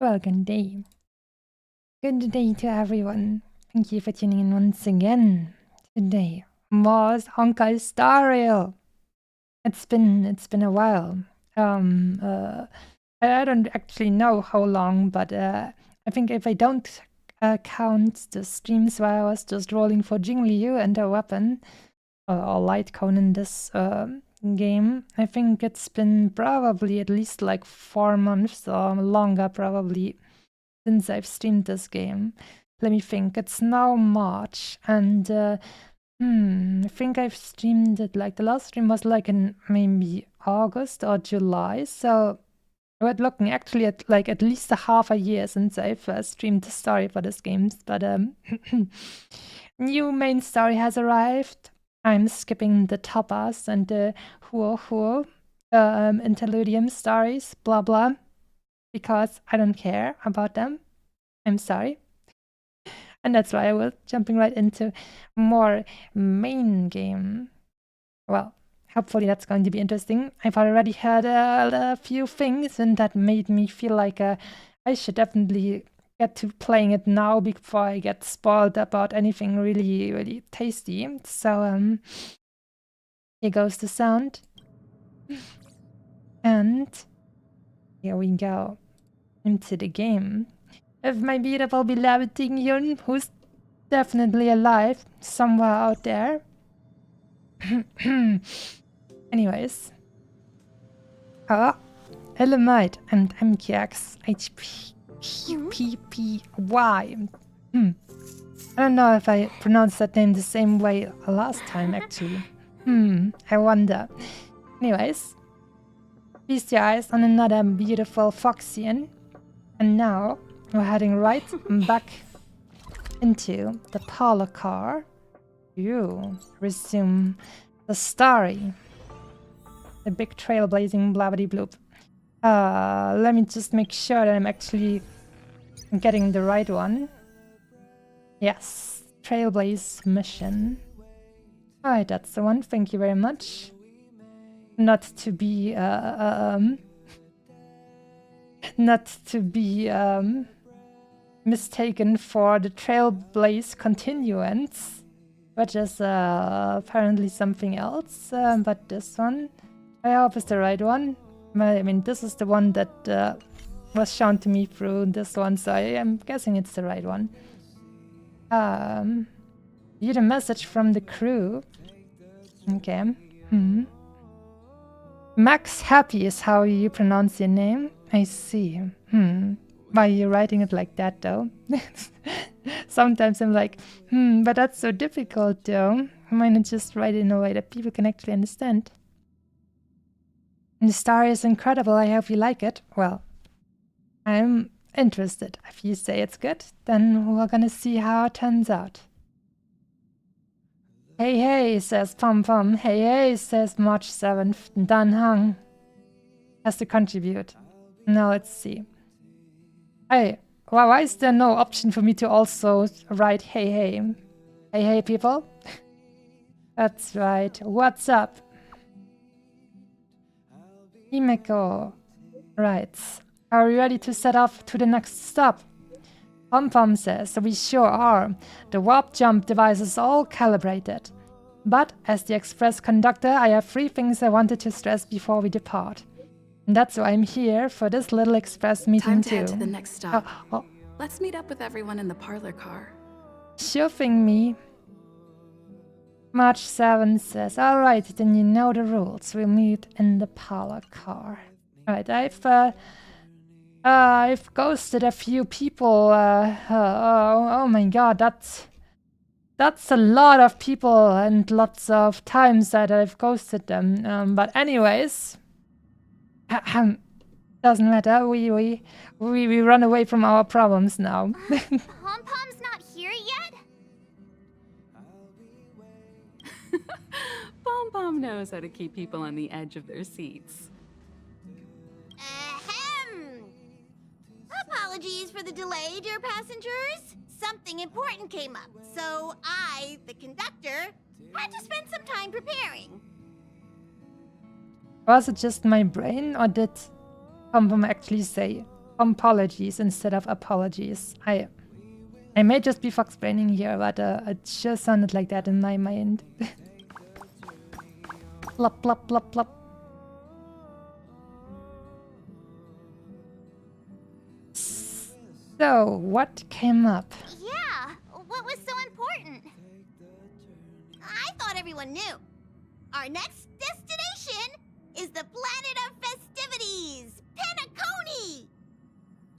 Well, good day. Good day to everyone. Thank you for tuning in once again. Today was Honkai Star Rail. It's been a while. I don't actually know how long, but I think if I don't count the streams where I was just rolling for Jingliu and a weapon or light cone in this game, I think it's been probably at least like 4 months or longer probably since I've streamed this game. Let me think. It's now March, and I think I've streamed it like the last stream was like in maybe August or July. So we're looking actually at like at least a half a year since I've streamed the story for this game. But new main story has arrived. I'm skipping the tapas and the huo interludium stories, blah blah, because I don't care about them. I'm sorry. And that's why I was jumping right into more main game. Well, hopefully that's going to be interesting. I've already heard a few things, and that made me feel like I should definitely get to playing it now before I get spoiled about anything really, really tasty. So, here goes the sound. And here we go into the game. With my beautiful beloved Jingliu, who's definitely alive somewhere out there. Anyways. Elamite and MKX HPPY. I don't know if I pronounced that name the same way last time, actually. I wonder. Anyways, feast your eyes on another beautiful Foxian. And now we're heading right back into the parlor car. You resume the story. The big trailblazing blabbity bloop. Let me just make sure that I'm actually getting the right one. Yes, Trailblaze mission. Alright, that's the one. Thank you very much. Not to be mistaken for the Trailblaze continuance, which is apparently something else. But this one, I hope is the right one. I mean, this is the one that was shown to me through this one, so I am guessing it's the right one. You had a message from the crew. Okay. Max Happy is how you pronounce your name. I see. Why are you writing it like that, though? Sometimes I'm like, but that's so difficult, though. Why not just write it in a way that people can actually understand? And the story is incredible. I hope you like it. Well, I'm interested. If you say it's good, then we're gonna see how it turns out. Hey, hey, says Pom Pom. Hey, hey, says March 7th. Dan Hang has to contribute. Now let's see. Hey, well, why is there no option for me to also write hey, hey? Hey, hey, people? That's right. What's up? Himeko writes, are we ready to set off to the next stop? Pom Pom says, we sure are. The warp jump device is all calibrated. But as the express conductor, I have 3 things I wanted to stress before we depart. And that's why I'm here for this little express meeting too. Time to head to the next stop. Let's meet up with everyone in the parlor car. Sure thing, me. March 7 says, alright, then you know the rules. We'll meet in the parlor car. Alright, I've ghosted a few people. Oh my god, that's a lot of people and lots of times that I've ghosted them. But anyways, doesn't matter. We run away from our problems now. Pom-Pom's not here yet? Pom-Pom knows how to keep people on the edge of their seats. Ahem! Apologies for the delay, dear passengers. Something important came up, so I, the conductor, had to spend some time preparing. Was it just my brain, or did Pom Pom actually say apologies instead of apologies? I may just be fox-braining here, but it sure sounded like that in my mind. Plop, plop, plop, plop. So, what came up? Yeah, what was so important? I thought everyone knew. Our next destination is the planet of festivities, Penacony!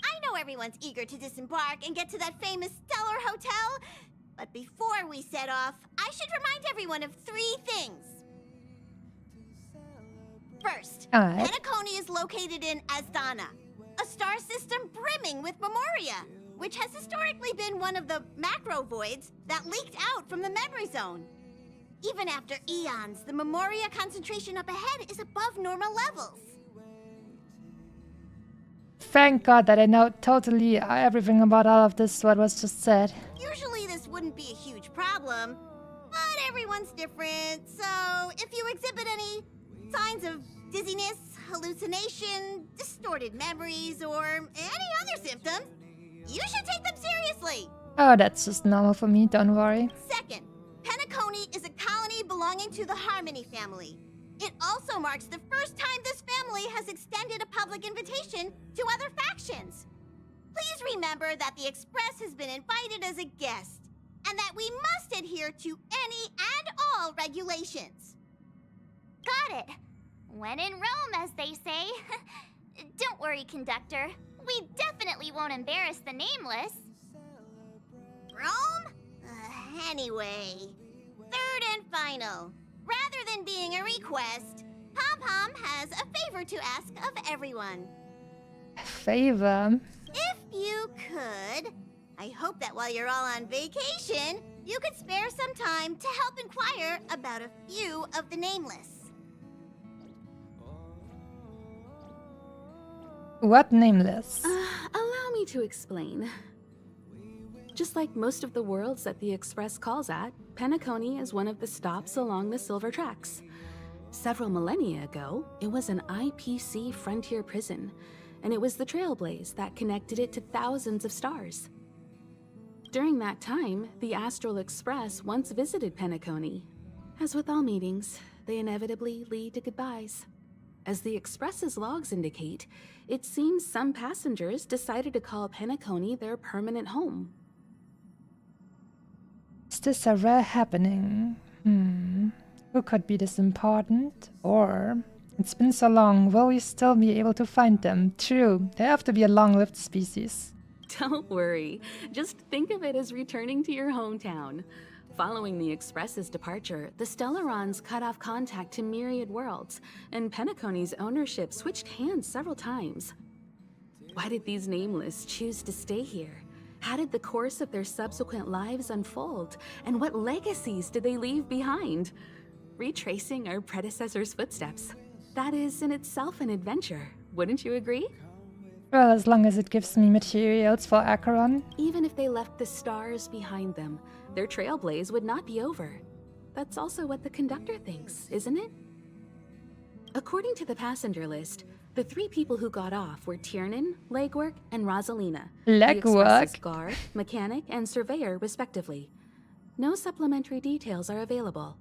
I know everyone's eager to disembark and get to that famous Stellar Hotel, but before we set off, I should remind everyone of 3 things. First, Penacony is located in Asdana, a star system brimming with Memoria, which has historically been one of the macro voids that leaked out from the memory zone. Even after eons, the Memoria concentration up ahead is above normal levels. Thank God that I know totally everything about all of this, what was just said. Usually this wouldn't be a huge problem, but everyone's different, so if you exhibit any signs of dizziness, hallucination, distorted memories, or any other symptoms, you should take them seriously. Oh, that's just normal for me, don't worry. Second, Penacony is a colony belonging to the Harmony family. It also marks the first time this family has extended a public invitation to other factions. Please remember that the Express has been invited as a guest, and that we must adhere to any and all regulations. Got it. When in Rome, as they say. Don't worry, conductor. We definitely won't embarrass the nameless. Rome? Anyway, third and final. Rather than being a request, Pom-Pom has a favor to ask of everyone. Favor. If you could, I hope that while you're all on vacation, you could spare some time to help inquire about a few of the nameless. What nameless? Allow me to explain. Just like most of the worlds that the Express calls at, Penacony is one of the stops along the Silver Tracks. Several millennia ago, it was an IPC frontier prison, and it was the Trailblaze that connected it to thousands of stars. During that time, the Astral Express once visited Penacony. As with all meetings, they inevitably lead to goodbyes. As the Express's logs indicate, it seems some passengers decided to call Penacony their permanent home. Is this a rare happening? Who could be this important? Or, it's been so long, will we still be able to find them? True, they have to be a long-lived species. Don't worry, just think of it as returning to your hometown. Following the Express's departure, the Stellarons cut off contact to myriad worlds, and Penacony's ownership switched hands several times. Why did these nameless choose to stay here? How did the course of their subsequent lives unfold? And what legacies did they leave behind? Retracing our predecessors' footsteps. That is in itself an adventure, wouldn't you agree? Well, as long as it gives me materials for Acheron. Even if they left the stars behind them, their trailblaze would not be over. That's also what the conductor thinks, isn't it? According to the passenger list, the 3 people who got off were Tiernan, Legwork, and Rosalina. Legwork? The Express's guard, mechanic, and surveyor, respectively. No supplementary details are available.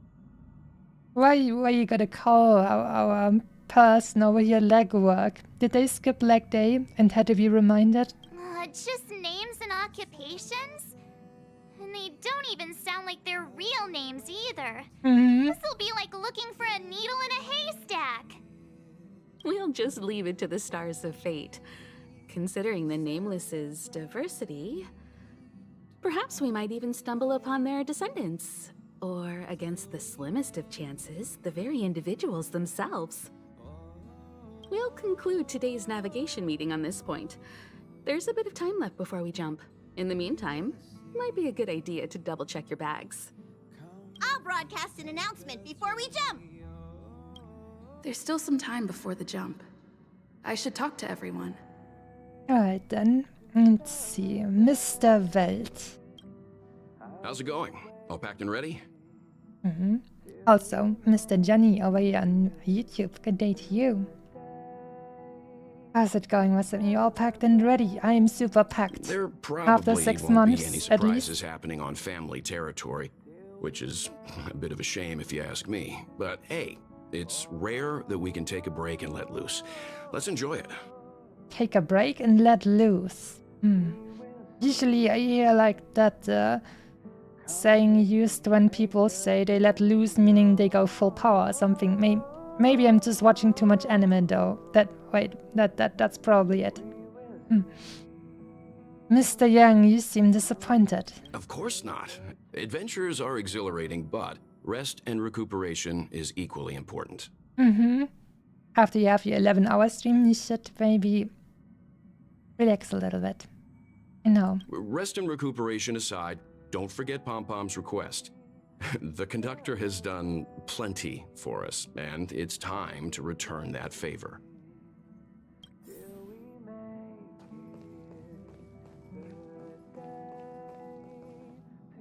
Why you gotta call our person over here legwork? Did they skip leg day and had to be reminded? Just names and occupations? And they don't even sound like their real names either. This'll be like looking for a needle in a haystack. We'll just leave it to the stars of fate. Considering the Nameless's diversity, perhaps we might even stumble upon their descendants. Or, against the slimmest of chances, the very individuals themselves. We'll conclude today's navigation meeting on this point. There's a bit of time left before we jump. In the meantime, might be a good idea to double-check your bags. I'll broadcast an announcement before we jump. There's still some time before the jump. I should talk to everyone. Alright then. Let's see. Mr. Welt. How's it going? All packed and ready? Also, Mr. Johnny over here on YouTube. Good day to you. How's it going with me? All packed and ready? I am super packed. There probably After 6 won't months, be any at least. surprises happening on family territory, which is a bit of a shame if you ask me. But hey, it's rare that we can take a break and let loose. Let's enjoy it. Take a break and let loose. Usually I hear like that saying used when people say they let loose, meaning they go full power or something. Maybe I'm just watching too much anime though. That's probably it. Mr. Young, you seem disappointed. Of course not. Adventures are exhilarating, but rest and recuperation is equally important. After you have your 11-hour stream, you should maybe relax a little bit. You know. Rest and recuperation aside, don't forget Pom-Pom's request. The conductor has done plenty for us, and it's time to return that favor.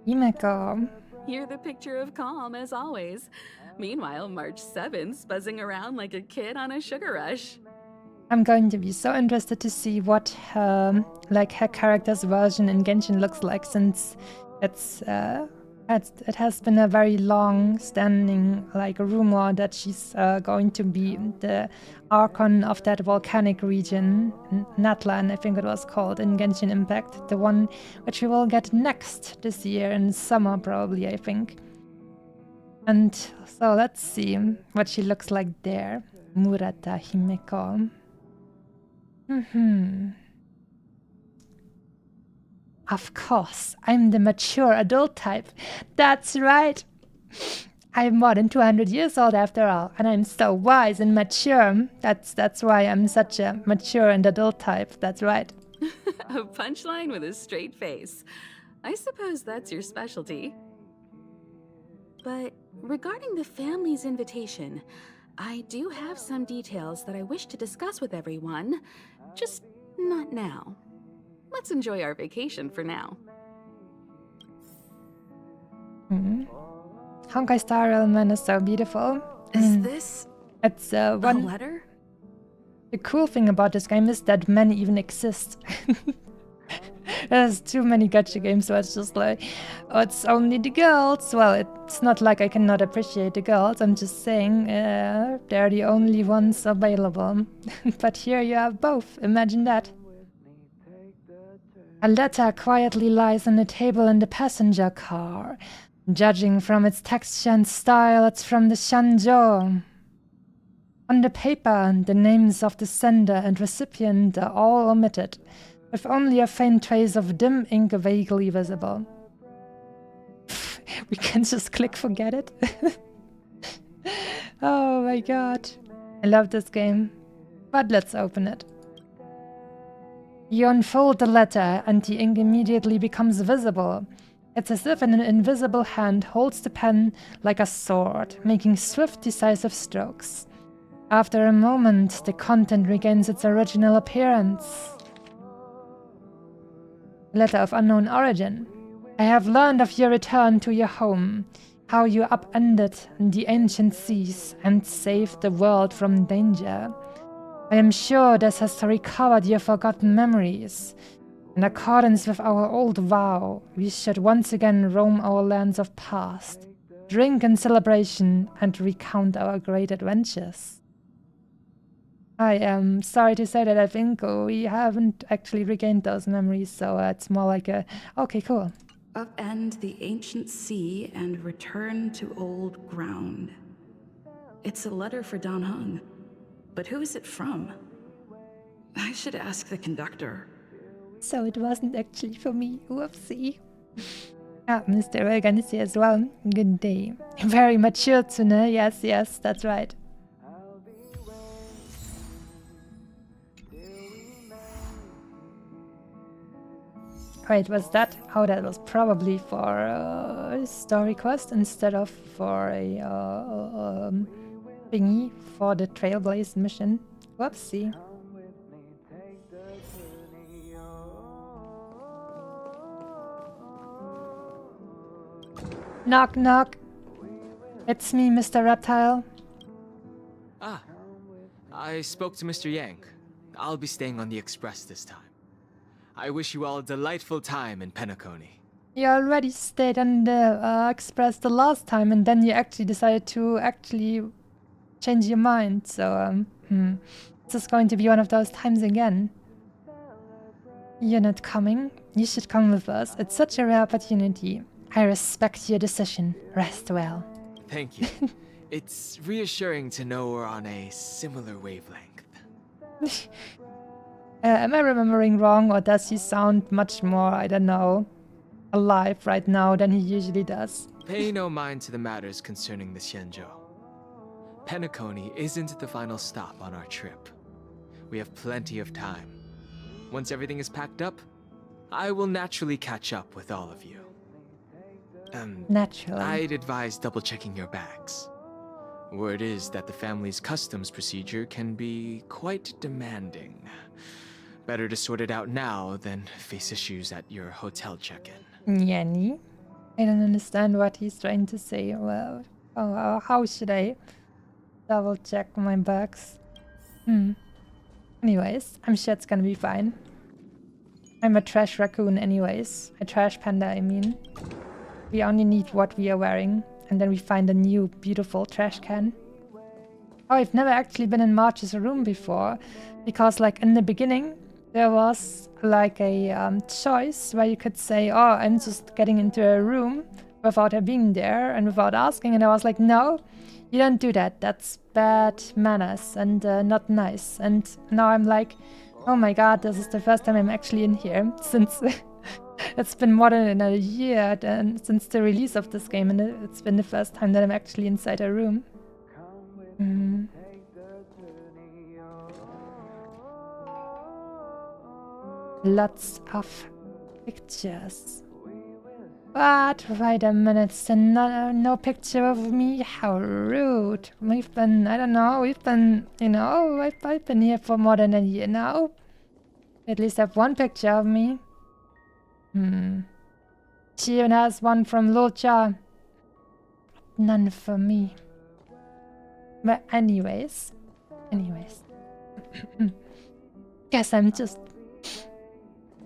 Himeko. You're the picture of calm, as always. Meanwhile, March 7th's buzzing around like a kid on a sugar rush. I'm going to be so interested to see what her character's version in Genshin looks like, since it's I It has been a very long-standing like rumor that she's going to be the Archon of that volcanic region, Natlan, I think it was called in Genshin Impact, the one which we will get next this year in summer probably, I think. And so let's see what she looks like there. Murata Himeko. Of course, I'm the mature adult type. That's right. I'm more than 200 years old after all, and I'm so wise and mature. That's why I'm such a mature and adult type. That's right. A punchline with a straight face. I suppose that's your specialty. But regarding the family's invitation, I do have some details that I wish to discuss with everyone. Just not now. Let's enjoy our vacation for now. Honkai Star Rail man is so beautiful. Is this It's a one. letter? The cool thing about this game is that men even exist. There's too many gacha games where it's just like, oh, it's only the girls. Well, it's not like I cannot appreciate the girls. I'm just saying they're the only ones available. But here you have both. Imagine that. A letter quietly lies on the table in the passenger car. Judging from its texture and style, it's from the Shanzhou. On the paper, the names of the sender and recipient are all omitted, with only a faint trace of dim ink vaguely visible. We can just click forget it. Oh my god. I love this game. But let's open it. You unfold the letter and the ink immediately becomes visible. It's as if an invisible hand holds the pen like a sword, making swift, decisive strokes. After a moment, the content regains its original appearance. Letter of unknown origin. I have learned of your return to your home, how you upended the ancient seas and saved the world from danger. I am sure this has recovered your forgotten memories. In accordance with our old vow, we should once again roam our lands of past, drink in celebration, and recount our great adventures. I am sorry to say that I think we haven't actually regained those memories, so it's more like a, okay, cool. Upend the ancient sea and return to old ground. It's a letter for Dan Heng. But who is it from? I should ask the conductor. So it wasn't actually for me. Whoopsie. Mr. Reagan is here as well. Good day. Very mature, Tsune. Yes, that's right. Wait, was that? Oh, that was probably for a story quest instead of for a thingy for the Trailblaze mission. Whoopsie. Knock, knock. It's me, Mr. Reptile. Ah, I spoke to Mr. Yang. I'll be staying on the express this time. I wish you all a delightful time in Penacony. You already stayed on the express the last time, and then you actually decided to change your mind. So, this is going to be one of those times again. You're not coming? You should come with us. It's such a rare opportunity. I respect your decision. Rest well. Thank you. It's reassuring to know we're on a similar wavelength. Am I remembering wrong, or does he sound much more, I don't know, alive right now than he usually does? Pay no mind to the matters concerning the Xianzhou. Penacony isn't the final stop on our trip. We have plenty of time. Once everything is packed up, I will naturally catch up with all of you. Naturally. I'd advise double-checking your bags. Word is that the family's customs procedure can be quite demanding. Better to sort it out now than face issues at your hotel check-in. Yanni? I don't understand what he's trying to say. Well, how should I double check my bags? Anyways, I'm sure it's gonna be fine. I'm a trash raccoon anyways. A trash panda, I mean. We only need what we are wearing. And then we find a new beautiful trash can. Oh, I've never actually been in March's room before. Because like in the beginning, there was like a choice where you could say, oh, I'm just getting into a room without her being there and without asking. And I was like, no, you don't do that. That's bad manners and not nice. And now I'm like, oh my god, this is the first time I'm actually in here since it's been more than a year since the release of this game, and it's been the first time that I'm actually inside a room. Lots of pictures. But wait a minute, no picture of me? How rude. We've been, I don't know, you know, I've been here for more than a year now. At least have one picture of me. She even has one from Lucha. None for me. But anyways. Guess I'm just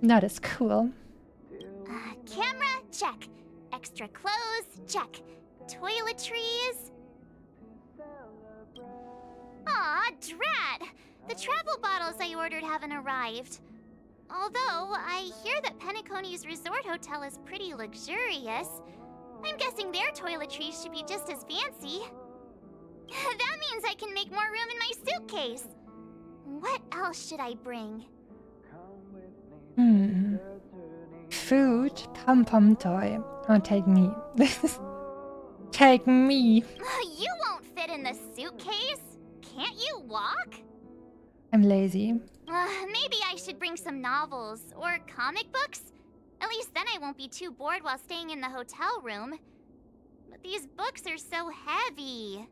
not as cool. Camera, check. Extra clothes, check. Toiletries. Aw, drat! The travel bottles I ordered haven't arrived. Although, I hear that Penacony's resort hotel is pretty luxurious. I'm guessing their toiletries should be just as fancy. That means I can make more room in my suitcase. What else should I bring? Food, pom-pom toy. Oh, take me. Take me. You won't fit in the suitcase. Can't you walk? I'm lazy. Maybe I should bring some novels or comic books. At least then I won't be too bored while staying in the hotel room. But these books are so heavy.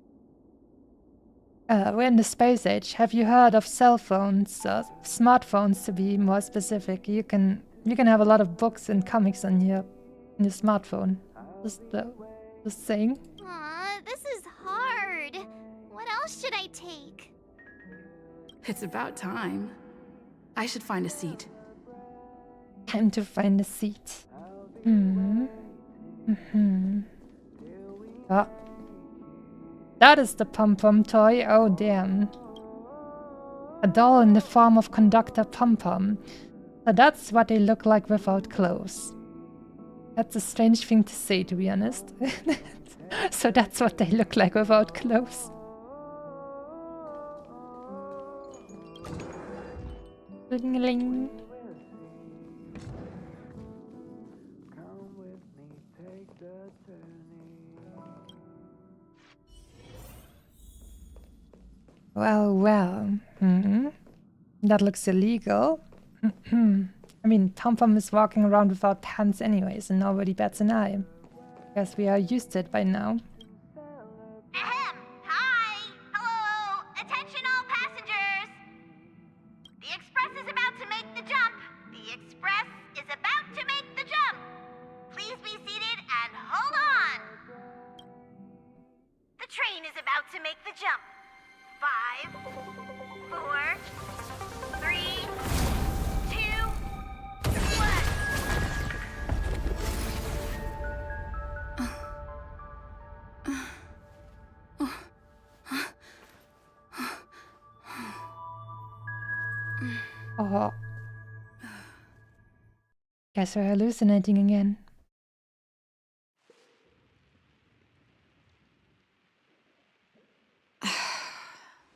We're in the space age. Have you heard of cell phones? Smartphones, to be more specific. You can have a lot of books and comics on your smartphone. Just saying. Aw, this is hard. What else should I take? It's about time. I should find a seat. Time to find a seat. Oh. That is the pom-pom toy. Oh, damn. A doll in the form of Conductor Pom-Pom. So that's what they look like without clothes. That's a strange thing to say, to be honest. So that's what they look like without clothes. Ling-ling. Well. That looks illegal. I mean, Pom-Pom is walking around without pants anyways, and nobody bats an eye. Guess we are used to it by now. Ahem! Hi! Hello! Attention all passengers! The express is about to make the jump! The express is about to make the jump! Please be seated and hold on! The train is about to make the jump. 5, 4, 3, 2, 1. Oh. Guess we're hallucinating again.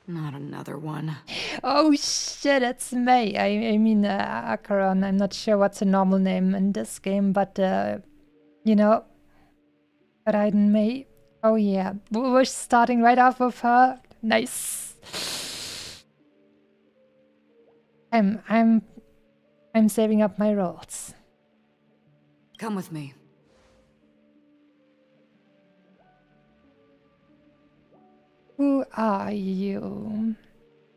Not another one. Oh shit, it's May. I mean, Acheron. I'm not sure what's a normal name in this game, but, you know, Raiden May. Oh yeah, we're starting right off with her. Nice. I'm saving up my rolls. Come with me. Who are you?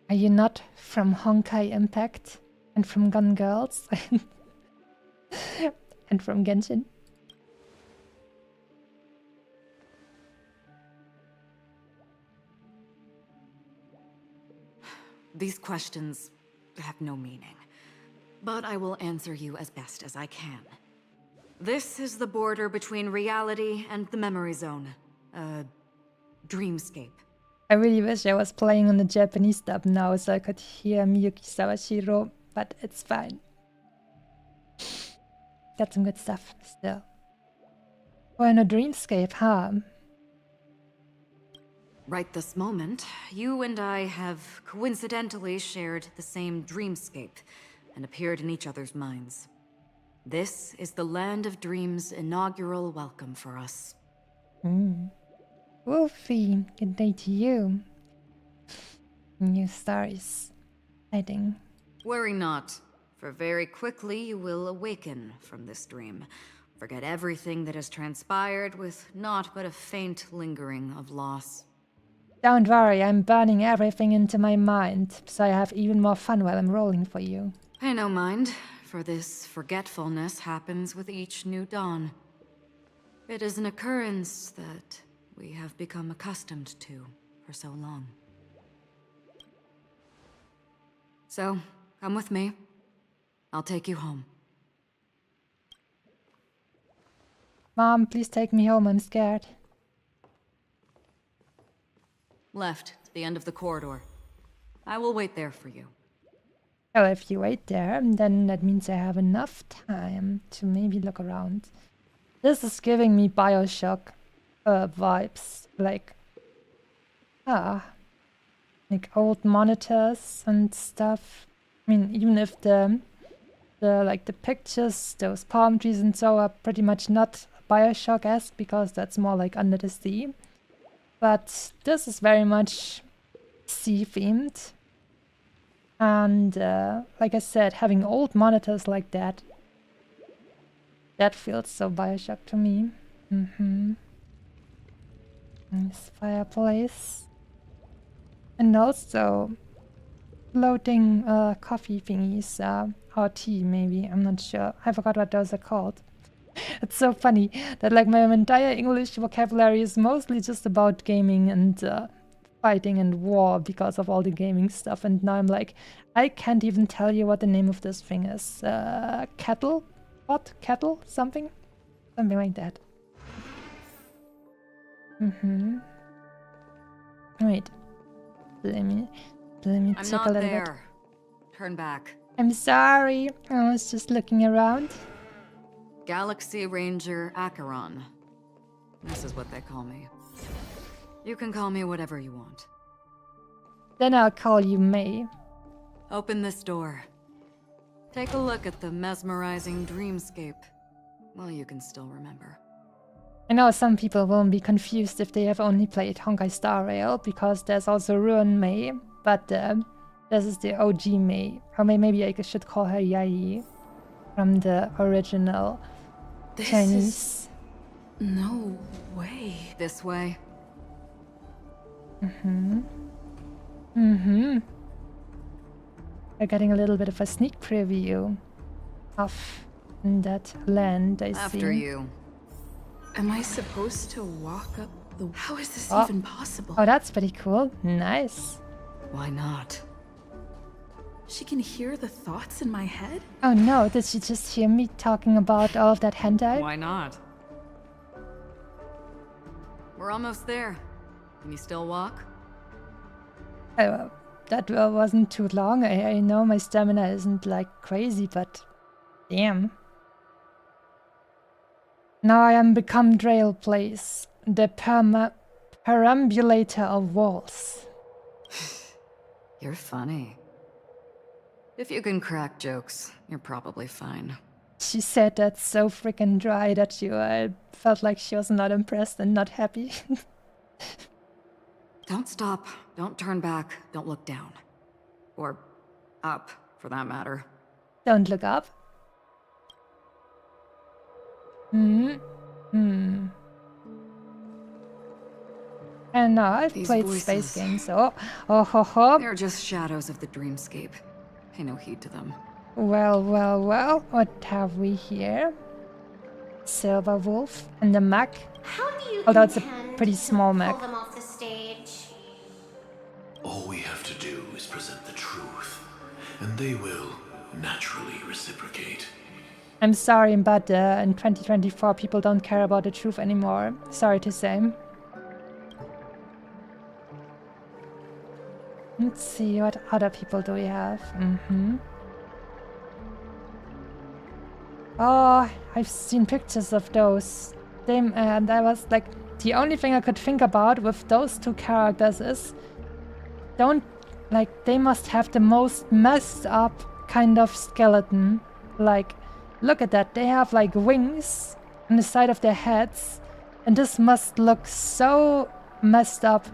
Are you not from Honkai Impact? And from Gun Girls? And from Genshin? These questions have no meaning, but I will answer you as best as I can. This is the border between reality and the memory zone. Dreamscape. I really wish I was playing on the Japanese dub now so I could hear Miyuki Sawashiro, but it's fine. Got some good stuff still. We're in a dreamscape, huh? Right this moment, you and I have coincidentally shared the same dreamscape and appeared in each other's minds. This is the Land of Dreams' inaugural welcome for us. Wolfie, good day to you. New stories. Exciting. Worry not, for very quickly you will awaken from this dream. Forget everything that has transpired with naught but a faint lingering of loss. Don't worry, I'm burning everything into my mind, so I have even more fun while I'm rolling for you. Pay no mind, for this forgetfulness happens with each new dawn. It is an occurrence that we have become accustomed to for so long. So, come with me. I'll take you home. Mom, please take me home, I'm scared. Left, to the end of the corridor. I will wait there for you. Well, if you wait there, then that means I have enough time to maybe look around. This is giving me Bioshock vibes, like old monitors and stuff. I mean, even if the pictures, those palm trees and so are pretty much not Bioshock-esque because that's more like under the sea. But this is very much sea-themed. And like I said, having old monitors like that feels so Bioshock to me. Nice fireplace. And also floating coffee thingies, or tea maybe, I'm not sure. I forgot what those are called. It's so funny that like my entire English vocabulary is mostly just about gaming and fighting and war because of all the gaming stuff, and now I'm like, I can't even tell you what the name of this thing is. Kettle? What? Kettle? Something? Something like that. Wait. Let me I'm check not a little there. bit. Turn back. I'm sorry. I was just looking around. Galaxy Ranger Acheron. This is what they call me. You can call me whatever you want. Then I'll call you May. Open this door. Take a look at the mesmerizing dreamscape. Well, you can still remember. I know some people won't be confused if they have only played Honkai Star Rail, because there's also Ruin Mei, but this is the OG Mei. Or maybe I should call her Yai from the original Chinese. No way. This way. We're getting a little bit of a sneak preview of that land, I see. After you. Am I supposed to walk up the... How is this Oh. even possible? Oh, that's pretty cool. Nice. Why not? She can hear the thoughts in my head? Oh no, did she just hear me talking about all of that hentai? Why not? We're almost there. Can you still walk? That wasn't too long. I know my stamina isn't like crazy, but damn. Now I am become Drail Place, the perambulator of walls. You're funny. If you can crack jokes, you're probably fine. She said that so freaking dry that I felt like she was not impressed and not happy. Don't stop. Don't turn back. Don't look down. Or up, for that matter. Don't look up. And now I've These played voices. space games, so oh. They're just shadows of the dreamscape. Pay no heed to them. Well, what have we here? Silver Wolf and the mech. How do you Although it's a intend pretty to small pull mech. them off the stage? All we have to do is present the truth, and they will naturally reciprocate. I'm sorry, but in 2024 people don't care about the truth anymore. Sorry to say. Let's see, what other people do we have? Oh, I've seen pictures of those. Them, and I was like, the only thing I could think about with those two characters is, they must have the most messed up kind of skeleton. Like, look at that, they have like wings on the side of their heads, and this must look so messed up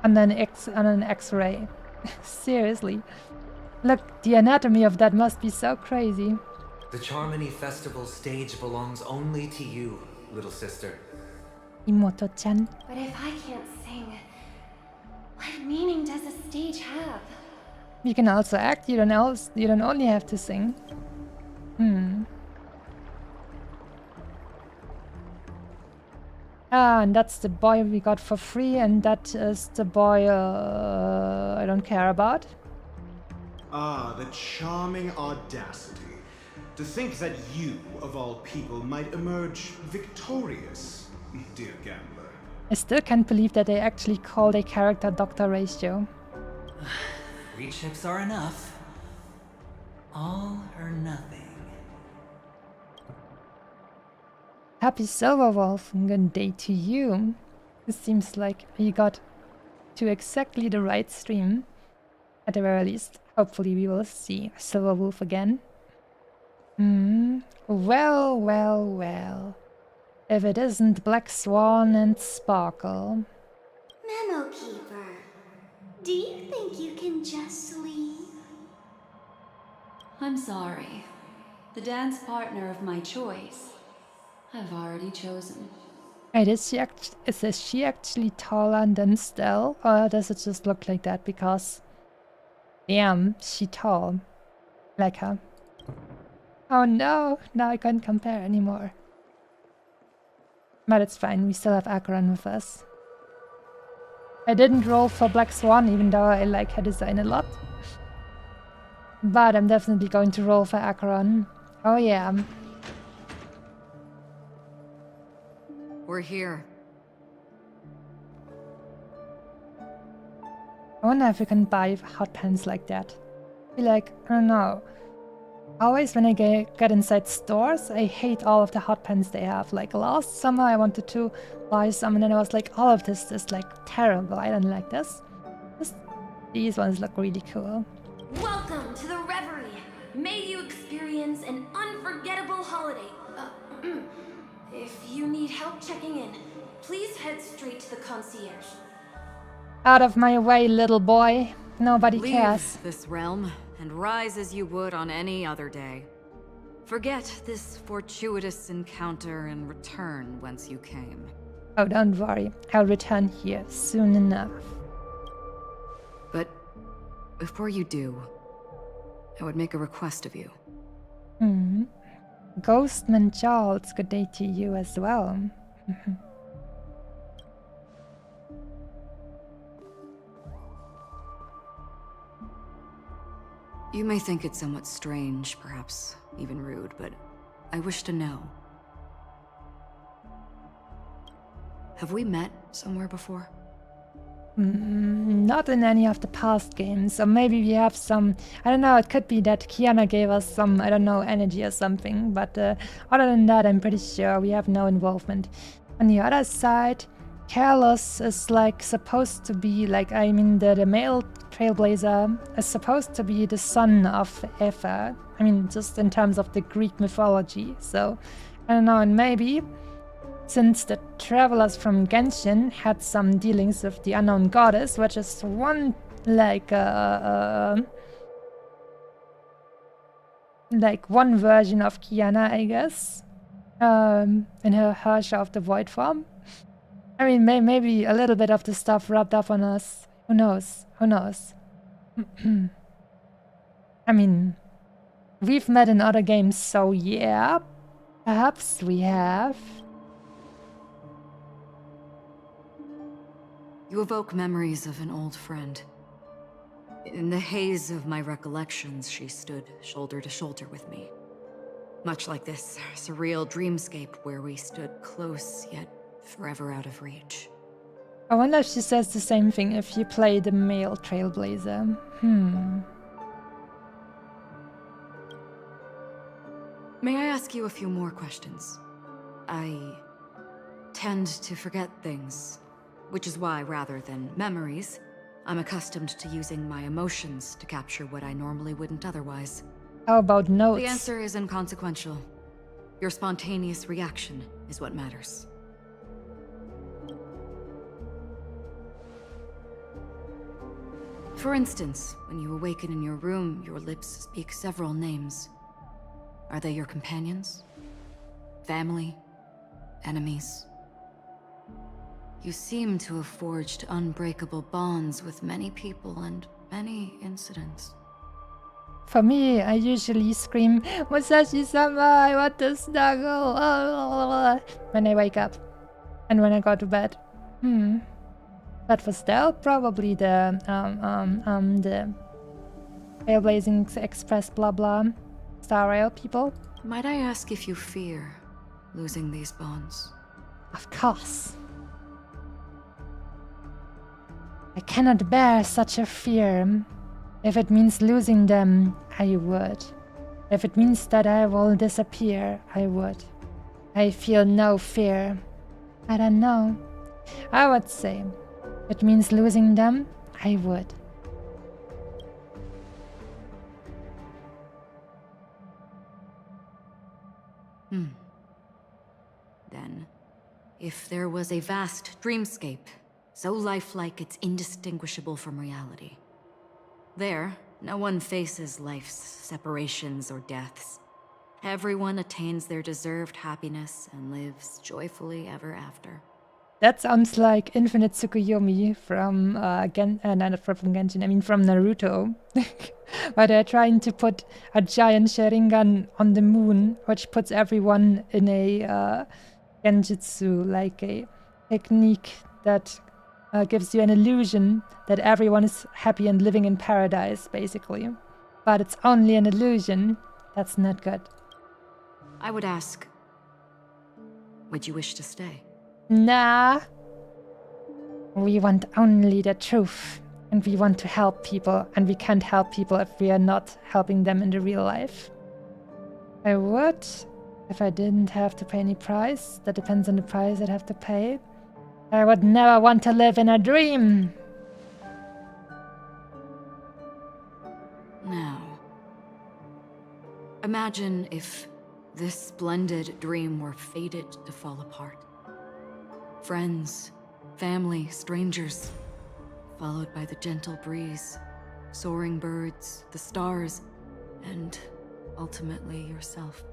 on an X-ray. Seriously. Look, the anatomy of that must be so crazy. The Charmony Festival stage belongs only to you, little sister. Imoto-chan. But if I can't sing, what meaning does a stage have? You can also act, you don't only have to sing. Ah, and that's the boy we got for free, and that is the boy I don't care about. Ah, the charming audacity. To think that you, of all people, might emerge victorious, dear gambler. I still can't believe that they actually called a character Dr. Ratio. 3 chips are enough. All or nothing. Happy Silver Wolf, good day to you. It seems like you got to exactly the right stream. At the very least, hopefully we will see Silver Wolf again. Well, well, well. If it isn't Black Swan and Sparkle. Memo Keeper, do you think you can just leave? I'm sorry. The dance partner of my choice, I've already chosen. Wait, is she actually taller than Stell? Or does it just look like that because... Damn, she tall. Like her. Oh no, now I can't compare anymore. But it's fine, we still have Acheron with us. I didn't roll for Black Swan, even though I like her design a lot. But I'm definitely going to roll for Acheron. Oh yeah. We're here. I wonder if we can buy hot pants like that. I feel like, I don't know. Always when I get inside stores, I hate all of the hot pants they have. Like last summer I wanted to buy some and then I was like, all of this is like terrible, I don't like this. These ones look really cool. Welcome to the Reverie. May you experience an unforgettable holiday. If you need help checking in, please head straight to the concierge. Out of my way, little boy. Nobody Leave cares. this realm and rise as you would on any other day. Forget this fortuitous encounter and return whence you came. Oh, don't worry. I'll return here soon enough. But before you do, I would make a request of you. Ghostman Charles, good day to you as well. You may think it somewhat strange, perhaps even rude, but I wish to know. Have we met somewhere before? Not in any of the past games, or maybe we have some, I don't know, it could be that Kiana gave us some, I don't know, energy or something, but other than that I'm pretty sure we have no involvement. On the other side, Carlos is like supposed to be, like, I mean the male Trailblazer is supposed to be the son of Aether. I mean, just in terms of the Greek mythology, so I don't know, and maybe since the travelers from Genshin had some dealings with the unknown goddess, which is one like one version of Kiana, I guess, in her Herrscher of the Void form. I mean, maybe a little bit of the stuff rubbed off on us. Who knows? Who knows? I mean, we've met in other games, so yeah, perhaps we have. You evoke memories of an old friend. In the haze of my recollections, she stood shoulder to shoulder with me. Much like this surreal dreamscape where we stood close yet forever out of reach. I wonder if she says the same thing if you play the male Trailblazer. May I ask you a few more questions? I tend to forget things, which is why, rather than memories, I'm accustomed to using my emotions to capture what I normally wouldn't otherwise. How about notes? The answer is inconsequential. Your spontaneous reaction is what matters. For instance, when you awaken in your room, your lips speak several names. Are they your companions? Family? Enemies? You seem to have forged unbreakable bonds with many people and many incidents. For me, I usually scream, Musashi-sama, I want to snuggle, when I wake up. And when I go to bed. But for stealth, probably the Trailblazing Express blah blah Star Rail people. Might I ask if you fear losing these bonds? Of course. I cannot bear such a fear. If it means losing them, I would. If it means that I will disappear, I would. I feel no fear. I don't know. I would say, if it means losing them, I would. Then, if there was a vast dreamscape, so lifelike it's indistinguishable from reality. There, no one faces life's separations or deaths. Everyone attains their deserved happiness and lives joyfully ever after. That sounds like Infinite Tsukuyomi from not from Genshin, I mean from Naruto. Where they're trying to put a giant Sharingan on the moon, which puts everyone in a genjutsu, like a technique that gives you an illusion that everyone is happy and living in paradise, basically. But it's only an illusion. That's not good. I would ask, would you wish to stay? Nah. We want only the truth. And we want to help people. And we can't help people if we are not helping them in the real life. I would, if I didn't have to pay any price. That depends on the price I'd have to pay. I would never want to live in a dream. Now, imagine if this splendid dream were fated to fall apart. Friends, family, strangers, followed by the gentle breeze, soaring birds, the stars, and ultimately yourself.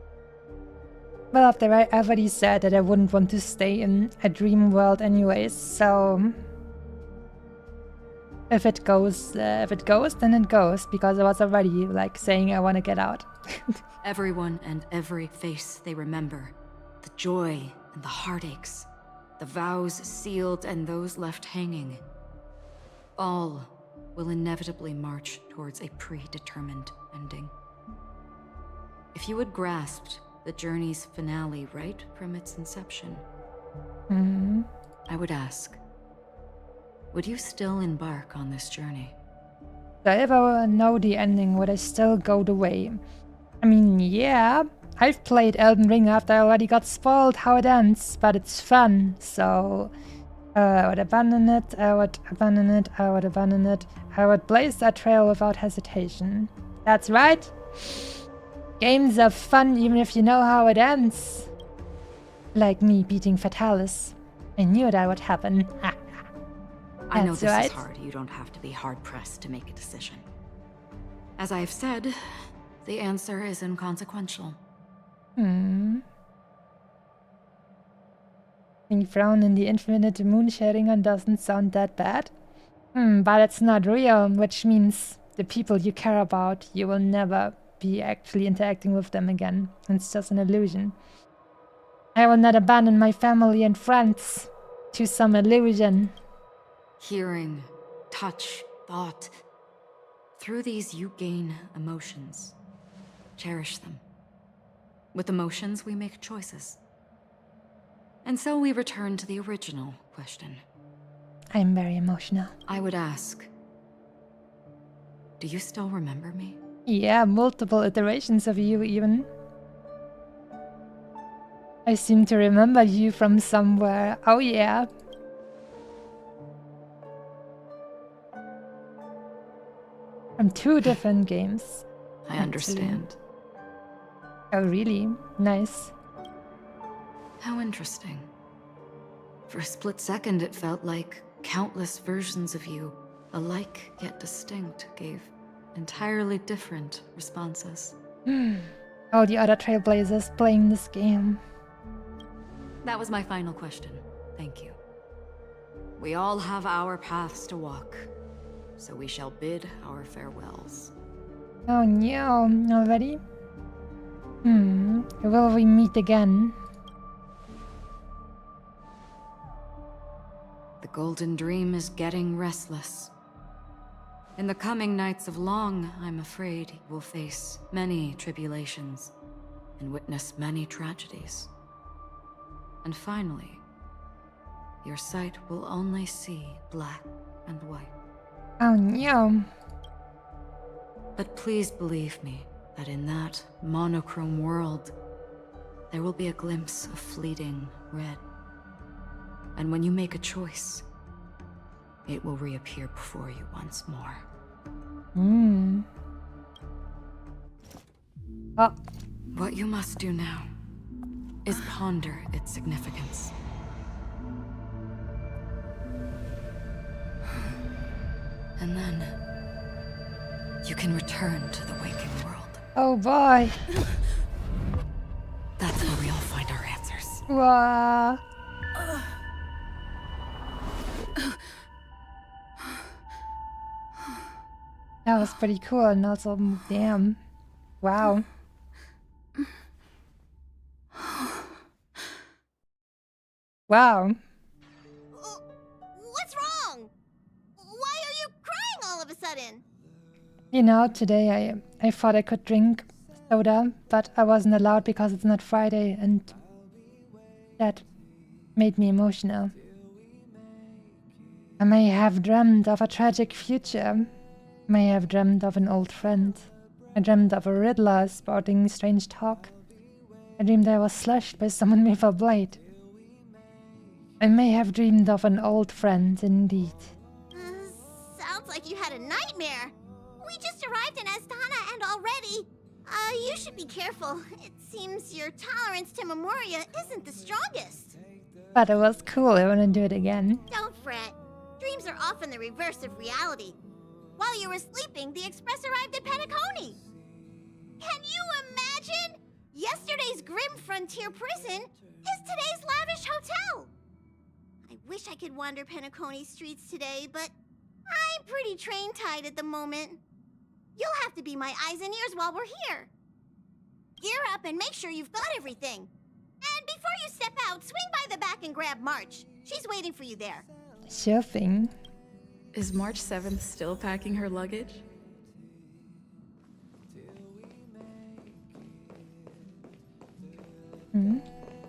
Well, after I already said that I wouldn't want to stay in a dream world anyways, so if it goes, then it goes, because I was already like saying I want to get out. Everyone and every face they remember, the joy and the heartaches, the vows sealed and those left hanging, all will inevitably march towards a predetermined ending. If you had grasped the journey's finale right from its inception, I would ask, would you still embark on this journey? If I ever know the ending, would I still go the way? I mean, yeah, I've played Elden Ring after I already got spoiled how it ends, but it's fun, so I would abandon it, I would abandon it, I would abandon it. I would blaze that trail without hesitation. That's right. Games are fun even if you know how it ends. Like me beating Fatalis. I knew that would happen. I know That's this right. is hard. You don't have to be hard-pressed to make a decision. As I have said, the answer is inconsequential. Being thrown in the infinite moon Sharingan doesn't sound that bad. But it's not real, which means the people you care about, you will never be actually interacting with them again. It's just an illusion. I will not abandon my family and friends to some illusion. Hearing, touch, thought. Through these you gain emotions. Cherish them. With emotions, we make choices. And so we return to the original question. I'm very emotional. I would ask, do you still remember me? Yeah, multiple iterations of you even. I seem to remember you from somewhere. Oh yeah. From 2 different games. I understand. Oh really? Nice. How interesting. For a split second, it felt like countless versions of you, alike yet distinct, gave entirely different responses. All the other Trailblazers playing this game. That was my final question. Thank you. We all have our paths to walk, so we shall bid our farewells. Oh no, already? Will we meet again? The Golden Dream is getting restless. In the coming nights of Long, I'm afraid you will face many tribulations and witness many tragedies. And finally, your sight will only see black and white. Oh no. But please believe me that in that monochrome world, there will be a glimpse of fleeting red. And when you make a choice, it will reappear before you once more. Oh. What you must do now is ponder its significance. And then you can return to the waking world. Oh boy. That's where we all find our answers. Wow. That was pretty cool, and also, damn. Wow. Wow. What's wrong? Why are you crying all of a sudden? You know, today I thought I could drink soda, but I wasn't allowed because it's not Friday, and that made me emotional. I may have dreamt of a tragic future. I may have dreamt of an old friend. I dreamt of a Riddler spouting strange talk. I dreamed I was slashed by someone with a blade. I may have dreamed of an old friend, indeed. Sounds like you had a nightmare. We just arrived in Astana and already... you should be careful. It seems your tolerance to Memoria isn't the strongest. But it was cool, I wanna do it again. Don't fret. Dreams are often the reverse of reality. While you were sleeping, the Express arrived at Penacony. Can you imagine? Yesterday's grim frontier prison is today's lavish hotel. I wish I could wander Penacony streets today, but I'm pretty train-tied at the moment. You'll have to be my eyes and ears while we're here. Gear up and make sure you've got everything. And before you step out, swing by the back and grab March. She's waiting for you there. Sure thing. Is March 7th still packing her luggage?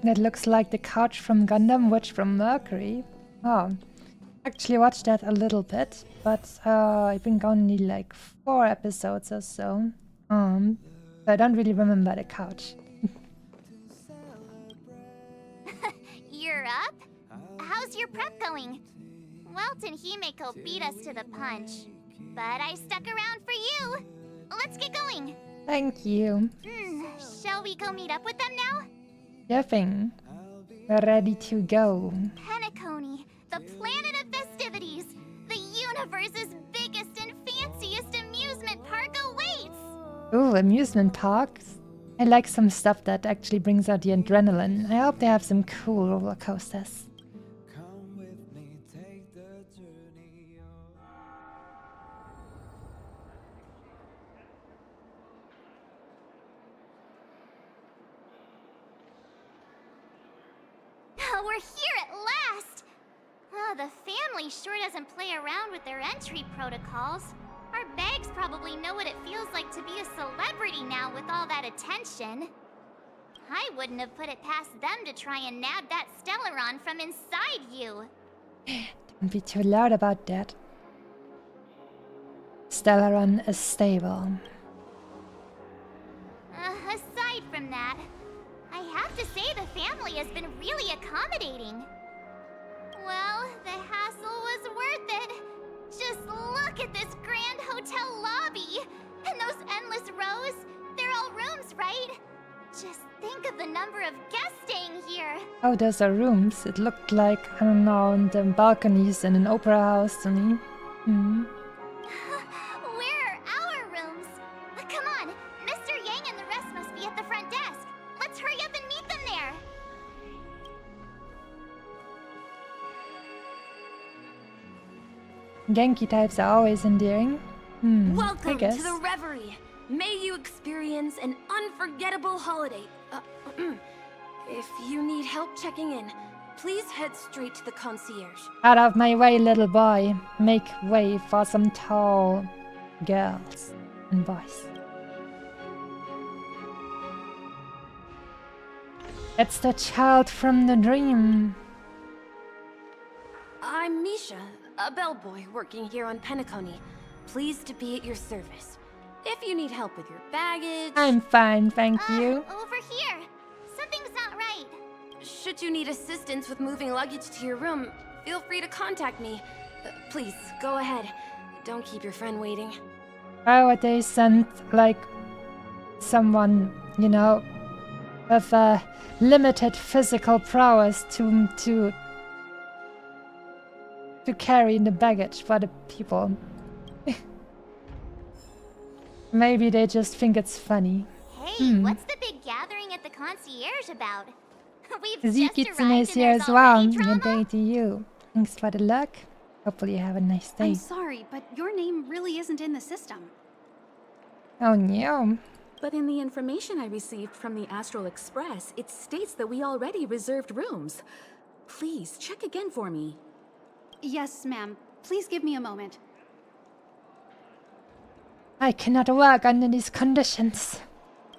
That looks like the couch from Gundam Witch from Mercury. Oh, actually watched that a little bit, but I think only like 4 episodes or so. So I don't really remember the couch. You're up? How's your prep going? Welt and Himeko beat us to the punch, but I stuck around for you. Let's get going. Thank you. Shall we go meet up with them now? Sure thing. We're ready to go. Penacony, the planet of festivities. The universe's biggest and fanciest amusement park awaits. Ooh, amusement parks. I like some stuff that actually brings out the adrenaline. I hope they have some cool roller coasters. We're here at last! Oh, the family sure doesn't play around with their entry protocols. Our bags probably know what it feels like to be a celebrity now with all that attention. I wouldn't have put it past them to try and nab that Stellaron from inside you. Don't be too loud about that. Stellaron is stable. Aside from that, I have to say the family has been really accommodating. Well, the hassle was worth it. Just look at this grand hotel lobby. And those endless rows. They're all rooms, right? Just think of the number of guests staying here. Oh, those are rooms. It looked like, I don't know, the balconies in an opera house to me. Hmm. Where are our rooms? Come on, Mr. Yang and the rest must be at the front desk. Let's hurry up and meet them there. Genki types are always endearing. I Welcome guess. to the Reverie. May you experience an unforgettable holiday. If you need help checking in, please head straight to the concierge. Out of my way, little boy. Make way for some tall girls and boys. It's the child from the dream. I'm Misha, a bellboy working here on Penacony. Pleased to be at your service. If you need help with your baggage... I'm fine, thank you. Over here. Something's not right. Should you need assistance with moving luggage to your room, feel free to contact me. Please, go ahead. Don't keep your friend waiting. Why would they send, like, someone, you know, with a limited physical prowess to carry the baggage for the people? Maybe they just think it's funny. Hey, what's the big gathering at the concierge about? We've just Zikitsune arrived is and here there's as well. already Good drama? day to you. Thanks for the luck. Hopefully you have a nice day. I'm sorry, but your name really isn't in the system. Oh no. But in the information I received from the Astral Express, it states that we already reserved rooms. Please, check again for me. Yes, ma'am. Please give me a moment. I cannot work under these conditions.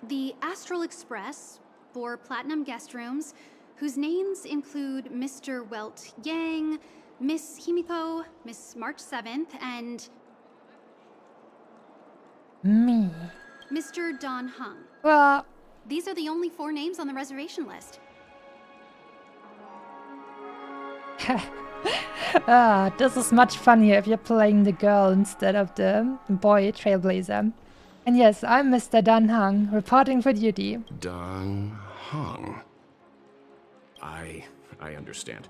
The Astral Express, 4 platinum guest rooms, whose names include Mr. Welt Yang, Miss Himiko, Miss March 7th, and... Me. Mr. Don Hung. Well... These are the only 4 names on the reservation list. This is much funnier if you're playing the girl instead of the boy trailblazer. And yes, I'm Mr. Dan Hung, reporting for duty. Dan Hung. I understand.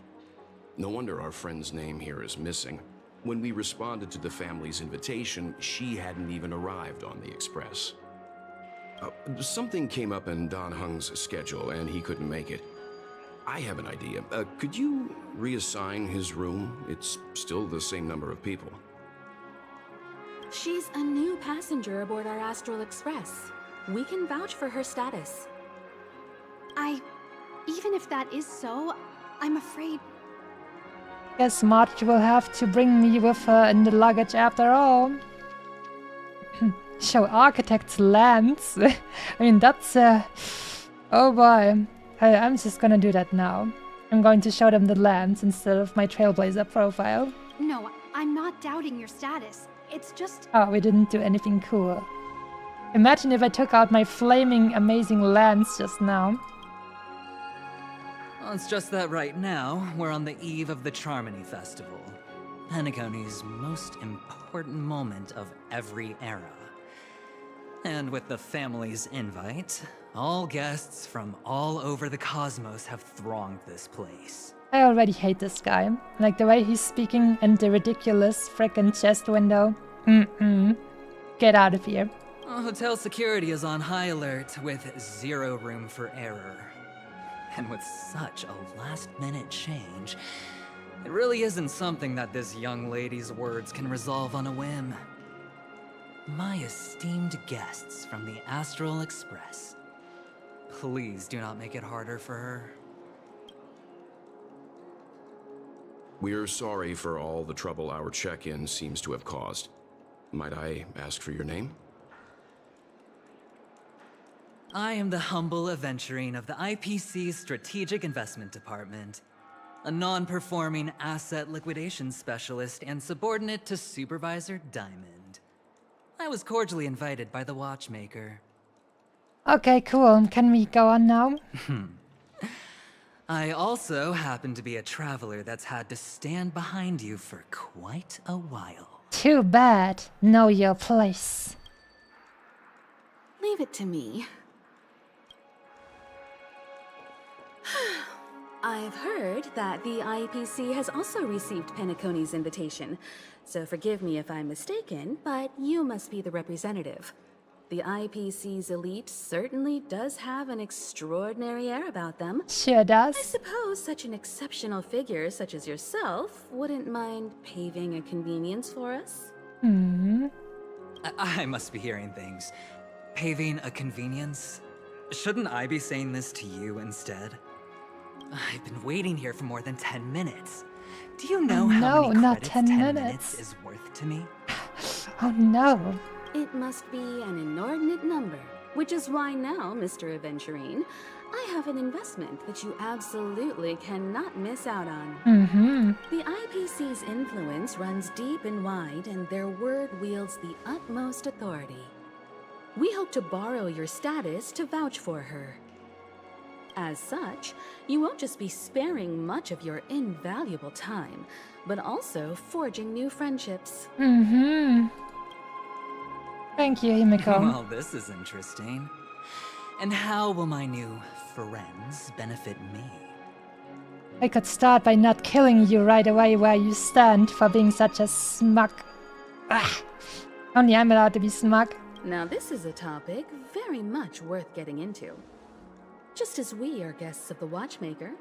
No wonder our friend's name here is missing. When we responded to the family's invitation, she hadn't even arrived on the express. Something came up in Don Hung's schedule and he couldn't make it. I have an idea. Could you reassign his room? It's still the same number of people. She's a new passenger aboard our Astral Express. We can vouch for her status. Even if that is so, I'm afraid... Guess Marge will have to bring me with her in the luggage after all. Show architects lands. I mean, that's... Oh boy. I'm just gonna do that now. I'm going to show them the lands instead of my Trailblazer profile. No, I'm not doubting your status. It's just... Oh, we didn't do anything cool. Imagine if I took out my flaming amazing lands just now. Well, it's just that right now, we're on the eve of the Charmony Festival. Penacony's most important moment of every era. And with the family's invite, all guests from all over the cosmos have thronged this place. I already hate this guy. Like the way he's speaking and the ridiculous frickin' chest window. Get out of here. Hotel security is on high alert with 0 room for error. And with such a last-minute change, it really isn't something that this young lady's words can resolve on a whim. My esteemed guests from the Astral Express, please do not make it harder for her. We're sorry for all the trouble our check-in seems to have caused. Might I ask for your name? I am the humble adventuring of the IPC's Strategic Investment Department, a non-performing asset liquidation specialist and subordinate to Supervisor Diamond. I was cordially invited by the watchmaker. Okay, cool. Can we go on now? I also happen to be a traveler that's had to stand behind you for quite a while. Too bad. Know your place. Leave it to me. I've heard that the IPC has also received Penacony's invitation, so forgive me if I'm mistaken, but you must be the representative. The IPC's elite certainly does have an extraordinary air about them. Sure does. I suppose such an exceptional figure such as yourself wouldn't mind paving a convenience for us? I must be hearing things. Paving a convenience? Shouldn't I be saying this to you instead? I've been waiting here for more than 10 minutes. Do you know how many not credits 10 minutes is worth to me? Oh no. It must be an inordinate number, which is why now, Mr. Aventurine, I have an investment that you absolutely cannot miss out on. The IPC's influence runs deep and wide, and their word wields the utmost authority. We hope to borrow your status to vouch for her. As such, you won't just be sparing much of your invaluable time, but also forging new friendships. Thank you, Himiko. Well, this is interesting. And how will my new friends benefit me? I could start by not killing you right away where you stand for being such a smug. Only I'm allowed to be smug. Now this is a topic very much worth getting into. Just as we are guests of the Watchmaker,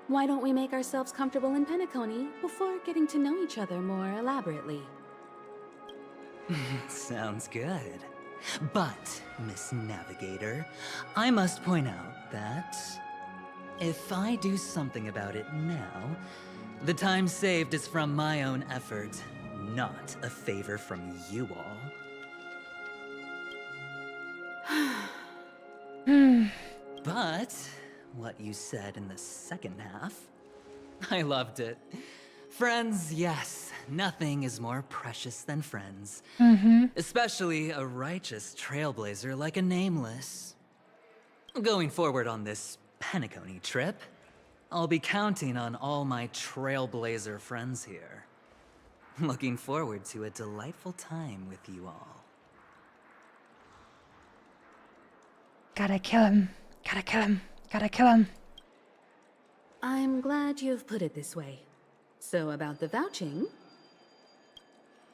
why don't we make ourselves comfortable in Penacony before getting to know each other more elaborately? Sounds good. But, Miss Navigator, I must point out that if I do something about it now, the time saved is from my own effort, not a favor from you all. But, what you said in the second half, I loved it. Friends, yes, nothing is more precious than friends. Especially a righteous trailblazer like a Nameless. Going forward on this Penacony trip, I'll be counting on all my trailblazer friends here. Looking forward to a delightful time with you all. Gotta kill him. Gotta kill him. Gotta kill him. I'm glad you've put it this way. So about the vouching...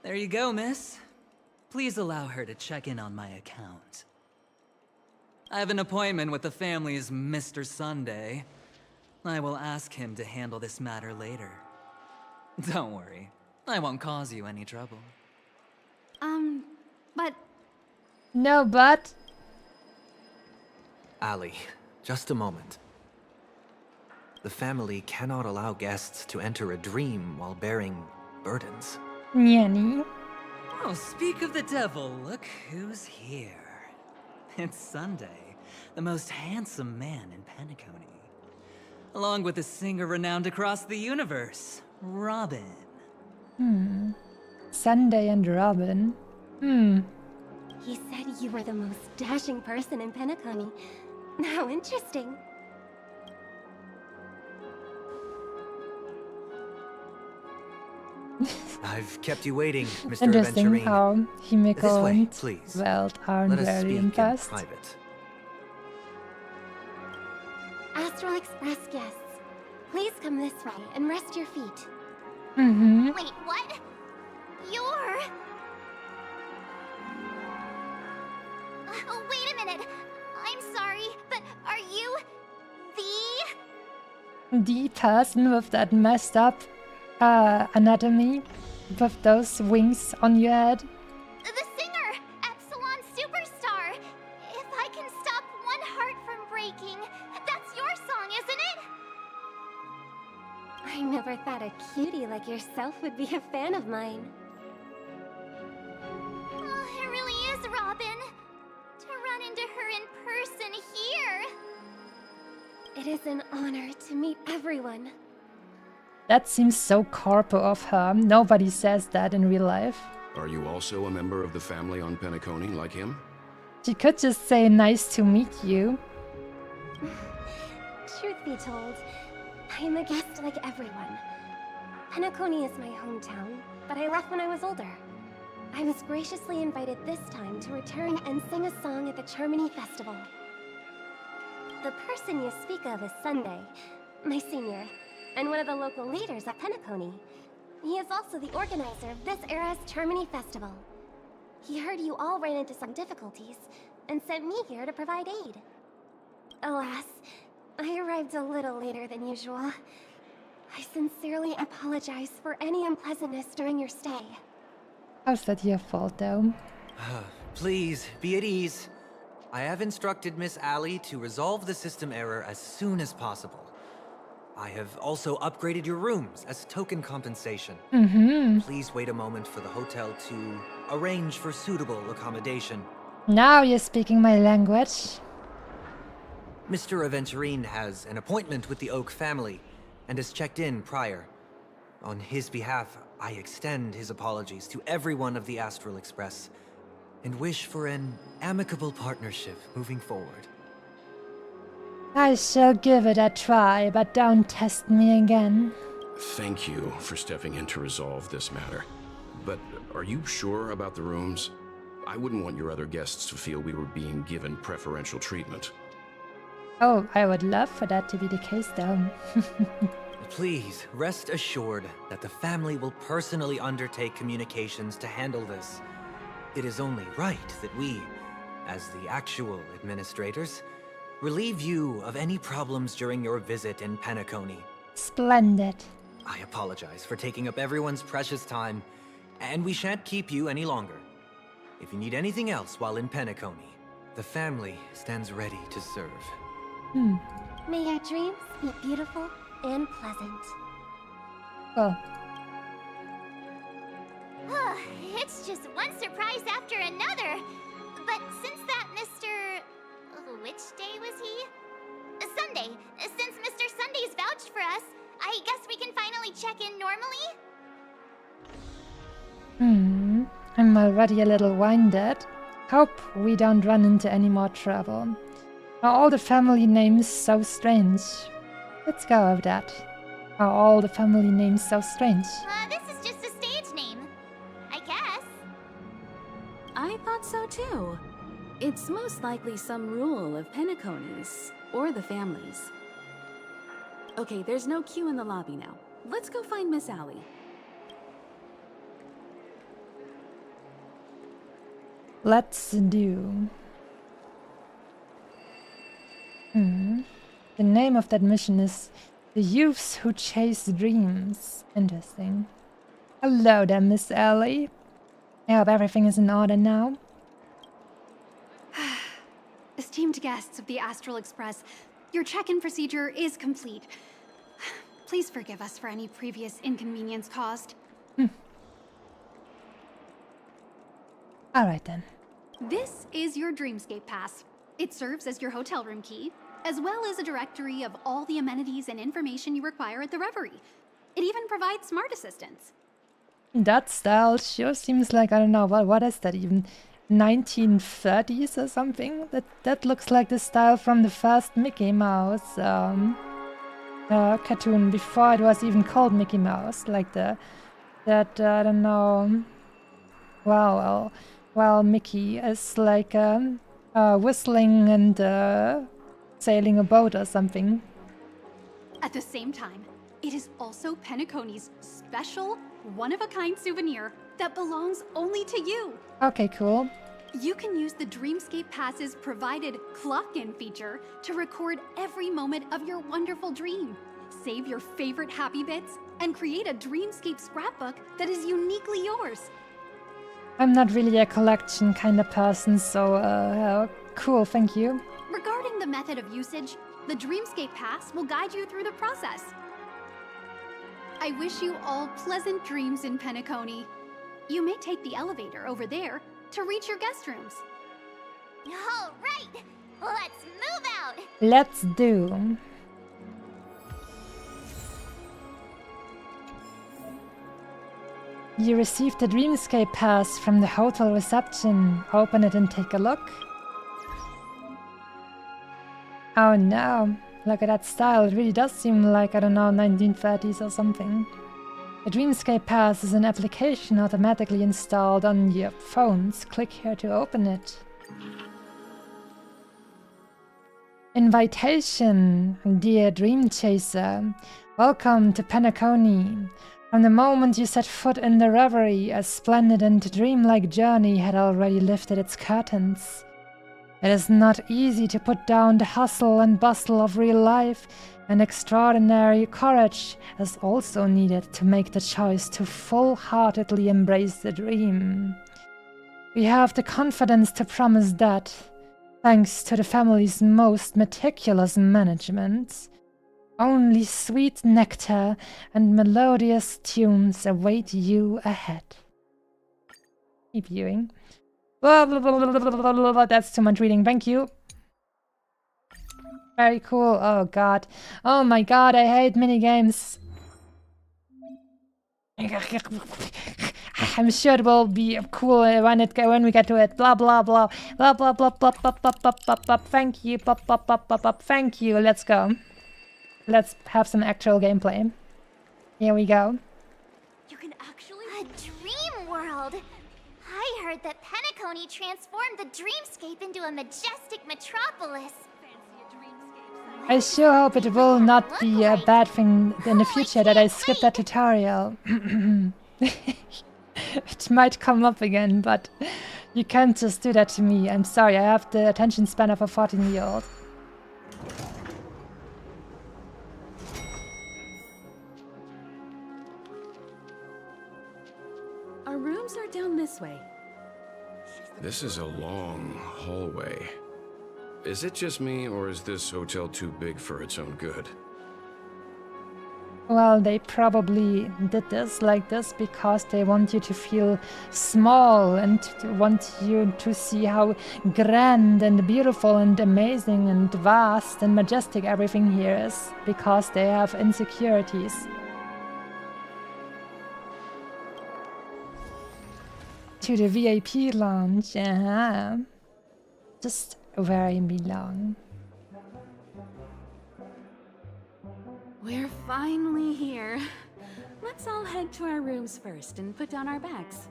There you go, miss. Please allow her to check in on my account. I have an appointment with the family's Mr. Sunday. I will ask him to handle this matter later. Don't worry, I won't cause you any trouble. But... No, but... Ali, just a moment. The family cannot allow guests to enter a dream while bearing burdens. Nanny. Oh, speak of the devil, look who's here. It's Sunday, the most handsome man in Penacony. Along with a singer renowned across the universe, Robin. Sunday and Robin. He said you were the most dashing person in Penacony. How interesting. I've kept you waiting, Mr. Interesting Aventurine. how Himiko This way, and please. Welt aren't Let us very speak impressed. in private. Astral Express guests, please come this way and rest your feet. Wait, what? You're... Oh, wait a minute. I'm sorry, but are you... The person with that messed up anatomy, with those wings on your head. The singer! Epsilon Superstar! If I can stop one heart from breaking, that's your song, isn't it? I never thought a cutie like yourself would be a fan of mine. Oh, it really is Robin. To run into her in person It is an honor to meet everyone. That seems so corpo of her. Nobody says that in real life. Are you also a member of the family on Penacony, like him? She could just say nice to meet you. Truth be told, I am a guest like everyone. Penacony is my hometown, but I left when I was older. I was graciously invited this time to return and sing a song at the Charmony Festival. The person you speak of is Sunday, my senior, and one of the local leaders at Penacony. He is also the organizer of this era's Charmony Festival. He heard you all ran into some difficulties, and sent me here to provide aid. Alas, I arrived a little later than usual. I sincerely apologize for any unpleasantness during your stay. How's that your fault, though? Please, be at ease. I have instructed Miss Allie to resolve the system error as soon as possible. I have also upgraded your rooms as token compensation. Please wait a moment for the hotel to arrange for suitable accommodation. Now you're speaking my language. Mr. Aventurine has an appointment with the Oak family and has checked in prior. On his behalf, I extend his apologies to everyone of the Astral Express and wish for an amicable partnership moving forward. I shall give it a try, but don't test me again. Thank you for stepping in to resolve this matter. But are you sure about the rooms? I wouldn't want your other guests to feel we were being given preferential treatment. Oh, I would love for that to be the case, though. Please, rest assured that the family will personally undertake communications to handle this. It is only right that we, as the actual administrators, relieve you of any problems during your visit in Penacony. Splendid. I apologize for taking up everyone's precious time, and we shan't keep you any longer. If you need anything else while in Penacony, the family stands ready to serve. May your dreams be beautiful and pleasant. Well, It's just one surprise after another. But since that Mr... which day was he? Sunday. Since Mr. Sunday's vouched for us, I guess we can finally check in normally? I'm already a little winded. Hope we don't run into any more trouble. Are all the family names so strange? Let's go with that. Are all the family names so strange? This is just a stage name, I guess. I thought so too. It's most likely some rule of Penacony's, or the family's. Okay, there's no queue in the lobby now. Let's go find Miss Allie. Let's do. The name of that mission is The Youths Who Chase Dreams. Interesting. Hello there, Miss Allie. I hope everything is in order now. Esteemed guests of the Astral Express, your check-in procedure is complete. Please forgive us for any previous inconvenience caused. Alright then. This is your Dreamscape Pass. It serves as your hotel room key, as well as a directory of all the amenities and information you require at the Reverie. It even provides smart assistants. That style sure seems like, I don't know, what is that even? 1930s or something? That looks like the style from the first Mickey Mouse cartoon, before it was even called Mickey Mouse. Like I don't know. Well, Mickey is like whistling and sailing a boat or something. At the same time, it is also Penacony's special, one-of-a-kind souvenir that belongs only to you. Okay, cool. You can use the Dreamscape Pass's provided clock-in feature to record every moment of your wonderful dream. Save your favorite happy bits and create a Dreamscape scrapbook that is uniquely yours. I'm not really a collection kind of person, so cool, thank you. Regarding the method of usage, the Dreamscape Pass will guide you through the process. I wish you all pleasant dreams in Penacony. You may take the elevator over there to reach your guest rooms. All right, let's move out. Let's do. You received the Dreamscape pass from the hotel reception. Open it and take a look. Oh no, look at that style. It really does seem like, I don't know, 1930s or something. The Dreamscape pass is an application automatically installed on your phones. Click here to open it. Invitation, dear Dream Chaser. Welcome to Penacony. From the moment you set foot in the reverie, a splendid and dreamlike journey had already lifted its curtains. It is not easy to put down the hustle and bustle of real life, and extraordinary courage is also needed to make the choice to full-heartedly embrace the dream. We have the confidence to promise that, thanks to the family's most meticulous management, only sweet nectar and melodious tunes await you ahead. Keep viewing. Blah, blah, blah, blah, blah, blah, blah, blah. That's too much reading, thank you. Very cool. Oh god. Oh my god, I hate minigames. I'm sure it will be cool when we get to it. Blah blah blah. Blah blah blah blah blah blah blah blah blah. Thank you. Blah blah blah blah blah. Thank you. Let's go. Let's have some actual gameplay. Here we go. You can actually... A dream world! I heard that Penacony transformed the dreamscape into a majestic metropolis. I sure hope it will not be a bad thing in the future that I skip that tutorial. It might come up again, but you can't just do that to me. I'm sorry, I have the attention span of a 14-year-old. Our rooms are down this way. This is a long hallway. Is it just me, or is this hotel too big for its own good? Well, they probably did this like this because they want you to feel small and want you to see how grand and beautiful and amazing and vast and majestic everything here is, because they have insecurities. To the VIP lounge, just where I belong. We're finally here. Let's all head to our rooms first and put down our bags.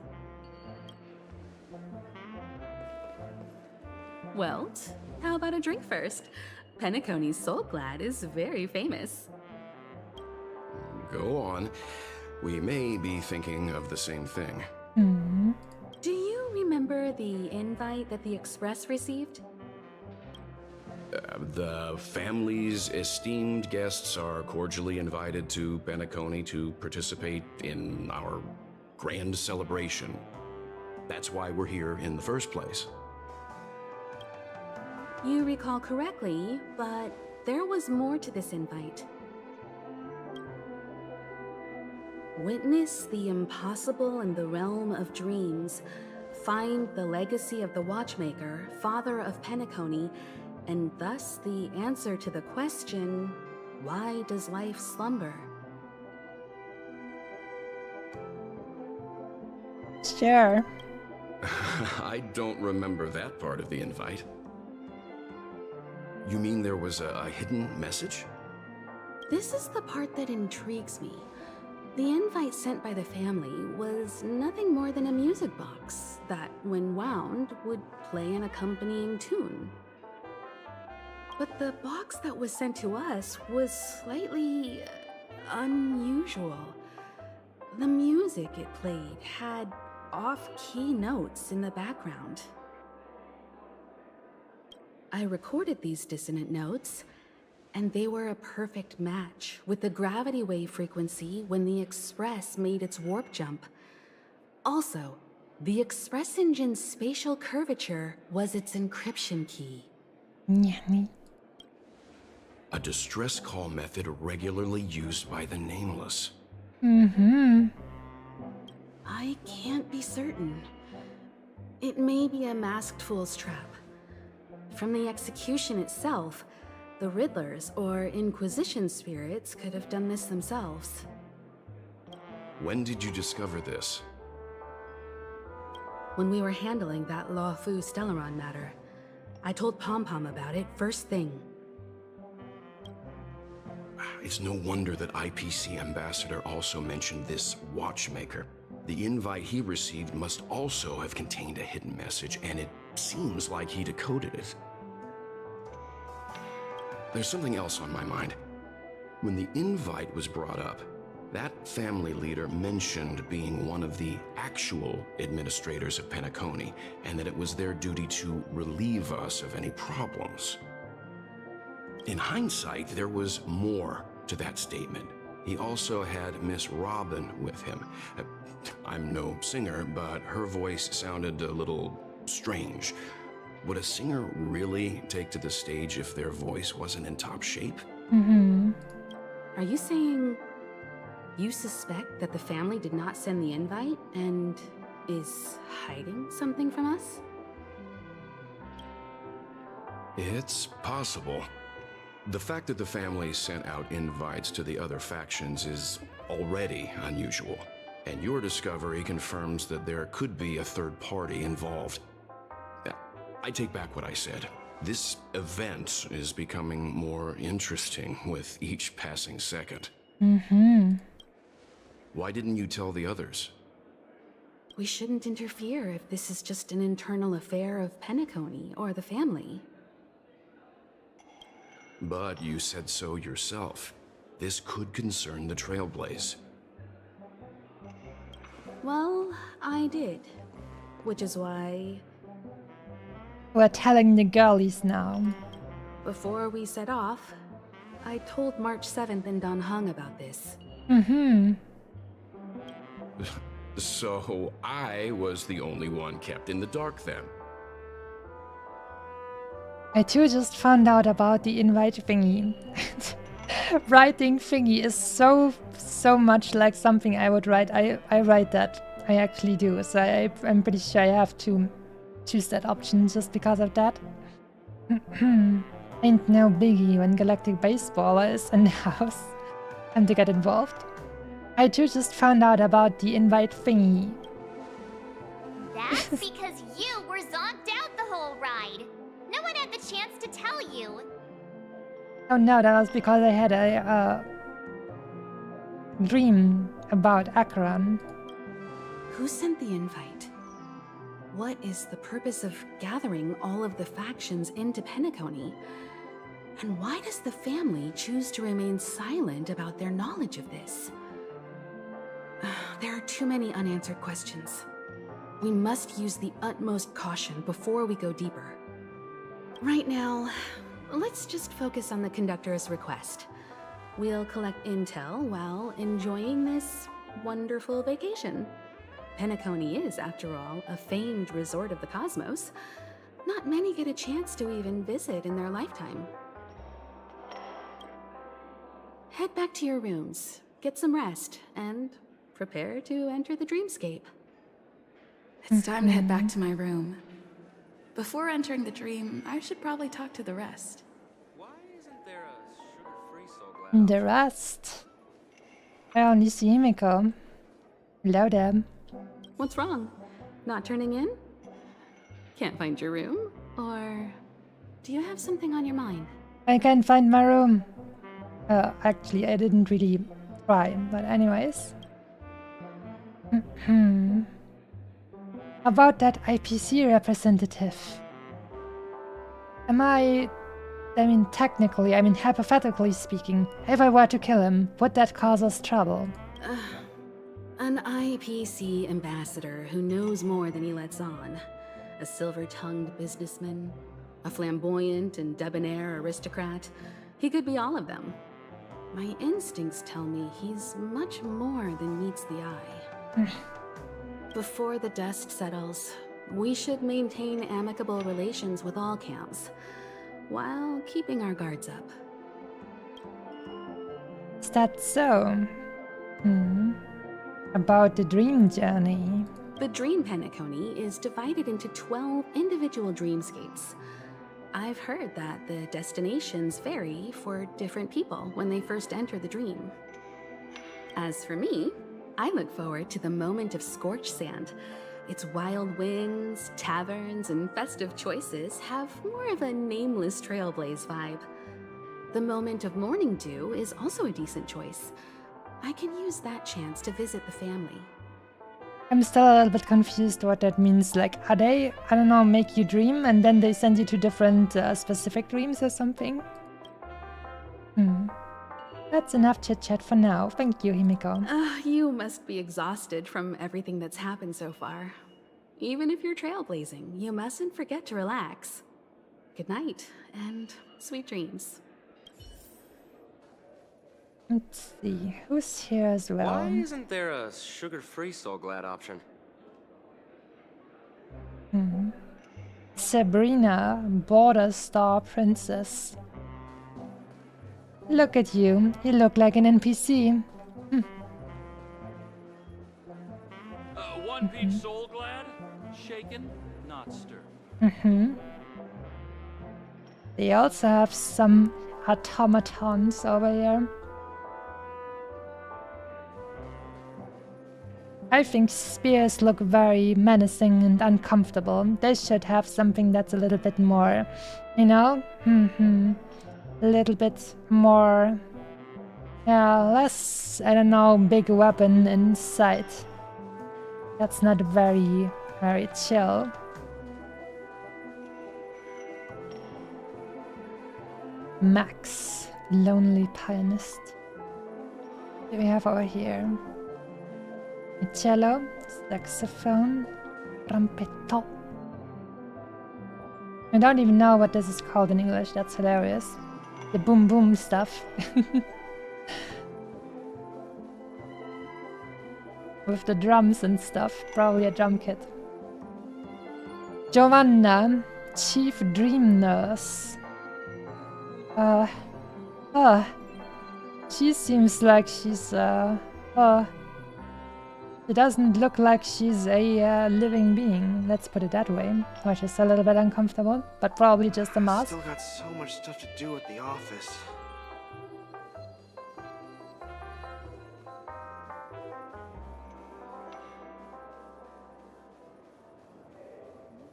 Well, how about a drink first? Penacony's Soul Glad is very famous. Go on. We may be thinking of the same thing. Do you remember the invite that the Express received? The family's esteemed guests are cordially invited to Penacony to participate in our grand celebration. That's why we're here in the first place. You recall correctly, but there was more to this invite. Witness the impossible in the realm of dreams. Find the legacy of the Watchmaker, father of Penacony, and thus the answer to the question, why does life slumber? Sure. I don't remember that part of the invite. You mean there was a hidden message? This is the part that intrigues me. The invite sent by the family was nothing more than a music box that, when wound, would play an accompanying tune. But the box that was sent to us was slightly unusual. The music it played had off-key notes in the background. I recorded these dissonant notes, and they were a perfect match with the gravity wave frequency when the Express made its warp jump. Also, the Express engine's spatial curvature was its encryption key. A distress call method regularly used by the Nameless. I can't be certain. It may be a masked fool's trap. From the execution itself, the Riddlers or Inquisition spirits could have done this themselves. When did you discover this? when we were handling that Luofu Stellaron matter. I told Pom-Pom about it first thing. It's no wonder that IPC Ambassador also mentioned this watchmaker. The invite he received must also have contained a hidden message, and it seems like he decoded it. There's something else on my mind. When the invite was brought up, that family leader mentioned being one of the actual administrators of Penacony, and that it was their duty to relieve us of any problems. In hindsight, there was more to that statement. He also had Miss Robin with him. I'm no singer, but her voice sounded a little strange. Would a singer really take to the stage if their voice wasn't in top shape? Mm-hmm. Are you saying you suspect that the family did not send the invite and is hiding something from us? It's possible. The fact that the family sent out invites to the other factions is already unusual, and your discovery confirms that there could be a third party involved. I take back what I said. This event is becoming more interesting with each passing second. Mm-hmm. Why didn't you tell the others? We shouldn't interfere if this is just an internal affair of Penacony or the family. But you said so yourself. This could concern the Trailblaze. Well, I did. Which is why... We're telling the girlies now. Before we set off, I told March 7th in Dan Heng about this. Mm-hmm. So I was the only one kept in the dark then. I too just found out about the invite thingy. Writing thingy is so much like something I would write. I write that. I actually do. So I'm pretty sure I have to choose that option just because of that. Ain't no biggie when Galactic Baseballer is in the house and to get involved. I too just found out about the invite thingy. That's because you were zonked out the whole ride. No one had the chance to tell you. Oh no, that was because I had a dream about Akron. Who sent the invite? What is the purpose of gathering all of the factions into Penacony? And why does the family choose to remain silent about their knowledge of this? There are too many unanswered questions. We must use the utmost caution before we go deeper. Right now, let's just focus on the conductor's request. We'll collect intel while enjoying this wonderful vacation. Penacony is, after all, a famed resort of the cosmos. Not many get a chance to even visit in their lifetime. Head back to your rooms, get some rest, and prepare to enter the dreamscape. It's time to head back to my room. Before entering the dream, I should probably talk to the rest. Why isn't there a sugar-free soul glass? The rest. I only see Himiko. Hello there. What's wrong? Not turning in? Can't find your room? Or do you have something on your mind? I can't find my room. Actually, I didn't really try, but anyways. About that IPC representative. Technically, hypothetically speaking, if I were to kill him, would that cause us trouble? An IPC ambassador who knows more than he lets on. A silver-tongued businessman. A flamboyant and debonair aristocrat. He could be all of them. My instincts tell me he's much more than meets the eye. Before the dust settles, we should maintain amicable relations with all camps, while keeping our guards up. Is that so? About the dream journey. The Dream Penacony is divided into 12 individual dreamscapes. I've heard that the destinations vary for different people when they first enter the dream. As for me, I look forward to the moment of scorched sand, Its wild winds, taverns, and festive choices have more of a nameless Trailblaze vibe. The moment of morning dew is also a decent choice. I can use that chance to visit the family. I'm still a little bit confused what that means. Like, are they, I don't know, make you dream and then they send you to different specific dreams or something? That's enough chit-chat for now. Thank you, Himiko. You must be exhausted from everything that's happened so far. Even if you're trailblazing, you mustn't forget to relax. Good night, and sweet dreams. Let's see, who's here as well? Why isn't there a sugar-free Soul Glad option? Sabrina, Border Star Princess. Look at you. You look like an NPC. One peach Soul Glad, shaken, not stirred. They also have some automatons over here. I think spears look very menacing and uncomfortable. They should have something that's a little bit more, you know? A little bit more, less, I don't know, big weapon in sight. That's not very, very chill. Max, lonely pianist. What do we have over here? A cello, saxophone, trumpetto. I don't even know what this is called in English, that's hilarious. The boom boom stuff. With the drums and stuff, probably a drum kit. Giovanna, Chief Dream Nurse. She seems like she's, it doesn't look like she's a living being, let's put it that way. Which is a little bit uncomfortable, but probably just a mask. Still got so much stuff to do at the office.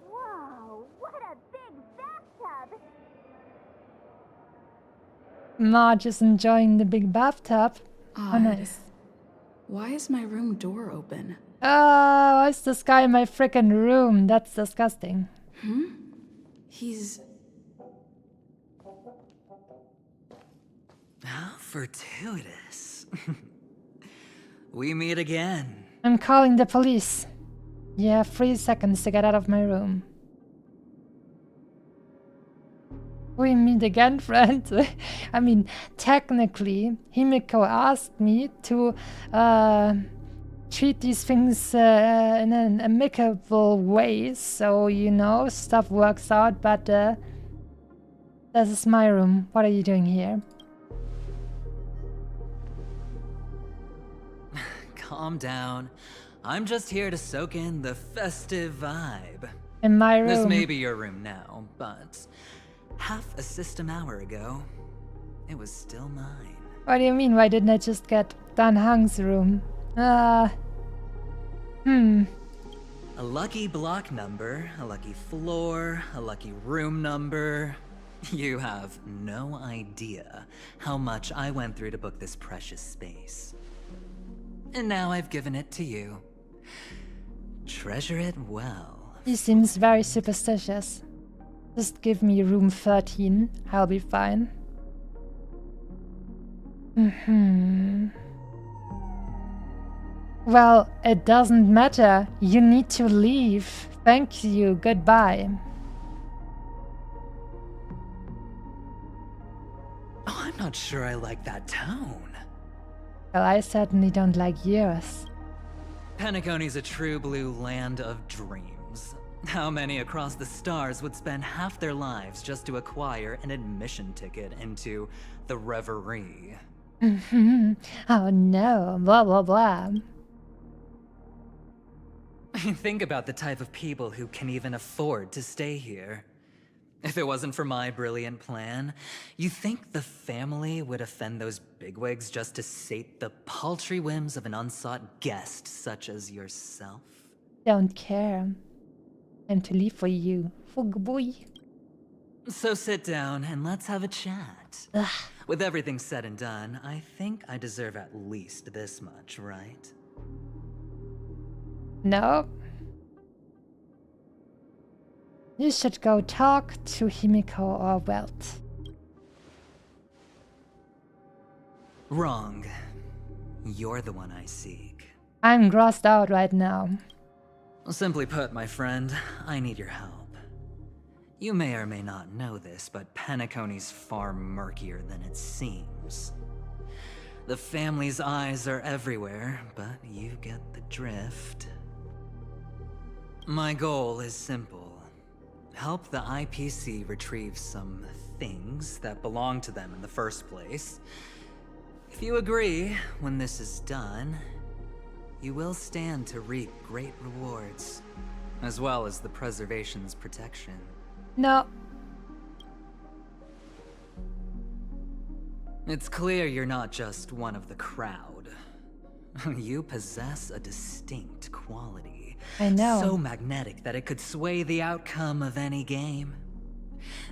Whoa, what a big bathtub! Marge is enjoying the big bathtub. Odd. Oh, nice. Why is my room door open? Why is this guy in my frickin' room? That's disgusting. He's... How fortuitous. We meet again. I'm calling the police. You have 3 seconds to get out of my room. We meet again, friend. I mean, technically, Himiko asked me to treat these things in an amicable way, so, you know, stuff works out, but this is my room. What are you doing here? Calm down. I'm just here to soak in the festive vibe. In my room. This may be your room now, but half a system hour ago, it was still mine. What do you mean? Why didn't I just get Dan Hang's room? A lucky block number, a lucky floor, a lucky room number. You have no idea how much I went through to book this precious space. And now I've given it to you. Treasure it well. He seems very superstitious. Just give me room 13. I'll be fine. Well, it doesn't matter. You need to leave. Thank you. Goodbye. Oh, I'm not sure I like that tone. Well, I certainly don't like yours. Penacony's a true blue land of dreams. How many across the stars would spend half their lives just to acquire an admission ticket into the Reverie? Oh no, blah blah blah. Think about the type of people who can even afford to stay here. If it wasn't for my brilliant plan, you think the family would offend those bigwigs just to sate the paltry whims of an unsought guest such as yourself? Don't care. Time to leave for you. Fug boy. So sit down and let's have a chat. Ugh. With everything said and done, I think I deserve at least this much, right? No. You should go talk to Himiko or Welt. Wrong. You're the one I seek. I'm grossed out right now. Simply put, my friend, I need your help. You may or may not know this, but Penacony's far murkier than it seems. The family's eyes are everywhere, but you get the drift. My goal is simple. Help the IPC retrieve some things that belong to them in the first place. If you agree, when this is done, you will stand to reap great rewards, as well as the preservation's protection. No. It's clear you're not just one of the crowd. You possess a distinct quality. I know. So magnetic that it could sway the outcome of any game.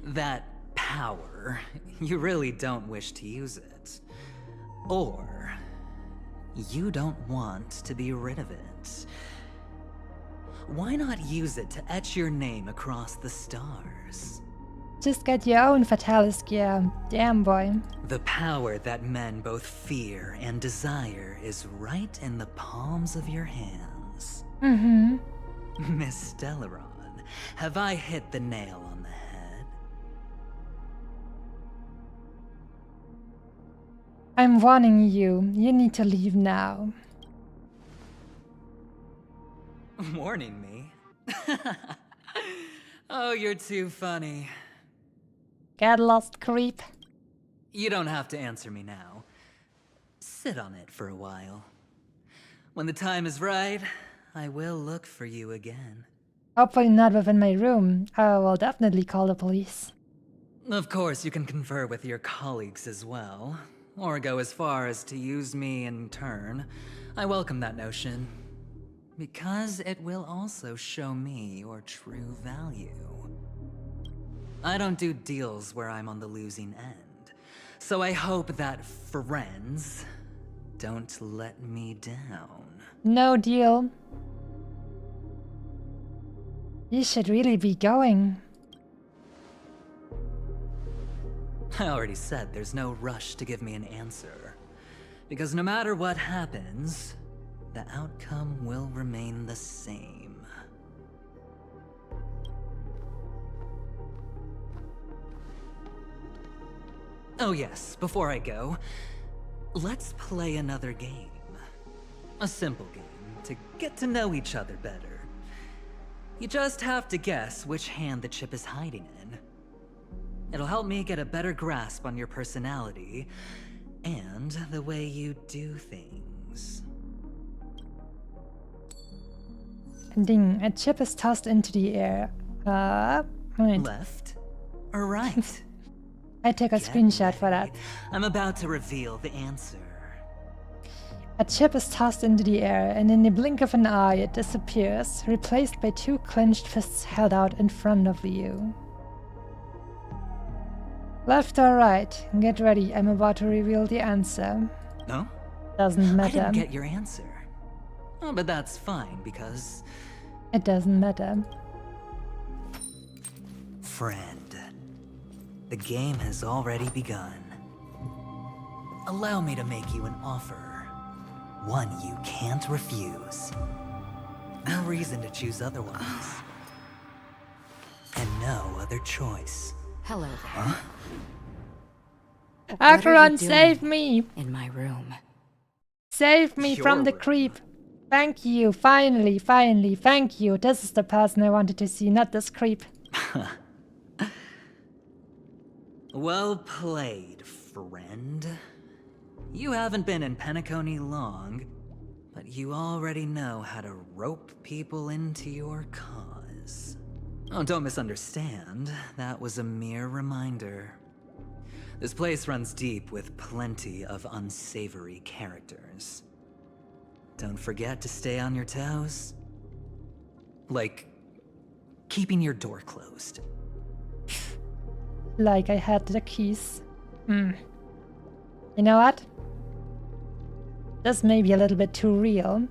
That power, you really don't wish to use it. Or, you don't want to be rid of it. Why not use it to etch your name across the stars? Just get your own Fatalis gear. Damn, boy. The power that men both fear and desire is right in the palms of your hands. Mm-hmm. Miss Stellaron, have I hit the nail on the head? I'm warning you. You need to leave now. Warning me? Oh, you're too funny. Get lost, creep. You don't have to answer me now. Sit on it for a while. When the time is right, I will look for you again. Hopefully not within my room. I will definitely call the police. Of course, you can confer with your colleagues as well, or go as far as to use me in turn. I welcome that notion, because it will also show me your true value. I don't do deals where I'm on the losing end, so I hope that friends don't let me down. No deal. You should really be going. I already said there's no rush to give me an answer, because no matter what happens, the outcome will remain the same. Oh yes, before I go, let's play another game. A simple game to get to know each other better. You just have to guess which hand the chip is hiding in. It'll help me get a better grasp on your personality and the way you do things. Ding, a chip is tossed into the air. Right. Left or right? I take a screenshot for that. I'm about to reveal the answer. A chip is tossed into the air, and in the blink of an eye it disappears, replaced by two clenched fists held out in front of you. Left or right? Get ready, I'm about to reveal the answer. No? Doesn't matter. I didn't get your answer. Oh, but that's fine, because... It doesn't matter. Friend, the game has already begun. Allow me to make you an offer. One you can't refuse. No reason to choose otherwise. And no other choice. Hello there. Huh? Akron, save me! In my room. Save me from the creep! Thank you, finally, thank you. This is the person I wanted to see, not this creep. Well played, friend. You haven't been in Penacony long, but you already know how to rope people into your cause. Oh, don't misunderstand. That was a mere reminder. This place runs deep with plenty of unsavory characters. Don't forget to stay on your toes. Like, keeping your door closed. Like I had the keys. You know what? This may be a little bit too real,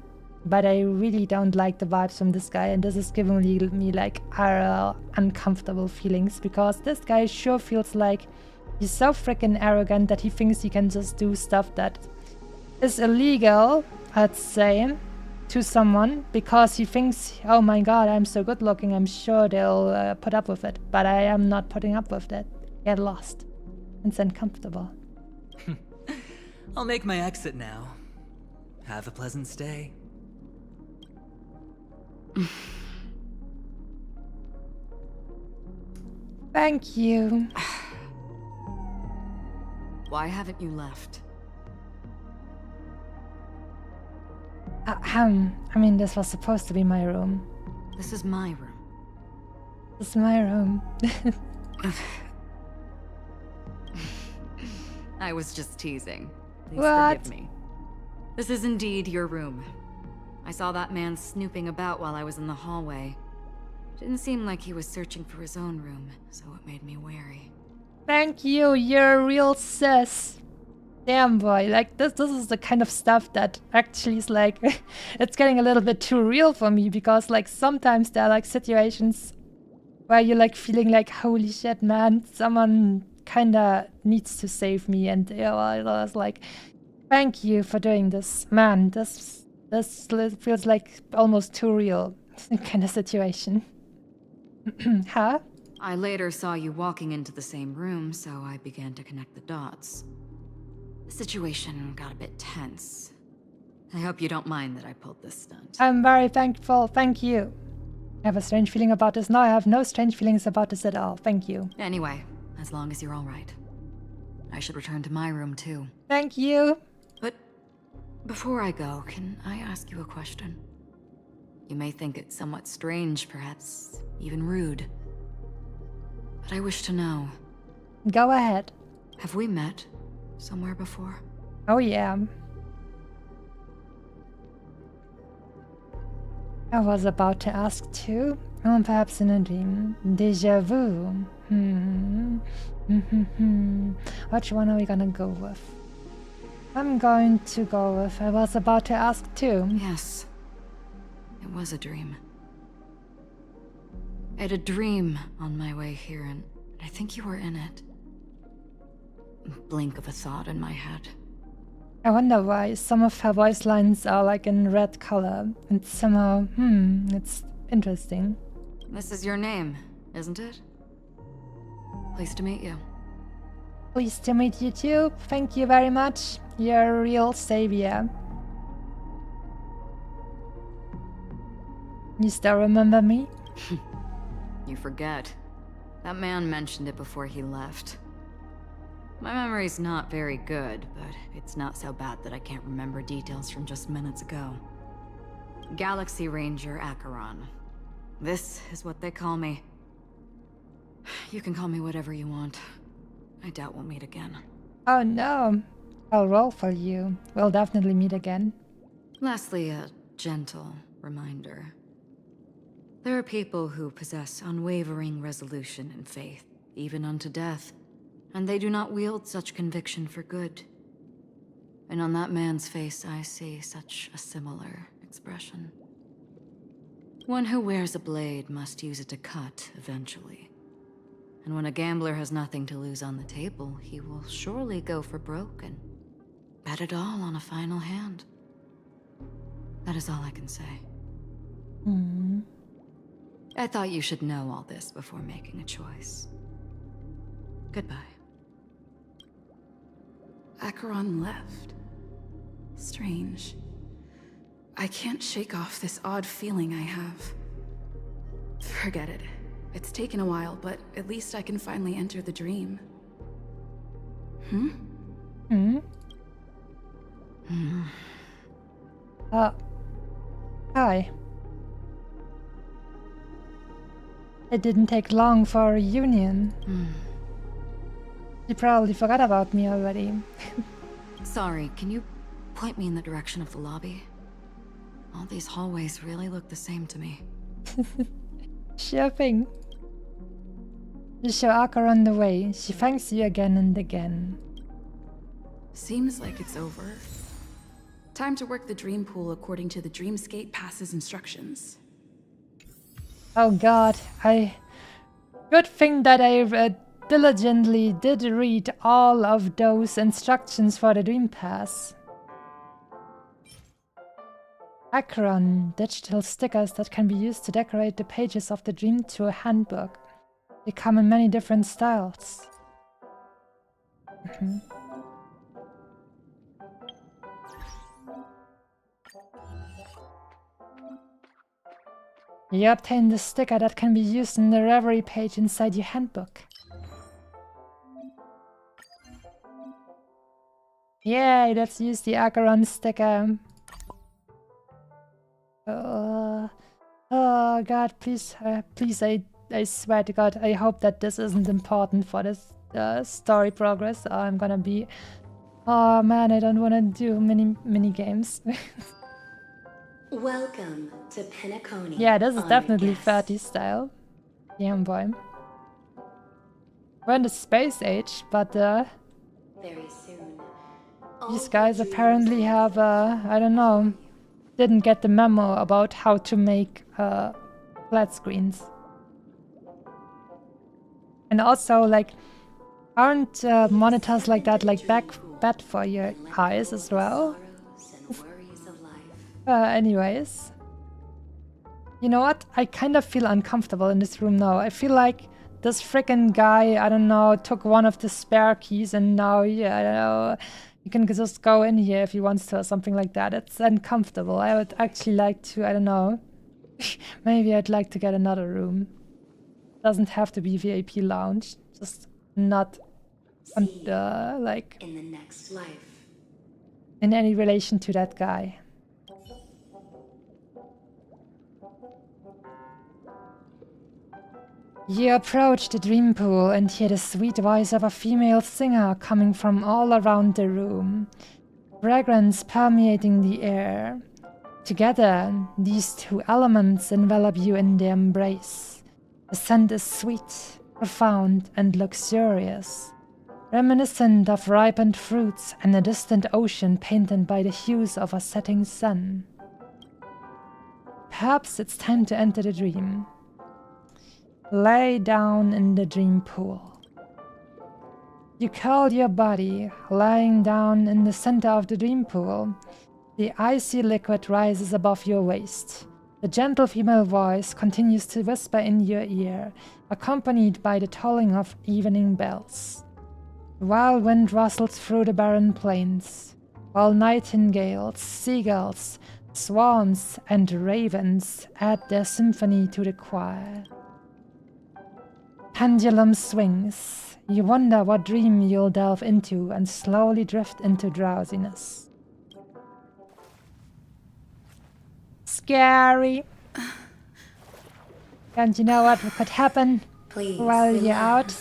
but I really don't like the vibes from this guy, and this is giving me like uncomfortable feelings, because this guy sure feels like he's so freaking arrogant that he thinks he can just do stuff that is illegal, I'd say, to someone, because he thinks, oh my god, I'm so good looking, I'm sure they'll put up with it. But I am not putting up with that. Get lost. It's uncomfortable. I'll make my exit now. Have a pleasant stay. Thank you. Why haven't you left? I mean, this was supposed to be my room. This is my room. This is my room. I was just teasing. Please What? forgive me. This is indeed your room. I saw that man snooping about while I was in the hallway. Didn't seem like he was searching for his own room, so it made me wary. Thank you, you're a real sis. Damn boy, like this is the kind of stuff that actually is like, it's getting a little bit too real for me, because like sometimes there are like situations where you're like feeling like, holy shit man, someone kinda needs to save me, and I was like, thank you for doing this. Man, this feels like almost too real kind of situation. Huh? I later saw you walking into the same room, so I began to connect the dots. The situation got a bit tense. I hope you don't mind that I pulled this stunt. I'm very thankful, thank you. I have a strange feeling about this. No, I have no strange feelings about this at all. Thank you. Anyway, as long as you're all right. I should return to my room too. Thank you. But before I go, can I ask you a question? You may think it somewhat strange, perhaps even rude. But I wish to know. Go ahead. Have we met somewhere before? Oh yeah. I was about to ask too. Oh, perhaps in a dream. Deja vu. Which one are we gonna go with? I'm going to go with I was about to ask too. Yes. It was a dream. I had a dream on my way here, and I think you were in it. Blink of a thought in my head. I wonder why some of her voice lines are like in red color. And somehow, it's interesting. This is your name, isn't it? Pleased to meet you. Pleased to meet you too. Thank you very much. You're a real savior. You still remember me? You forget. That man mentioned it before he left. My memory's not very good, but it's not so bad that I can't remember details from just minutes ago. Galaxy Ranger Acheron. This is what they call me. You can call me whatever you want. I doubt we'll meet again. Oh no. I'll roll for you. We'll definitely meet again. Lastly, a gentle reminder. There are people who possess unwavering resolution and faith, even unto death, and they do not wield such conviction for good. And on that man's face I see such a similar expression. One who wears a blade must use it to cut eventually. And when a gambler has nothing to lose on the table, he will surely go for broke and bet it all on a final hand. That is all I can say. I thought you should know all this before making a choice. Goodbye. Acheron left. Strange. I can't shake off this odd feeling I have. Forget it. It's taken a while, but at least I can finally enter the dream. Hi. It didn't take long for a reunion. You probably forgot about me already. Sorry, can you point me in the direction of the lobby? All these hallways really look the same to me. Sure thing. You show Acheron the way. She thanks you again and again. Seems like it's over. Time to work the dream pool according to the Dreamscape Pass's instructions. Oh god, Good thing that I diligently did read all of those instructions for the Dream Pass. Acheron, digital stickers that can be used to decorate the pages of the Dream Tour handbook. They come in many different styles. You obtain the sticker that can be used in the Reverie page inside your handbook. Yay, let's use the Acheron sticker. Oh god, please, please, I swear to god, I hope that this isn't important for this story progress. I'm gonna be... Oh man, I don't wanna do mini games. Welcome to Penacony. Yeah, this is definitely 30 style. Yeah, boy. We're in the space age, but very soon. These guys apparently have, I don't know, didn't get the memo about how to make flat screens. And also, like, aren't monitors like that like bad for your eyes as well? Anyways. You know what? I kind of feel uncomfortable in this room now. I feel like this freaking guy, I don't know, took one of the spare keys and now, yeah, I don't know, you can just go in here if he wants to or something like that. It's uncomfortable. I would actually like to, I don't know, maybe I'd like to get another room. Doesn't have to be VIP lounge, just not like in the next life. In any relation to that guy. You approach the dream pool and hear the sweet voice of a female singer coming from all around the room. Fragrance permeating the air. Together, these two elements envelop you in their embrace. The scent is sweet, profound, and luxurious, reminiscent of ripened fruits and a distant ocean painted by the hues of a setting sun. Perhaps it's time to enter the dream. Lay down in the dream pool. You curl your body, lying down in the center of the dream pool. The icy liquid rises above your waist. The gentle female voice continues to whisper in your ear, accompanied by the tolling of evening bells. The wild wind rustles through the barren plains, while nightingales, seagulls, swans, and ravens add their symphony to the choir. Pendulum swings. You wonder what dream you'll delve into and slowly drift into drowsiness. Scary. And you know what could happen Please while you're out?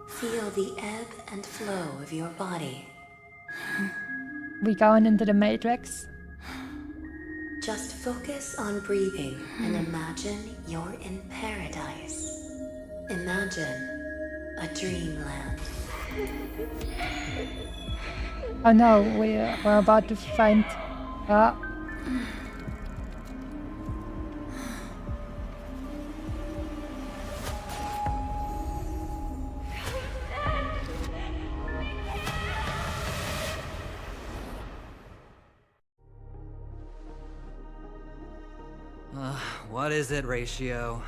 Feel the ebb and flow of your body. We going into the Matrix? Just focus on breathing and imagine you're in paradise. Imagine a dreamland. Oh no, we're about to find... What is it, Ratio?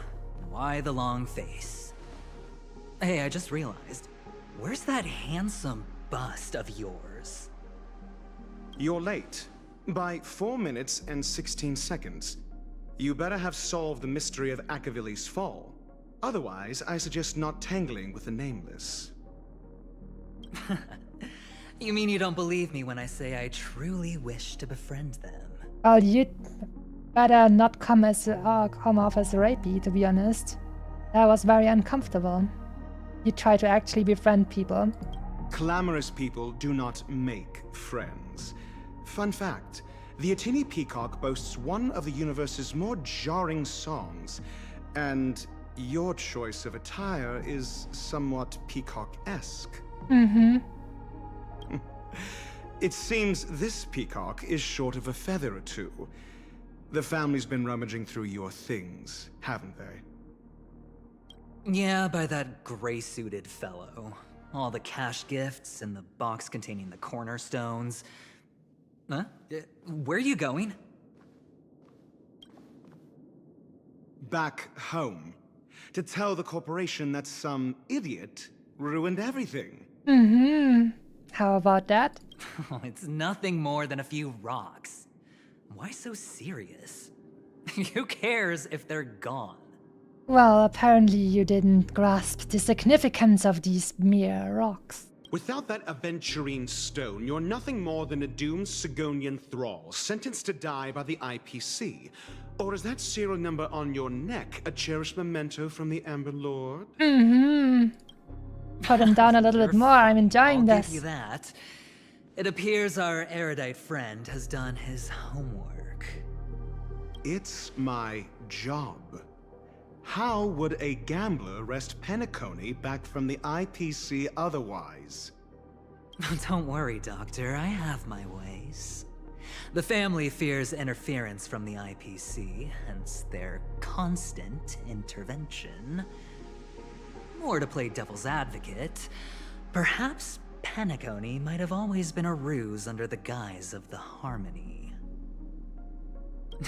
Why the long face? Hey, I just realized, where's that handsome bust of yours? You're late. By 4 minutes and 16 seconds. You better have solved the mystery of Akavili's fall. Otherwise, I suggest not tangling with the Nameless. You mean you don't believe me when I say I truly wish to befriend them? Well, you'd better not come off as rapey, to be honest. That was very uncomfortable. You try to actually befriend people. Clamorous people do not make friends. Fun fact, The Atini Peacock boasts one of the universe's more jarring songs, and your choice of attire is somewhat peacock-esque. Mm-hmm. It seems this peacock is short of a feather or two. The family's been rummaging through your things, haven't they? Yeah, by that gray-suited fellow. All the cash gifts and the box containing the cornerstones. Huh? Where are you going? Back home. To tell the corporation that some idiot ruined everything. Mm-hmm. How about that? It's nothing more than a few rocks. Why so serious? Who cares if they're gone? Well, apparently you didn't grasp the significance of these mere rocks. Without that aventurine stone, you're nothing more than a doomed Sigonian thrall, sentenced to die by the IPC. Or is that serial number on your neck a cherished memento from the Amber Lord? Mm-hmm. Put him down a little bit more, I'm enjoying I'll this. give you that. It appears our erudite friend has done his homework. It's my job. How would a gambler wrest Penacony back from the IPC otherwise? Don't worry, Doctor. I have my ways. The family fears interference from the IPC, hence their constant intervention. Or to play devil's advocate, perhaps Penacony might have always been a ruse under the guise of the Harmony.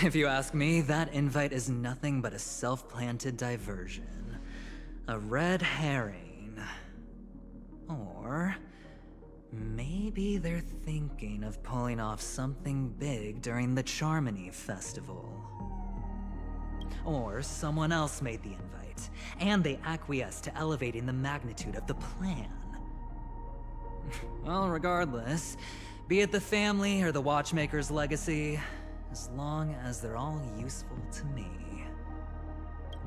If you ask me, that invite is nothing but a self-planted diversion. A red herring. Or maybe they're thinking of pulling off something big during the Charmony Festival. Or someone else made the invite, and they acquiesced to elevating the magnitude of the plan. Well, regardless, be it the family or the Watchmaker's legacy, as long as they're all useful to me.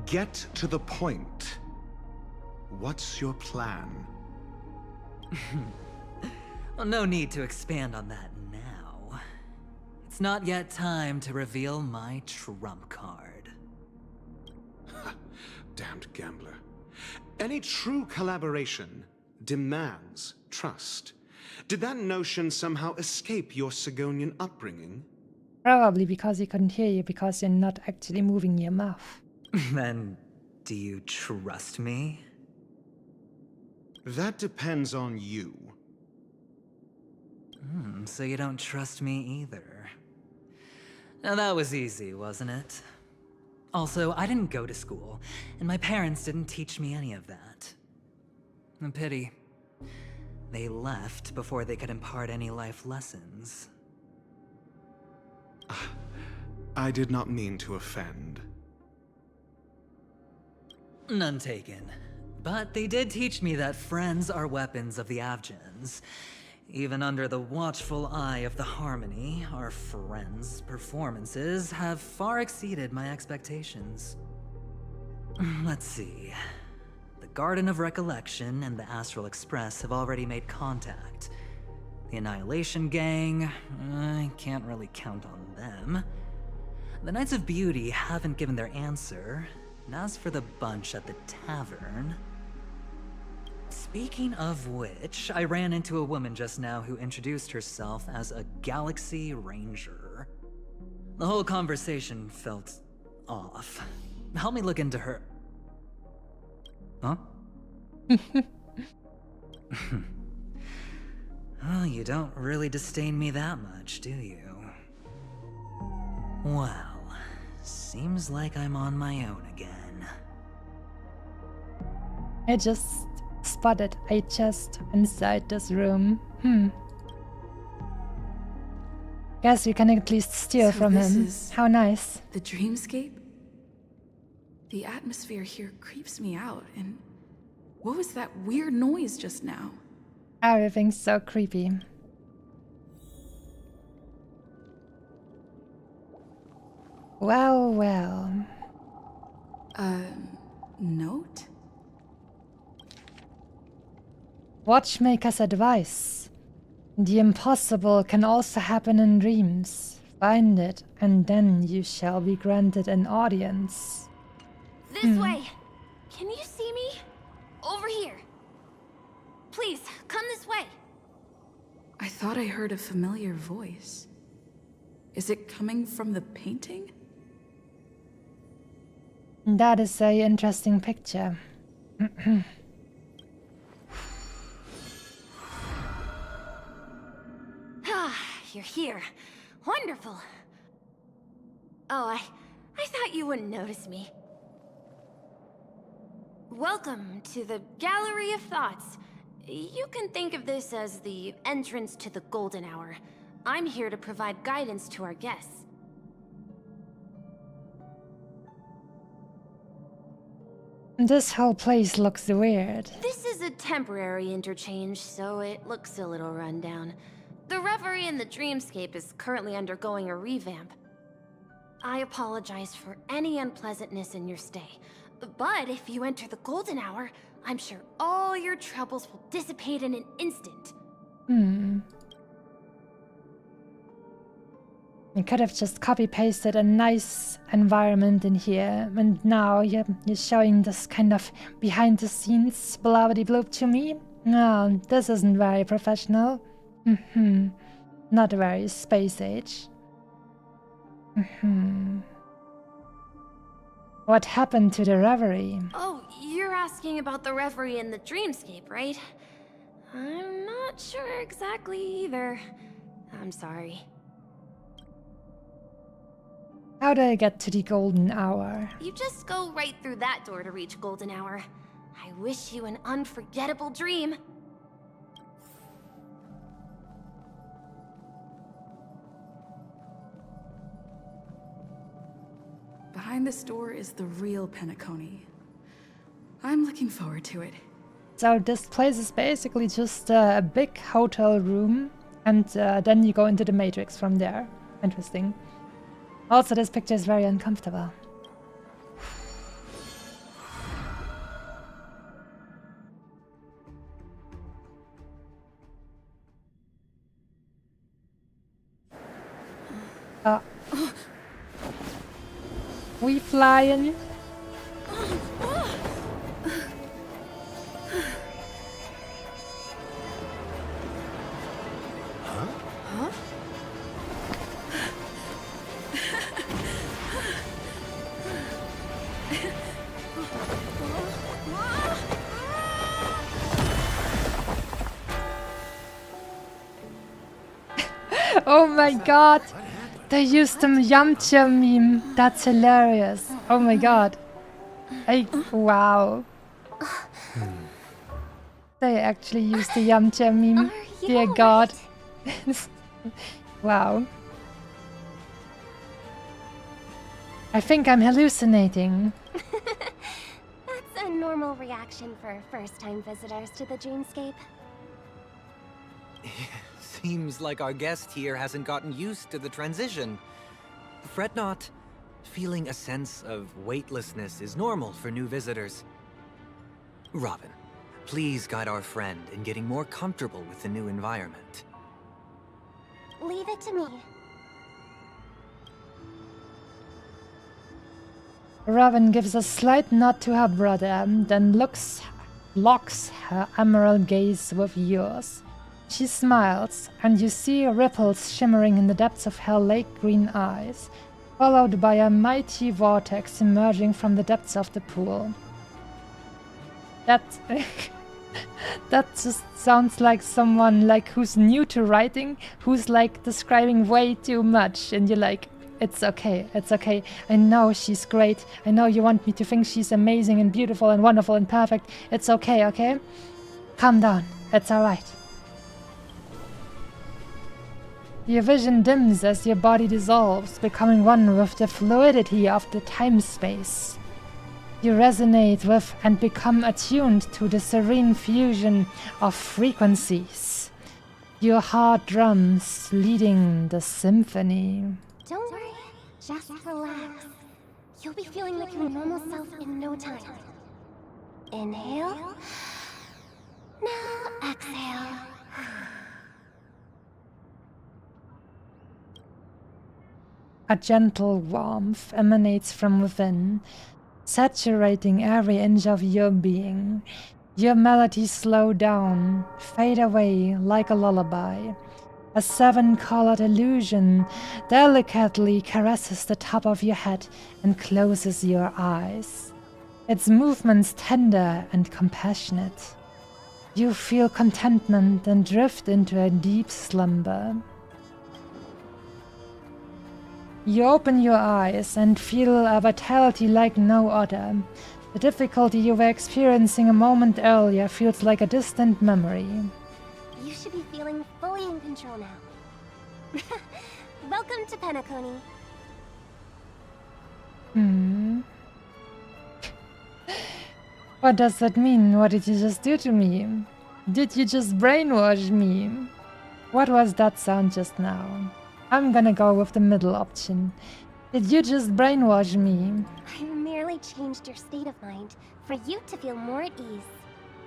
Get to the point. What's your plan? Well, no need to expand on that now. It's not yet time to reveal my trump card. Damned gambler. Any true collaboration demands trust. Did that notion somehow escape your Sigonian upbringing? Probably because he couldn't hear you because you're not actually moving your mouth. Then, do you trust me? That depends on you. So you don't trust me either. Now that was easy, wasn't it? Also, I didn't go to school, and my parents didn't teach me any of that. A pity. They left before they could impart any life lessons. I did not mean to offend. None taken. But they did teach me that friends are weapons of the Avgens. Even under the watchful eye of the Harmony, our friends' performances have far exceeded my expectations. Let's see. The Garden of Recollection and the Astral Express have already made contact. The Annihilation Gang, I can't really count on them. The Knights of Beauty haven't given their answer, and as for the bunch at the tavern... Speaking of which, I ran into a woman just now who introduced herself as a Galaxy Ranger. The whole conversation felt off. Help me look into her... Huh? Oh, you don't really disdain me that much, do you? Well, seems like I'm on my own again. I just spotted a chest inside this room. Guess we can at least steal So from this him. is How nice. the dreamscape? The atmosphere here creeps me out, and what was that weird noise just now? Everything's so creepy. Well, well. Note? Watchmaker's advice. The impossible can also happen in dreams. Find it, and then you shall be granted an audience. This way! Can you see me? Over here! Please, come this way! I thought I heard a familiar voice. Is it coming from the painting? That is a interesting picture. Ah, you're here. Wonderful. Oh, I thought you wouldn't notice me. Welcome to the Gallery of Thoughts. You can think of this as the entrance to the Golden Hour. I'm here to provide guidance to our guests. This whole place looks weird. This is a temporary interchange, so it looks a little rundown. The Reverie in the Dreamscape is currently undergoing a revamp. I apologize for any unpleasantness in your stay, but if you enter the Golden Hour, I'm sure all your troubles will dissipate in an instant. You could have just copy-pasted a nice environment in here, and now you're showing this kind of behind-the-scenes bloobity-bloop to me? No, this isn't very professional. Not very space age. What happened to the Reverie? Oh, you're asking about the Reverie in the Dreamscape, right? I'm not sure exactly either. I'm sorry. How do I get to the Golden Hour? You just go right through that door to reach Golden Hour. I wish you an unforgettable dream. Behind this door is the real Penacony. I'm looking forward to it. So this place is basically just a big hotel room, and then you go into the Matrix from there. Interesting. Also, this picture is very uncomfortable. We flying? Oh my god! They used the Yamcha meme. That's hilarious. Oh my god. Wow. They actually used the Yamcha meme. Dear god. Wow. I think I'm hallucinating. That's a normal reaction for first-time visitors to the Dreamscape. Seems like our guest here hasn't gotten used to the transition. Fret not. Feeling a sense of weightlessness is normal for new visitors. Robin, please guide our friend in getting more comfortable with the new environment. Leave it to me. Robin gives a slight nod to her brother, then locks her emerald gaze with yours. She smiles, and you see ripples shimmering in the depths of her lake-green eyes, followed by a mighty vortex emerging from the depths of the pool. That just sounds like someone who's new to writing, who's describing way too much, and you're like, it's okay, it's okay. I know she's great. I know you want me to think she's amazing and beautiful and wonderful and perfect. It's okay, okay? Calm down. It's alright. Your vision dims as your body dissolves, becoming one with the fluidity of the time-space. You resonate with and become attuned to the serene fusion of frequencies. Your heart drums leading the symphony. Don't worry, just relax. You'll be feeling like your normal self in no time. Inhale. Now exhale. A gentle warmth emanates from within, saturating every inch of your being. Your melodies slow down, fade away like a lullaby. A seven-colored illusion delicately caresses the top of your head and closes your eyes. Its movements tender and compassionate. You feel contentment and drift into a deep slumber. You open your eyes and feel a vitality like no other. The difficulty you were experiencing a moment earlier feels like a distant memory. You should be feeling fully in control now. Welcome to Penacony. What does that mean? What did you just do to me? Did you just brainwash me? What was that sound just now? I'm gonna go with the middle option. Did you just brainwash me? I merely changed your state of mind for you to feel more at ease.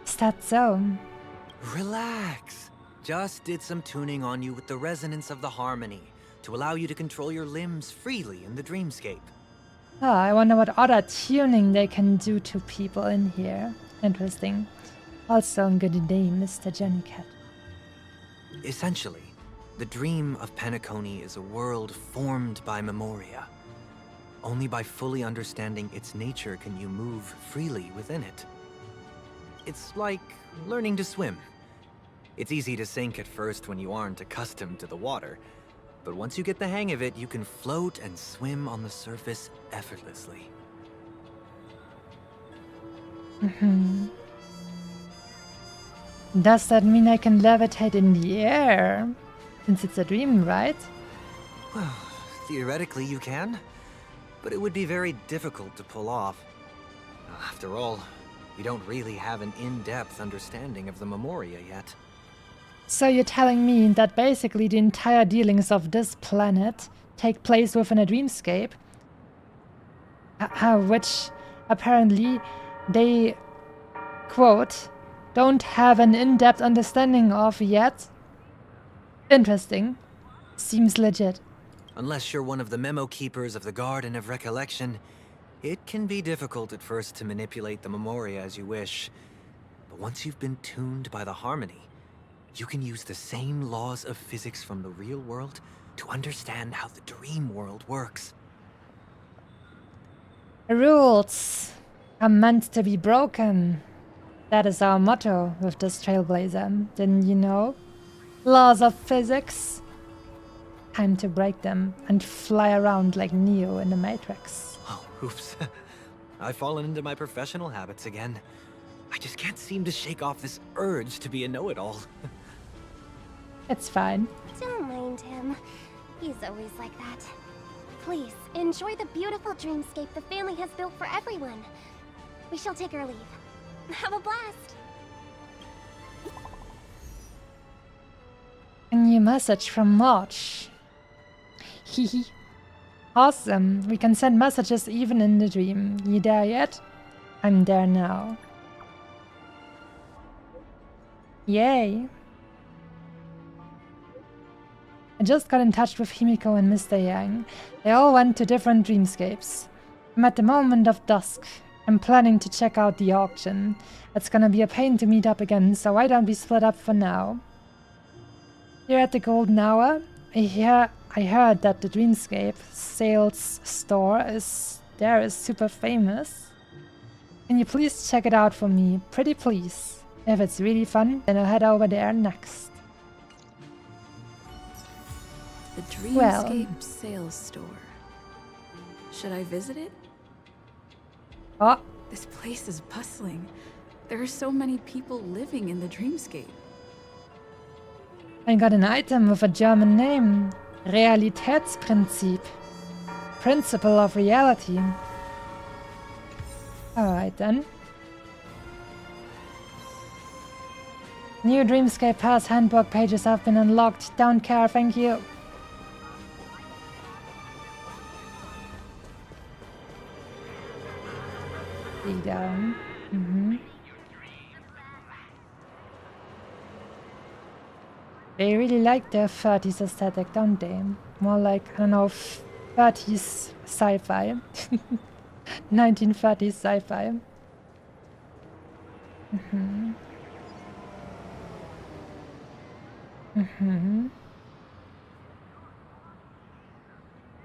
Is that so? Relax. Just did some tuning on you with the resonance of the harmony to allow you to control your limbs freely in the dreamscape. Ah, I wonder what other tuning they can do to people in here. Interesting. Also, good day, Mr. Jellycat. Essentially, the dream of Penacony is a world formed by Memoria. Only by fully understanding its nature can you move freely within it. It's like learning to swim. It's easy to sink at first when you aren't accustomed to the water, but once you get the hang of it, you can float and swim on the surface effortlessly. Does that mean I can levitate in the air? Since it's a dream, right? Well, theoretically you can, but it would be very difficult to pull off. After all, you don't really have an in-depth understanding of the Memoria yet. So you're telling me that basically the entire dealings of this planet take place within a dreamscape? Which apparently they, quote, don't have an in-depth understanding of yet? Interesting. Seems legit. Unless you're one of the memo keepers of the Garden of Recollection, it can be difficult at first to manipulate the Memoria as you wish. But once you've been tuned by the harmony, you can use the same laws of physics from the real world to understand how the dream world works. Rules are meant to be broken. That is our motto with this Trailblazer. Didn't you know? Laws of physics. Time to break them and fly around like Neo in the Matrix. Oh, oops. I've fallen into my professional habits again. I just can't seem to shake off this urge to be a know-it-all. It's fine. Don't mind him. He's always like that. Please, enjoy the beautiful dreamscape the family has built for everyone. We shall take our leave. Have a blast! A new message from March. Hehe. Awesome. We can send messages even in the dream. You there yet? I'm there now. Yay. I just got in touch with Himiko and Mr. Yang. They all went to different dreamscapes. I'm at the moment of dusk. I'm planning to check out the auction. It's gonna be a pain to meet up again, so why don't we split up for now? Here at the Golden Hour, I heard that the Dreamscape sales store is super famous. Can you please check it out for me? Pretty please. If it's really fun, then I'll head over there next. The Dreamscape sales store. Should I visit it? Oh. This place is bustling. There are so many people living in the Dreamscape. I got an item with a German name. Realitätsprinzip. Principle of reality. Alright then. New Dreamscape Pass handbook pages have been unlocked. Don't care, thank you. Down. They really like their 30s aesthetic, don't they? More like, I don't know, 30s sci-fi. 1930s sci-fi. Mm-hmm. Mm-hmm.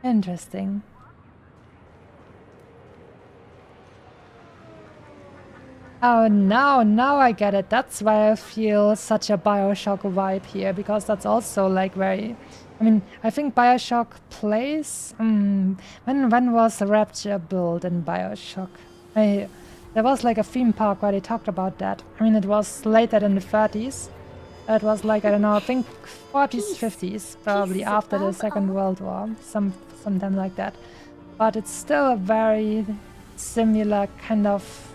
Interesting. Oh, now I get it. That's why I feel such a BioShock vibe here, because that's also like very... I mean, I think BioShock plays... when was the Rapture built in BioShock? There was like a theme park where they talked about that. I mean, it was later in the 30s. It was like, I don't know, I think 40s, 50s, probably after the Second World War. Sometime like that. But it's still a very similar kind of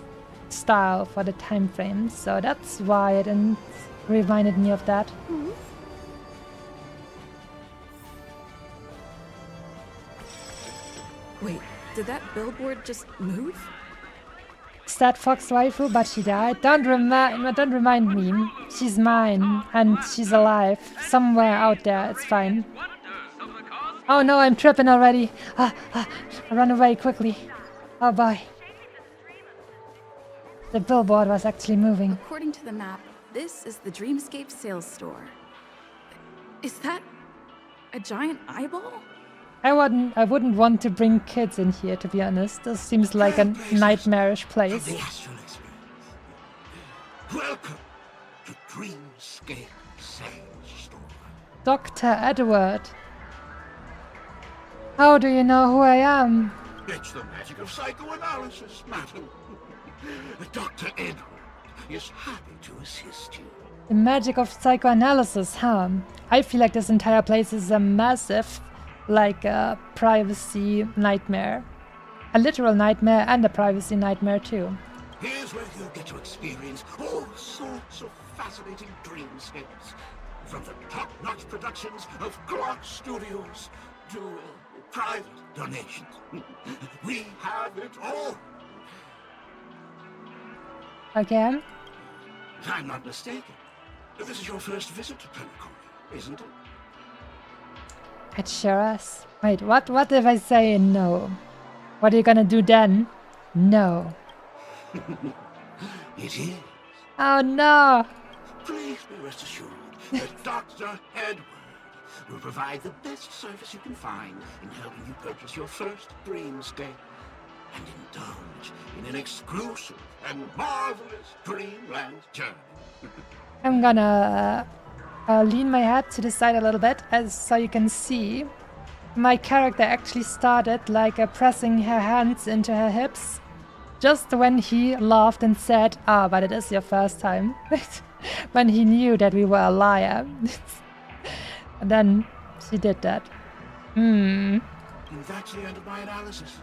style for the time frame, so that's why it reminded me of that. Wait, did that billboard just move? Is that Fox Waifu? But she died? Don't remind me. She's mine, and she's alive. Somewhere out there, it's fine. Oh no, I'm tripping already. Run away quickly. Oh bye. The billboard was actually moving. According to the map, this is the Dreamscape sales store. Is that a giant eyeball? I wouldn't want to bring kids in here, to be honest. This seems like a nightmarish place. Welcome to Dreamscape Sales Store. Dr. Edward. How do you know who I am? It's the magic of psychoanalysis, madam. Dr. Edward is happy to assist you. The magic of psychoanalysis, huh? I feel like this entire place is a massive, like, privacy nightmare. A literal nightmare and a privacy nightmare too. Here's where you'll get to experience all sorts of fascinating dreamscapes. From the top-notch productions of Glock Studios to private donations. We have it all. Again? If I'm not mistaken, this is your first visit to Penacony, isn't it? It sure is. Wait, what if I say no? What are you gonna do then? No. It is. Oh no! Please be rest assured that Dr. Edward will provide the best service you can find in helping you purchase your first dreamscape and indulge in an exclusive and marvelous dreamland journey. I'm gonna lean my head to the side a little bit, so you can see. My character actually started like pressing her hands into her hips, just when he laughed and said, but it is your first time. When he knew that we were a liar. And then she did that. And that's the end of my analysis.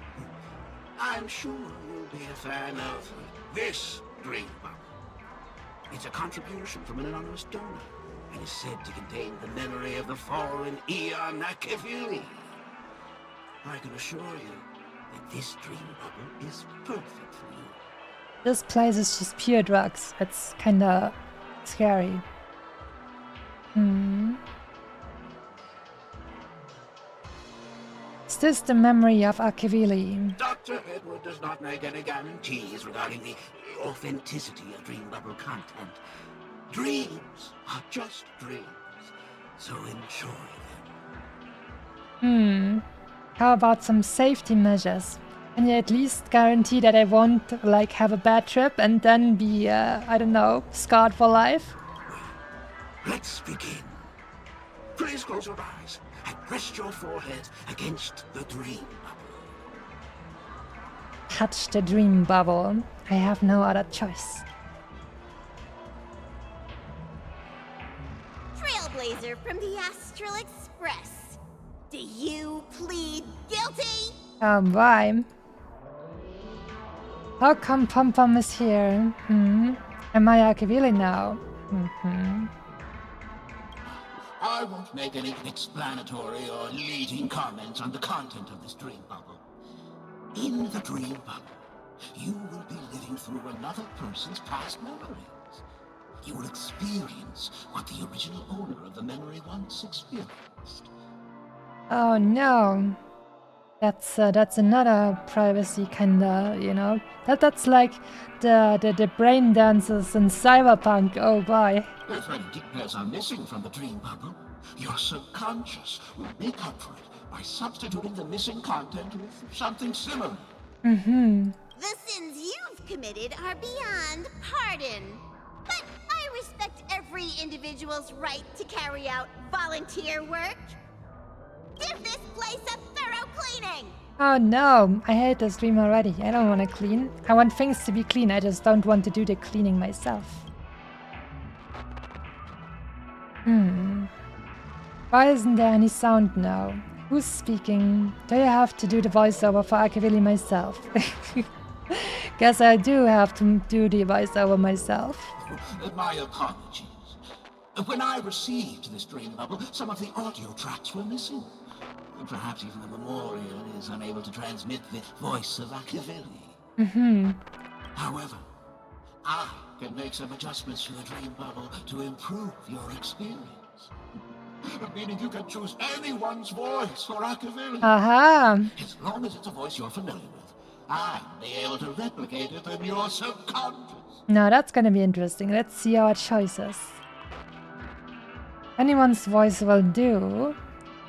I'm sure you'll be a fan of this dream bubble. It's a contribution from an anonymous donor and is said to contain the memory of the fallen Eon Akavili. I can assure you that this dream bubble is perfect for you. This place is just pure drugs. It's kinda scary. Is this the memory of Akavili? Dr. Edward does not make any guarantees regarding the authenticity of dream bubble content. Dreams are just dreams, so enjoy them. How about some safety measures? Can you at least guarantee that I won't, like, have a bad trip and then be, I don't know, scarred for life? Let's begin. Please close your eyes and rest your forehead against the dream bubble. Touch the dream bubble. I have no other choice. Trailblazer from the Astral Express. Do you plead guilty? Why? How come Pom Pom is here? Am I Akavili now? I won't make any explanatory or leading comments on the content of this dream bubble. In the dream bubble, you will be living through another person's past memories. You will experience what the original owner of the memory once experienced. Oh no. That's another privacy kinda, you know. That's like the brain dances in Cyberpunk. Oh boy. If any details are missing from the dream bubble, your subconscious will make up for it by substituting the missing content with something similar. Mm-hmm. The sins you've committed are beyond pardon. But I respect every individual's right to carry out volunteer work. Give this place a thorough cleaning! Oh no, I hate this dream already. I don't want to clean. I want things to be clean, I just don't want to do the cleaning myself. Why isn't there any sound now? Who's speaking? Do I have to do the voiceover for Akavili myself? Guess I do have to do the voiceover myself. My apologies. When I received this dream bubble, some of the audio tracks were missing. Perhaps even the memorial is unable to transmit the voice of Akavili. However, I can make some adjustments to the dream bubble to improve your experience. Meaning you can choose anyone's voice for Akavili. Aha! As long as it's a voice you're familiar with, I'll be able to replicate it in your subconscious. Now that's gonna be interesting. Let's see our choices. Anyone's voice will do.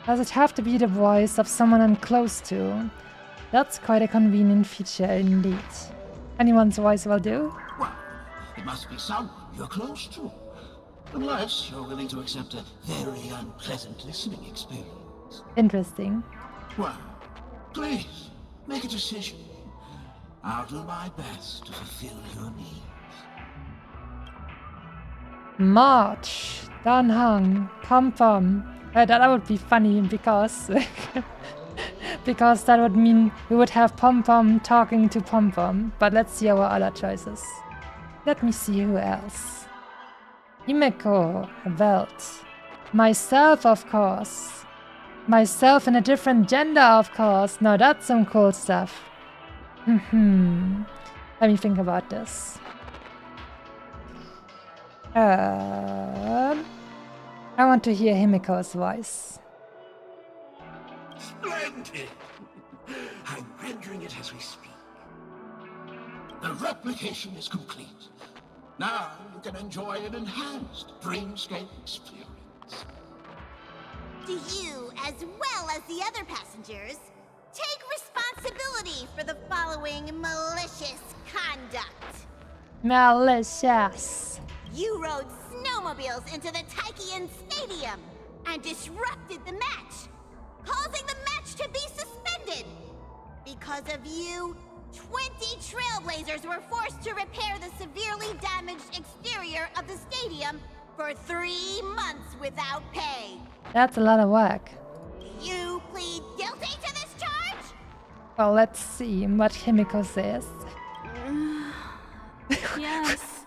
Does it have to be the voice of someone I'm close to? That's quite a convenient feature indeed. Anyone's voice will do? Well, it must be someone you're close to. Unless you're willing to accept a very unpleasant listening experience. Interesting. Well, please, make a decision. I'll do my best to fulfill your needs. March, Dan Hang, Pom Pom. That would be funny because because that would mean we would have Pom Pom talking to Pom Pom. But let's see our other choices. Let me see who else. Himeko, a belt. Myself, of course. Myself in a different gender, of course. Now that's some cool stuff. Let me think about this. I want to hear Himiko's voice. Splendid! I'm rendering it as we speak. The replication is complete. Now you can enjoy an enhanced dreamscape experience. Do you, as well as the other passengers, take responsibility for the following malicious conduct? Malicious. You rode snowmobiles into the Taikian Stadium and disrupted the match, causing the match to be suspended. Because of you, 20 trailblazers were forced to repair the severely damaged exterior of the stadium for 3 months without pay. That's a lot of work. You plead guilty to this charge? Well, let's see what Himiko says. Yes,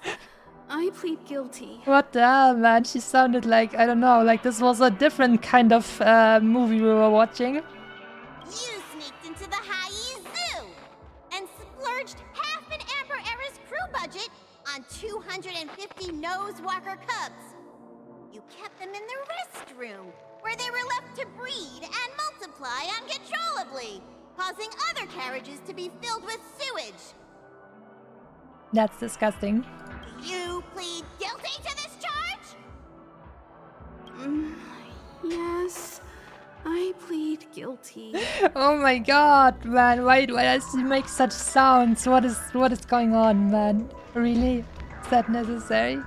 I plead guilty. What the hell, man? She sounded like, I don't know, like this was a different kind of movie we were watching. You sneaked into the Hayi Zoo and splurged half an Amber Era's crew budget on 250 Nosewalker cubs. You kept them in the restroom, where they were left to breed and multiply uncontrollably, causing other carriages to be filled with sewage. That's disgusting. You plead guilty to this charge? Yes, I plead guilty. Oh my god, man. Why does she make such sounds? What is going on, man? Really? Is that necessary?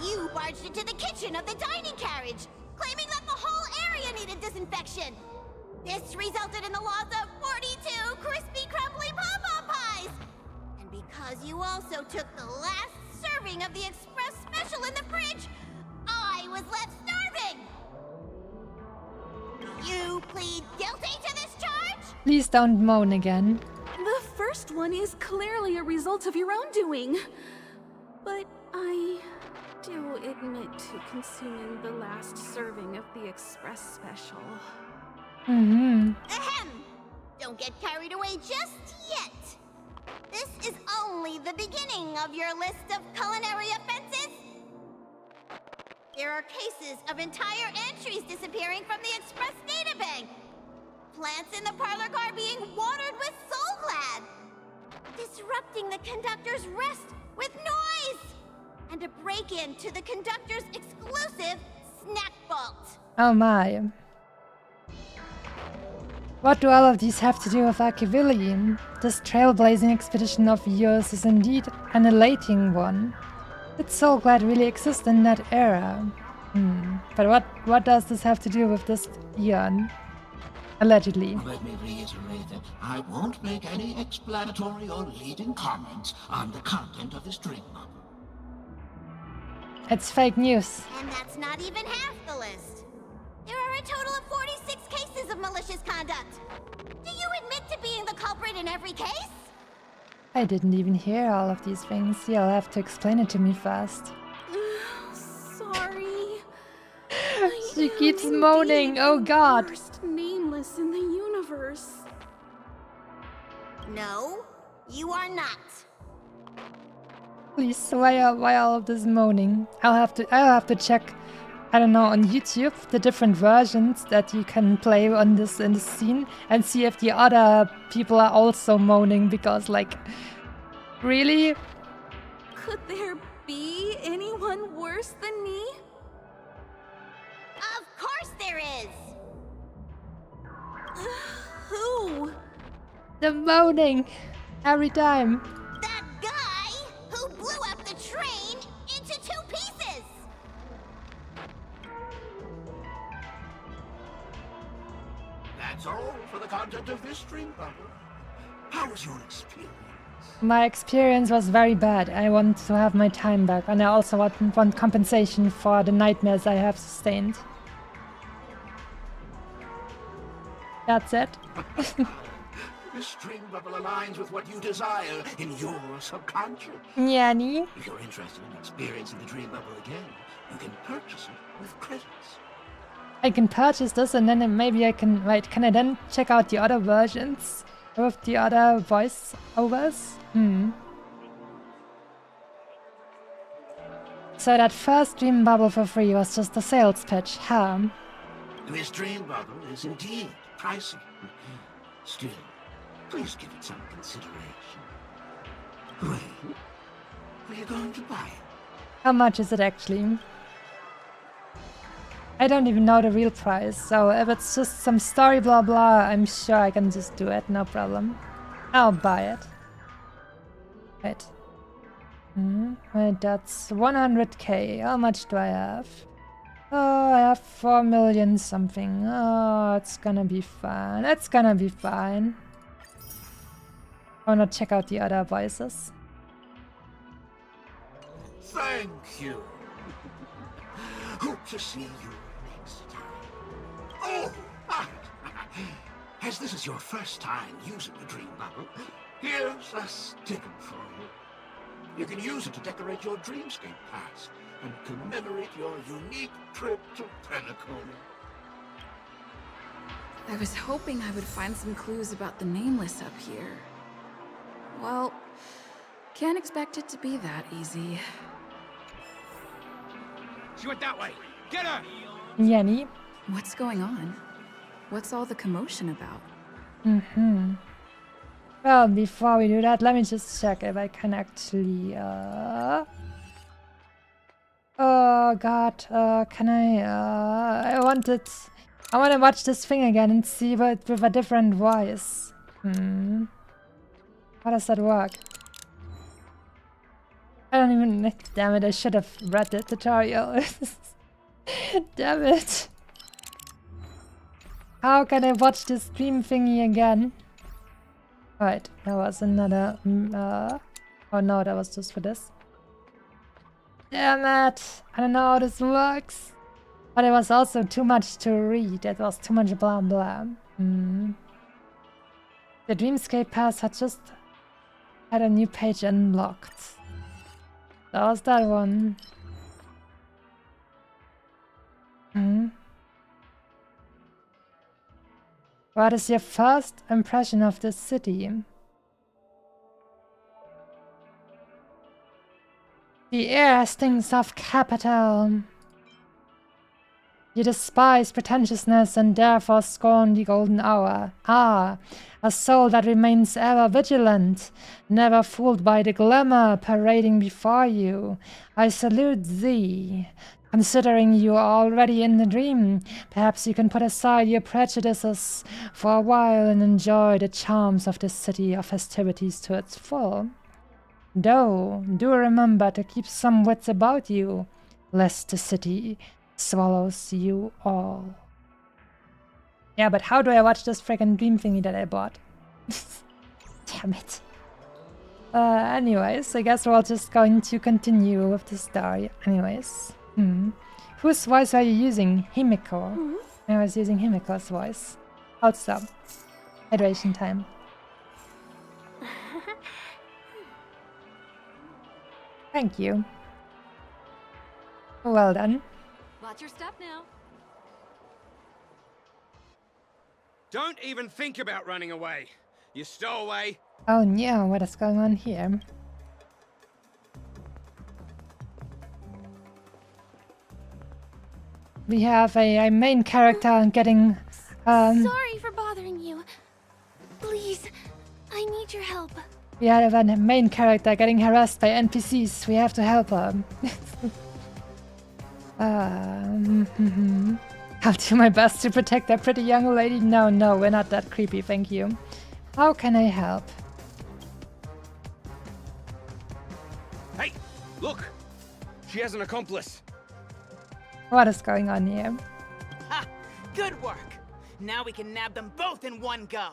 You barged into the kitchen of the dining carriage, claiming that the whole area needed disinfection. This resulted in the loss of 42 crispy, crumbly pom-pom pies. And because you also took the last serving of the express special in the fridge, I was left starving. You plead guilty to this charge? Please don't moan again. The first one is clearly a result of your own doing. But I do admit to consuming the last serving of the express special. Ahem! Don't get carried away just yet. This is only the beginning of your list of culinary offenses. There are cases of entire entries disappearing from the Express databank. plants in the parlor car being watered with Soulglad. Disrupting the conductor's rest with noise. And a break-in to the conductor's exclusive snack vault. Oh my. What do all of these have to do with Akivili? This trailblazing expedition of yours is indeed an elating one. Did Soulglad really exist in that era? But what does this have to do with this Eon? Allegedly. Let me reiterate that I won't make any explanatory or leading comments on the content of this dream bubble. It's fake news. And that's not even half the list. There are a total of 46 cases of malicious conduct. Do you admit to being the culprit in every case? I didn't even hear all of these things. You'll have to explain it to me first. Sorry. She keeps moaning. Oh god. Worst nameless in the universe. No, you are not. Please, why all of this moaning? I'll have to check, I don't know, on YouTube the different versions that you can play on this in the scene and see if the other people are also moaning, because like, really? Could there be anyone worse than me? Of course there is. Who? The moaning every time. That guy who blew up the train into 2 pieces. That's all for the content of this dream bubble. How was your experience? My experience was very bad. I want to have my time back, and I also want compensation for the nightmares I have sustained. That's it. This dream bubble aligns with what you desire in your subconscious. Yanni. If you're interested in experiencing the dream bubble again, you can purchase it with credits. I can purchase this, and then maybe I can... Wait, can I then check out the other versions with the other voice overs? So that first dream bubble for free was just a sales pitch, huh? This dream bubble is indeed pricey. Still, please give it some consideration. Well, are you going to buy it? How much is it actually? I don't even know the real price, so if it's just some story blah blah, I'm sure I can just do it, no problem. I'll buy it. Wait. Wait, that's 100k. How much do I have? Oh, I have 4 million something. Oh, it's gonna be fine. It's gonna be fine. I wanna check out the other voices. Thank you. Hope to see you next time. Oh, as this is your first time using the dream bubble, here's a sticker for you. You can use it to decorate your dreamscape pass and commemorate your unique trip to Penacony. I was hoping I would find some clues about the Nameless up here. Well, can't expect it to be that easy. She went that way. Get her! Yanni. What's going on? What's all the commotion about? Well, before we do that, let me just check if I can actually, Oh god, can I want to watch this thing again and see it with a different voice. How does that work? I don't even... Damn it, I should have read the tutorial. Damn it. How can I watch this stream thingy again? Right, that was another... oh no, that was just for this. Damn it! I don't know how this works. But it was also too much to read. It was too much blah blah. The Dreamscape Pass had just had a new page unlocked. That was that one. What is your first impression of this city? The air stinks of capital. You despise pretentiousness and therefore scorn the golden hour. Ah, a soul that remains ever vigilant, never fooled by the glamour parading before you. I salute thee. Considering you are already in the dream, perhaps you can put aside your prejudices for a while and enjoy the charms of this city of festivities to its full. Though, do remember to keep some wits about you, lest the city swallows you all. Yeah, but how do I watch this freaking dream thingy that I bought? Damn it. Anyways, I guess we're just going to continue with the story. Anyways. Whose voice are you using? Himiko. I was using Himiko's voice. Hold stop. Hydration time. Thank you. Well done. Watch your step now. Don't even think about running away. You stowaway. Oh no, what is going on here? We have a main character getting... Sorry for bothering you. Please, I need your help. We have a main character getting harassed by NPCs. We have to help her. I'll do my best to protect that pretty young lady. No, we're not that creepy, thank you. How can I help? Hey, look! She has an accomplice. What is going on here? Ha! Good work! Now we can nab them both in one go!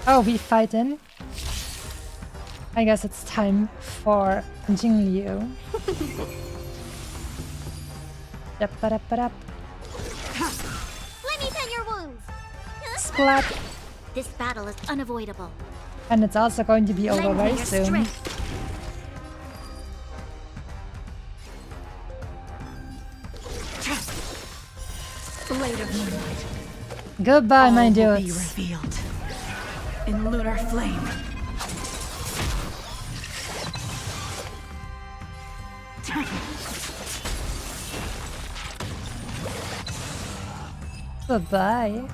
Oh, we fighting? I guess it's time for Jingliu. Let me tend your wounds. Splat. This battle is unavoidable. And it's also going to be over very soon. Blade of moonlight. Goodbye, my All will dudes. be revealed in lunar flame. Goodbye.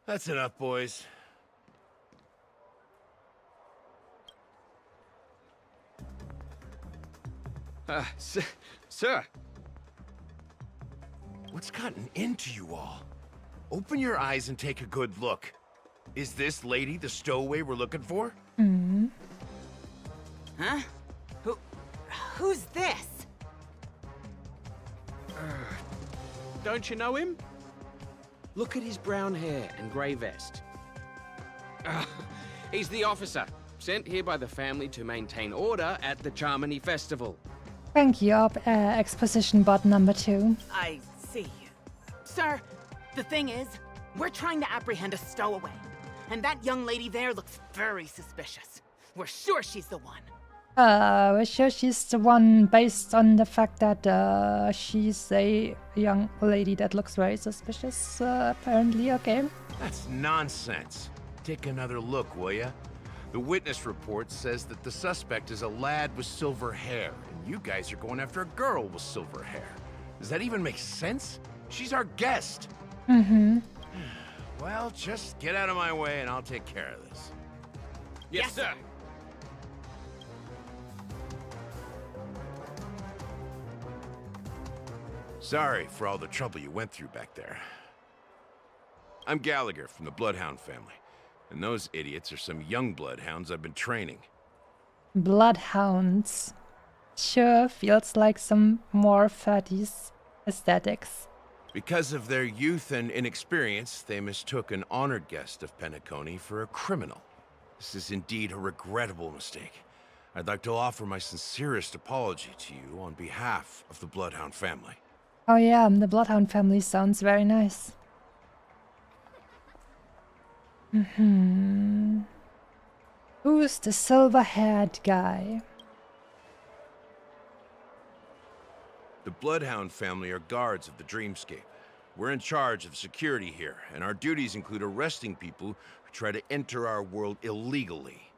That's enough, boys. Sir. What's gotten into you all? Open your eyes and take a good look. Is this lady the stowaway we're looking for? Huh? Who's this? Don't you know him? Look at his brown hair and grey vest. He's the officer, sent here by the family to maintain order at the Charmony Festival. Thank you, exposition bot number 2. I see. Sir, the thing is, we're trying to apprehend a stowaway. And that young lady there looks very suspicious. We're sure she's the one. We're sure she's the one based on the fact that she's a young lady that looks very suspicious, apparently, okay. That's nonsense. Take another look, will ya? The witness report says that the suspect is a lad with silver hair, and you guys are going after a girl with silver hair. Does that even make sense? She's our guest. Well, just get out of my way and I'll take care of this. Yes, sir. Sorry for all the trouble you went through back there. I'm Gallagher from the Bloodhound family, and those idiots are some young bloodhounds I've been training. Bloodhounds. Sure, feels like some more 30s aesthetics. Because of their youth and inexperience, they mistook an honored guest of Penacony for a criminal. This is indeed a regrettable mistake. I'd like to offer my sincerest apology to you on behalf of the Bloodhound family. Oh yeah, the Bloodhound family sounds very nice. Who's the silver-haired guy? The Bloodhound family are guards of the Dreamscape. We're in charge of security here, and our duties include arresting people who try to enter our world illegally.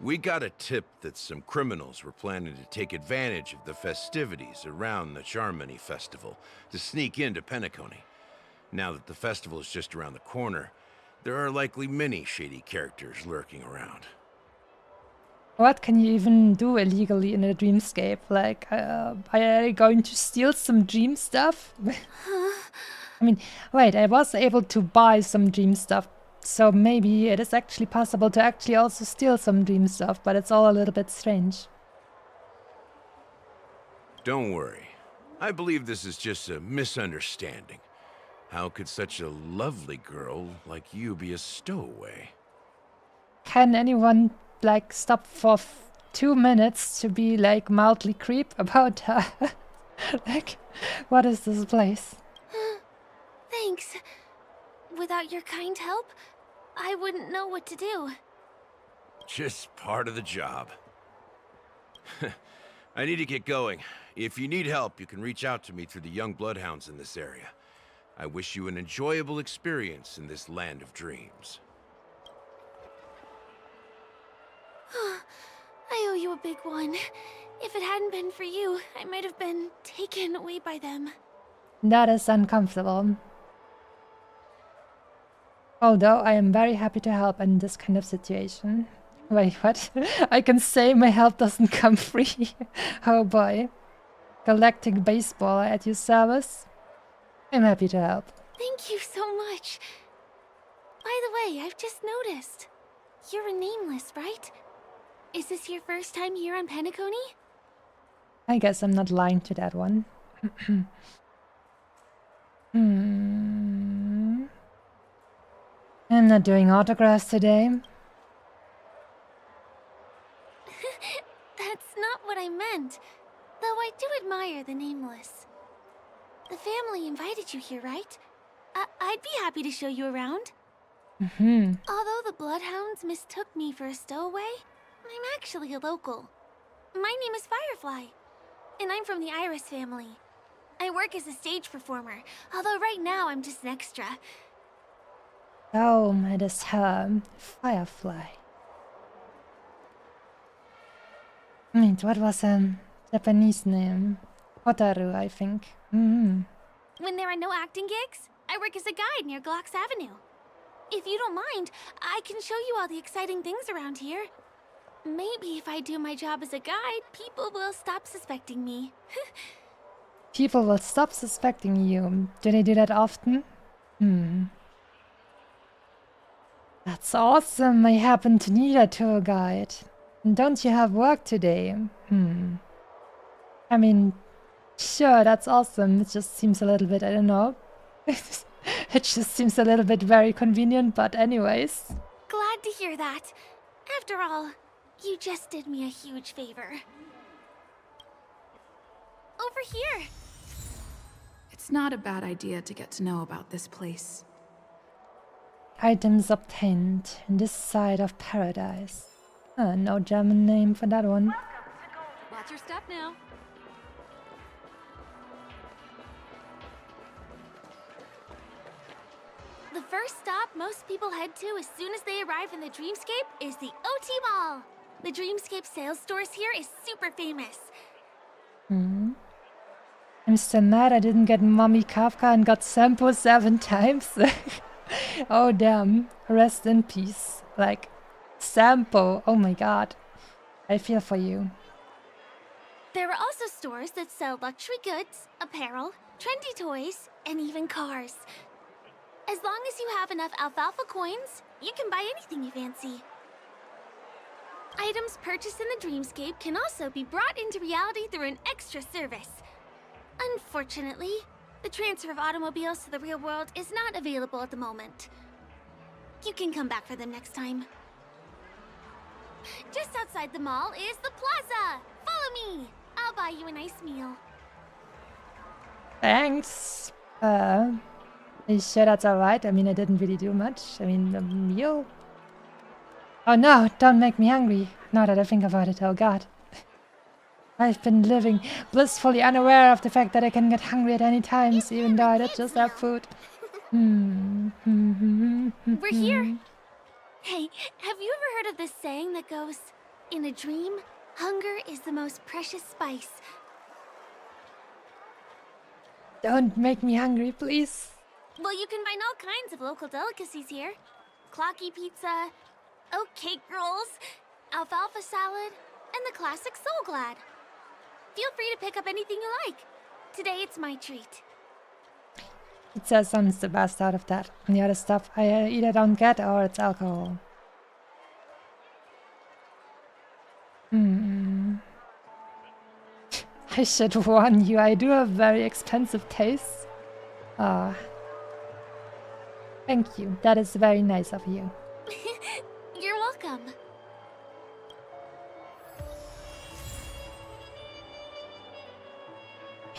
We got a tip that some criminals were planning to take advantage of the festivities around the Charmony Festival to sneak into Penacony. Now that the festival is just around the corner, there are likely many shady characters lurking around. What can you even do illegally in a dreamscape? Like, are you going to steal some dream stuff? I mean, wait, I was able to buy some dream stuff, so maybe it is actually possible to actually also steal some dream stuff, but it's all a little bit strange. Don't worry. I believe this is just a misunderstanding. How could such a lovely girl like you be a stowaway? Can anyone, like, stop for 2 minutes to be, like, mildly creep about her? Like, what is this place? Thanks. Without your kind help, I wouldn't know what to do. Just part of the job. I need to get going. If you need help, you can reach out to me through the young bloodhounds in this area. I wish you an enjoyable experience in this land of dreams. I owe you a big one. If it hadn't been for you, I might have been taken away by them. That is uncomfortable. Although I am very happy to help in this kind of situation. Wait, what? I can say my help doesn't come free. Oh boy. Galactic Baseball at your service. I'm happy to help. Thank you so much. By the way, I've just noticed. You're a nameless, right? Is this your first time here on Penacony? I guess I'm not lying to that one. I'm not doing autographs today. That's not what I meant. Though I do admire the nameless. The family invited you here, right? I'd be happy to show you around. Although the Bloodhounds mistook me for a stowaway, I'm actually a local. My name is Firefly, and I'm from the Iris family. I work as a stage performer, although right now I'm just an extra. Oh, it is her, Firefly. Wait, what was her Japanese name? Hotaru, I think. When there are no acting gigs, I work as a guide near Glox Avenue. If you don't mind, I can show you all the exciting things around here. Maybe if I do my job as a guide, people will stop suspecting me. People will stop suspecting you. Do they do that often? That's awesome. I happen to need a tour guide. Don't you have work today? I mean, sure, that's awesome. It just seems a little bit, I don't know. It just seems a little bit very convenient, but anyways. Glad to hear that. After all, you just did me a huge favor. Over here. It's not a bad idea to get to know about this place. Items obtained in this side of paradise. No German name for that one. Watch your step now. The first stop most people head to as soon as they arrive in the Dreamscape is the OT Mall. The Dreamscape sales stores here is super famous. I'm still mad I didn't get Mommy Kafka and got Sampo 7 times. Oh damn, rest in peace. Like, Sampo, oh my god. I feel for you. There are also stores that sell luxury goods, apparel, trendy toys, and even cars. As long as you have enough alfalfa coins, you can buy anything you fancy. Items purchased in the Dreamscape can also be brought into reality through an extra service. Unfortunately, the transfer of automobiles to the real world is not available at the moment. You can come back for them next time. Just outside the mall is the plaza! Follow me! I'll buy you a nice meal. Thanks. Are you sure that's alright? I mean, I didn't really do much. I mean, the meal? Oh no, don't make me hungry. Now that I think about it, oh god. I've been living blissfully unaware of the fact that I can get hungry at any times, even though I did just have food. We're here! Hey, have you ever heard of this saying that goes, In a dream, hunger is the most precious spice. Don't make me hungry, please. Well, you can find all kinds of local delicacies here. Clocky pizza, oat cake rolls, alfalfa salad, and the classic Soul Glad. Feel free to pick up anything you like. Today it's my treat. Pizza sounds the best out of that. And the other stuff I either don't get or it's alcohol. I should warn you, I do have very expensive tastes. Thank you. That is very nice of you. You're welcome.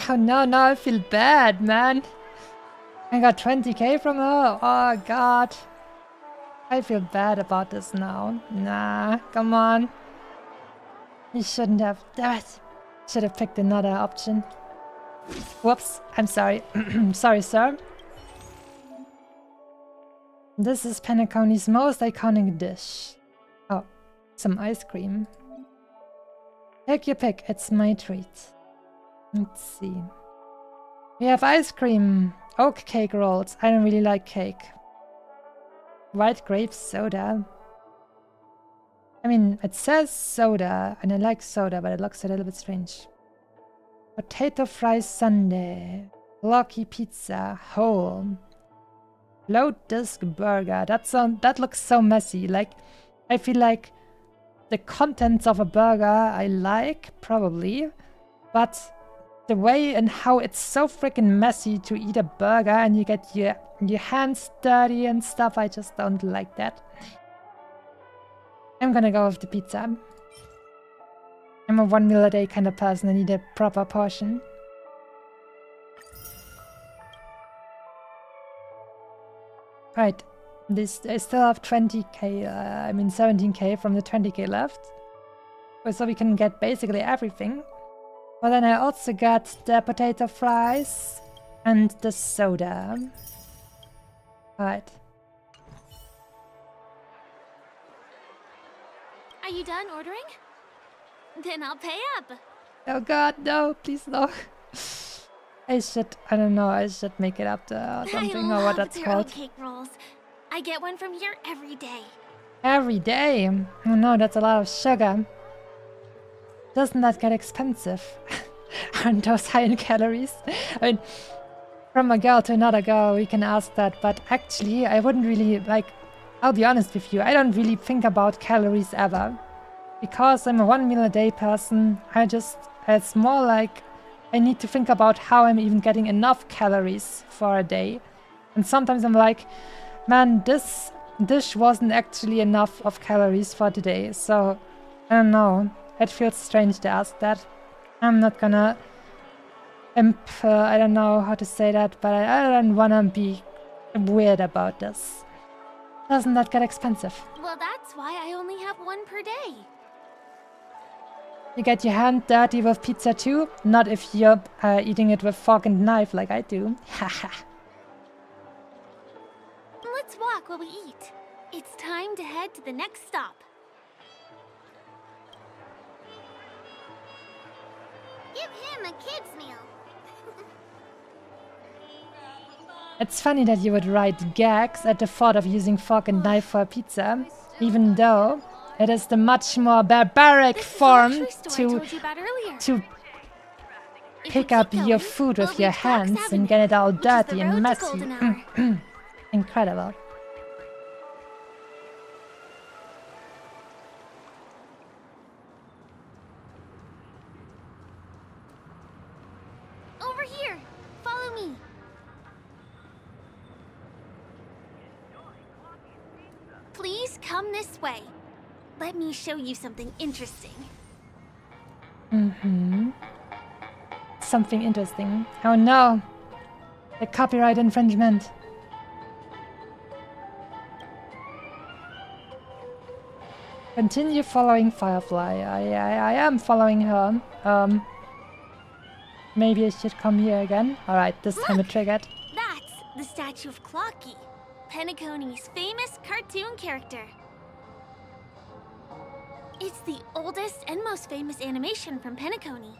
Oh no, now I feel bad, man. I got 20k from her. Oh god. I feel bad about this now. Nah, come on. You shouldn't have. Damn it. Should have picked another option. Whoops. I'm sorry. Sorry, sir. This is Penacony's most iconic dish. Oh, some ice cream. Take your pick. It's my treat. Let's see. We have ice cream. Oak cake rolls. I don't really like cake. White grape soda. I mean, it says soda, and I like soda, but it looks a little bit strange. Potato fries sundae. Blocky pizza. Whole. Float disc burger. That looks so messy. Like, I feel like the contents of a burger I like, probably. But the way and how it's so freaking messy to eat a burger and you get your hands dirty and stuff, I just don't like that. I'm gonna go with the pizza. I'm a 1 meal a day kind of person. I need a proper portion. Right. I still have 20k, I mean 17k from the 20k left. So we can get basically everything. But then I also got the potato fries and the soda. Right. Are you done ordering? Then I'll pay up. Oh god, no, please no. I don't know, I should make it up to or something, or what that's called. Cake rolls. I get one from here every day. Every day? Oh no, that's a lot of sugar. Doesn't that get expensive? Aren't those high in calories? I mean, from a girl to another girl, we can ask that, but actually, I wouldn't really, like, I'll be honest with you, I don't really think about calories ever. Because I'm a 1 meal a day person, it's more like I need to think about how I'm even getting enough calories for a day. And sometimes I'm like, man, this dish wasn't actually enough of calories for today, so I don't know. It feels strange to ask that. I'm not gonna I don't know how to say that, but I don't wanna be weird about this. Doesn't that get expensive? Well, that's why I only have one per day. You get your hand dirty with pizza too? Not if you're eating it with fork and knife like I do. Haha. Let's walk while we eat. It's time to head to the next stop. Give him a kid's meal. It's funny that you would write gags at the thought of using fork and knife for a pizza, even though it is the much more barbaric form to pick up your food with your hands and get it all dirty and messy. Incredible. Over here. Follow me. Please come this way. Let me show you something interesting. Something interesting. Oh no! The copyright infringement. Continue following Firefly. I am following her. Maybe I should come here again. Alright, this time it triggered. That's the statue of Clocky, Penacony's famous cartoon character. It's the oldest and most famous animation from Penacony.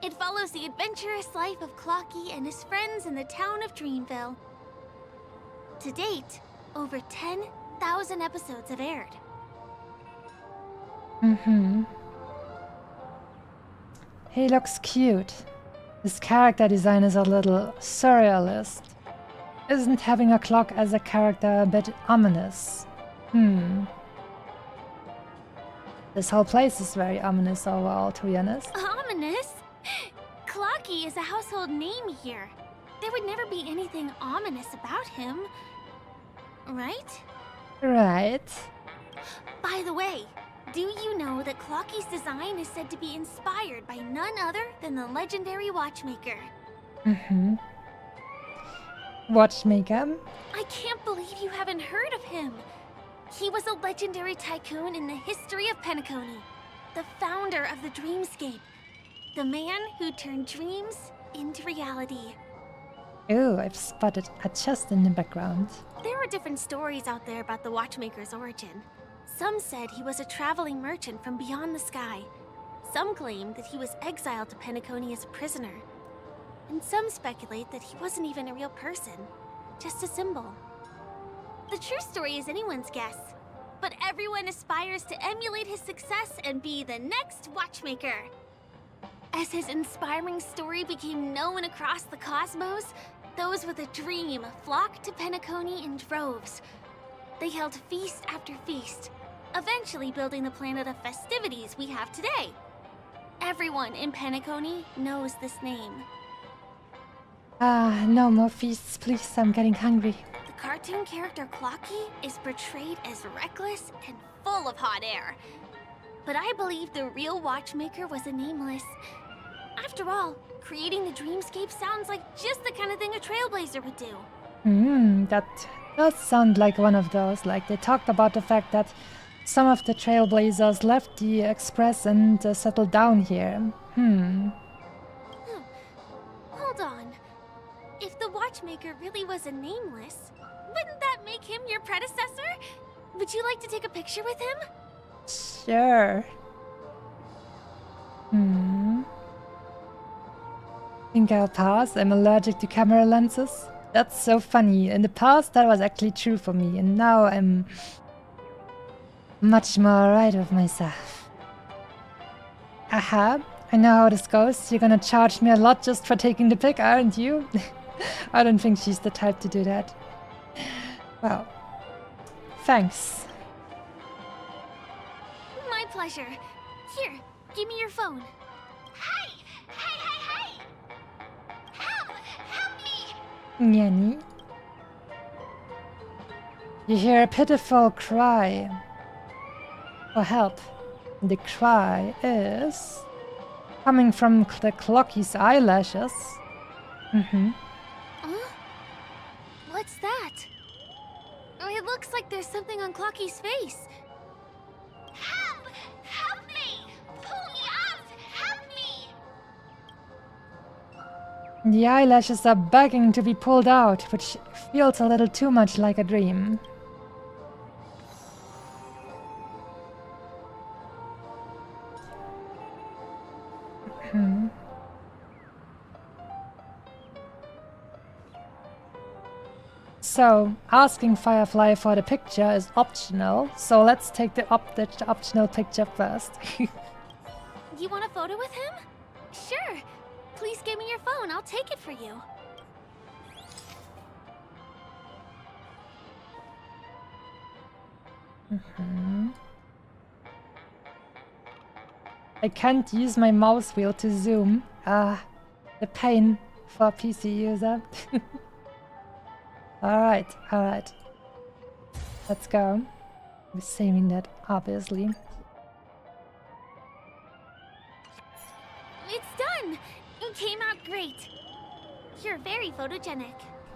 It follows the adventurous life of Clocky and his friends in the town of Dreamville. To date, over 10,000 episodes have aired. He looks cute. His character design is a little surrealist. Isn't having a clock as a character a bit ominous? This whole place is very ominous overall, to be honest. Ominous? Clocky is a household name here. There would never be anything ominous about him. Right? Right. By the way, do you know that Clocky's design is said to be inspired by none other than the legendary watchmaker? Watchmaker? I can't believe you haven't heard of him. He was a legendary tycoon in the history of Penacony, the founder of the Dreamscape, the man who turned dreams into reality. Ooh, I've spotted a chest in the background. There are different stories out there about the watchmaker's origin. Some said he was a traveling merchant from beyond the sky. Some claim that he was exiled to Penacony as a prisoner. And some speculate that he wasn't even a real person, just a symbol. The true story is anyone's guess, but everyone aspires to emulate his success and be the next watchmaker. As his inspiring story became known across the cosmos, those with a dream flocked to Penacony in droves. They held feast after feast, eventually building the planet of festivities we have today. Everyone in Penacony knows this name. No more feasts, please. I'm getting hungry. The cartoon character Clocky is portrayed as reckless and full of hot air. But I believe the real watchmaker was a nameless. After all, creating the dreamscape sounds like just the kind of thing a trailblazer would do. That does sound like one of those. Like, they talked about the fact that some of the trailblazers left the Express and settled down here. Hold on. If the watchmaker really was a nameless, wouldn't that make him your predecessor? Would you like to take a picture with him? Sure. Think I'll pass. I'm allergic to camera lenses. That's so funny. In the past, that was actually true for me, and now I'm much more right of myself. Aha, I know how this goes. You're gonna charge me a lot just for taking the pic, aren't you? I don't think she's the type to do that. Well, thanks. My pleasure. Here, give me your phone. Hey! Help me! Nyanny. You hear a pitiful cry for help. The cry is coming from the Clocky's eyelashes. What's that? It looks like there's something on Clocky's face. Help! Help me! Pull me out! Help me! The eyelashes are begging to be pulled out, which feels a little too much like a dream. So, asking Firefly for the picture is optional, so let's take the optional picture first. You want a photo with him? Sure. Please give me your phone. I'll take it for you. I can't use my mouse wheel to zoom. The pain for a PC user. Alright. Let's go. I'm saving that, obviously. It's done! It came out great. You're very photogenic.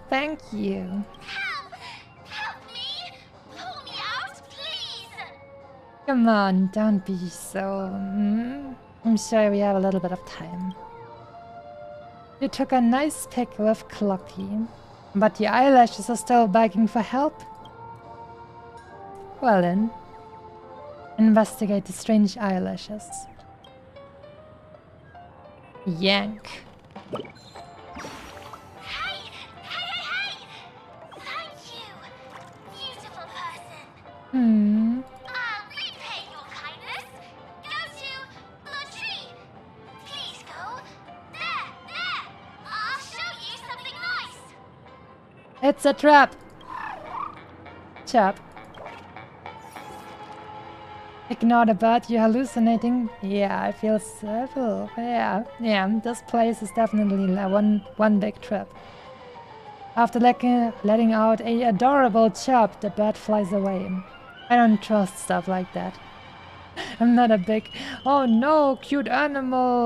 Thank you. Help me! Pull me out, please! Come on, don't be so... I'm sure we have a little bit of time. You took a nice pic with Clocky, but the eyelashes are still begging for help? Well then, Investigate the strange eyelashes. Yank. Hey! Thank you, beautiful person. I'll repay your kindness. Go to the tree. Please go. There! I'll show you something nice. It's a trap! Chap. Ignore the bird, you're hallucinating. Yeah, I feel so. Yeah, this place is definitely one big trap. After letting out a adorable chirp, the bird flies away. I don't trust stuff like that. I'm not a big, oh no, cute animal,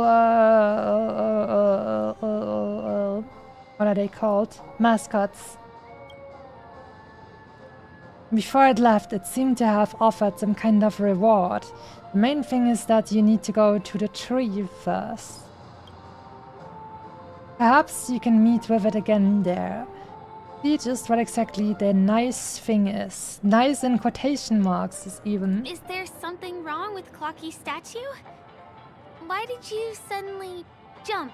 what are they called? Mascots. Before it left, it seemed to have offered some kind of reward. The main thing is that you need to go to the tree first. Perhaps you can meet with it again there. See just what exactly the nice thing is. Nice in quotation marks is even. Is there something wrong with Clocky's statue? Why did you suddenly jump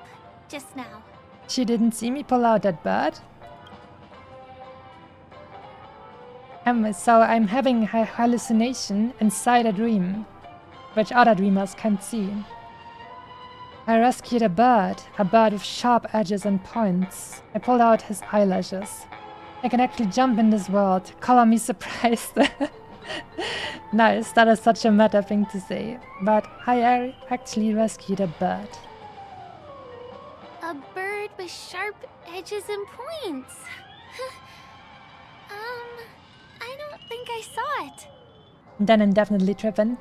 just now? She didn't see me pull out that bird. So I'm having a hallucination inside a dream, which other dreamers can't see. I rescued a bird with sharp edges and points. I pulled out his eyelashes. I can actually jump in this world. Color me surprised. Nice, that is such a meta thing to say. But I actually rescued a bird. A bird with sharp edges and points. I don't think I saw it. Then I'm definitely tripping.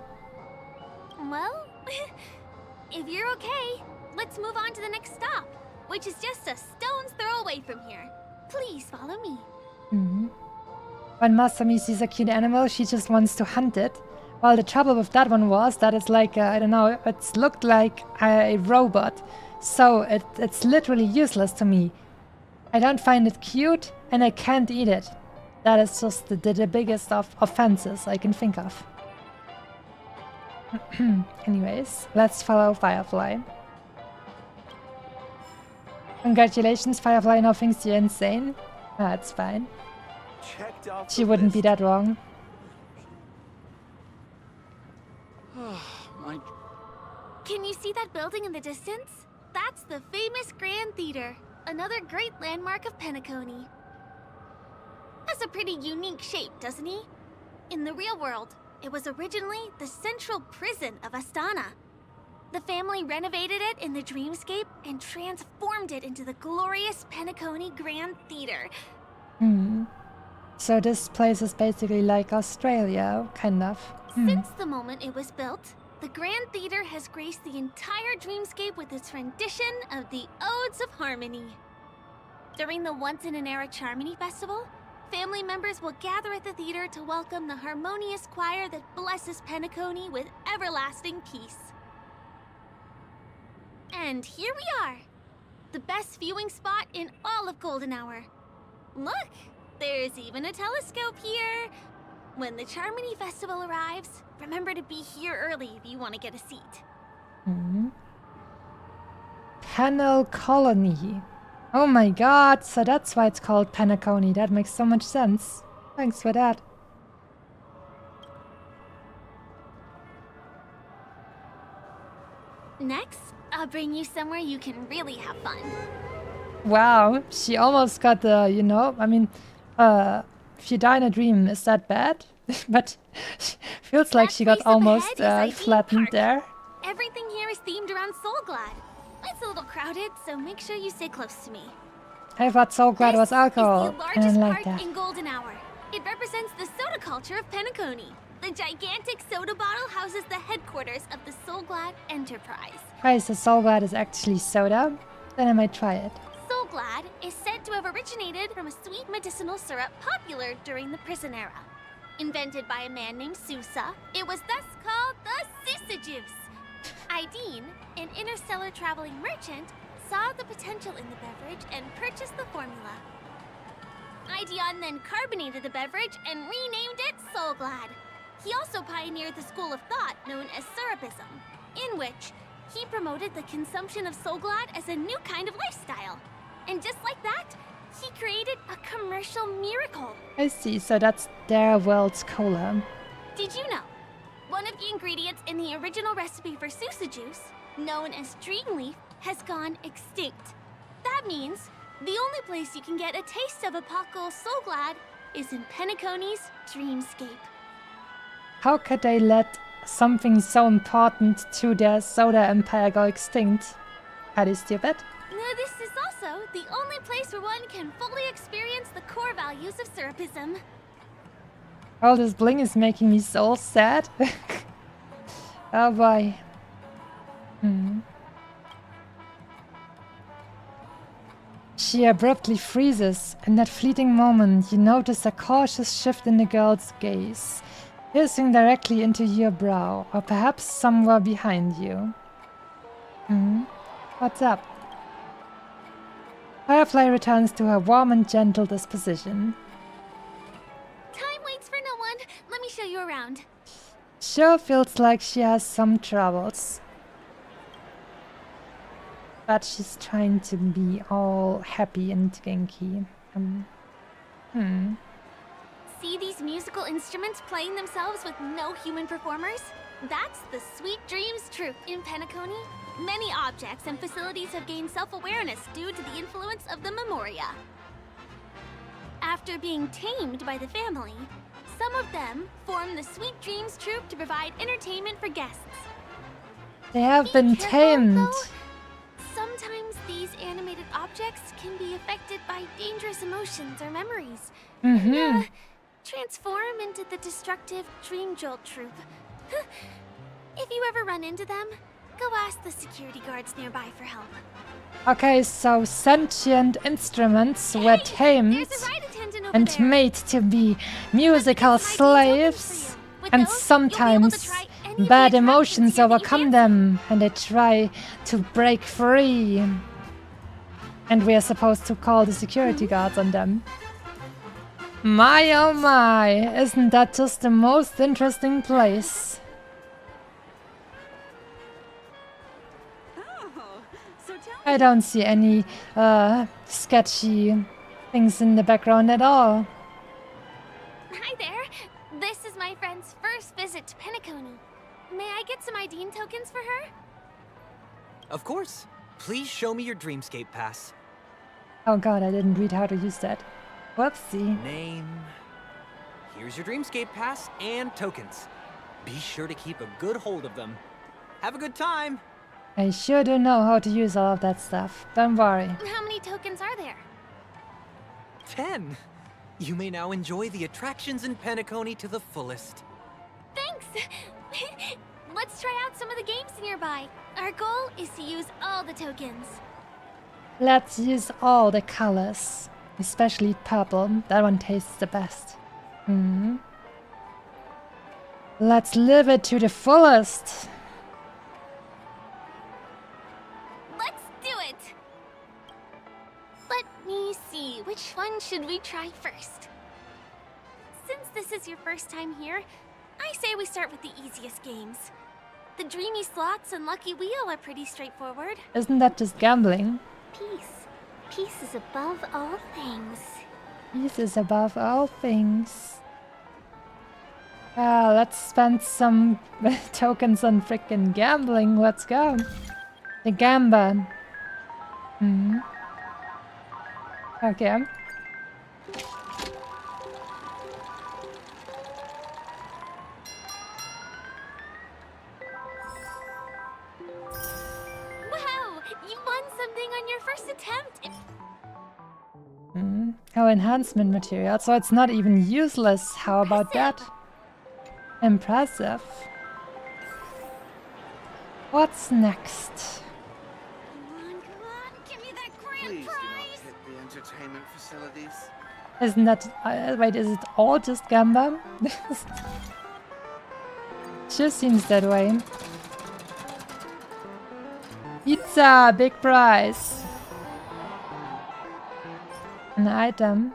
Well, if you're okay, let's move on to the next stop, which is just a stone's throw away from here. Please follow me. When Masami sees a cute animal, she just wants to hunt it. Well, the trouble with that one was that it's like, I don't know, it looked like a robot. So it's literally useless to me. I don't find it cute and I can't eat it. That is just the biggest of offenses I can think of. Anyways, let's follow Firefly. Congratulations, Firefly now thinks you're insane. That's fine. She wouldn't be that wrong. Can you see that building in the distance? That's the famous Grand Theater, another great landmark of Penacony. Has a pretty unique shape, doesn't he? In the real world, it was originally the central prison of Astana. The family renovated it in the dreamscape and transformed it into the glorious Penacony Grand Theater. So this place is basically like Australia, kind of. Since the moment it was built, the Grand Theater has graced the entire dreamscape with its rendition of the Odes of Harmony. During the Once-in-an-Era Charmony Festival, family members will gather at the theater to welcome the harmonious choir that blesses Penacony with everlasting peace. And here we are! The best viewing spot in all of Golden Hour. Look! There's even a telescope here! When the Charmony Festival arrives, remember to be here early if you want to get a seat. Panel Colony. Oh my god, so that's why it's called Penacony. That makes so much sense. Thanks for that. Next, I'll bring you somewhere you can really have fun. Wow, she almost got the, you know, I mean, if you die in a dream, is that bad? But feels like she got almost flattened there. Everything here is themed around Soulglad. It's a little crowded, so make sure you stay close to me. I thought Soulglad was alcohol. The I largest don't like park that. in Golden Hour. It represents the soda culture of Penacony. The gigantic soda bottle houses the headquarters of the Soulglad Enterprise. Right, so Soulglad is actually soda? Then I might try it. Soulglad is said to have originated from a sweet medicinal syrup popular during the prison era. Invented by a man named Sousa, it was thus called the Sousa Juice. Ideen, an interstellar traveling merchant, saw the potential in the beverage and purchased the formula. Ideon then carbonated the beverage and renamed it Soulglad. He also pioneered the school of thought known as Serapism, in which he promoted the consumption of Soulglad as a new kind of lifestyle. And just like that, he created a commercial miracle. I see, so that's their world's cola. Did you know? One of the ingredients in the original recipe for Susa juice, known as Dreamleaf, has gone extinct. That means the only place you can get a taste of Apocalypse Soulglad is in Penacony's Dreamscape. How could they let something so important to their soda empire go extinct? That is stupid. Now, this is also the only place where one can fully experience the core values of Serapism. All this bling is making me so sad. Oh boy. She abruptly freezes. In that fleeting moment, you notice a cautious shift in the girl's gaze, piercing directly into your brow, or perhaps somewhere behind you. What's up? Firefly returns to her warm and gentle disposition. Time waits for no one. Let me show you around. Sure feels like she has some troubles. But she's trying to be all happy and ganky. See these musical instruments playing themselves with no human performers? That's the Sweet Dreams troupe in Penacony. Many objects and facilities have gained self-awareness due to the influence of the Memoria. After being tamed by the family, some of them form the Sweet Dreams troupe to provide entertainment for guests. They have been tamed. Sometimes these animated objects can be affected by dangerous emotions or memories. Transform into the destructive Dream Jolt troupe. If you ever run into them, go ask the security guards nearby for help. Okay, so sentient instruments were tamed and made to be musical slaves, and sometimes bad emotions overcome them and they try to break free. And we are supposed to call the security guards on them. My oh my, isn't that just the most interesting place? I don't see any sketchy things in the background at all. Hi there. This is my friend's first visit to Penacony. May I get some ID tokens for her? Of course. Please show me your Dreamscape pass. Oh god, I didn't read how to use that. Whoopsie. Name. Here's your Dreamscape pass and tokens. Be sure to keep a good hold of them. Have a good time! I sure do know how to use all of that stuff. Don't worry. How many tokens are there? 10! You may now enjoy the attractions in Penacony to the fullest. Thanks! Let's try out some of the games nearby. Our goal is to use all the tokens. Let's use all the colors. Especially purple. That one tastes the best. Let's live it to the fullest. Let's do it! Let me see, which one should we try first? Since this is your first time here, I say we start with the easiest games. The Dreamy Slots and Lucky Wheel are pretty straightforward. Isn't that just gambling? Peace. Peace is above all things. Peace is above all things. Let's spend some tokens on frickin' gambling. Let's go. The Gamba. Okay. Wow! You won something on your first attempt! Oh, enhancement material, so it's not even useless. How about that? Impressive. What's next? Please do not hit the entertainment facilities. Isn't that... wait, is it all just Gamba? Sure seems that way. Pizza! Big prize! An item.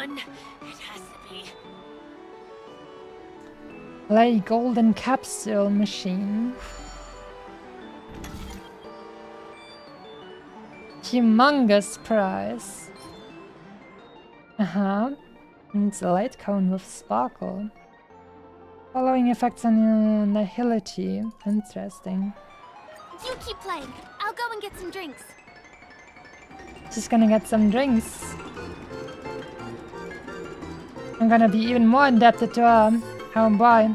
one. It has to be. Play golden capsule machine. Humongous prize. Uh-huh. And it's a light cone with sparkle. Following effects on nihility. Interesting. You keep playing. I'll go and get some drinks. She's gonna get some drinks. I'm gonna be even more indebted to her. Oh boy.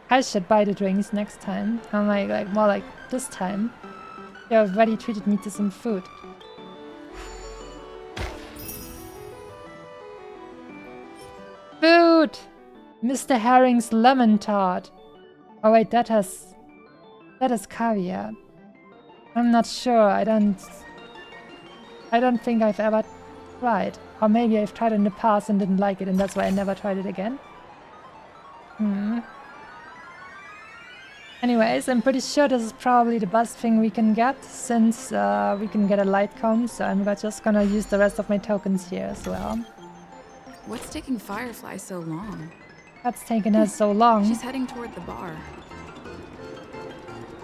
I should buy the drinks next time. I'm like more like this time. You already treated me to some food. Food! Mr. Herring's lemon tart. Oh wait, that is caviar. I'm not sure. I don't think I've ever tried. Or maybe I've tried in the past and didn't like it, and that's why I never tried it again. Anyways, I'm pretty sure this is probably the best thing we can get, since we can get a light cone, so I'm just gonna use the rest of my tokens here as well. What's taking Firefly so long? That's taken her so long. She's heading toward the bar.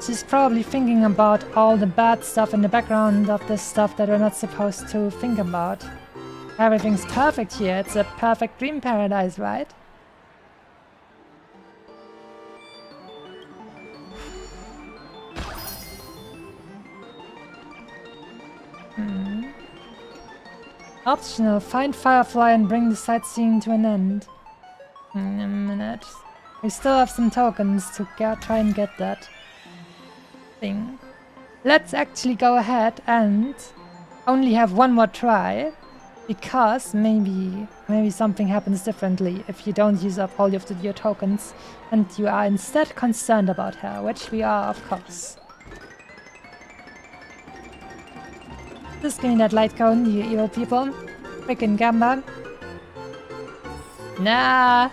She's probably thinking about all the bad stuff in the background of the stuff that we're not supposed to think about. Everything's perfect here. It's a perfect dream paradise, right? Optional. Find Firefly and bring the sightseeing to an end. A minute. We still have some tokens to try and get that thing. Let's actually go ahead and only have one more try, because maybe something happens differently if you don't use up all of your tokens and you are instead concerned about her, which we are, of course. Just give me that light cone, you evil people. Freaking Gamba. Nah.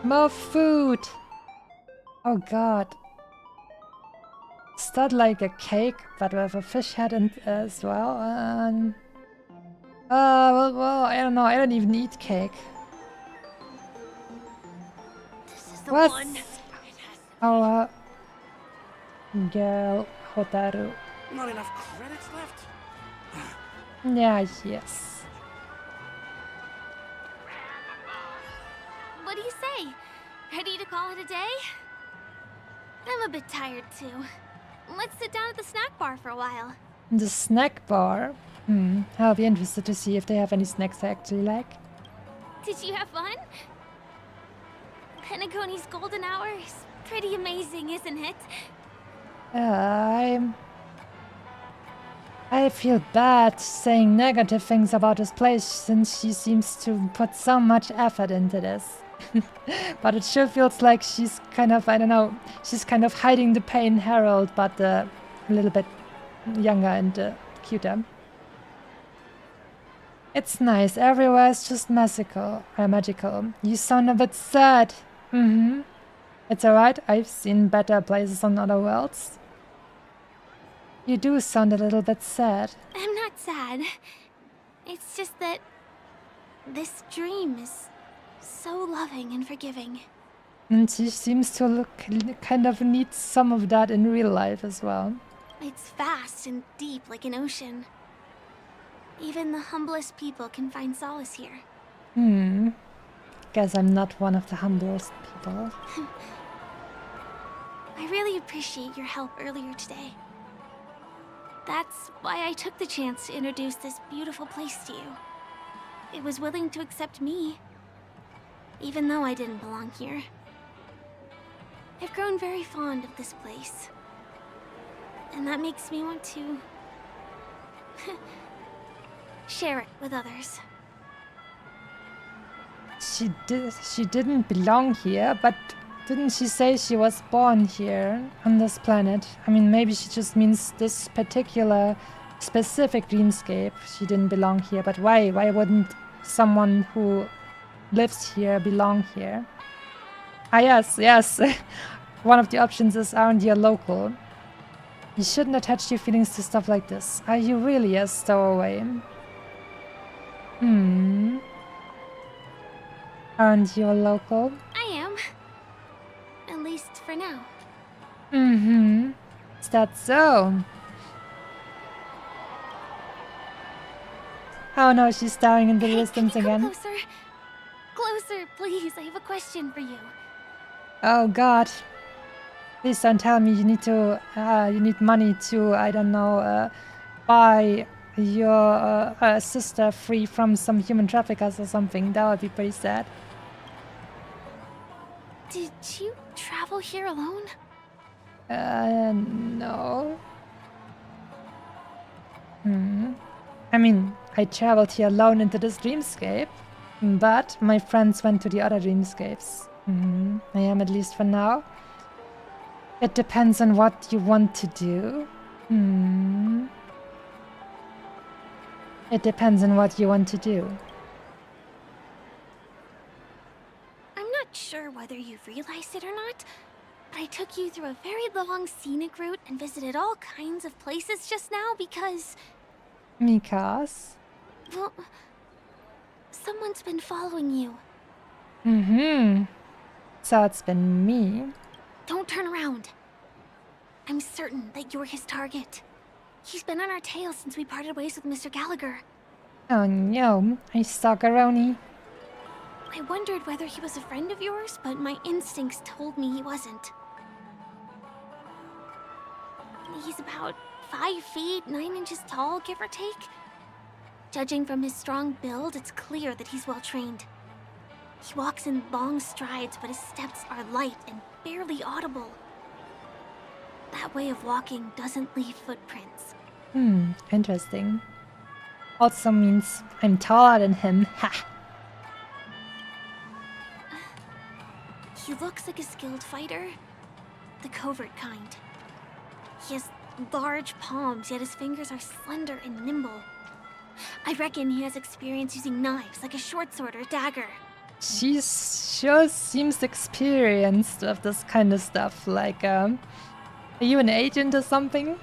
More food! Oh god. Is that like a cake, but with a fish head in as well? Well, I don't know. I don't even eat cake. This is the What? one. Oh, girl, Hotaru. Not enough credits left? Yeah, yes. What do you say? Ready to call it a day? I'm a bit tired too. Let's sit down at the snack bar for a while. The snack bar? I'll be interested to see if they have any snacks I actually like. Did you have fun? Penacony's golden hour is pretty amazing, isn't it? I feel bad saying negative things about this place, since she seems to put so much effort into this. But it sure feels like she's kind of, I don't know, she's kind of hiding the pain Harold, but a little bit younger and cuter. It's nice. Everywhere is just magical. You sound a bit sad. It's alright. I've seen better places on other worlds. You do sound a little bit sad. I'm not sad. It's just that this dream is so loving and forgiving. And she seems to look kind of need some of that in real life as well. It's vast and deep like an ocean. Even the humblest people can find solace here. Guess I'm not one of the humblest people. I really appreciate your help earlier today. That's why I took the chance to introduce this beautiful place to you. It was willing to accept me, even though I didn't belong here. I've grown very fond of this place, and that makes me want to share it with others. She didn't belong here, but didn't she say she was born here on this planet? I mean, maybe she just means this particular specific dreamscape. She didn't belong here, but why? Why wouldn't someone who lives here belong here? Ah, yes. One of the options is, aren't you a local? You shouldn't attach your feelings to stuff like this. Are you really a stowaway? Aren't you a local? I am. At least for now. Is that so? Oh no, she's staring into the distance again. Closer. Closer, please. I have a question for you. Oh god. Please don't tell me you need to, you need money to, I don't know, buy your sister free from some human traffickers or something. That would be pretty sad. Did you travel here alone? No. I mean, I traveled here alone into this dreamscape, but my friends went to the other dreamscapes. I am, at least for now. It depends on what you want to do. It depends on what you want to do. I'm not sure whether you've realized it or not, but I took you through a very long scenic route and visited all kinds of places just now because... Well, someone's been following you. So it's been me. Don't turn around. I'm certain that you're his target. He's been on our tail since we parted ways with Mr. Gallagher. Oh no, I stalkeroni. I wondered whether he was a friend of yours, but my instincts told me he wasn't. He's about 5 feet, 9 inches tall, give or take. Judging from his strong build, it's clear that he's well trained. He walks in long strides, but his steps are light and barely audible. That way of walking doesn't leave footprints. Interesting. Also means I'm taller than him. Ha! He looks like a skilled fighter. The covert kind. He has large palms, yet his fingers are slender and nimble. I reckon he has experience using knives, like a short sword or dagger. She sure seems experienced with this kind of stuff. Like, are you an agent or something?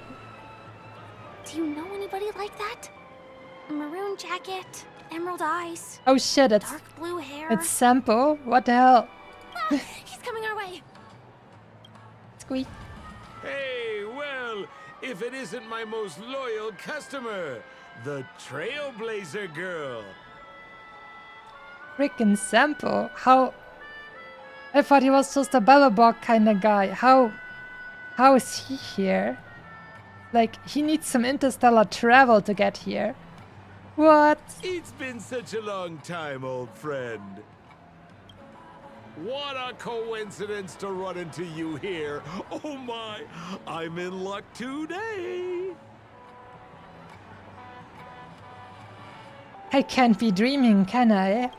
Do you know anybody like that? A maroon jacket, emerald eyes. Oh shit, it's dark blue hair. It's Sampo. What the hell? He's coming our way. Squeak. Hey, well, if it isn't my most loyal customer, the Trailblazer girl. Frickin' Sampo. How? I thought he was just a Bellabog kind of guy. How is he here? Like, he needs some interstellar travel to get here. What? It's been such a long time, old friend. What a coincidence to run into you here. Oh my, I'm in luck today. I can't be dreaming, can I?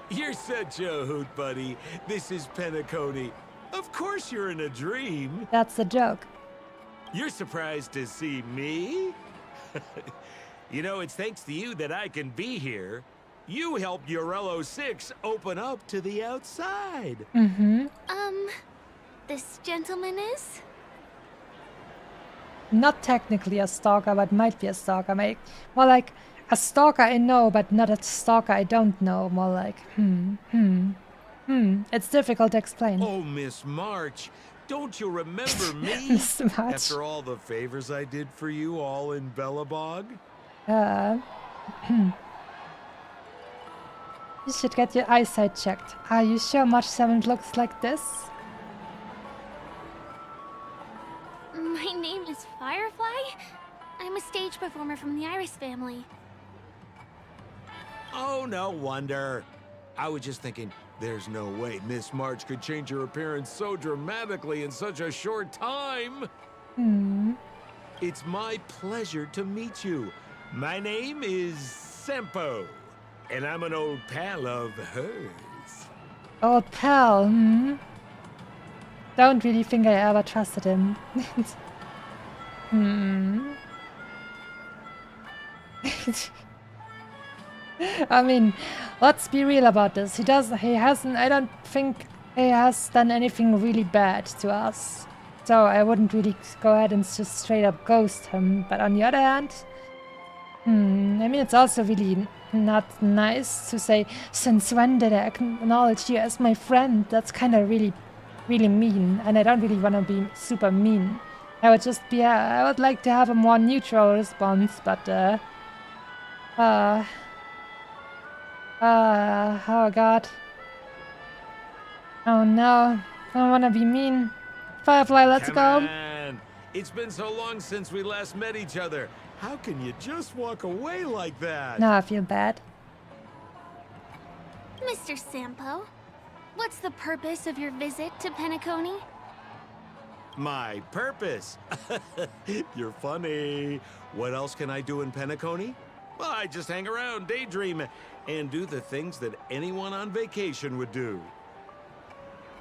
You're such a hoot, buddy. This is Penacony. Of course you're in a dream. That's a joke. You're surprised to see me? You know, it's thanks to you that I can be here. You helped Urello 6 open up to the outside. This gentleman is? Not technically a stalker, but might be a stalker. More like a stalker I know, but not a stalker I don't know. More like, It's difficult to explain. Oh, Miss March, don't you remember me? Miss March. After all the favors I did for you all in Bellabog? You should get your eyesight checked. Are you sure March 7th looks like this? My name is Firefly. I'm a stage performer from the Iris family. Oh, no wonder. I was just thinking, there's no way Miss March could change her appearance so dramatically in such a short time. It's my pleasure to meet you. My name is Sempo, and I'm an old pal of hers. Old pal, Don't really think I ever trusted him. I mean, let's be real about this. I don't think he has done anything really bad to us. So I wouldn't really go ahead and just straight up ghost him. But on the other hand, I mean, it's also really not nice to say, since when did I acknowledge you as my friend? That's kind of really mean. And I don't really want to be super mean. I would just be, I would like to have a more neutral response, but, oh god. Oh no, I don't want to be mean. Firefly, let's Come go. on. It's been so long since we last met each other. How can you just walk away like that? Now I feel bad. Mr. Sampo, what's the purpose of your visit to Penacony? My purpose? You're funny. What else can I do in Penacony? Well, I just hang around, daydream, and do the things that anyone on vacation would do.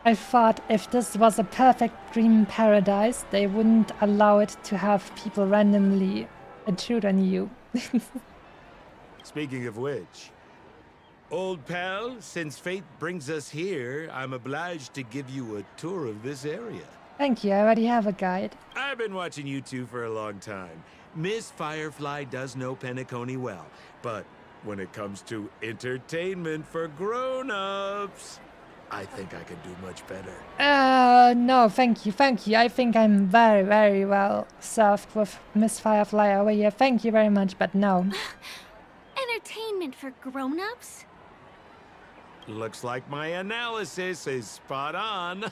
I thought if this was a perfect dream paradise, they wouldn't allow it to have people randomly intrude on you. Speaking of which, old pal, since fate brings us here, I'm obliged to give you a tour of this area. Thank you, I already have a guide. I've been watching you two for a long time. Miss Firefly does know Penacony well, but when it comes to entertainment for grown-ups, I think I can do much better. No, thank you. I think I'm very well served with Miss Firefly over here. Thank you very much, but no. Entertainment for grown-ups? Looks like my analysis is spot on.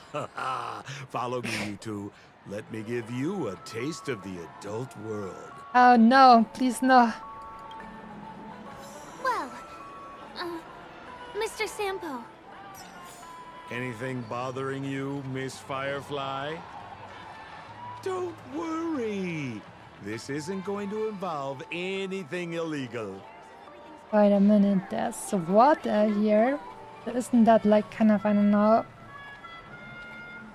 Follow me, you two. Let me give you a taste of the adult world. Oh no, please no. Well, Mr. Sampo. Anything bothering you, Miss Firefly? Don't worry. This isn't going to involve anything illegal. Wait a minute, there's water here. Isn't that like kind of, I don't know.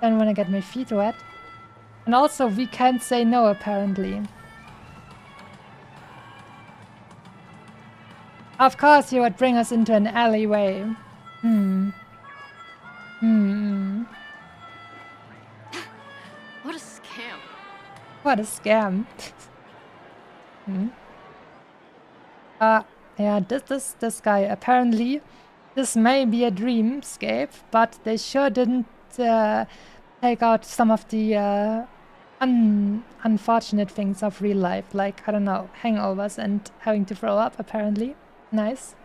I don't want to get my feet wet. And also, we can't say no, apparently. Of course, you would bring us into an alleyway. What a scam. What a scam. Yeah, this guy, apparently, this may be a dreamscape, but they sure didn't take out some of the unfortunate things of real life, like, I don't know, hangovers and having to throw up, apparently. Nice.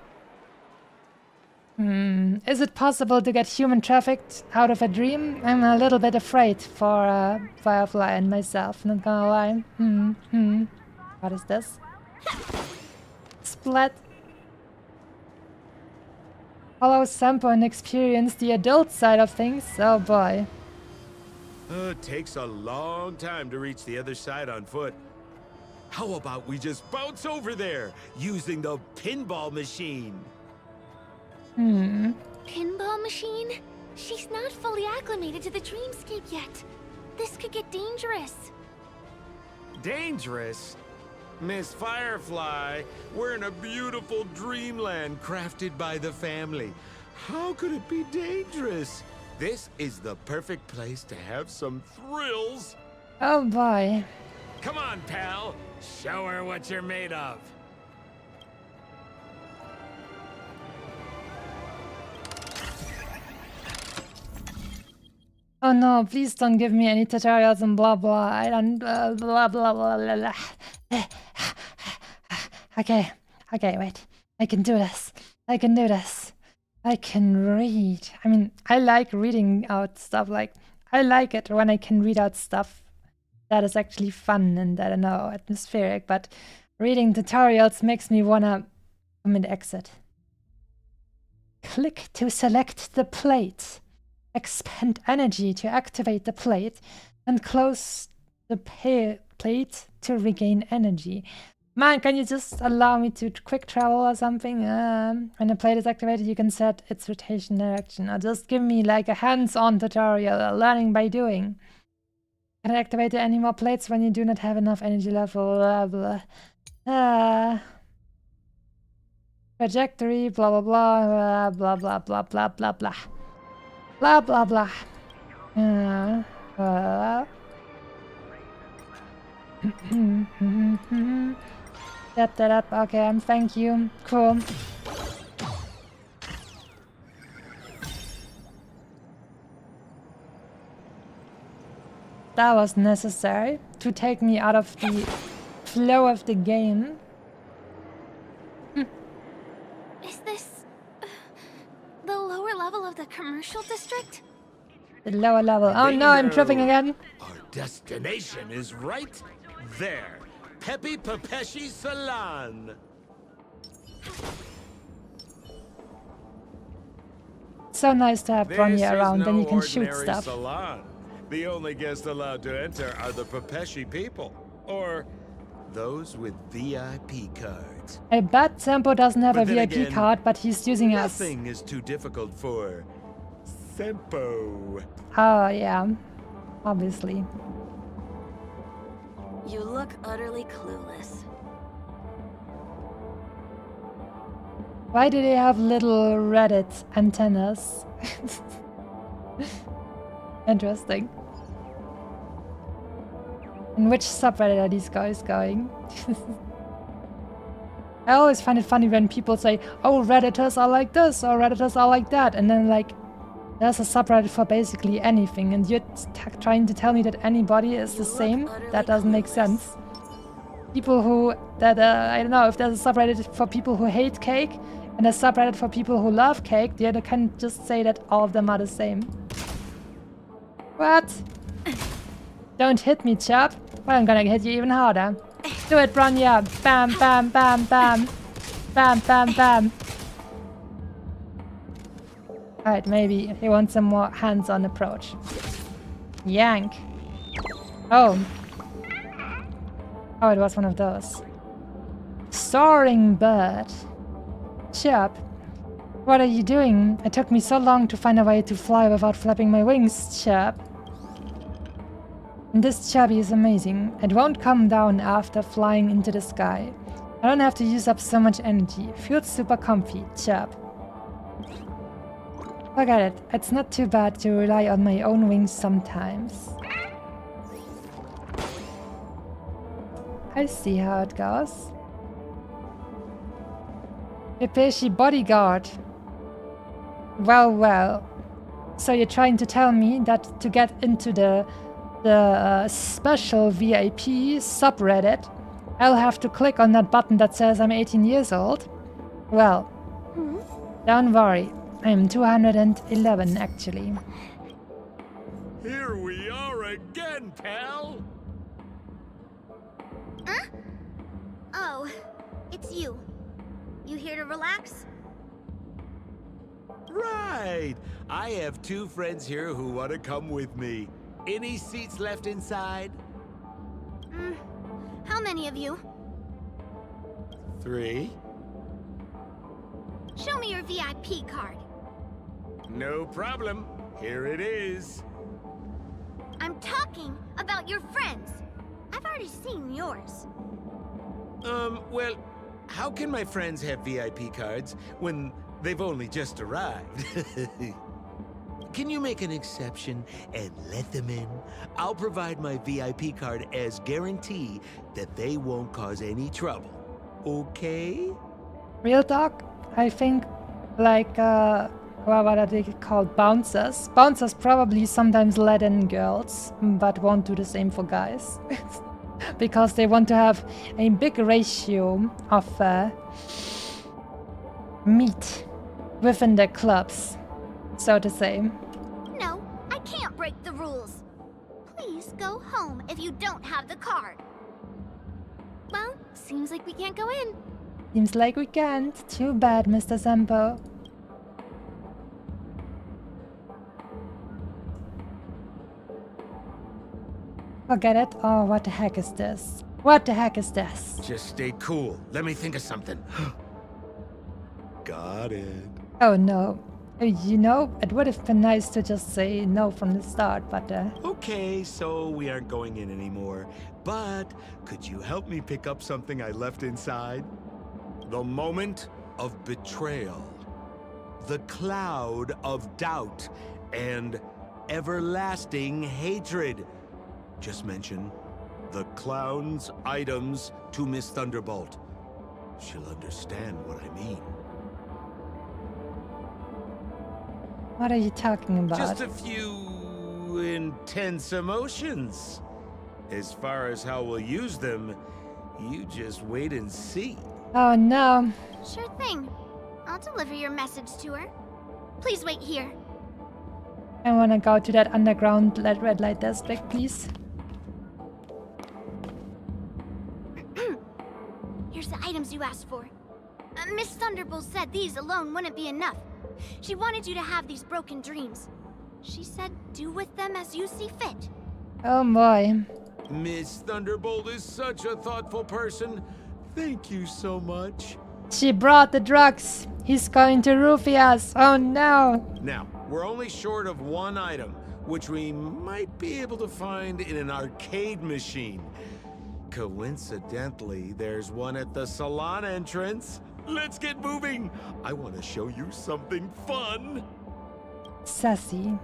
Is it possible to get human trafficked out of a dream? I'm a little bit afraid for Firefly and myself, not gonna lie. What is this? Splat. Follow Sampo and experience the adult side of things. Oh boy. It takes a long time to reach the other side on foot. How about we just bounce over there using the pinball machine? Pinball machine? She's not fully acclimated to the dreamscape yet. This could get dangerous. Dangerous? Miss Firefly, we're in a beautiful dreamland crafted by the family. How could it be dangerous? This is the perfect place to have some thrills. Oh boy. Come on, pal. Show her what you're made of. Oh no, please don't give me any tutorials and blah blah. I don't blah blah blah blah. Okay, wait. I can do this. I can read. I mean, I like reading out stuff. Like, I like it when I can read out stuff that is actually fun and, I don't know, atmospheric. But reading tutorials makes me wanna commit exit. Click to select the plate. Expend energy to activate the plate and close the plate to regain energy. Man, can you just allow me to quick travel or something? When the plate is activated, you can set its rotation direction. Or just give me like a hands-on tutorial, learning by doing. Can I activate any more plates when you do not have enough energy level? Blah, blah. Trajectory, blah blah blah blah blah blah blah blah blah blah blah blah. Okay, thank you. Cool. That was necessary to take me out of the flow of the game. Is this the lower level of the commercial district? The lower level. Oh no, I'm tripping again. Our destination is right there. Peppy Papeshi Salon. So nice to have Bronya around, then you can shoot ordinary stuff. Salon. The only guests allowed to enter are the Papeshi people, or those with VIP cards. I bet Sampo doesn't have But a then VIP again, card, but he's using us. Nothing is too difficult for Sempo. Oh yeah, obviously. You look utterly clueless. Why do they have little Reddit antennas? Interesting. In which subreddit are these guys going? I always find it funny when people say, oh, Redditors are like this, or Redditors are like that, and then like, there's a subreddit for basically anything, and you're trying to tell me that anybody is the same? That doesn't make sense. People who, I don't know, if there's a subreddit for people who hate cake, and a subreddit for people who love cake, you can't just say that all of them are the same. What? Don't hit me, chap. Well, I'm gonna hit you even harder. Do it, Bronya. Bam, bam, bam, bam. Bam, bam, bam. Alright, maybe he wants some more hands-on approach. Yank. Oh. Oh, it was one of those. Soaring bird. Chirp. What are you doing? It took me so long to find a way to fly without flapping my wings, Chirp. And this chubby is amazing. It won't come down after flying into the sky. I don't have to use up so much energy. Feels super comfy, Chirp. Forget it. It's not too bad to rely on my own wings sometimes. I see how it goes. Pepeshi bodyguard. Well, well. So you're trying to tell me that to get into the special VIP subreddit, I'll have to click on that button that says I'm 18 years old? Well, don't worry. I'm 211 actually. Here we are again, pal. Huh? Oh, it's you. You here to relax? Right. I have two friends here who want to come with me. Any seats left inside? How many of you? 3. Show me your VIP card. No problem. Here it is. I'm talking about your friends. I've already seen yours. Well, how can my friends have VIP cards when they've only just arrived? Can you make an exception and let them in? I'll provide my VIP card as guarantee that they won't cause any trouble. Okay? Real talk? I think like what are they called? Bouncers. Bouncers probably sometimes let in girls, but won't do the same for guys. Because they want to have a big ratio of meat within their clubs, so to say. No, I can't break the rules. Please go home if you don't have the card. Well, seems like we can't go in. Seems like we can't. Too bad, Mr. Sempo. Forget it. Oh, what the heck is this? What the heck is this? Just stay cool. Let me think of something. Got it. Oh no. You know, it would have been nice to just say no from the start, but Okay, so we aren't going in anymore. But could you help me pick up something I left inside? The moment of betrayal, the cloud of doubt, and everlasting hatred. Just mention the clown's items to Miss Thunderbolt. She'll understand what I mean. What are you talking about? Just a few intense emotions. As far as how we'll use them, you just wait and see. Oh no. Sure thing. I'll deliver your message to her. Please wait here. I wanna go to that underground red light district, please. Here's the items you asked for. Miss Thunderbolt said these alone wouldn't be enough. She wanted you to have these broken dreams. She said do with them as you see fit. Oh boy. Miss Thunderbolt is such a thoughtful person. Thank you so much. She brought the drugs. He's going to roofie us. Oh no. Now, we're only short of one item, which we might be able to find in an arcade machine. Coincidentally, there's one at the salon entrance. Let's get moving. I want to show you something fun. Sassy.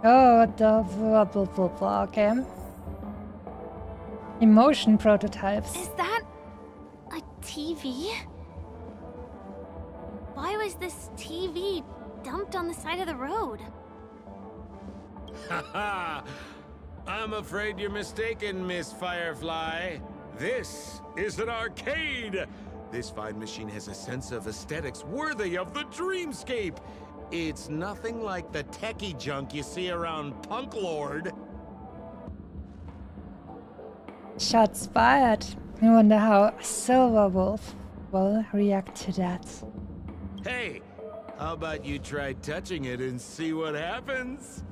Oh, the blah, blah, blah, blah. Okay. Emotion prototypes. Is that a TV? Why was this TV dumped on the side of the road? Haha! I'm afraid you're mistaken, Miss Firefly. This is an arcade. This fine machine has a sense of aesthetics worthy of the dreamscape. It's nothing like the techie junk you see around Punk Lord. Shots fired. I wonder how Silverwolf will react to that. Hey, how about you try touching it and see what happens?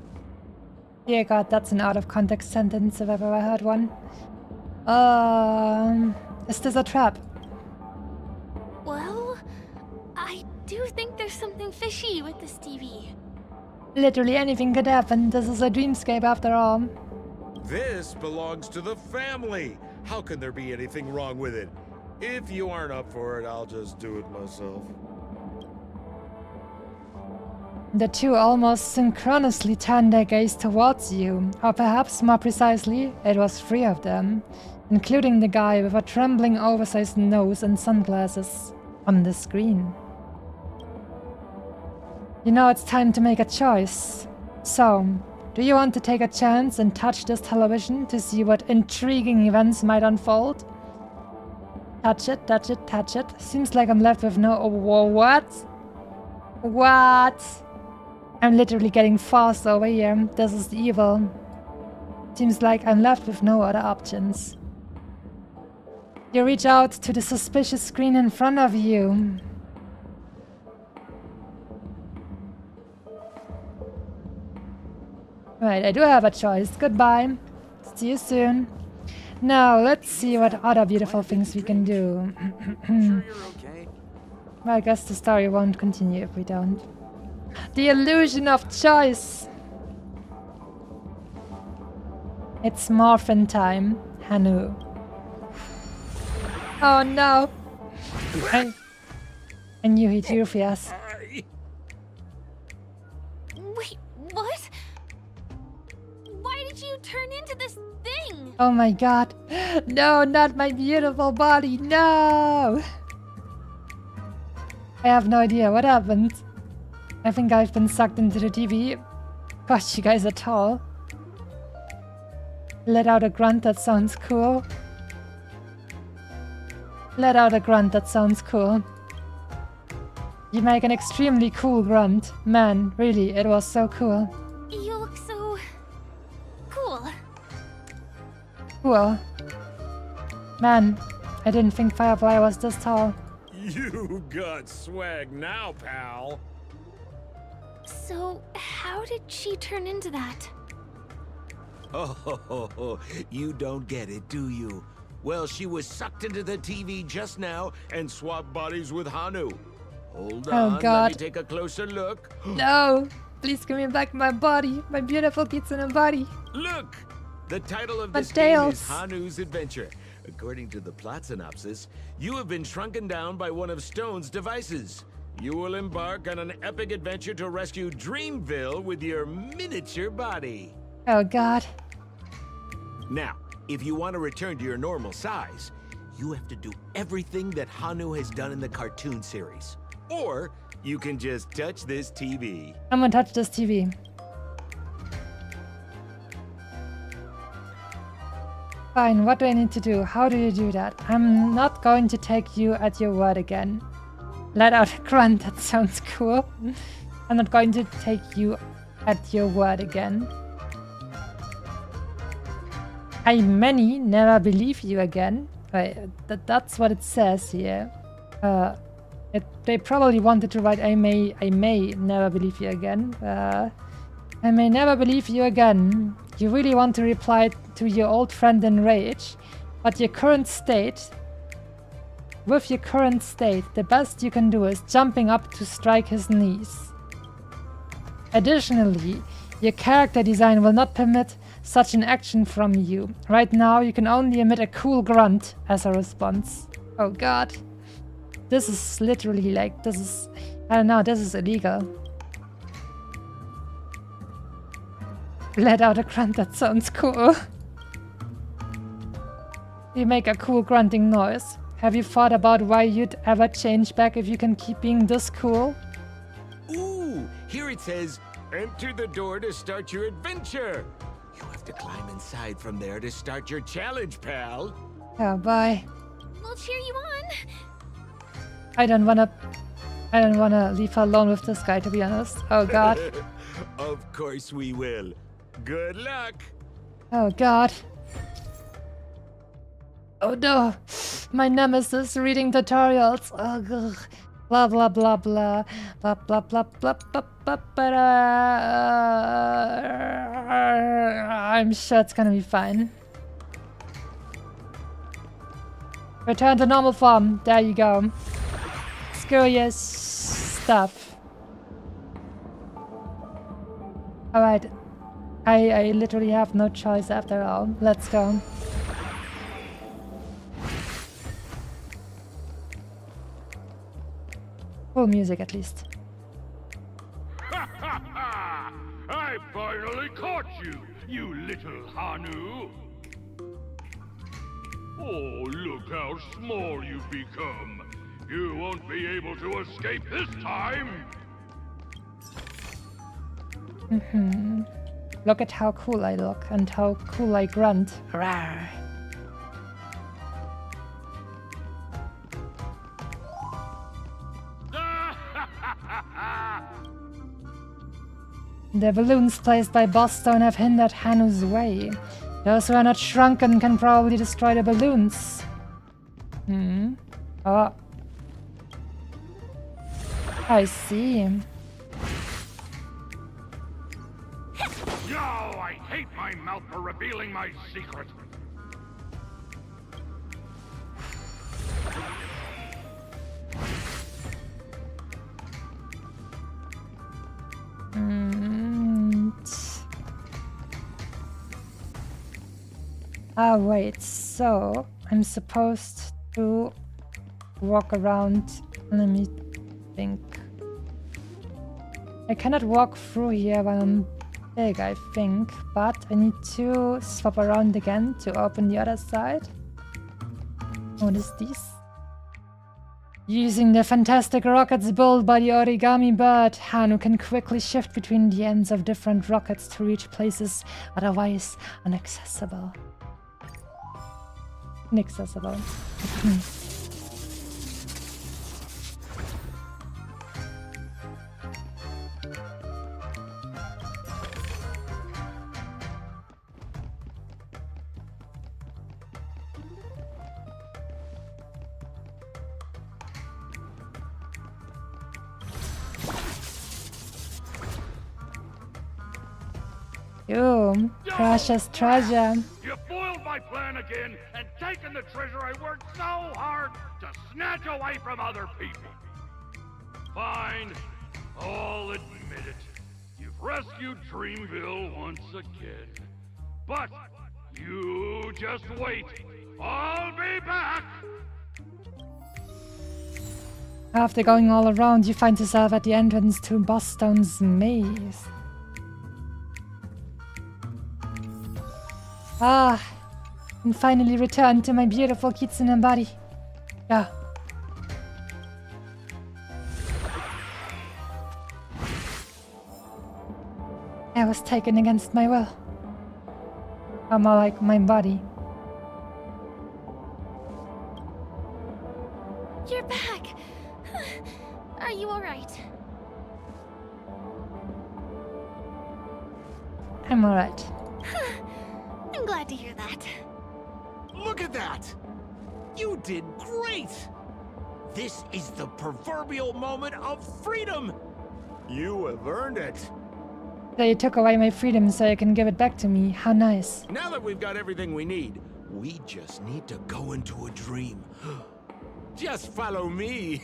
Dear God, that's an out of context sentence if I've ever heard one. Is this a trap? Well, I do think there's something fishy with this TV. Literally anything could happen. This is a dreamscape after all. This belongs to the family. How can there be anything wrong with it? If you aren't up for it, I'll just do it myself. The two almost synchronously turned their gaze towards you, or perhaps more precisely, it was three of them, including the guy with a trembling oversized nose and sunglasses on the screen. You know it's time to make a choice. So, do you want to take a chance and touch this television to see what intriguing events might unfold? Touch it, touch it, touch it. Seems like I'm left with no... What? What? I'm literally getting forced over here. This is evil. Seems like I'm left with no other options. You reach out to the suspicious screen in front of you. Right, I do have a choice. Goodbye. See you soon. Now, let's see what other beautiful things we can do. Well, I guess the story won't continue if we don't. The illusion of choice! It's morphin time, Hanu. Oh no! I knew he'd roofie us. Wait, what? Why did you turn into this thing? Oh my god. No, not my beautiful body, no! I have no idea what happened. I think I've been sucked into the TV. Gosh, you guys are tall. Let out a grunt that sounds cool. Let out a grunt that sounds cool. You make an extremely cool grunt. Man, really, it was so cool. You look so... cool. Cool. Man, I didn't think Firefly was this tall. You got swag now, pal. So, how did she turn into that? Oh, you don't get it, do you? Well, she was sucked into the TV just now and swapped bodies with Hanu. Hold on, God. let me take a closer look. No! Please give me back my body, my beautiful kitsune body. Look! The title of My this game tails. is Hanu's Adventure. According to the plot synopsis, you have been shrunken down by one of Stone's devices. You will embark on an epic adventure to rescue Dreamville with your miniature body. Oh god. Now, if you want to return to your normal size, you have to do everything that Hanu has done in the cartoon series. Or you can just touch this TV. I'm gonna touch this TV. Fine, what do I need to do? How do you do that? I'm not going to take you at your word again. Let out a grunt, that sounds cool. I'm not going to take you at your word again. I may never believe you again. That's what it says here. They probably wanted to write I may never believe you again. I may never believe you again. You really want to reply to your old friend in rage, but your current state, the best you can do is jumping up to strike his knees. Additionally, your character design will not permit such an action from you. Right now, you can only emit a cool grunt as a response. Oh god. This is literally like, I don't know, this is illegal. Let out a grunt, that sounds cool. You make a cool grunting noise. Have you thought about why you'd ever change back if you can keep being this cool? Ooh, here it says, enter the door to start your adventure. You have to climb inside from there to start your challenge, pal. Oh, bye. We'll cheer you on. I don't wanna leave her alone with this guy, to be honest. Oh god. Of course we will. Good luck. Oh god. Oh no. My nemesis reading tutorials. Oh god. Blah blah blah blah. Blah blah blah blah blah blah blah. I'm sure it's gonna be fine. Return to normal form. There you go. Screw your stuff. Alright. I literally have no choice after all. Let's go. Cool music at least. I finally caught you, you little Hanu. Oh, look how small you've become. You won't be able to escape this time. Look at how cool I look and how cool I grunt. Rawr. The balloons placed by Boss Stone have hindered Hanu's way. Those who are not shrunken can probably destroy the balloons. Oh. I see. Yo, I hate my mouth for revealing my secret. Ah, wait, so I'm supposed to walk around. Let me think. I cannot walk through here while I'm big, I think, but I need to swap around again to open the other side. What is this? Using the fantastic rockets built by the origami bird, Hanu can quickly shift between the ends of different rockets to reach places otherwise inaccessible. Inaccessible. You precious treasure. You foiled my plan again and taken the treasure I worked so hard to snatch away from other people. Fine, I'll admit it. You've rescued Dreamville once again. But you just wait. I'll be back! After going all around, you find yourself at the entrance to Bosstone's maze. Ah, and finally returned to my beautiful kitsune body. Yeah. I was taken against my will. Or more like my body. You're back! Are you alright? I'm alright. I'm glad to hear that. Look at that! You did great! This is the proverbial moment of freedom! You have earned it. So you took away my freedom so you can give it back to me. How nice. Now that we've got everything we need, we just need to go into a dream. Just follow me.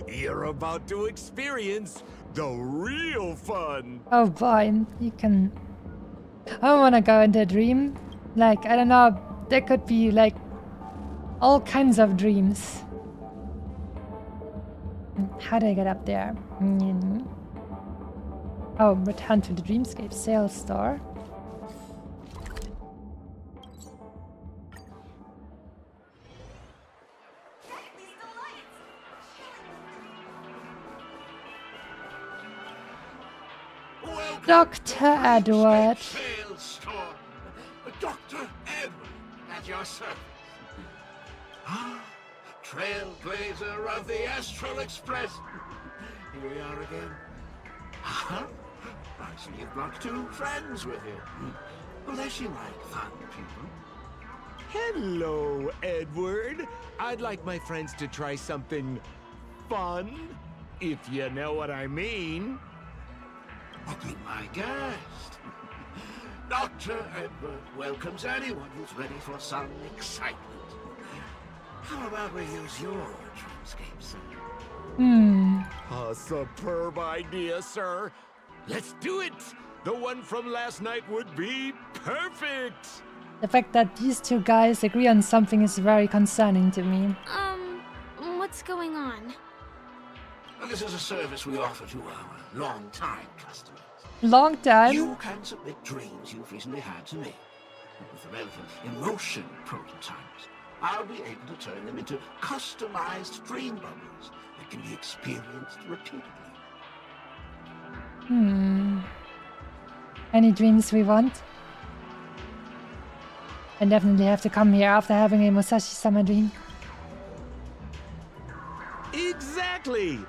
You're about to experience the real fun. Oh boy, you can... I wanna go into a dream. Like, I don't know, there could be like all kinds of dreams. How do I get up there? Oh, return to the Dreamscape sales store. Dr. Edward. Dr. Edward at your service. Trailblazer of the Astral Express. Here we are again. I see you've brought 2 friends with you. Unless you like fun people. Hello, Edward. I'd like my friends to try something fun, if you know what I mean. Oh, be my guest. Dr. Edward welcomes anyone who's ready for some excitement. How about we use your dreamscape, sir? A superb idea, sir. Let's do it. The one from last night would be perfect. The fact that these 2 guys agree on something is very concerning to me. What's going on? Well, this is a service we offer to our long-time customers. Long time? You can submit dreams you've recently had to me. With the relevant emotion prototypes, I'll be able to turn them into customized dream bubbles that can be experienced repeatedly. Any dreams we want? I definitely have to come here after having a Musashi summer dream. Exactly.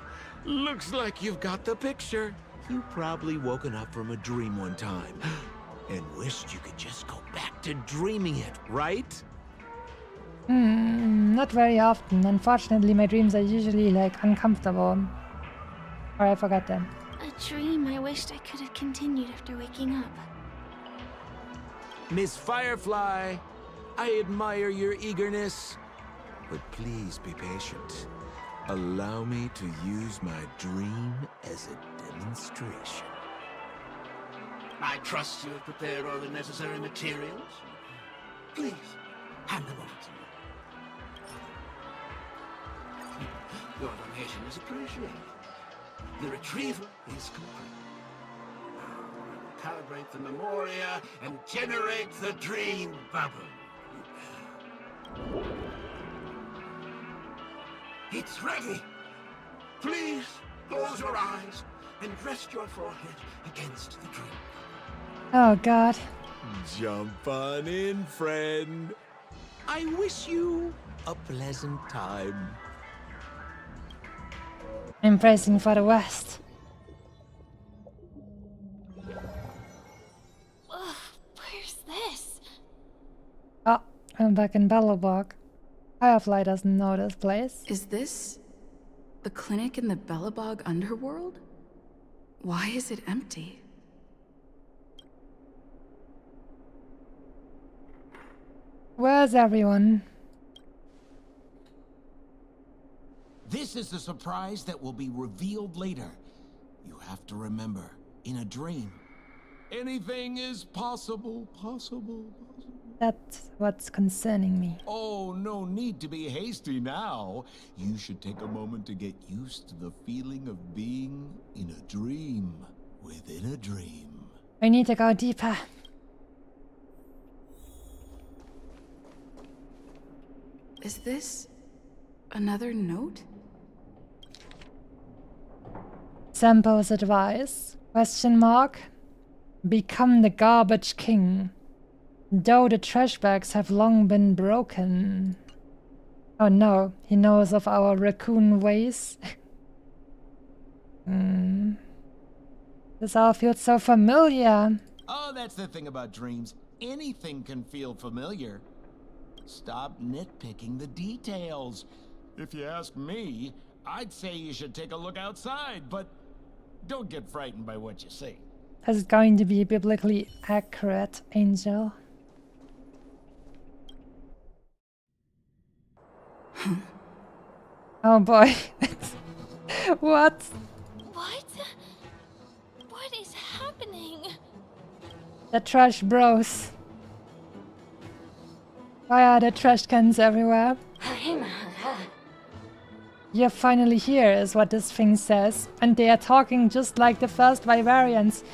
Looks like you've got the picture. You've probably woken up from a dream one time and wished you could just go back to dreaming it, right? Not very often. Unfortunately, my dreams are usually like uncomfortable. Or I forgot them. A dream I wished I could have continued after waking up. Miss Firefly, I admire your eagerness, but please be patient. Allow me to use my dream as a demonstration. I trust you have prepared all the necessary materials. Please, hand them over to me. Your donation is appreciated. The retrieval is complete. Now, calibrate the memoria and generate the dream bubble. It's ready. Please close your eyes and rest your forehead against the dream. Oh god. Jump on in, friend. I wish you a pleasant time. I'm bracing for the West. Ugh, where's this? Oh, I'm back in Belobog. Firefly doesn't know this place. Is this the clinic in the Belobog underworld? Why is it empty? Where's everyone? This is the surprise that will be revealed later. You have to remember, in a dream, Anything is possible. That's what's concerning me. Oh, no need to be hasty now. You should take a moment to get used to the feeling of being in a dream within a dream. We need to go deeper. Is this another note? Sampo's advice. Question mark. Become the garbage king. Though the trash bags have long been broken. Oh no, he knows of our raccoon ways. This all feels so familiar. Oh, that's the thing about dreams. Anything can feel familiar. Stop nitpicking the details. If you ask me, I'd say you should take a look outside, but don't get frightened by what you see. Is it going to be biblically accurate, Angel? Oh boy. What? What? What is happening? The trash bros. Why are there trash cans everywhere? You're finally here, is what this thing says. And they are talking just like the first Vivarians.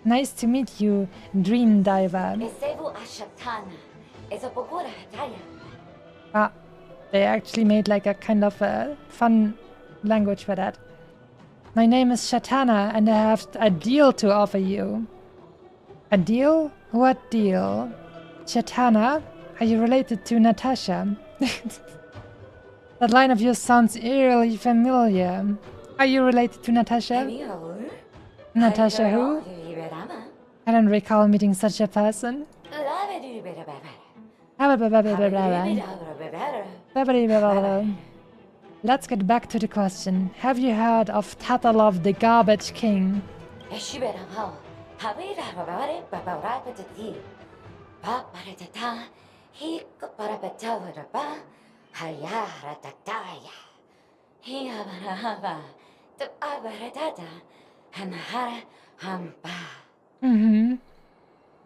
Nice to meet you, Dream Diver. Ah, they actually made like a kind of a fun language for that. My name is Shatana and I have a deal to offer you. A deal? What deal? Shatana, are you related to Natasha? That line of yours sounds eerily familiar. Are you related to Natasha? Natasha who? I don't recall meeting such a person. Let's get back to the question. Have you heard of Tatalov the Garbage King?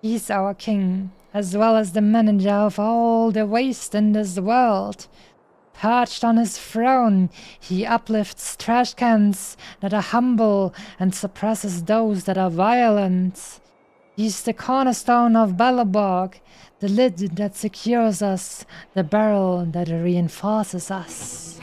He's our king, as well as the manager of all the waste in this world. Perched on his throne, he uplifts trash cans that are humble and suppresses those that are violent. He's the cornerstone of Balaborg, the lid that secures us, the barrel that reinforces us.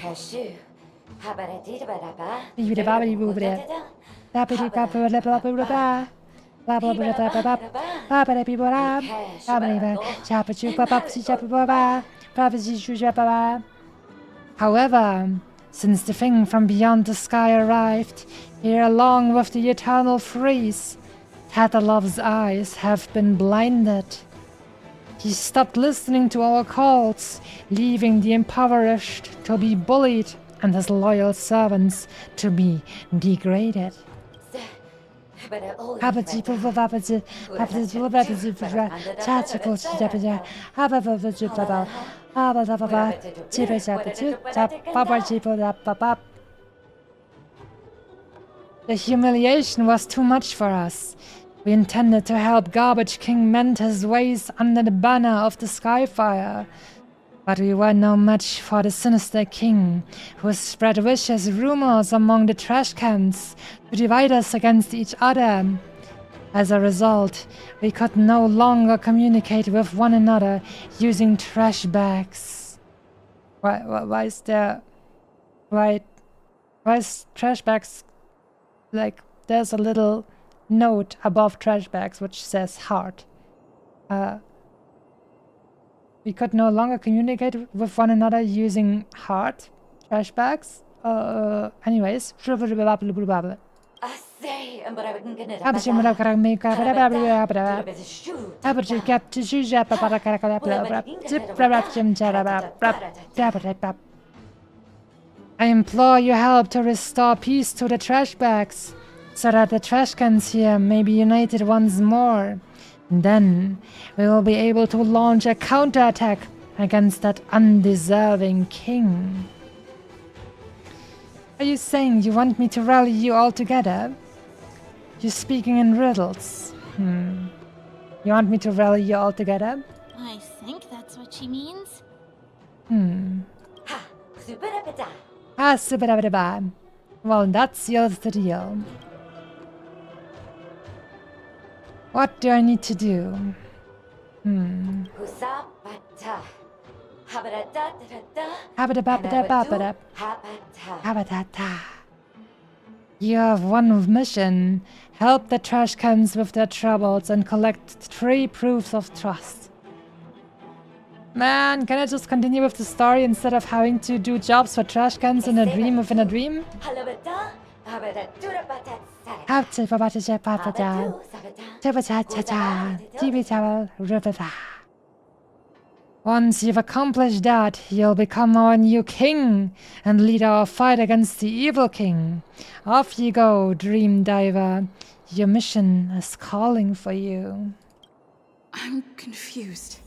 However, since the thing from beyond the sky arrived, here along with the eternal freeze, Tatalov's eyes have been blinded. He stopped listening to our calls, leaving the impoverished to be bullied and his loyal servants to be degraded. The humiliation was too much for us. We intended to help Garbage King mend his ways under the banner of the Skyfire. But we were no match for the sinister king, who spread vicious rumors among the trash cans to divide us against each other. As a result, we could no longer communicate with one another using trash bags. Why is there... Why is trash bags... Like, there's a little note above trash bags which says heart. We could no longer communicate with one another using heart trash bags. Anyways. I implore your help to restore peace to the trash bags, so that the trash cans here may be united once more. Then we will be able to launch a counterattack against that undeserving king. Are you saying you want me to rally you all together? You're speaking in riddles. You want me to rally you all together? I think that's what she means. Ah, subadabadaba. Well, that seals the deal. What do I need to do? You have one mission. Help the trash cans with their troubles and collect 3 proofs of trust. Man, can I just continue with the story instead of having to do jobs for trash cans in a dream within a dream? Once you've accomplished that, you'll become our new king and lead our fight against the evil king. Off you go, Dream Diver. Your mission is calling for you. I'm confused.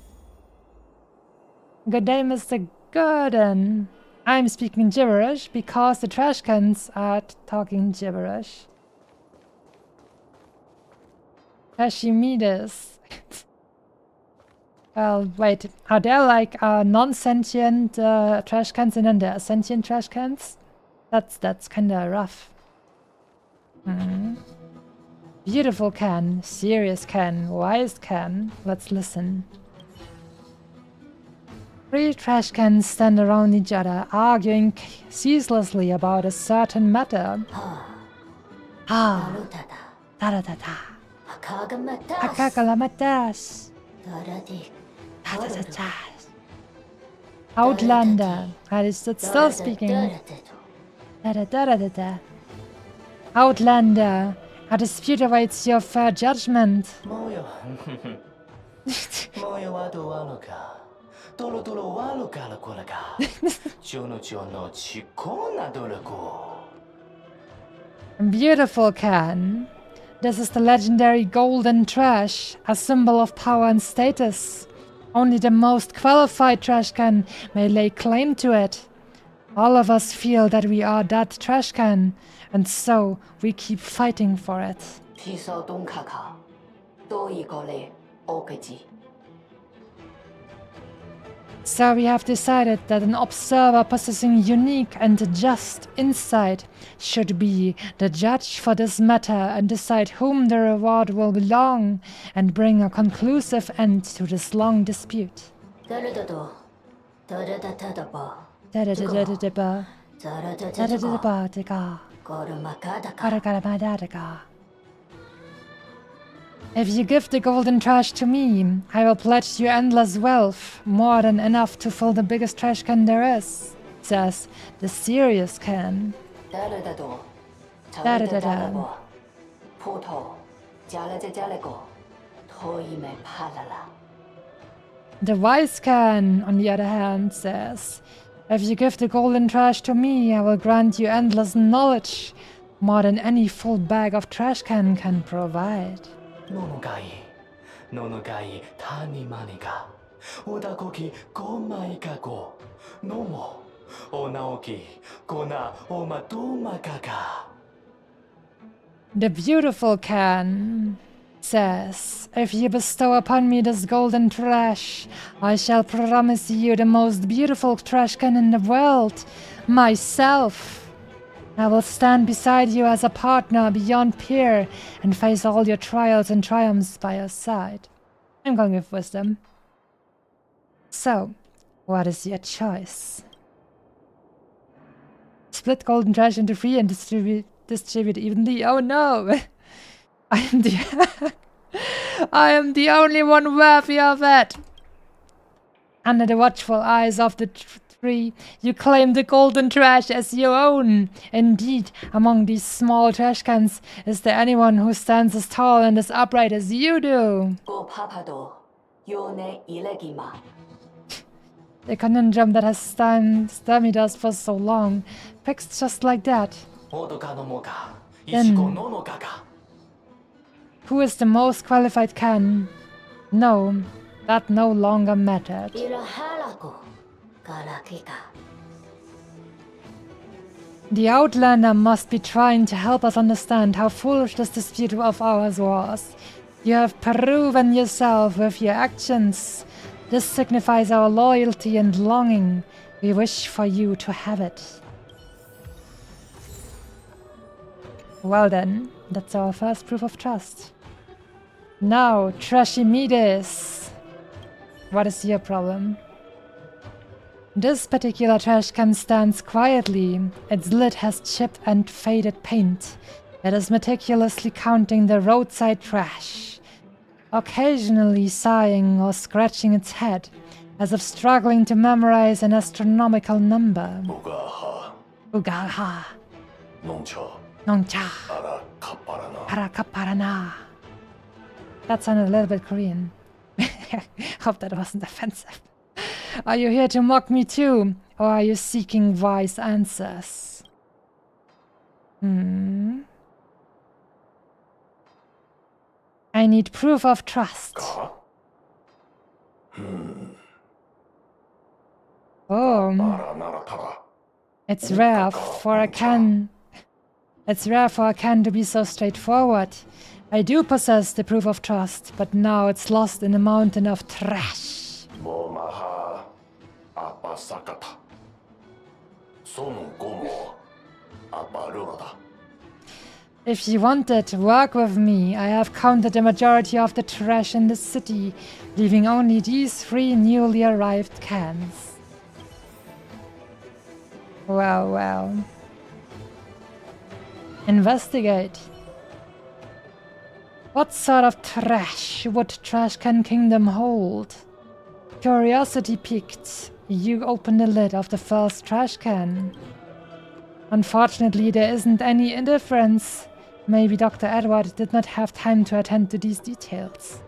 Good day, Mr. Gordon. I'm speaking gibberish because the trash cans are talking gibberish. Hashimides. Well, wait, are there like non-sentient trash cans and then there are sentient trash cans? That's kinda rough. Beautiful can, serious can, wise can. Let's listen. 3 trash cans stand around each other, arguing ceaselessly about a certain matter. Akakalamatash. Outlander. It's still speaking. Outlander. A dispute awaits your fair judgment. Beautiful can. This is the legendary golden trash, a symbol of power and status. Only the most qualified trash can may lay claim to it. All of us feel that we are that trash can, and so we keep fighting for it. So we have decided that an observer possessing unique and just insight should be the judge for this matter and decide whom the reward will belong and bring a conclusive end to this long dispute. If you give the golden trash to me, I will pledge you endless wealth, more than enough to fill the biggest trash can there is, says the serious can. The wise can, on the other hand, says, if you give the golden trash to me, I will grant you endless knowledge, more than any full bag of trash can provide. The beautiful can says, if you bestow upon me this golden trash, I shall promise you the most beautiful trash can in the world, myself. I will stand beside you as a partner beyond peer and face all your trials and triumphs by your side. I'm going with wisdom. So, what is your choice? Split golden trash into 3 and distribute evenly. Oh no! I am the only one worthy of it. Under the watchful eyes of the 3, you claim the golden trash as your own. Indeed, among these small trash cans, is there anyone who stands as tall and as upright as you do? The conundrum that has stymied us for so long, fixed just like that. Then, who is the most qualified can? No, that no longer mattered. The Outlander must be trying to help us understand how foolish this dispute of ours was. You have proven yourself with your actions. This signifies our loyalty and longing. We wish for you to have it. Well then, that's our first proof of trust. Now, Trashimides. What is your problem? This particular trash can stands quietly. Its lid has chipped and faded paint. It is meticulously counting the roadside trash, occasionally sighing or scratching its head, as if struggling to memorize an astronomical number. Ugaha. Nongcha. Arakaparana. That sounded a little bit Korean. Hope that wasn't offensive. Are you here to mock me too? Or are you seeking wise answers? I need proof of trust. Oh. It's rare for a can to be so straightforward. I do possess the proof of trust, but now it's lost in a mountain of trash. If you wanted, work with me. I have counted the majority of the trash in the city, leaving only these 3 newly arrived cans. Well, well. Investigate. What sort of trash would Trash Can Kingdom hold? Curiosity piqued, you open the lid of the first trash can. Unfortunately, there isn't any indifference. Maybe Dr. Edward did not have time to attend to these details.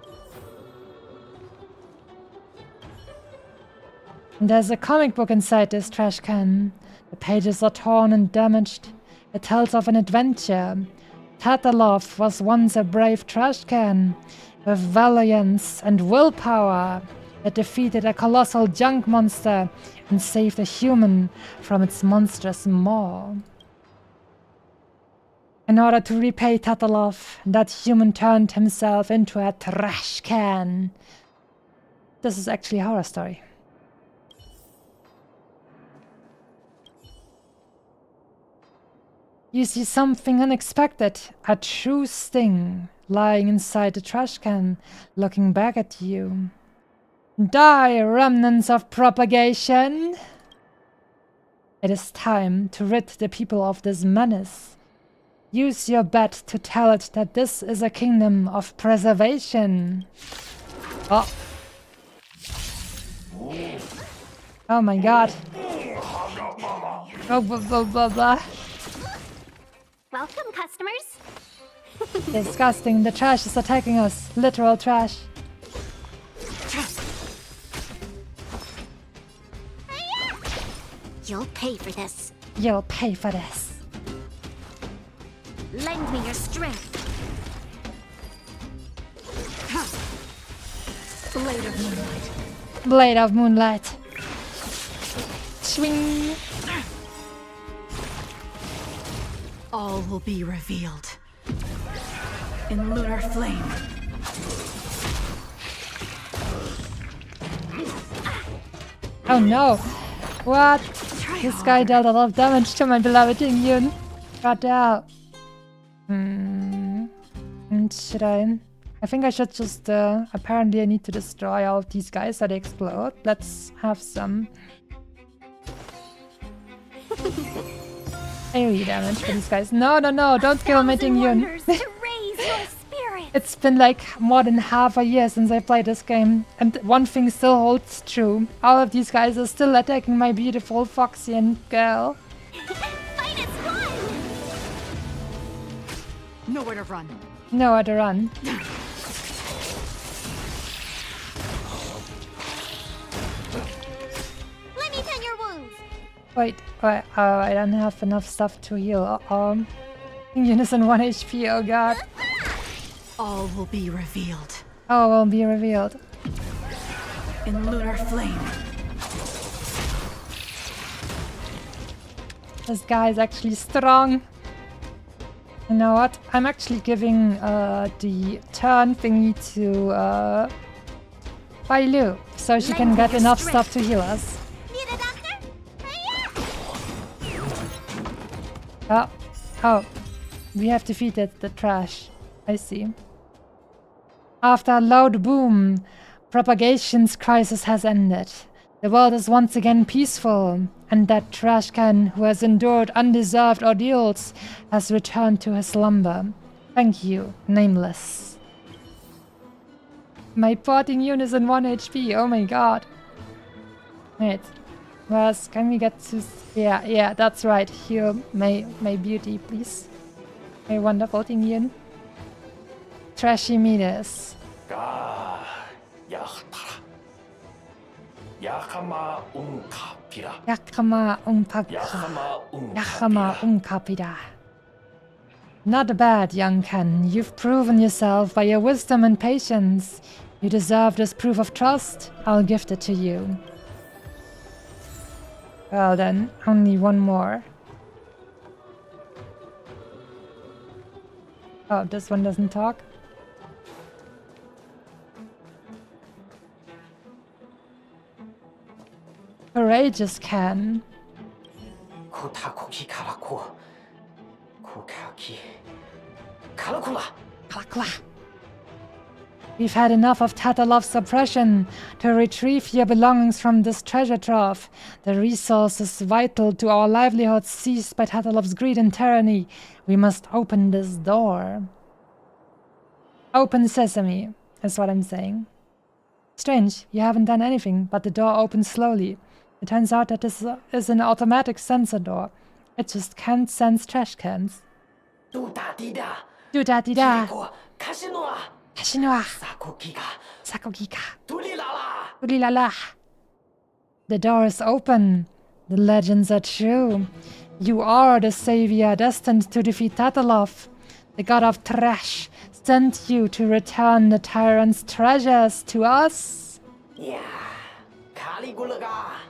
There's a comic book inside this trash can. The pages are torn and damaged. It tells of an adventure. Tatalov was once a brave trash can. With valiance and willpower, it defeated a colossal junk monster and saved a human from its monstrous maw. In order to repay Tatalov, that human turned himself into a trash can. This is actually a horror story. You see something unexpected, a true sting, lying inside the trash can, looking back at you. Die, remnants of propagation! It is time to rid the people of this menace. Use your bet to tell it that this is a kingdom of preservation. Oh. Oh my god. Oh, blah, blah, blah, blah. Welcome, customers. Disgusting. The trash is attacking us. Literal trash. You'll pay for this. You'll pay for this. Lend me your strength. Blade of moonlight. Blade of moonlight. Swing. All will be revealed. In lunar flame. Oh no. What? This guy dealt a lot of damage to my beloved Jingliu. Got out. And should I? I think I should just, apparently I need to destroy all of these guys so they explode. Let's have some AoE damage for these guys. No, no, no, don't kill my Jingliu. It's been like more than half a year since I played this game, and one thing still holds true. All of these guys are still attacking my beautiful Foxian girl. Nowhere to run. Nowhere to run. Let me tend your wounds. Wait, I don't have enough stuff to heal. Unison 1 HP, oh god. All will be revealed. All will be revealed. In lunar flame. This guy is actually strong. You know what? I'm actually giving the turn thingy to Bai Lu, so she can get enough stuff to heal us. Oh, we have defeated the trash. I see. After a loud boom, propagation's crisis has ended. The world is once again peaceful, and that trash can who has endured undeserved ordeals has returned to his slumber. Thank you, Nameless. My porting unit is in 1 HP, oh my god. Wait, whereas can we get to... Yeah, that's right. Heal my beauty, please. My wonderful Tingyun. Trashy meters. Yakama unkapida. Not bad, young Ken. You've proven yourself by your wisdom and patience. You deserve this proof of trust. I'll gift it to you. Well then, only one more. Oh, this one doesn't talk. Courageous Ken. We've had enough of Tatalov's oppression. To retrieve your belongings from this treasure trove, the resources vital to our livelihoods seized by Tatalov's greed and tyranny, we must open this door. Open sesame, is what I'm saying. Strange, you haven't done anything, but the door opens slowly. It turns out that this is an automatic sensor door. It just can't sense trash cans. Do-da-di-da. Kashinoa. Sakokika. Tulilala. The door is open. The legends are true. You are the savior destined to defeat Tatalov. The god of trash sent you to return the tyrant's treasures to us. Yeah. Caligulaga.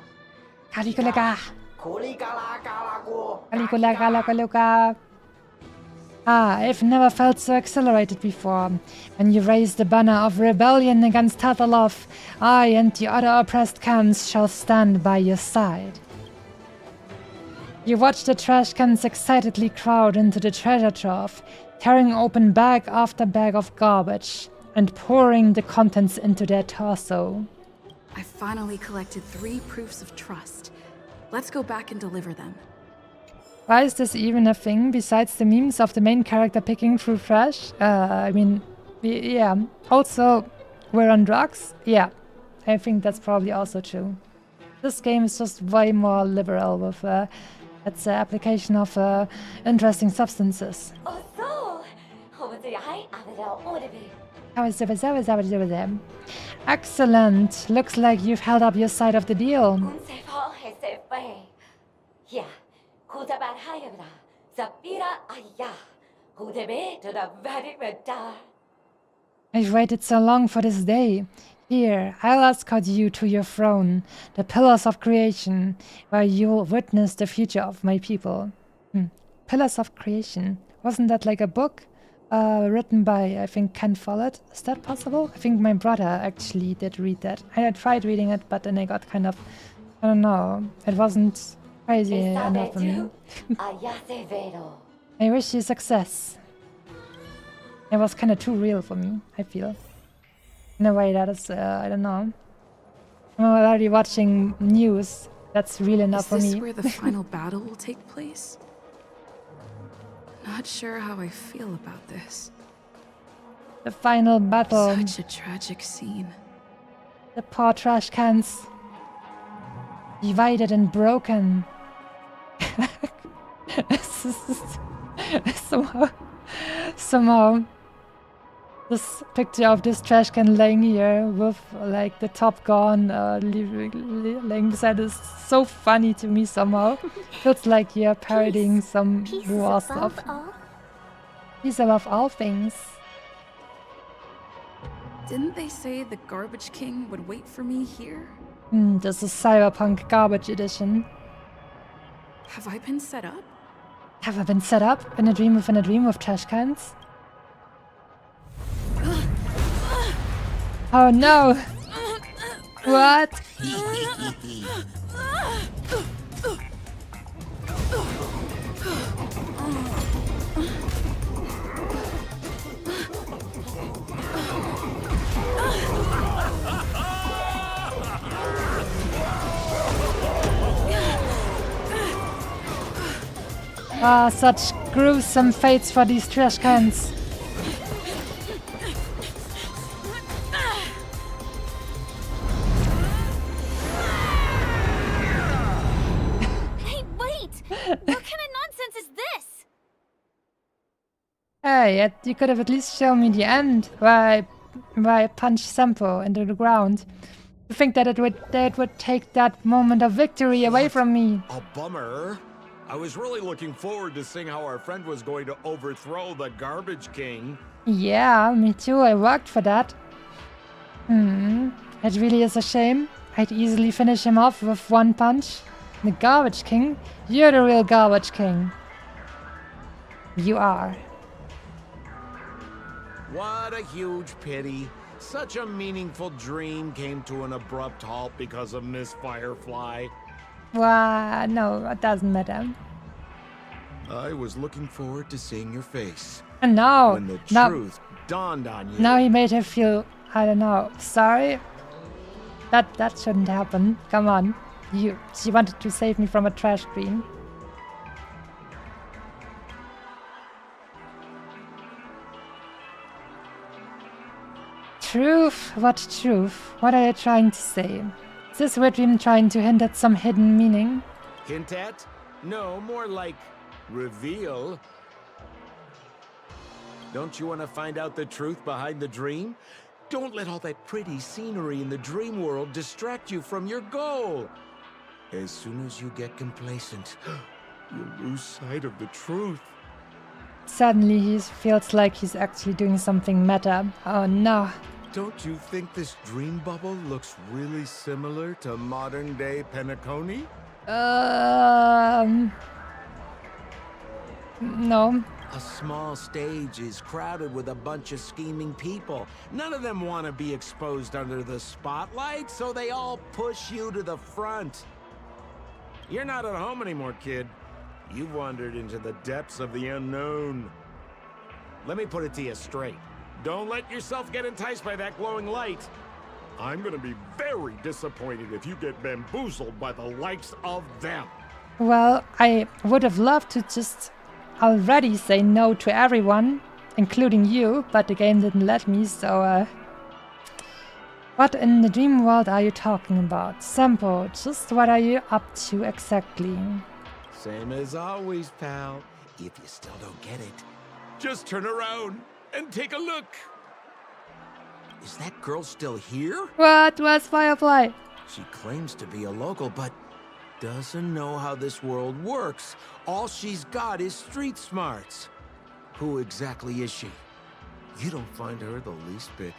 Ah, I've never felt so exhilarated before. When you raise the banner of rebellion against Tatalov, I and the other oppressed cans shall stand by your side. You watch the trash cans excitedly crowd into the treasure trove, tearing open bag after bag of garbage, and pouring the contents into their torso. I finally collected 3 proofs of trust. Let's go back and deliver them. Why is this even a thing besides the memes of the main character picking through trash? Yeah. Also, we're on drugs? Yeah, I think that's probably also true. This game is just way more liberal with its application of interesting substances. Excellent! Looks like you've held up your side of the deal. I've waited so long for this day. Here, I'll escort you to your throne, the Pillars of Creation, where you'll witness the future of my people. Pillars of Creation. Wasn't that like a book written by, I think, Ken Follett? Is that possible? I think my brother actually did read that. I had tried reading it, but then I got kind of, I don't know, it wasn't crazy enough for me. I wish you success. It was kind of too real for me, I feel. In a way that is, I don't know. I'm already watching news. That's real enough for me. Is this where the final battle will take place? Not sure how I feel about this. The final battle. Such a tragic scene. The poor trash cans. Divided and broken. Somehow. This picture of this trash can laying here with like the top gone, laying beside is so funny to me somehow. Feels like you're parodying some war stuff. Peace above all things. Didn't they say the Garbage King would wait for me here? This is Cyberpunk Garbage Edition. Have I been set up? Have I been set up in a dream within a dream with trash cans? Oh no! What? Ah, such gruesome fates for these trash cans. Hey, wait! What kind of nonsense is this? Hey, you could have at least shown me the end, where I punched Sampo into the ground. To think that it would take that moment of victory away from me. A bummer. I was really looking forward to seeing how our friend was going to overthrow the Garbage King. Yeah, me too. I worked for that. It really is a shame. I'd easily finish him off with one punch. The Garbage King? You're the real Garbage King. You are. What a huge pity. Such a meaningful dream came to an abrupt halt because of Miss Firefly. Well, no, it doesn't matter. I was looking forward to seeing your face. And now, when the truth dawned on you. Now he made her feel, I don't know, sorry? That shouldn't happen. Come on. She wanted to save me from a trash queen. Truth? What truth? What are you trying to say? Is this weird dream trying to hint at some hidden meaning? Hint at? No, more like reveal. Don't you want to find out the truth behind the dream? Don't let all that pretty scenery in the dream world distract you from your goal. As soon as you get complacent, you lose sight of the truth. Suddenly he feels like he's actually doing something meta. Oh no. Don't you think this dream bubble looks really similar to modern-day Penacony? No. A small stage is crowded with a bunch of scheming people. None of them want to be exposed under the spotlight, so they all push you to the front. You're not at home anymore, kid. You've wandered into the depths of the unknown. Let me put it to you straight. Don't let yourself get enticed by that glowing light. I'm gonna be very disappointed if you get bamboozled by the likes of them. Well, I would have loved to just already say no to everyone, including you, but the game didn't let me, so what in the dream world are you talking about? Sampo, just what are you up to exactly? Same as always, pal. If you still don't get it, just turn around and take a look. Is that girl still here? What was Firefly? She claims to be a local, but doesn't know how this world works. All she's got is street smarts. Who exactly is she? You don't find her the least bit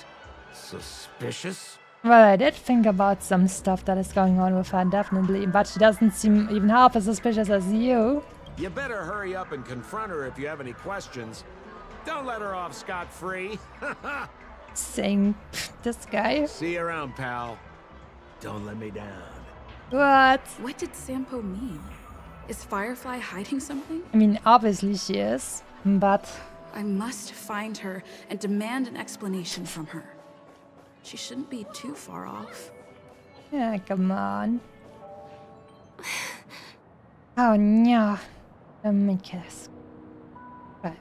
suspicious? Well, I did think about some stuff that is going on with her, definitely, but she doesn't seem even half as suspicious as you. You better hurry up and confront her if you have any questions. Don't let her off scot-free. Saying, this guy. See you around, pal. Don't let me down. What? What did Sampo mean? Is Firefly hiding something? I mean, obviously she is, but... I must find her and demand an explanation from her. She shouldn't be too far off. Yeah, come on. Oh no. Let me kiss. Right.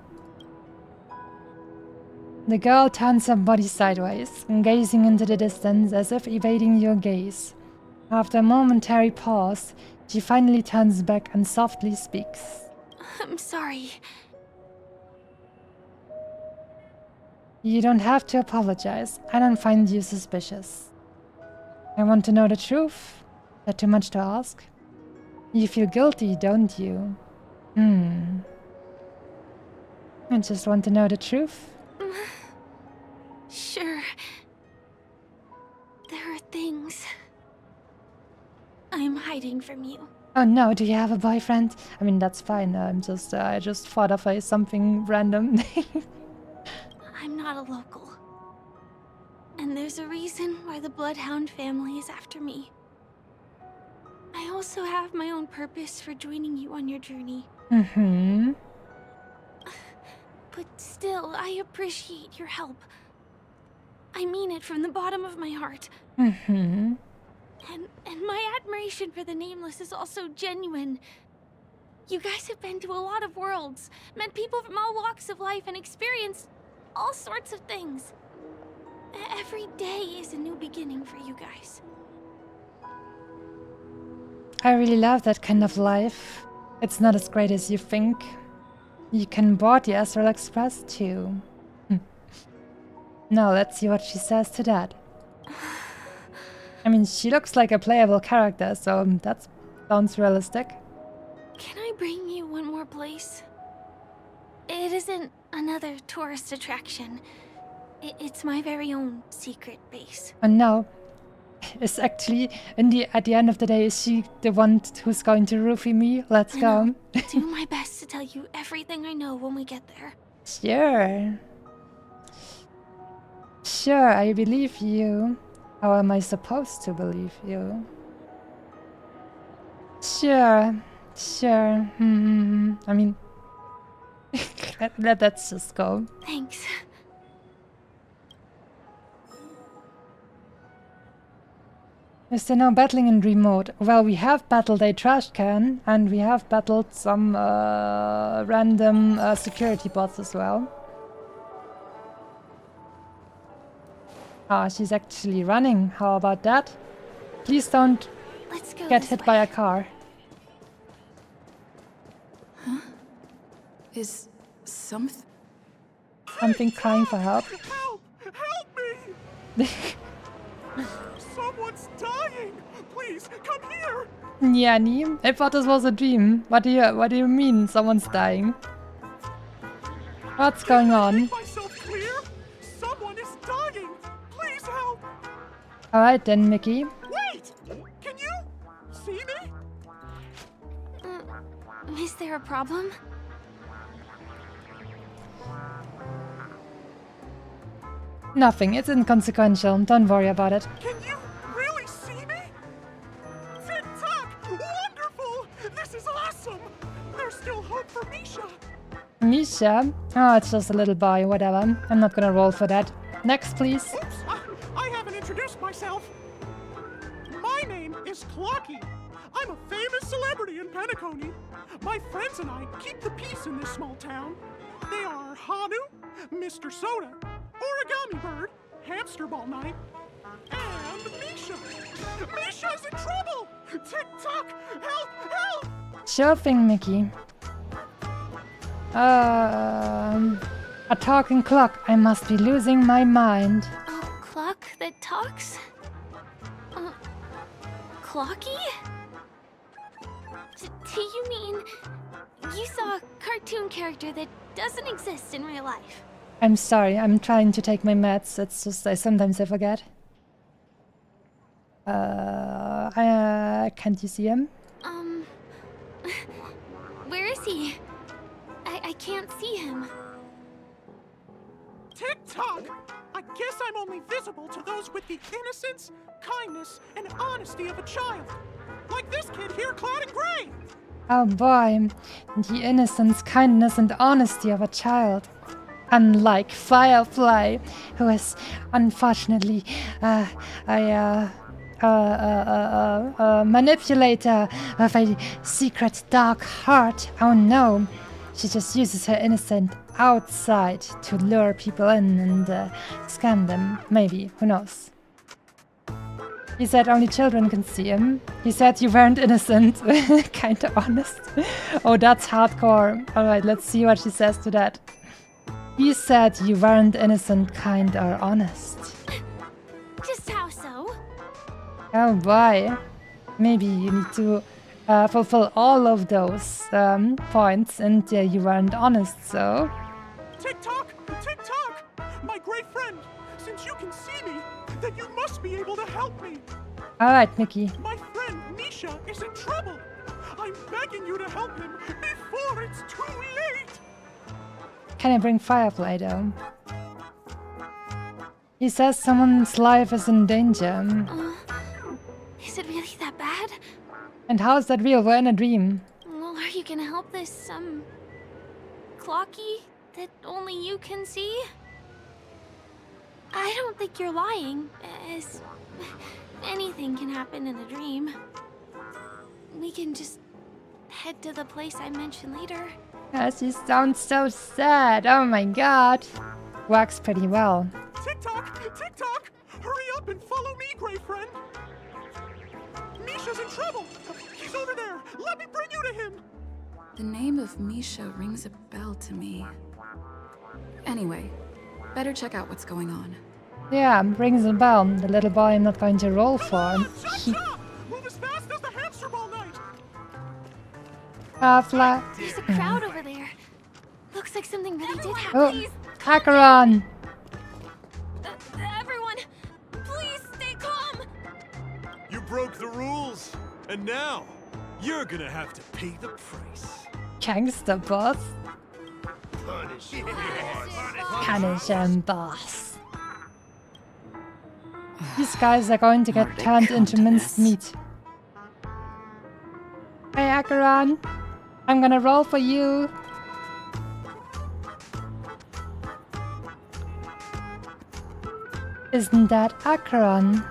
The girl turns her body sideways, gazing into the distance as if evading your gaze. After a momentary pause, she finally turns back and softly speaks. I'm sorry. You don't have to apologize. I don't find you suspicious. I want to know the truth. Is that too much to ask? You feel guilty, don't you? I just want to know the truth. Sure. There are things I'm hiding hiding from you. Oh no, do you have a boyfriend? I mean, that's fine. I just thought of something random. I'm not a local. And there's a reason why the Bloodhound family is after me. I also have my own purpose for joining you on your journey. Mm-hmm. But still, I appreciate your help. I mean it from the bottom of my heart. Mm-hmm. And my admiration for the Nameless is also genuine. You guys have been to a lot of worlds, met people from all walks of life, and experienced all sorts of things. Every day is a new beginning for you guys. I really love that kind of life. It's not as great as you think. You can board the Astral Express too. Now let's see what she says to that. I mean, she looks like a playable character, so that sounds realistic. Can I bring you one more place? It isn't another tourist attraction. It's my very own secret base. And now, is actually at the end of the day, is she the one who's going to roofie me? Let's go. I'll do my best to tell you everything I know when we get there. Sure. Sure, I believe you. How am I supposed to believe you? Sure. Sure. I mean, let's just go. Thanks. Is there no battling in Dream mode? Well, we have battled a trash can, and we have battled some random security bots as well. Ah, she's actually running. How about that? Please don't get hit by a car. Huh? Is something crying for help? Help! Help me! Someone's dying! Please, come here! Yeah, Nee, I thought this was a dream. What do you mean someone's dying? What's going on? Make myself clear? Someone is dying! Please help! Alright then, Mickey. Wait! Can you see me? Is there a problem? Nothing, it's inconsequential. Don't worry about it. Can you really see me? Tick-tock! Wonderful! This is awesome! There's still hope for Misha! Misha? Oh, it's just a little boy, whatever. I'm not gonna roll for that. Next, please. Oops! I haven't introduced myself. My name is Clocky. I'm a famous celebrity in Penacony. My friends and I keep the peace in this small town. They are Hanu, Mr. Soda, Origami Bird, Hamster Ball Night, and Misha. Misha's in trouble! Tick-tock! Help! Help! Sure thing, Mickey. A talking clock. I must be losing my mind. A clock that talks? Clocky? Do you mean you saw a cartoon character that doesn't exist in real life? I'm sorry, I'm trying to take my meds. It's just sometimes I forget. Can't you see him? Where is he? I can't see him. Tick-tock! I guess I'm only visible to those with the innocence, kindness, and honesty of a child. Like this kid here clad in gray! Oh boy, the innocence, kindness, and honesty of a child. Unlike Firefly, who is unfortunately a manipulator of a secret dark heart. Oh no, she just uses her innocent outside to lure people in and scam them. Maybe, who knows? He said only children can see him. He said you weren't innocent. Kinda honest. Oh, that's hardcore. Alright, let's see what she says to that. He said you weren't innocent, kind, or honest. Just how so? Oh boy. Maybe you need to fulfill all of those points, and you weren't honest, so... Tick-tock! Tick-tock! My great friend, since you can see me, then you must be able to help me. Alright, Mickey. My friend Misha Misha is in trouble. I'm begging you to help him before it's too late. Can I bring Firefly though? He says someone's life is in danger. Is it really that bad? And how is that real? We're in a dream. Well, are you gonna help this, Clocky that only you can see? I don't think you're lying, as anything can happen in a dream. We can just head to the place I mentioned later. Yes, he sounds so sad. Oh my god. Works pretty well. Tick-tock! Tick-tock! Hurry up and follow me, Gray Friend! Misha's in trouble! He's over there! Let me bring you to him! The name of Misha rings a bell to me. Anyway, better check out what's going on. Yeah, rings a bell. The little boy I'm not going to roll for. Move as fast as the hamster ball night! There's a crowd over there. Looks like something really did happen. Oh, Acheron! Everyone, please stay calm. You broke the rules, and now you're gonna have to pay the price. Gangster boss. Punish him. Punish him, boss. These guys are going to get turned into minced meat. Hey, Acheron. I'm gonna roll for you. Isn't that Acheron?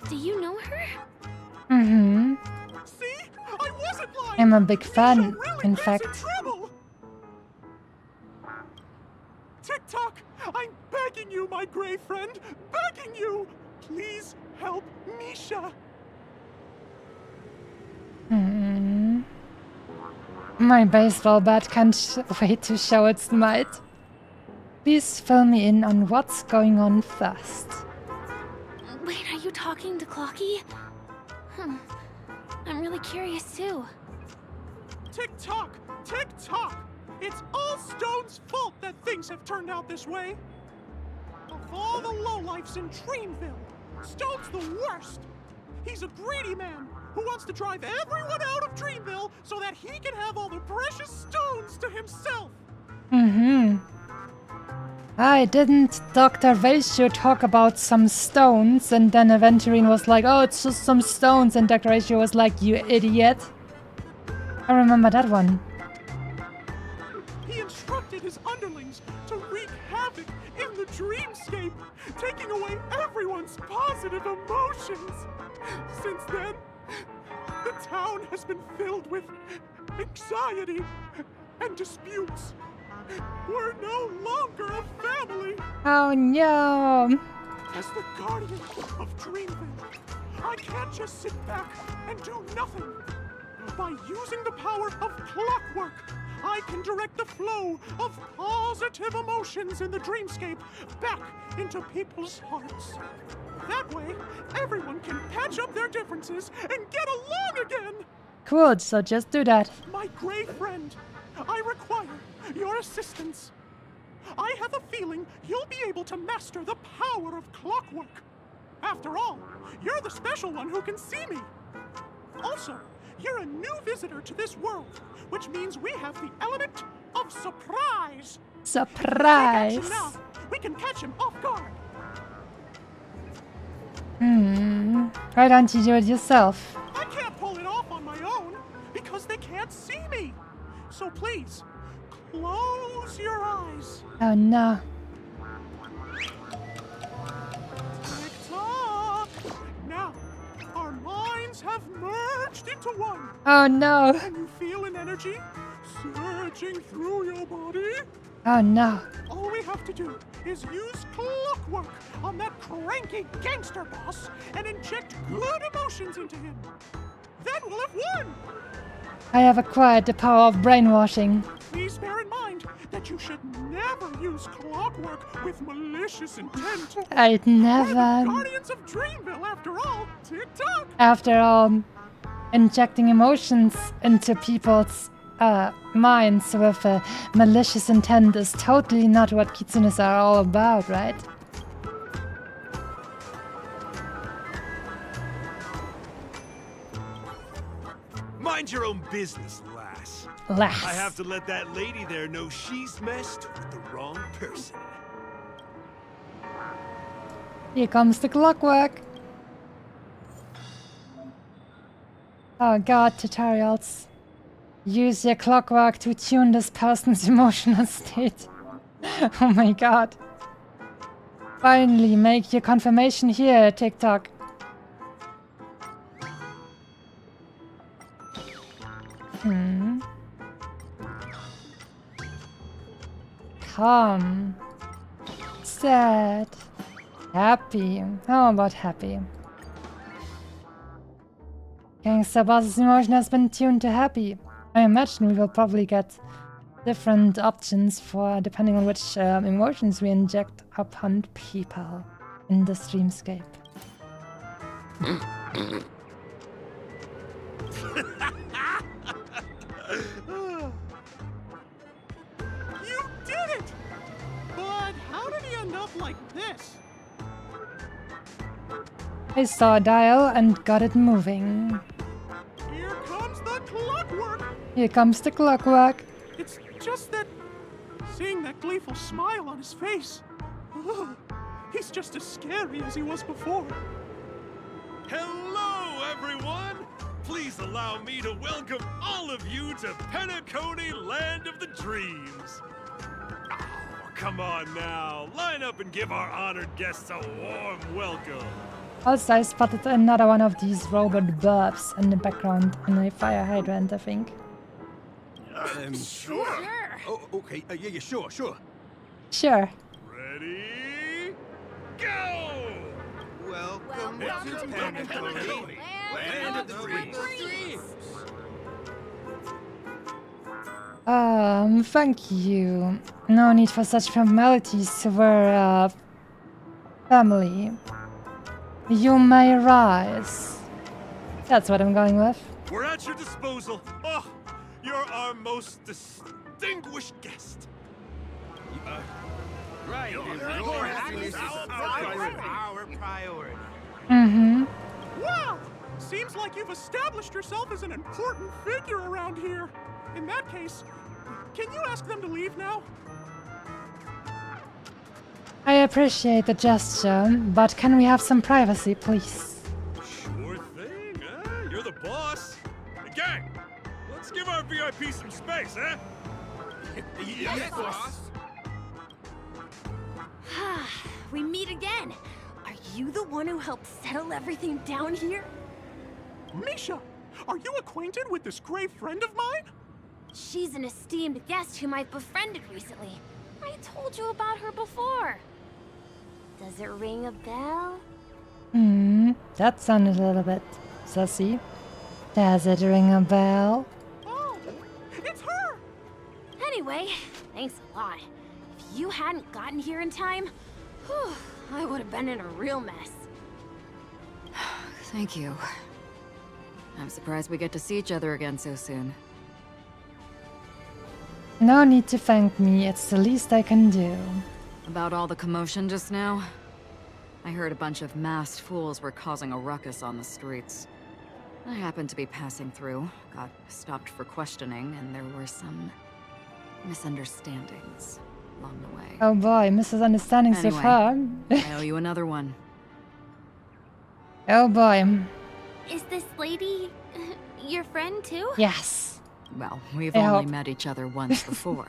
Do you know her? Mm-hmm. See? I wasn't lying! I'm a big fan, in fact. Tick-tock! I'm begging you, my Gray Friend! Begging you! Please help Misha! My baseball bat can't wait to show its might. Please fill me in on what's going on first. Wait, are you talking to Clocky? I'm really curious too. Tick-tock! Tick-tock! It's all Stone's fault that things have turned out this way! Of all the lowlifes in Dreamville, Stone's the worst! He's a greedy man who wants to drive everyone out of Dreamville so that he can have all the precious stones to himself! I didn't Dr. Ratio talk about some stones and then Aventurine was like, oh, it's just some stones, and Dr. Ratio was like, you idiot. I remember that one. He instructed his underlings to wreak havoc in the dreamscape, taking away everyone's positive emotions. Since then, the town has been filled with anxiety and disputes. We're no longer a family. Oh no! As the guardian of Dreamville, I can't just sit back and do nothing. By using the power of clockwork, I can direct the flow of positive emotions in the dreamscape back into people's hearts. That way, everyone can patch up their differences and get along again! Cool, so just do that. My Gray Friend, I require your assistance. I have a feeling you'll be able to master the power of clockwork. After all, you're the special one who can see me. Also, you're a new visitor to this world, which means we have the element of surprise. Surprise! If we catch him now, we can catch him off guard. Why don't you do it yourself? I can't pull it off on my own because they can't see me. So please, close your eyes. Oh no. Tick-tock! Now, our minds have merged into one. Oh no. Can you feel an energy surging through your body? Oh no. All we have to do is use clockwork on that cranky gangster boss and inject good emotions into him. Then we'll have won! I have acquired the power of brainwashing. Please bear in mind that you should never use clockwork with malicious intent. I'd never. We're the guardians of Dreamville, after all. Tick-tock! After all, injecting emotions into people's minds with a malicious intent is totally not what kitsunes are all about, right? Mind your own business, lass. Lass. I have to let that lady there know she's messed with the wrong person. Here comes the clockwork. Oh god, tutorials. Use your clockwork to tune this person's emotional state. Oh my god. Finally, make your confirmation here, TikTok. Calm. Sad. Happy. How about happy? Gangster boss's emotion has been tuned to happy. I imagine we will probably get different options for depending on which emotions we inject upon people in the streamscape. You did it! But how did he end up like this? I saw a dial and got it moving. Here comes the clockwork! Here comes the clockwork. It's just that... seeing that gleeful smile on his face... ugh, he's just as scary as he was before. Hello, everyone! Please allow me to welcome all of you to Penacony, Land of the Dreams. Oh, come on now. Line up and give our honored guests a warm welcome. Also, I spotted another one of these robot burps in the background on a fire hydrant, I think. Sure. Oh, okay. Yeah, sure. Sure. Ready? Go! Welcome to Penacony, Land of the Dreams. Thank you. No need for such formalities. We're family. You may rise. That's what I'm going with. We're at your disposal. Oh, you're our most distinguished guest. Right. Your happiness is our priority. Mm-hmm. Wow! Seems like you've established yourself as an important figure around here. In that case, can you ask them to leave now? I appreciate the gesture, but can we have some privacy, please? Sure thing, huh? You're the boss. Hey, gang, let's give our VIP some space, huh? Yes, boss. We meet again. Are you the one who helped settle everything down here? Misha, are you acquainted with this gray friend of mine? She's an esteemed guest whom I've befriended recently. I told you about her before. Does it ring a bell? That sounded a little bit sussy. Does it ring a bell? Oh, it's her! Anyway, thanks a lot. If you hadn't gotten here in time, whew, I would have been in a real mess. Thank you. I'm surprised we get to see each other again so soon. No need to thank me, it's the least I can do. About all the commotion just now? I heard a bunch of masked fools were causing a ruckus on the streets. I happened to be passing through, got stopped for questioning, and there were some misunderstandings along the way. Oh boy, misunderstandings with her. I owe you another one. Oh boy. Is this lady your friend too? Yes. Well, we've I only hope. met each other once before.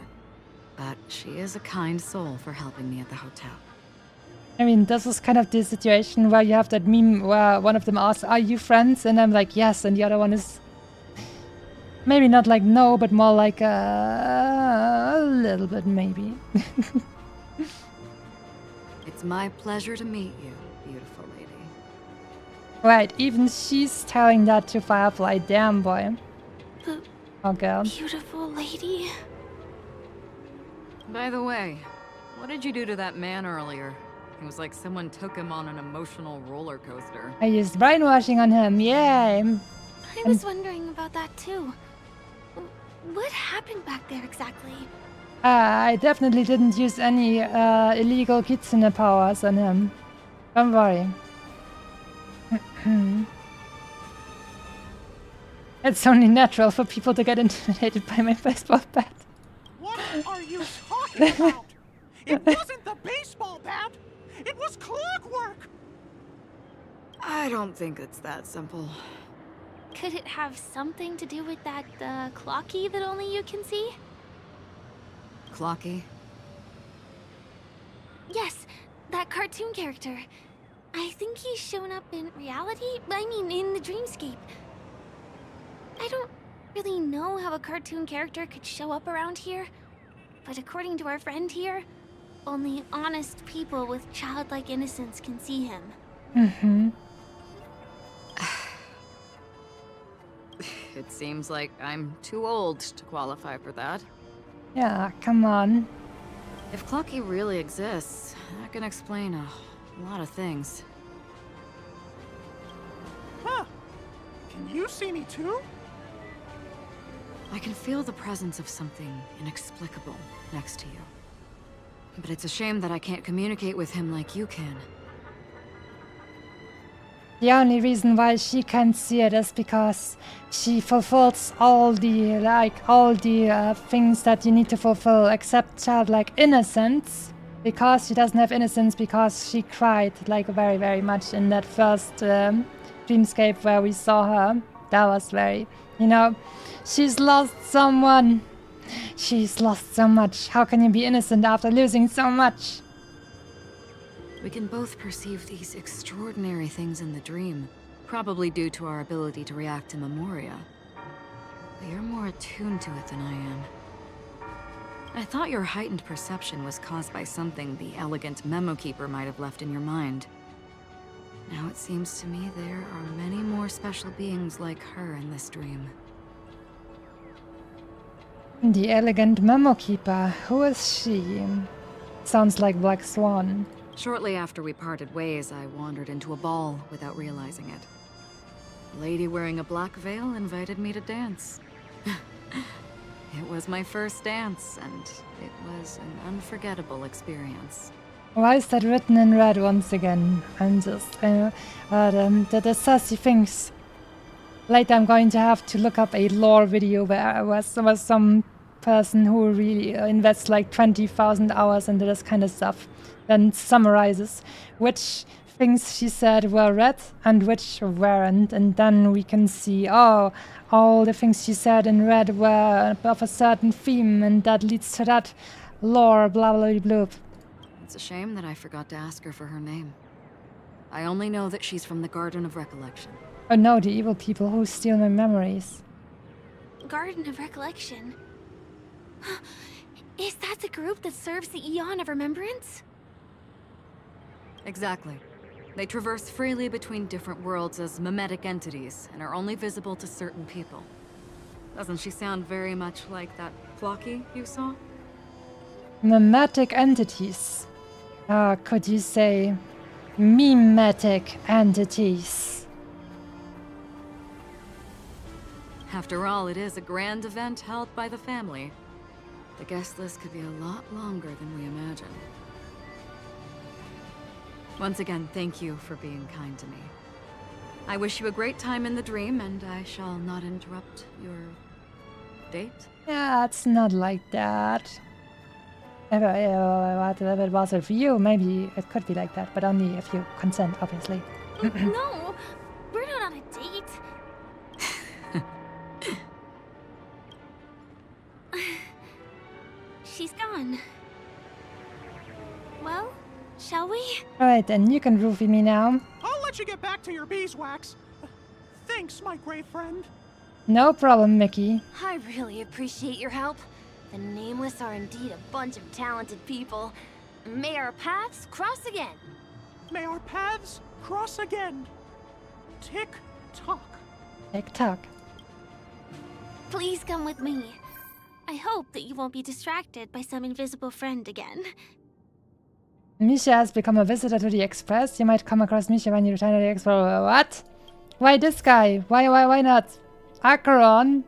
But she is a kind soul for helping me at the hotel. I mean, this is kind of the situation where you have that meme where one of them asks, "Are you friends?" And I'm like, "Yes," and the other one is maybe not like no, but more like a little bit maybe. It's my pleasure to meet you, beautiful lady. Right, even she's telling that to Firefly. Damn, boy. Oh, girl. Beautiful lady. By the way, what did you do to that man earlier? It was like someone took him on an emotional roller coaster. I used brainwashing on him. Yay! I was wondering about that too. What happened back there exactly? I definitely didn't use any illegal kitsune powers on him. Don't worry. It's only natural for people to get intimidated by my baseball bat. What are you talking about? It wasn't the baseball bat! It was clockwork! I don't think it's that simple. Could it have something to do with that, Clocky that only you can see? Clocky? Yes, that cartoon character. I think he's shown up in reality? I mean, in the dreamscape. I don't really know how a cartoon character could show up around here, but according to our friend here, only honest people with childlike innocence can see him. Mm-hmm. It seems like I'm too old to qualify for that. Yeah, come on. If Clocky really exists, that can explain a lot of things. Huh. Can you see me too? I can feel the presence of something inexplicable next to you. But it's a shame that I can't communicate with him like you can. The only reason why she can't see it is because she fulfills all the things that you need to fulfill, except childlike innocence, because she doesn't have innocence because she cried like very, very much in that first dreamscape where we saw her. That was very, she's lost someone. She's lost so much. How can you be innocent after losing so much? We can both perceive these extraordinary things in the dream, probably due to our ability to react to memoria. But you're more attuned to it than I am. I thought your heightened perception was caused by something the elegant memo keeper might have left in your mind. Now it seems to me there are many more special beings like her in this dream. The elegant memo keeper. Who is she? Sounds like Black Swan. Shortly after we parted ways, I wandered into a ball without realizing it. A lady wearing a black veil invited me to dance. It was my first dance, and it was an unforgettable experience. Why is that written in red once again? I'm just, the sassy things. Later I'm going to have to look up a lore video where there was some person who really invests like 20,000 hours into this kind of stuff. Then summarizes which things she said were red and which weren't, and then we can see, oh, all the things she said in red were of a certain theme, and that leads to that lore, blah blah blah. It's a shame that I forgot to ask her for her name. I only know that she's from the Garden of Recollection. Oh no, the evil people who steal my memories. Garden of Recollection? Is that the group that serves the Eon of Remembrance? Exactly. They traverse freely between different worlds as mimetic entities and are only visible to certain people. Doesn't she sound very much like that Clocky you saw? Mimetic entities. Could you say mimetic entities? After all, it is a grand event held by the family. The guest list could be a lot longer than we imagined. Once again, thank you for being kind to me. I wish you a great time in the dream, and I shall not interrupt your date. Yeah, it's not like that. If it was for you, maybe it could be like that, but only if you consent, obviously. No, we're not on a date. She's gone. Well, shall we? Alright, then you can roofie me now. I'll let you get back to your beeswax. Thanks, my gray friend. No problem, Mickey. I really appreciate your help. The Nameless are indeed a bunch of talented people. May our paths cross again. May our paths cross again. Tick-tock. Tick-tock. Please come with me. I hope that you won't be distracted by some invisible friend again. Misha has become a visitor to the Express. You might come across Misha when you return to the Express. What? Why this guy? Why not? Acheron?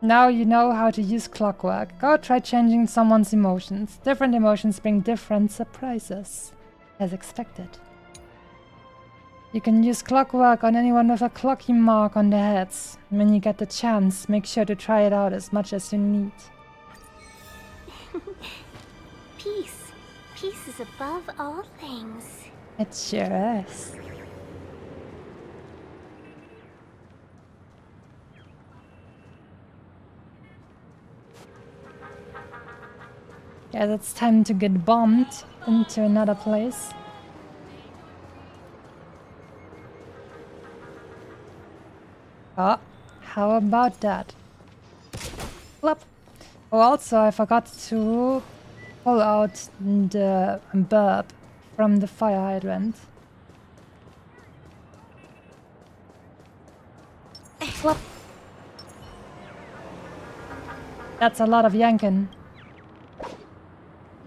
Now you know how to use clockwork. Go try changing someone's emotions. Different emotions bring different surprises. As expected. You can use clockwork on anyone with a clocky mark on their heads. When you get the chance, make sure to try it out as much as you need. Peace. Peace is above all things. It sure is. Yeah, it's time to get bombed into another place. Oh, how about that? Plop. Oh, also I forgot to pull out the burp from the fire hydrant. Plop. That's a lot of yanking.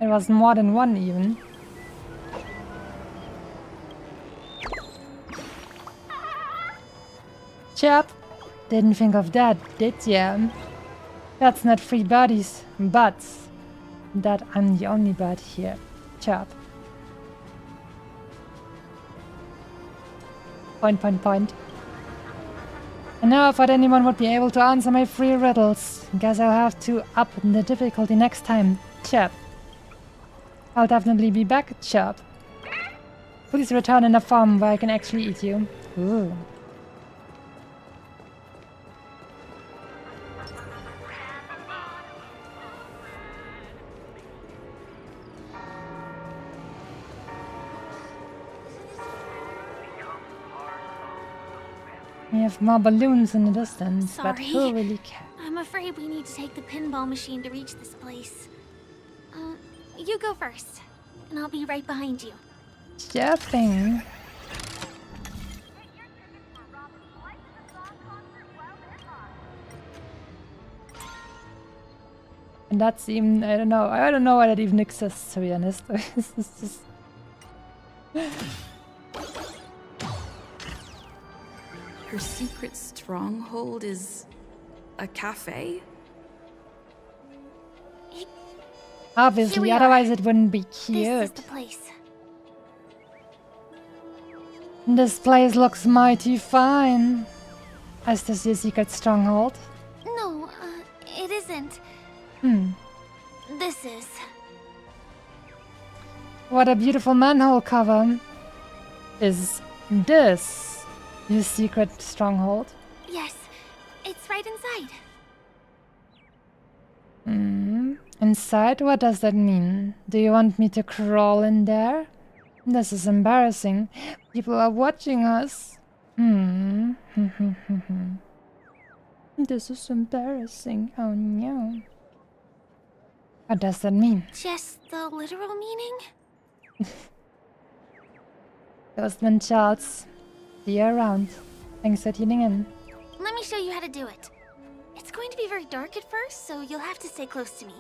It was more than one even. Chap, didn't think of that, did ya? That's not free birdies, but that I'm the only bird here. Chap. Point, point, point. And now I thought anyone would be able to answer my 3 riddles. Guess I'll have to up the difficulty next time. Chap. I'll definitely be back, chap. Please return in a form where I can actually eat you. Ooh. We have more balloons in the distance, but who really cares? I'm afraid we need to take the pinball machine to reach this place. You go first, and I'll be right behind you. Sure thing. And that's even, I don't know why that even exists, to be honest. It's just... Her secret stronghold is a cafe? Obviously, otherwise it wouldn't be This is cute. the place. This place looks mighty fine. Is this your secret stronghold? No, it isn't. This is. What a beautiful manhole cover. Is this your secret stronghold? Yes, it's right inside. Inside? What does that mean? Do you want me to crawl in there? This is embarrassing. People are watching us. This is embarrassing. Oh no. What does that mean? Just the literal meaning? Ghostman Charles, see you around. Thanks for tuning in. Let me show you how to do it. It's going to be very dark at first, so you'll have to stay close to me.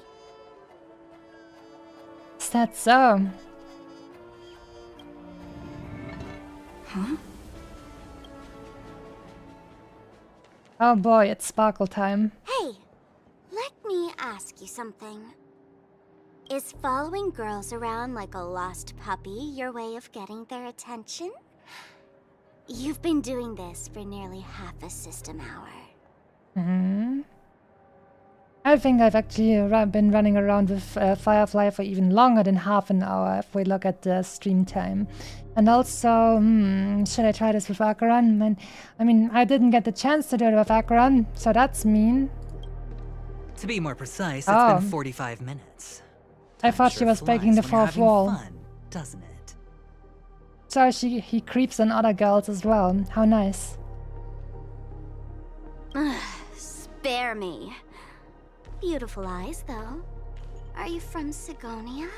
Is that so? Huh? Oh boy, it's sparkle time. Hey, let me ask you something. Is following girls around like a lost puppy your way of getting their attention? You've been doing this for nearly half a system hour. I think I've actually been running around with Firefly for even longer than half an hour if we look at the stream time. And also, should I try this with Acheron? I mean, I didn't get the chance to do it with Acheron, so that's mean. To be more precise, it's been 45 minutes. I thought she was breaking the fourth wall. Fun, doesn't it? So he creeps on other girls as well. How nice. Spare me. Beautiful eyes, though. Are you from Sigonia?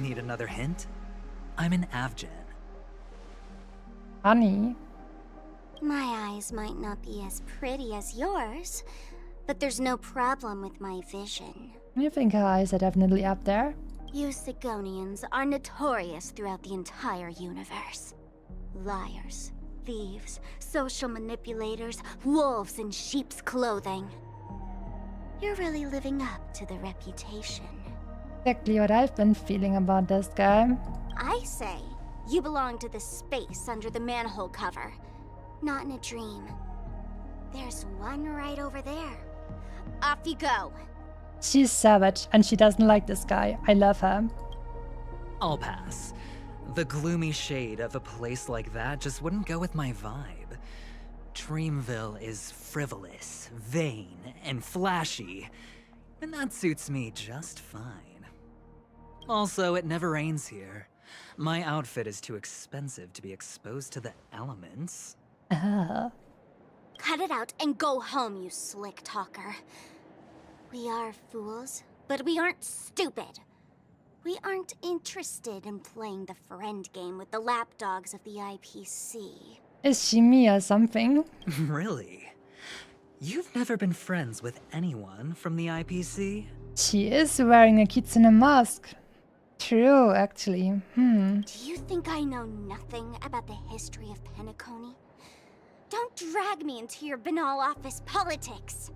Need another hint? I'm an Avgen. Honey. My eyes might not be as pretty as yours, but there's no problem with my vision. I think her eyes are definitely up there. You Sigonians are notorious throughout the entire universe. Liars, thieves, social manipulators, wolves in sheep's clothing. You're really living up to the reputation. Exactly what I've been feeling about this guy. I say, You belong to the space under the manhole cover, not in a dream. There's one right over there. Off you go. She's savage, and she doesn't like this guy. I love her. I'll pass. The gloomy shade of a place like that just wouldn't go with my vibe. Dreamville is frivolous, vain, and flashy, and that suits me just fine. Also, it never rains here. My outfit is too expensive to be exposed to the elements. Cut it out and go home, you slick talker. We are fools, but we aren't stupid. We aren't interested in playing the friend game with the lapdogs of the IPC. Is she me or something? Really? You've never been friends with anyone from the IPC? She is wearing a kitsune mask. True, actually. Do you think I know nothing about the history of Penacony? Don't drag me into your banal office politics.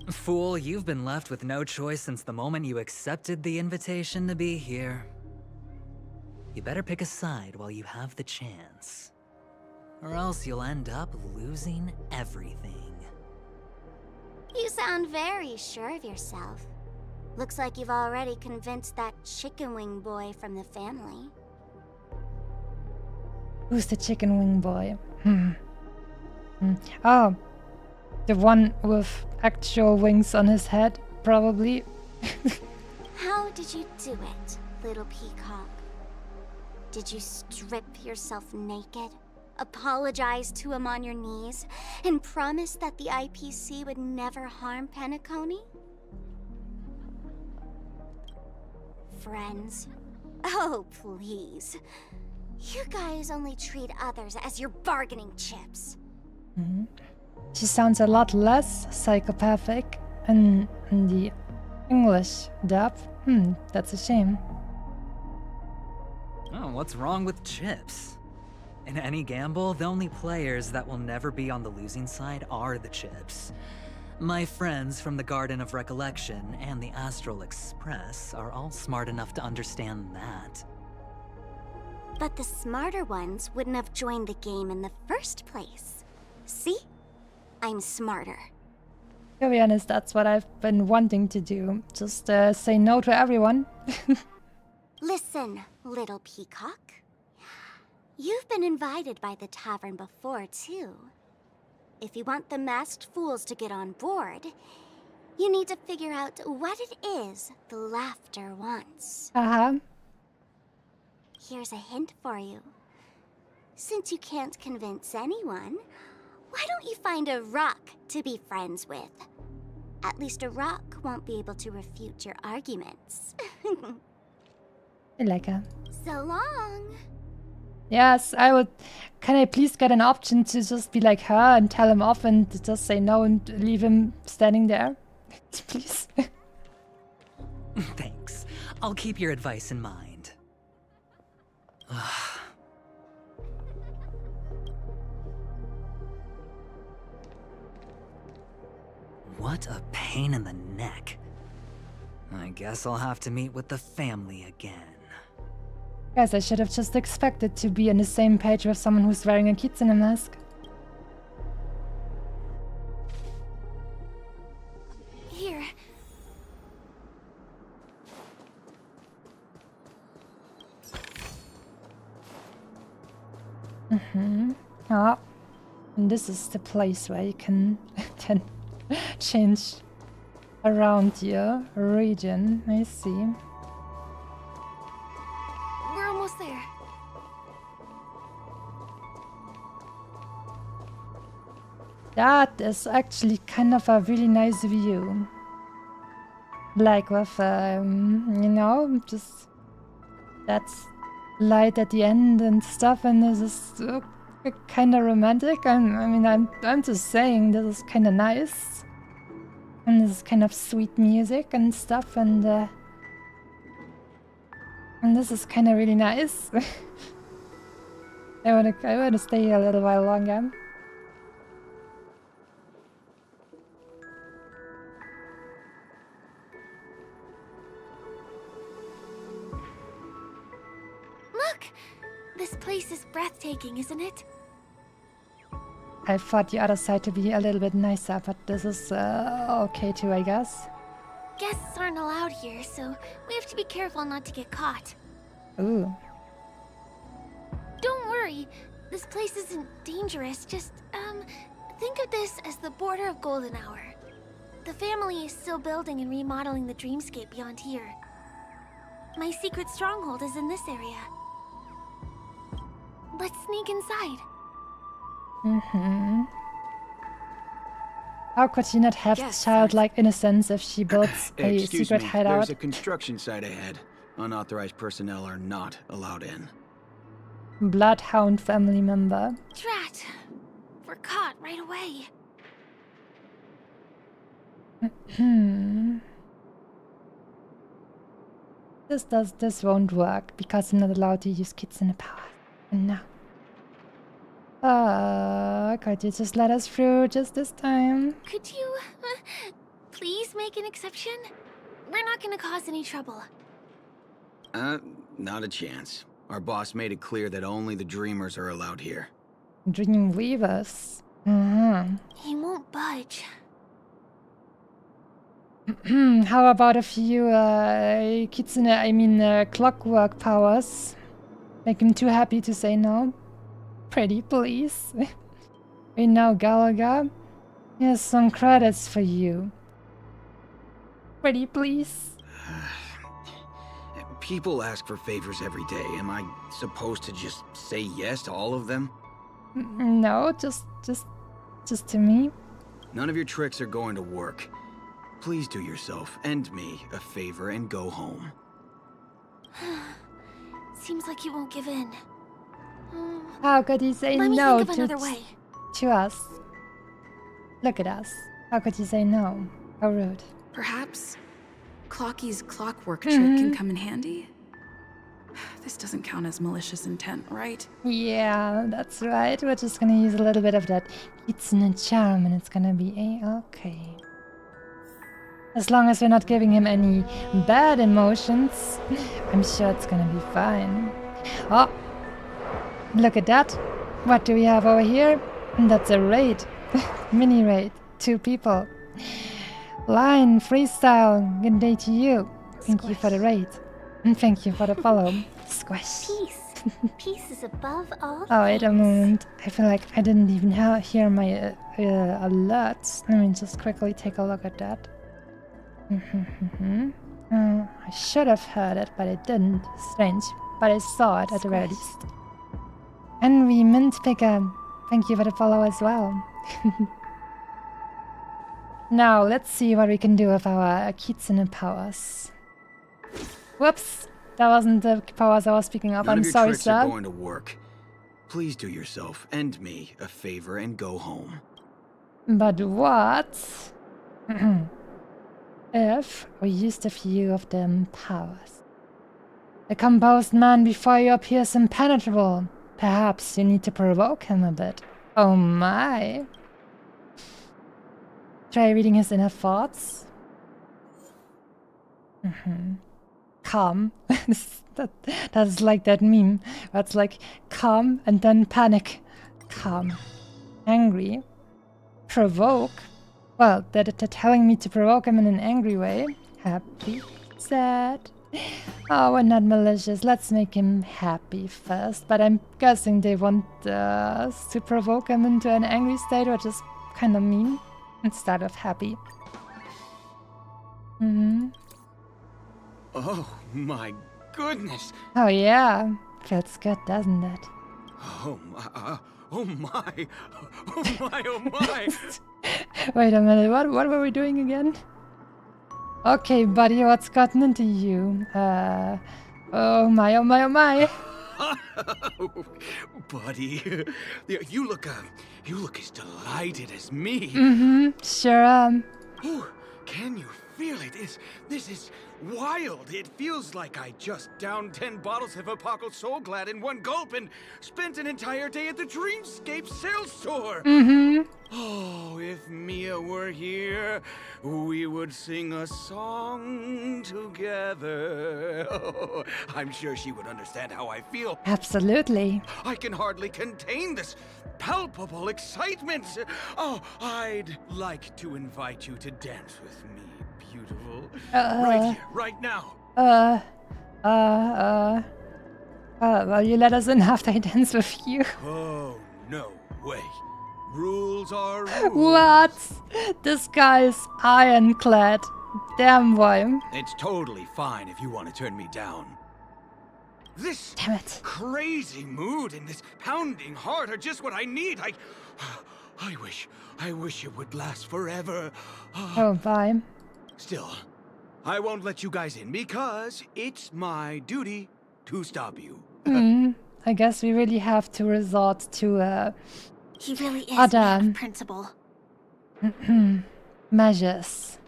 Fool, you've been left with no choice since the moment you accepted the invitation to be here. You better pick a side while you have the chance. Or else you'll end up losing everything. You sound very sure of yourself. Looks like you've already convinced that chicken wing boy from the family. Who's the chicken wing boy? Oh, the one with actual wings on his head, probably. How did you do it, little peacock? Did you strip yourself naked, apologize to him on your knees, and promise that the IPC would never harm Penacony? Friends? Oh, please. You guys only treat others as your bargaining chips. She sounds a lot less psychopathic in the English dub. That's a shame. Oh, what's wrong with chips? In any gamble, the only players that will never be on the losing side are the chips. My friends from the Garden of Recollection and the Astral Express are all smart enough to understand that. But the smarter ones wouldn't have joined the game in the first place. See? I'm smarter. To be honest, that's what I've been wanting to do. Just say no to everyone. Listen, little peacock. You've been invited by the tavern before, too. If you want the masked fools to get on board, you need to figure out what it is the laughter wants. Here's a hint for you. Since you can't convince anyone, why don't you find a rock to be friends with? At least a rock won't be able to refute your arguments. I like her. So long. Yes, I would. Can I please get an option to just be like her and tell him off and just say no and leave him standing there? Please. Thanks. I'll keep your advice in mind. What a pain in the neck. I guess I'll have to meet with the family again. Guys, I should have just expected to be on the same page with someone who's wearing a kitsune mask. Here. Ah, and this is the place where you can change around your region. I see. We're almost there. That is actually kind of a really nice view. Like with, you know, just that's light at the end and stuff, and this is kind of romantic. I'm just saying this is kind of nice, and this is kind of sweet music and stuff, and this is kind of really nice. I wanna stay here a little while longer. Look! This taking, isn't it? I thought the other side to be a little bit nicer, but this is okay too, I guess. Guests aren't allowed here, so we have to be careful not to get caught. Ooh. Don't worry, this place isn't dangerous. Just, think of this as the border of Golden Hour. The family is still building and remodeling the dreamscape beyond here. My secret stronghold is in this area. Let's sneak inside. Mm-hmm. How could she not have childlike innocence if she builds a Excuse secret me, hideout? There's a construction site ahead. Unauthorized personnel are not allowed in. Bloodhound family member. Drat! We're caught right away. This won't work because I'm not allowed to use kitsune power. No. Could you just let us through just this time? Could you, please make an exception? We're not gonna cause any trouble. Not a chance. Our boss made it clear that only the dreamers are allowed here. Dream weavers. He won't budge. How about a few kitsune, clockwork powers? Make him too happy to say no. Pretty please. Hey now, Galaga. Here's some credits for you. Pretty please. People ask for favors every day. Am I supposed to just say yes to all of them? No, just to me. None of your tricks are going to work. Please do yourself and me a favor and go home. Seems like he won't give in. How could he say Let me no think of another way. to us? Look at us. How could he say no? How rude. Perhaps Clocky's clockwork trick can come in handy? This doesn't count as malicious intent, right? Yeah, that's right. We're just gonna use a little bit of that kitsune charm and it's gonna be a-okay. As long as we're not giving him any bad emotions, I'm sure it's gonna be fine. Oh, look at that. What do we have over here? That's a raid. Mini raid. 2 people. Line, freestyle. Good day to you. Thank you for the raid. And thank you for the follow. Squash. Peace. Peace is above all. Oh, wait a moment. I feel like I didn't even hear my alerts. Let me just quickly take a look at that. I should have heard it, but I didn't. Strange. But I saw it at the very least. Henry Mint Picker. Thank you for the follow as well. Now, let's see what we can do with our kitsune powers. Whoops! That wasn't the powers I was speaking of. None I'm of your sorry, tricks sir. are going to work. Please do yourself and me a favor and go home. But what if we used a few of them powers? The composed man before you appears impenetrable. Perhaps you need to provoke him a bit. Oh my. Try reading his inner thoughts. Calm. That's like that meme. That's like calm and then panic. Calm. Angry. Provoke. Well, they're telling me to provoke him in an angry way. Happy. Sad. Oh, we're not malicious. Let's make him happy first. But I'm guessing they want us to provoke him into an angry state, which is kind of mean. Instead of happy. Oh my goodness! Oh yeah. Feels good, doesn't it? Oh my, oh my, oh my, oh my! Wait a minute, what were we doing again? Okay, buddy, what's gotten into you? Oh my, oh my, oh my! Buddy, you look as delighted as me. Sure am. Ooh, can you feel it. This is wild. It feels like I just downed 10 bottles of Apocal Soul Glad in one gulp and spent an entire day at the Dreamscape sales store. Mm-hmm. Oh, if Mia were here, we would sing a song together. Oh, I'm sure she would understand how I feel. Absolutely. I can hardly contain this palpable excitement. Oh, I'd like to invite you to dance with me, beautiful. Right here, right now. Well, you let us in after I dance with you. Oh, no way. Rules are rules. What? This guy is ironclad. Damn boy. It's totally fine if you want to turn me down. This Damn it. crazy mood and this pounding heart are just what I need. I wish it would last forever. Oh, bye. Still, I won't let you guys in because it's my duty to stop you. I guess we really have to resort to He really is other man of principle. measures.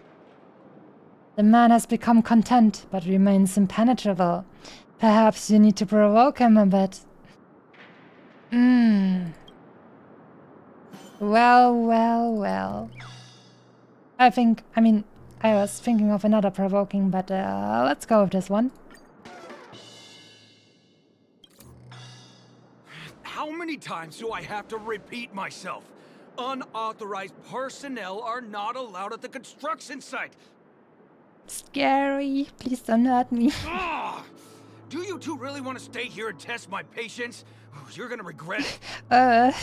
The man has become content, but remains impenetrable. Perhaps you need to provoke him a bit. Well. I was thinking of another provoking, but let's go with this one. How many times do I have to repeat myself? Unauthorized personnel are not allowed at the construction site. Scary. Please don't hurt me. Do you two really want to stay here and test my patience? You're gonna regret it.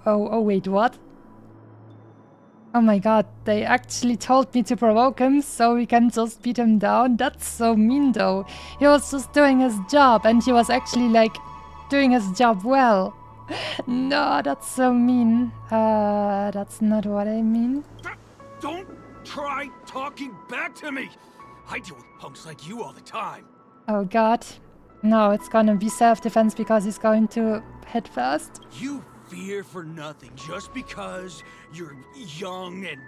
Wait, what? Oh my god, they actually told me to provoke him so we can just beat him down? That's so mean though. He was just doing his job and he was actually like doing his job well. No, that's so mean. That's not what I mean. Don't try talking back to me. I deal with punks like you all the time. Oh god. No, it's gonna be self-defense because he's going to hit first. You fear for nothing just because you're young and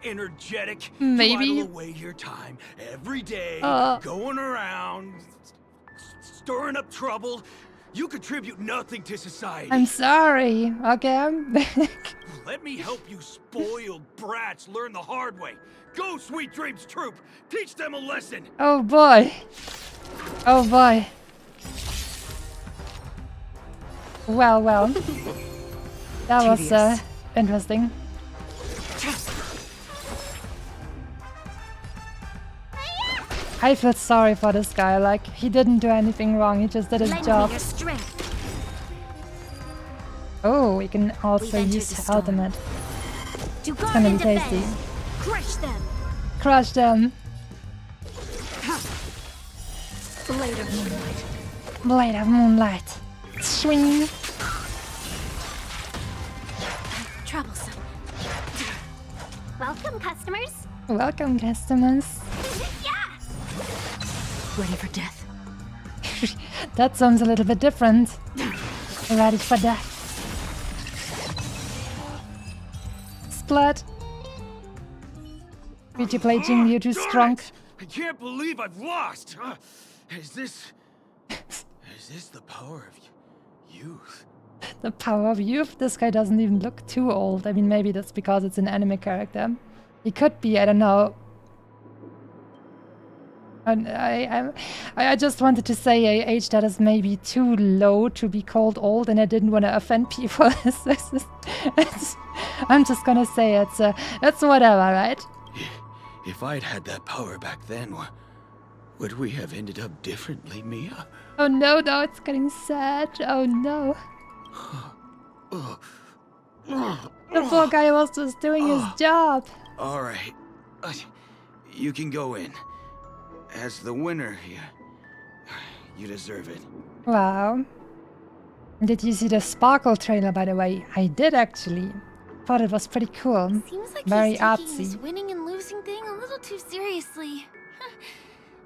energetic. Maybe. You idle away your time every day, going around, stirring up trouble. You contribute nothing to society. I'm sorry. Okay, I'm back. Let me help you spoiled brats learn the hard way. Go, Sweet Dreams Troop. Teach them a lesson. Oh boy. Oh boy. Well. That was interesting. I feel sorry for this guy, like, he didn't do anything wrong, he just did his job. Oh, we can also use the ultimate. It's gonna be tasty. Crush them. Crush them. Blade of moonlight. Blade of moonlight. Swing. Troublesome. Welcome, customers. Welcome, customers. Ready for death. That sounds a little bit different. Ready for death. Splat. Did you play Jingliu too strong? I can't believe I've lost. Is this the power of youth? The power of youth? This guy doesn't even look too old. I mean, maybe that's because it's an anime character. He could be, I don't know. And I just wanted to say a age that is maybe too low to be called old, and I didn't want to offend people. I'm just gonna say it's whatever, right? If I'd had that power back then, would we have ended up differently, Mia? Oh no, it's getting sad. Oh no. The poor guy was just doing his job. All right. You can go in. As the winner here, you deserve it. Wow. Did you see the Sparkle trailer, by the way? I did, actually. Thought it was pretty cool. Seems like very he's taking artsy. his winning and losing thing a little too seriously.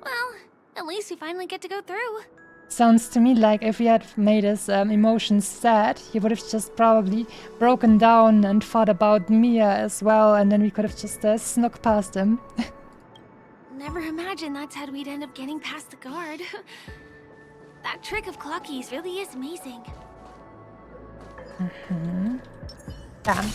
Well, at least we finally get to go through. Sounds to me like if he had made his emotions sad, he would have just probably broken down and thought about Mia as well, and then we could have just snuck past him. Never imagined that's how we'd end up getting past the guard. That trick of Clocky's really is amazing. Damn.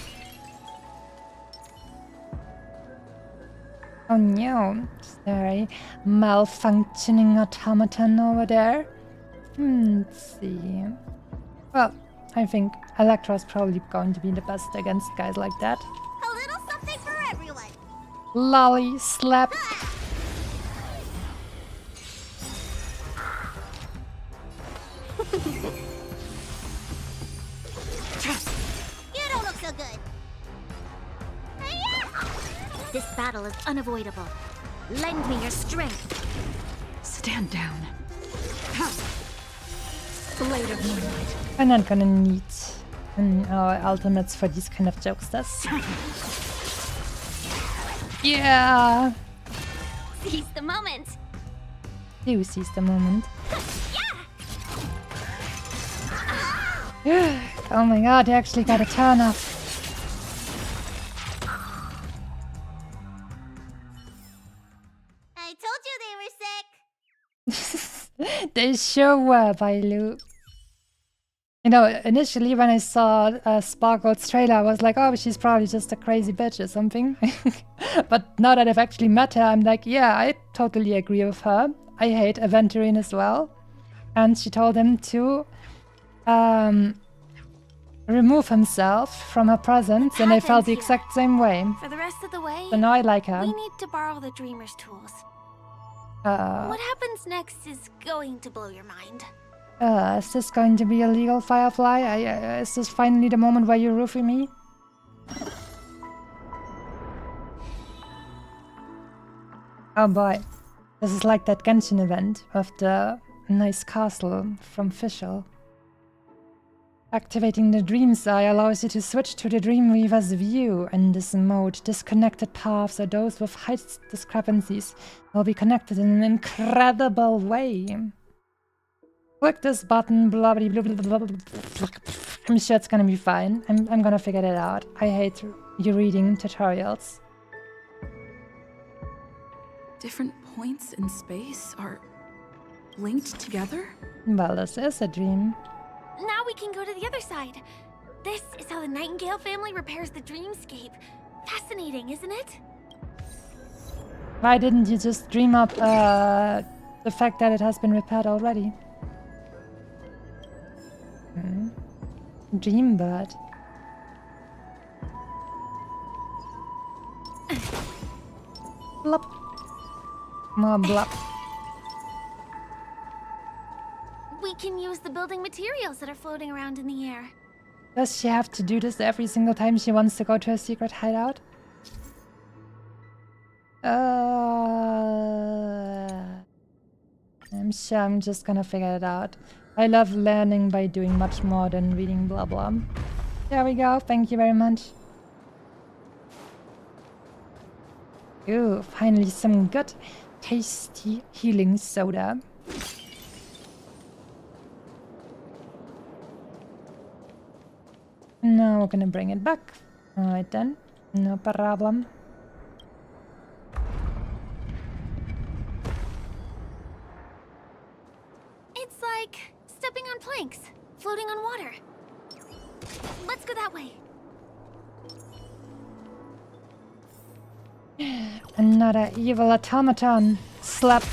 Oh no, is there a malfunctioning automaton over there? Let's see. Well, I think Electra's probably going to be the best against guys like that. A little something for everyone. Lolly slap. You don't look so good. This battle is unavoidable. Lend me your strength. Stand down. Blade of Moonlight. I'm not gonna need our ultimates for these kind of jokesters. Yeah! Seize the moment. You seize the moment. Oh my god, they actually got a turn off. I told you they were sick. They sure were, Bailu. You know, initially when I saw Sparkle's trailer, I was like, oh, she's probably just a crazy bitch or something. But now that I've actually met her, I'm like, yeah, I totally agree with her. I hate Aventurine as well. And she told him to remove himself from her presence, and I felt the exact same way. For the rest of the way, So now I like her. we need to borrow the Dreamer's tools. Uh, What happens next is going to blow your mind. Is this going to be a legal Firefly? Is this finally the moment where you roofie me? Oh boy. This is like that Genshin event of the nice castle from Fischl. Activating the Dream's Eye allows you to switch to the Dreamweaver's view. In this mode, disconnected paths or those with height discrepancies will be connected in an incredible way. Click this button, blah blah blah blah blah blah. I'm sure it's gonna be fine. I'm gonna figure it out. I hate you reading tutorials. Different points in space are linked together? Well, this is a dream. Now we can go to the other side. This is how the Nightingale family repairs the dreamscape. Fascinating, isn't it? Why didn't you just dream up the fact that it has been repaired already? Dreambird. Blop. More blop. We can use the building materials that are floating around in the air. Does she have to do this every single time she wants to go to a secret hideout? I'm sure I'm just gonna figure it out. I love learning by doing much more than reading blah blah. There we go, thank you very much. Ooh, finally some good, tasty healing soda. Now we're gonna bring it back. Alright then, no problem. It's like stepping on planks, floating on water. Let's go that way. Another evil automaton. Slap.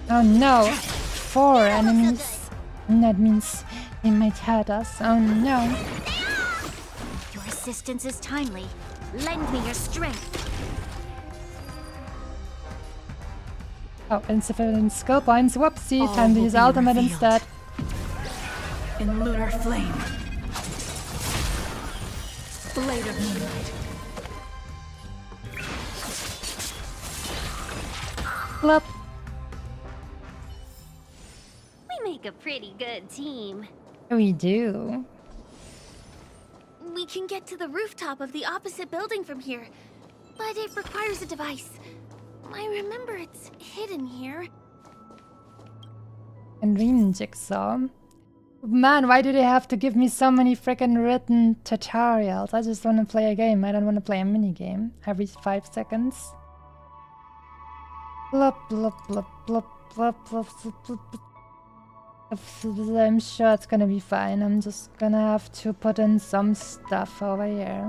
Oh no! 4 enemies. That means they might hurt us. Oh no. Your assistance is timely. Lend me your strength. Oh, insufficient skill points. Whoopsie. All Time to will use be ultimate revealed. instead. In lunar flame. Blade of Moonlight. Flip. We make a pretty good team. We do. We can get to the rooftop of the opposite building from here, but it requires a device. I remember it's hidden here. And Dream Jigsaw. Man, why do they have to give me so many freaking written tutorials? I just want to play a game. I don't want to play a mini game every 5 seconds. Blup, blup, blup, blup, blup, blup, blup, blup. I'm sure it's gonna be fine. I'm just gonna have to put in some stuff over here.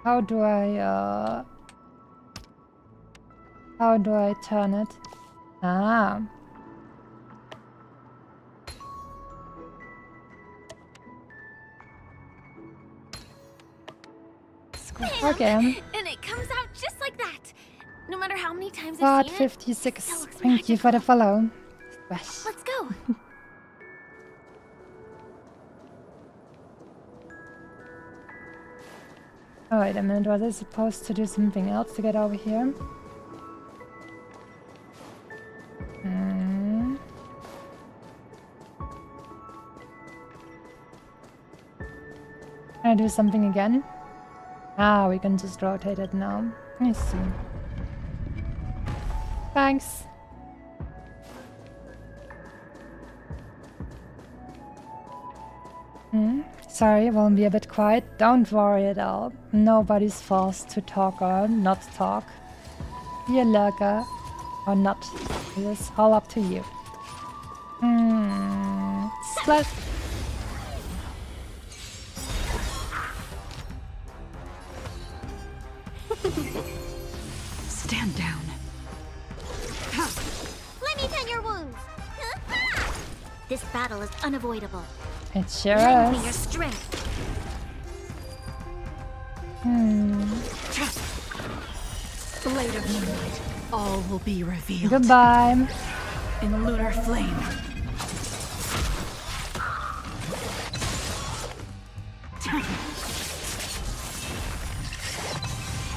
How do I turn it? Ah. Okay. And it comes out just like that. No matter how many times Part I've seen 56. it, Thank you for the follow. Let's go. Oh, wait a minute. Was I supposed to do something else to get over here? Can I do something again? Ah, we can just rotate it now. I see. Thanks. Sorry, won't be a bit quiet. Don't worry at all. Nobody's forced to talk or not talk. Be a lurker or not. It is all up to you. Splat. Stand down. Let me tend your wounds. This battle is unavoidable. It sure Lend me is. your strength. Blade of moonlight. All will be revealed. Goodbye. In lunar flame.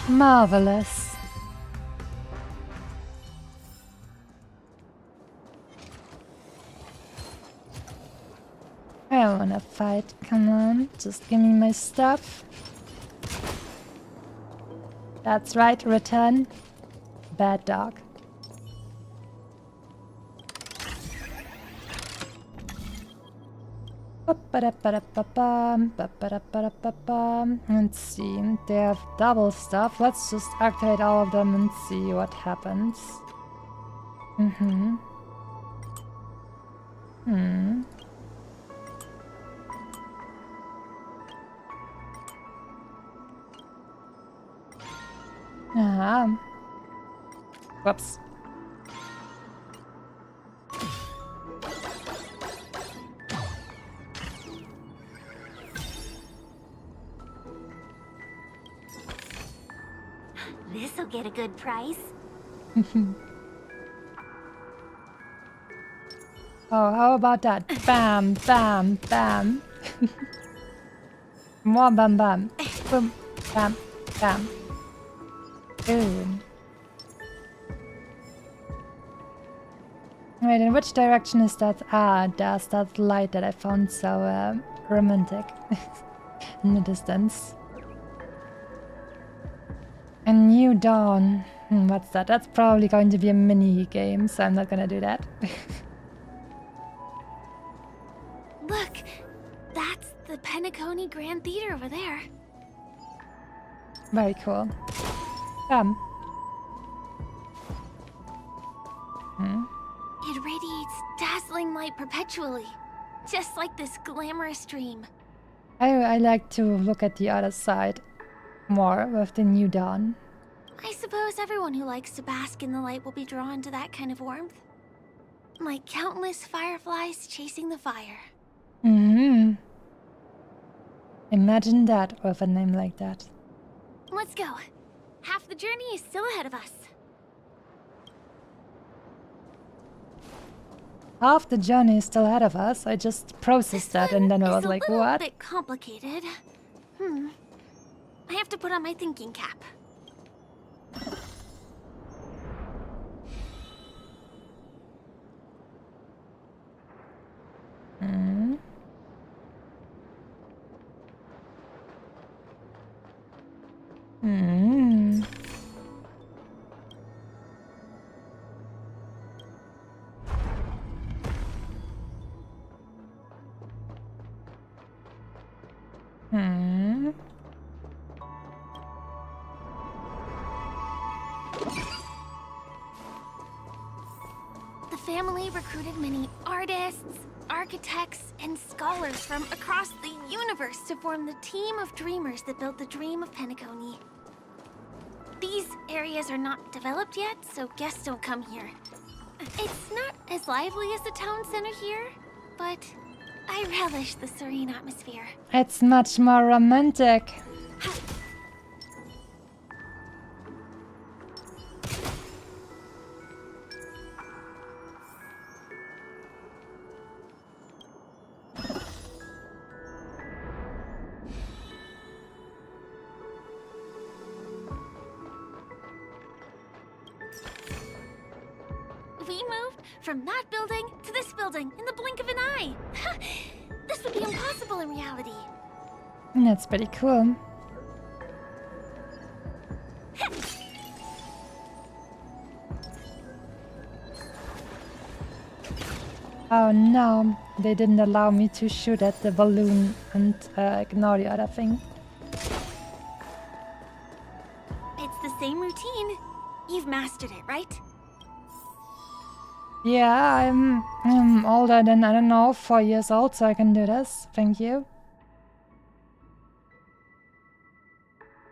Marvelous. I don't wanna fight. Come on, just give me my stuff. That's right, return. Bad dog. Let's see, they have double stuff. Let's just activate all of them and see what happens. Whoops. This'll get a good price. Oh, how about that? Bam, bam, bam. More bam, bam. Boom, bam, bam. Boom. Wait, in which direction is that? Ah, there's that light that I found so romantic in the distance. A new dawn. What's that? That's probably going to be a mini game, so I'm not gonna do that. Look, that's the Penacony Grand Theater over there. Very cool. Bam. It radiates dazzling light perpetually, just like this glamorous dream. I like to look at the other side more with the new dawn. I suppose everyone who likes to bask in the light will be drawn to that kind of warmth. Like countless fireflies chasing the fire. Imagine that with a name like that. Let's go. Half the journey is still ahead of us. Half the journey is still ahead of us. I just processed that and then I was like, A what? bit complicated. I have to put on my thinking cap. Hmm. The family recruited many artists, architects, and scholars from across the universe to form the team of dreamers that built the dream of Penacony. These areas are not developed yet, so guests don't come here. It's not as lively as the town center here, but I relish the serene atmosphere. It's much more romantic. We moved from that building to this building in the blink of an eye. This would be impossible in reality. That's pretty cool. Oh no, they didn't allow me to shoot at the balloon and ignore the other thing. It's the same routine. You've mastered it, right? Yeah, I'm older than, I don't know, 4 years old, so I can do this. Thank you.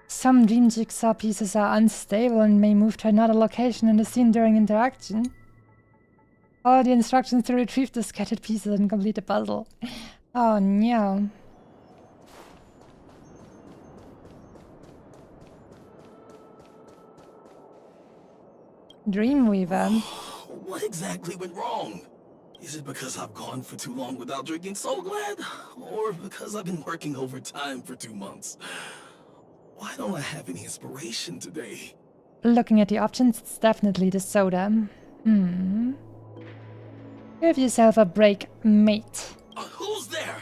Some dream jigsaw pieces are unstable and may move to another location in the scene during interaction. Follow the instructions to retrieve the scattered pieces and complete the puzzle. Oh no. Dreamweaver. What exactly went wrong? Is it because I've gone for too long without drinking So Glad? Or because I've been working overtime for 2 months? Why don't I have any inspiration today? Looking at the options, it's definitely the soda. Give yourself a break, mate. Who's there?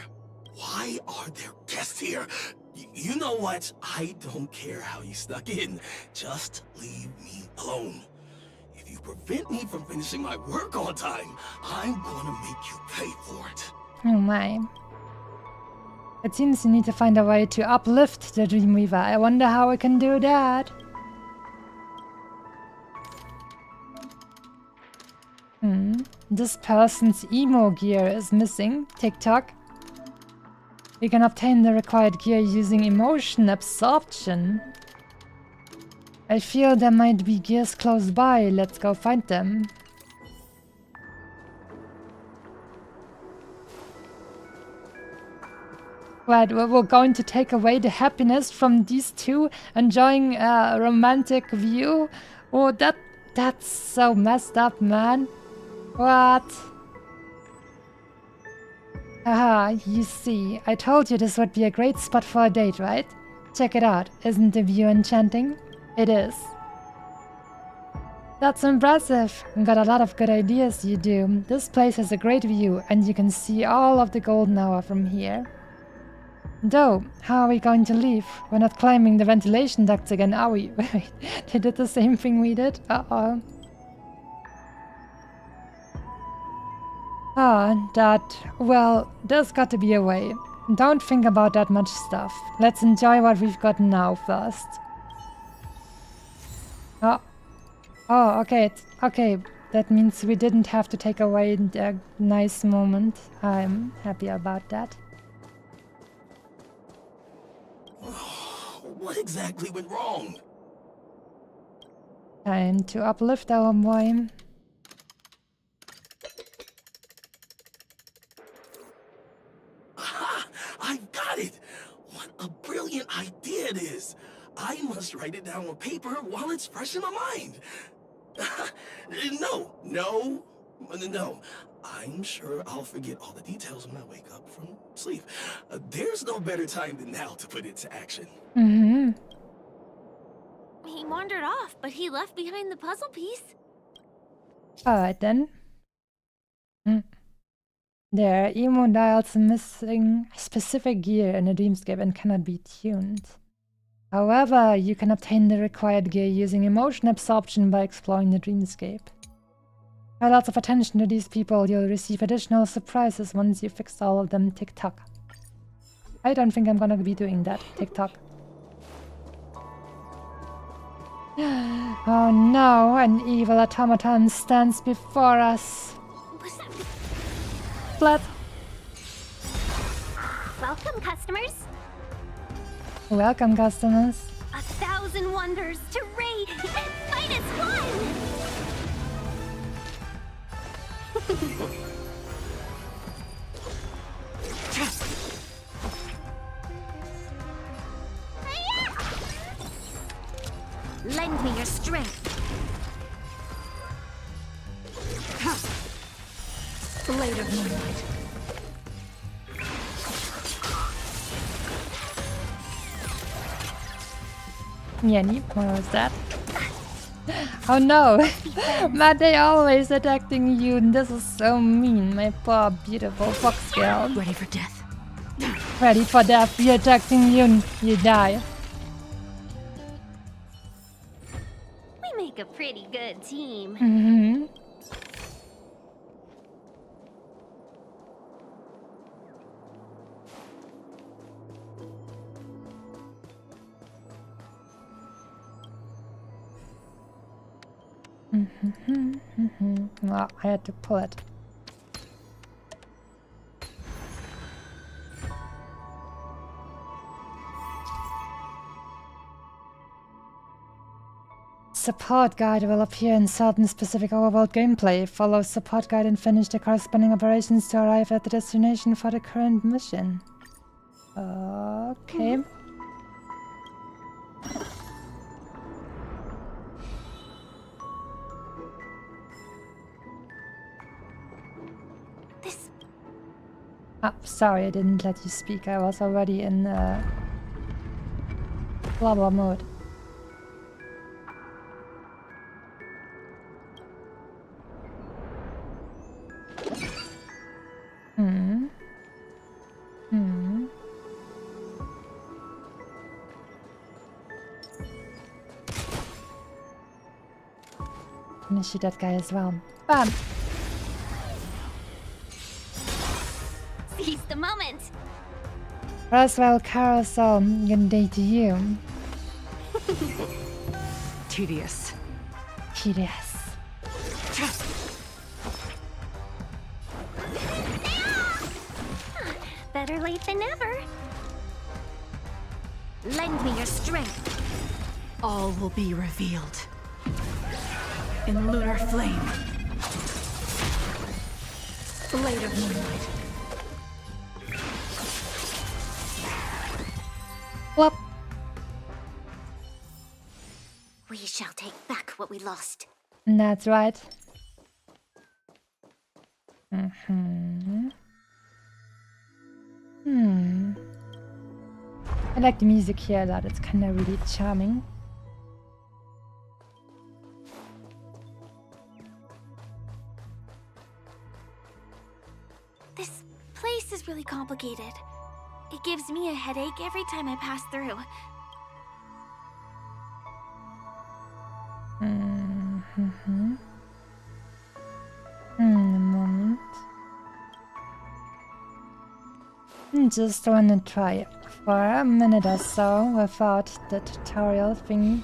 Why are there guests here? You know what? I don't care how you snuck in. Just leave me alone. If you prevent me from finishing my work on time, I'm gonna make you pay for it. Oh my. It seems you need to find a way to uplift the Dreamweaver. I wonder how we can do that. This person's emo gear is missing. TikTok. You can obtain the required gear using emotion absorption. I feel there might be gears close by. Let's go find them. Right, we're going to take away the happiness from these two enjoying a romantic view. Oh, that's so messed up, man. What? Haha, you see, I told you this would be a great spot for a date, right? Check it out. Isn't the view enchanting? It is. That's impressive. Got a lot of good ideas, you do. This place has a great view, and you can see all of the golden hour from here. Though, how are we going to leave? We're not climbing the ventilation ducts again, are we? Wait, they did the same thing we did? Uh-oh. Well, there's got to be a way. Don't think about that much stuff. Let's enjoy what we've got now first. Oh, okay, okay. That means we didn't have to take away the nice moment. I'm happy about that. What exactly went wrong? Time to uplift our boy. Aha! I've got it! What a brilliant idea it is! I must write it down on paper while it's fresh in my mind. No. I'm sure I'll forget all the details when I wake up from sleep. There's no better time than now to put it to action. He wandered off, but he left behind the puzzle piece. Alright then. There are emo dials missing specific gear in the dreamscape and cannot be tuned. However, you can obtain the required gear using emotion absorption by exploring the dreamscape. Pay lots of attention to these people, you'll receive additional surprises once you fix all of them. TikTok. I don't think I'm gonna be doing that. TikTok. Oh no, an evil automaton stands before us. Splat. Welcome, customers. Welcome, customers. 1,000 wonders to raid and fight as one! Lend me your strength. Blade of moonlight. Yenny, what was that? Oh no! But they always attacking you, and this is so mean, my poor beautiful fox girl. Ready for death. Ready for death, we attacking you, and you die. We make a pretty good team. Mm-hmm. Well, I had to pull it. Support guide will appear in certain specific overworld gameplay. Follow support guide and finish the corresponding operations to arrive at the destination for the current mission. Okay. Oh, sorry, I didn't let you speak. I was already in blah blah mode. Gonna shoot that guy as well. Bam! Seize the moment. Roswell Carousel, good day to you. Tedious. Tedious. Better late than never. Lend me your strength. All will be revealed. In lunar flame. Blade of moonlight. Whoop. We shall take back what we lost. That's right. I like the music here a lot. It's kind of really charming. This place is really complicated. It gives me a headache every time I pass through. A moment. Just wanna try it for a minute or so without the tutorial thingy.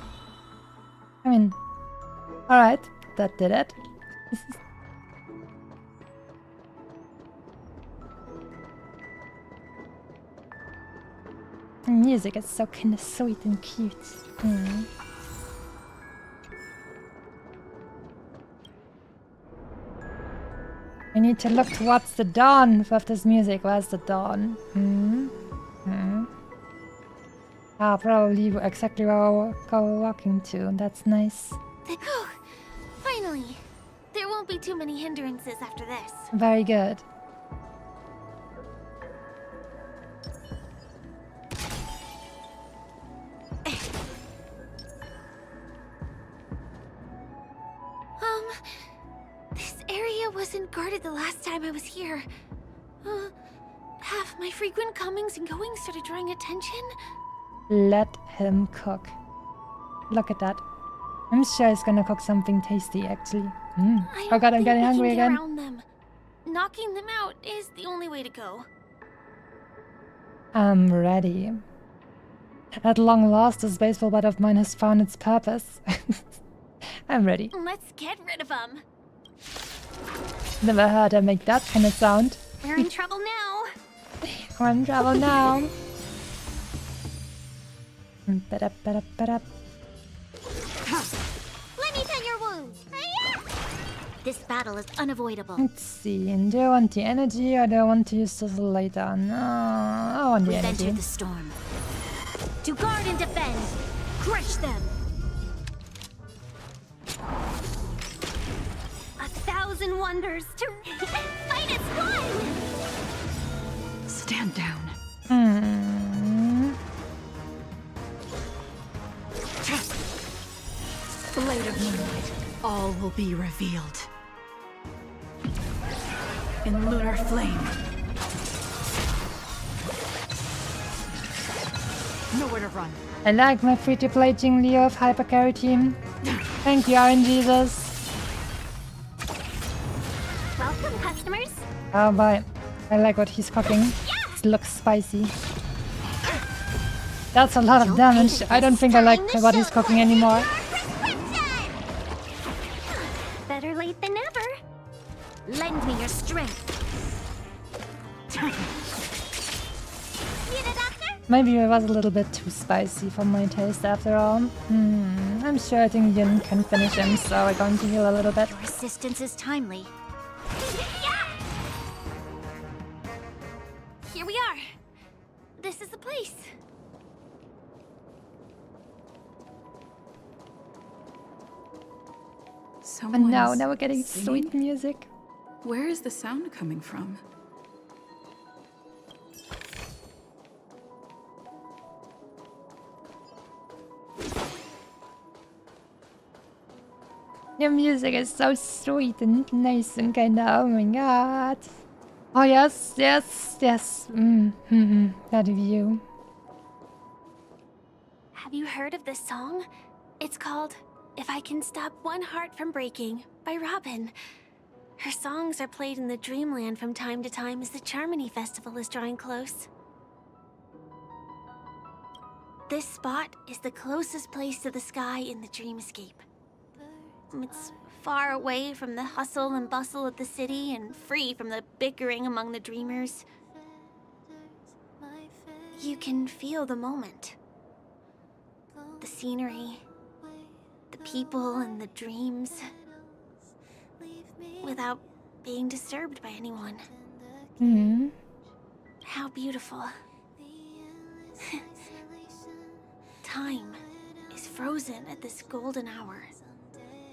I mean, alright, that did it. The music is so kind of sweet and cute. I need to look towards the dawn with this music. Where's the dawn? Ah, probably exactly where I'll go walking to. That's nice. Finally! There won't be too many hindrances after this. Very good. This area wasn't guarded the last time I was here. Have my frequent comings and goings started drawing attention? Let him cook. Look at that. I'm sure he's gonna cook something tasty, actually. Oh god, I'm getting hungry again. Around them. Knocking them out is the only way to go. I'm ready. At long last, this baseball bat of mine has found its purpose. I'm ready. Let's get rid of them. Never heard her make that kind of sound. We're in trouble now. We're in trouble now. Ba-da-ba-da-ba-da. Let me tend your wounds. This battle is unavoidable. Let's see. And do I want the energy or do I want to use this later? No, I want the We've energy. entered the storm. To guard and defend. Crush them. 1,000 wonders to fight as one. Stand down. Blade of moonlight, all will be revealed. In lunar flame. Nowhere to run. I like my free-to-play Jingliu of Hypercarry team. Thank you, RNGesus. Welcome, customers. Oh boy, I like what he's cooking. It looks spicy. That's a lot of damage. I don't think I like what he's cooking anymore. Better late than never. Lend me your strength. Maybe it was a little bit too spicy for my taste after all. I'm sure I think Yin can finish him, so we're going to heal a little bit. Your assistance is timely. Here we are. This is the place. And now we're getting sweet music. Where is the sound coming from? Your music is so sweet and nice and kind of, oh my god. Oh yes, yes, yes. That view. Have you heard of this song? It's called If I Can Stop One Heart From Breaking by Robin. Her songs are played in the Dreamland from time to time as the Charmony Festival is drawing close. This spot is the closest place to the sky in the dreamscape. It's far away from the hustle and bustle of the city and free from the bickering among the dreamers. You can feel the moment. The scenery, the people and the dreams, without being disturbed by anyone. How beautiful. Time is frozen at this golden hour.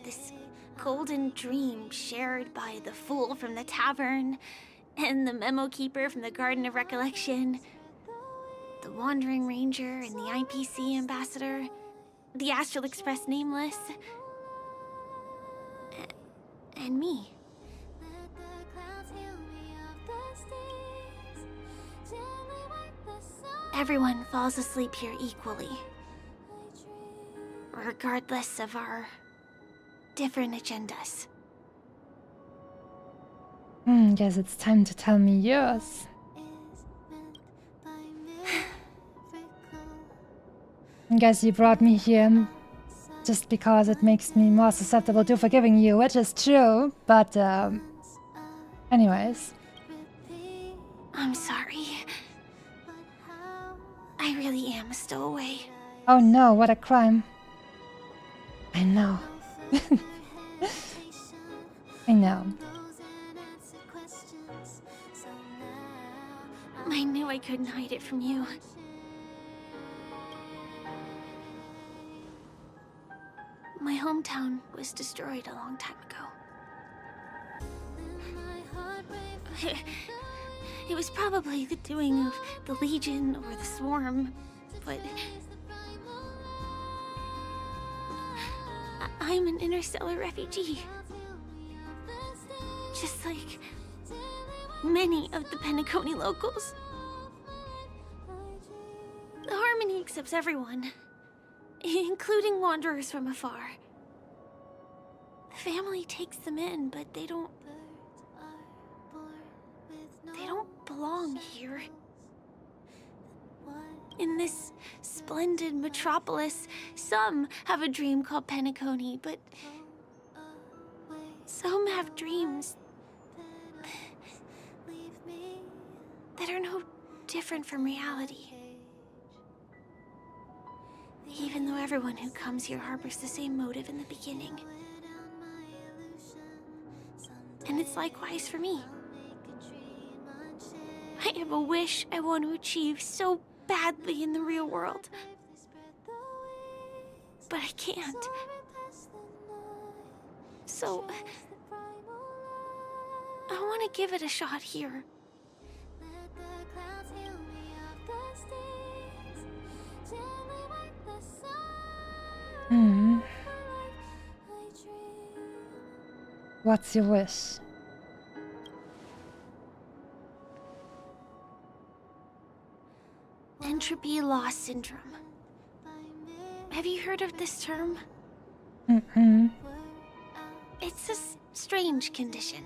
This golden dream shared by the fool from the tavern, and the memo keeper from the Garden of Recollection, the Wandering Ranger and the IPC ambassador, the Astral Express Nameless, and me. Everyone falls asleep here equally, regardless of our different agendas. Guess it's time to tell me yours. Guess you brought me here just because it makes me more susceptible to forgiving you, which is true, but anyways. I'm sorry. I really am a stowaway. Oh no, what a crime. I know. I know. I knew I couldn't hide it from you. My hometown was destroyed a long time ago. It was probably the doing of the Legion or the Swarm, but I'm an interstellar refugee. Just like many of the Penacony locals. The Harmony accepts everyone, including wanderers from afar. The family takes them in, but they don't belong here. In this splendid metropolis, some have a dream called Penacony, but some have dreams that are no different from reality. Even though everyone who comes here harbors the same motive in the beginning. And it's likewise for me. I have a wish I want to achieve so badly in the real world. But I can't. So, I want to give it a shot here. What's your wish? Entropy loss syndrome. Have you heard of this term? It's a strange condition.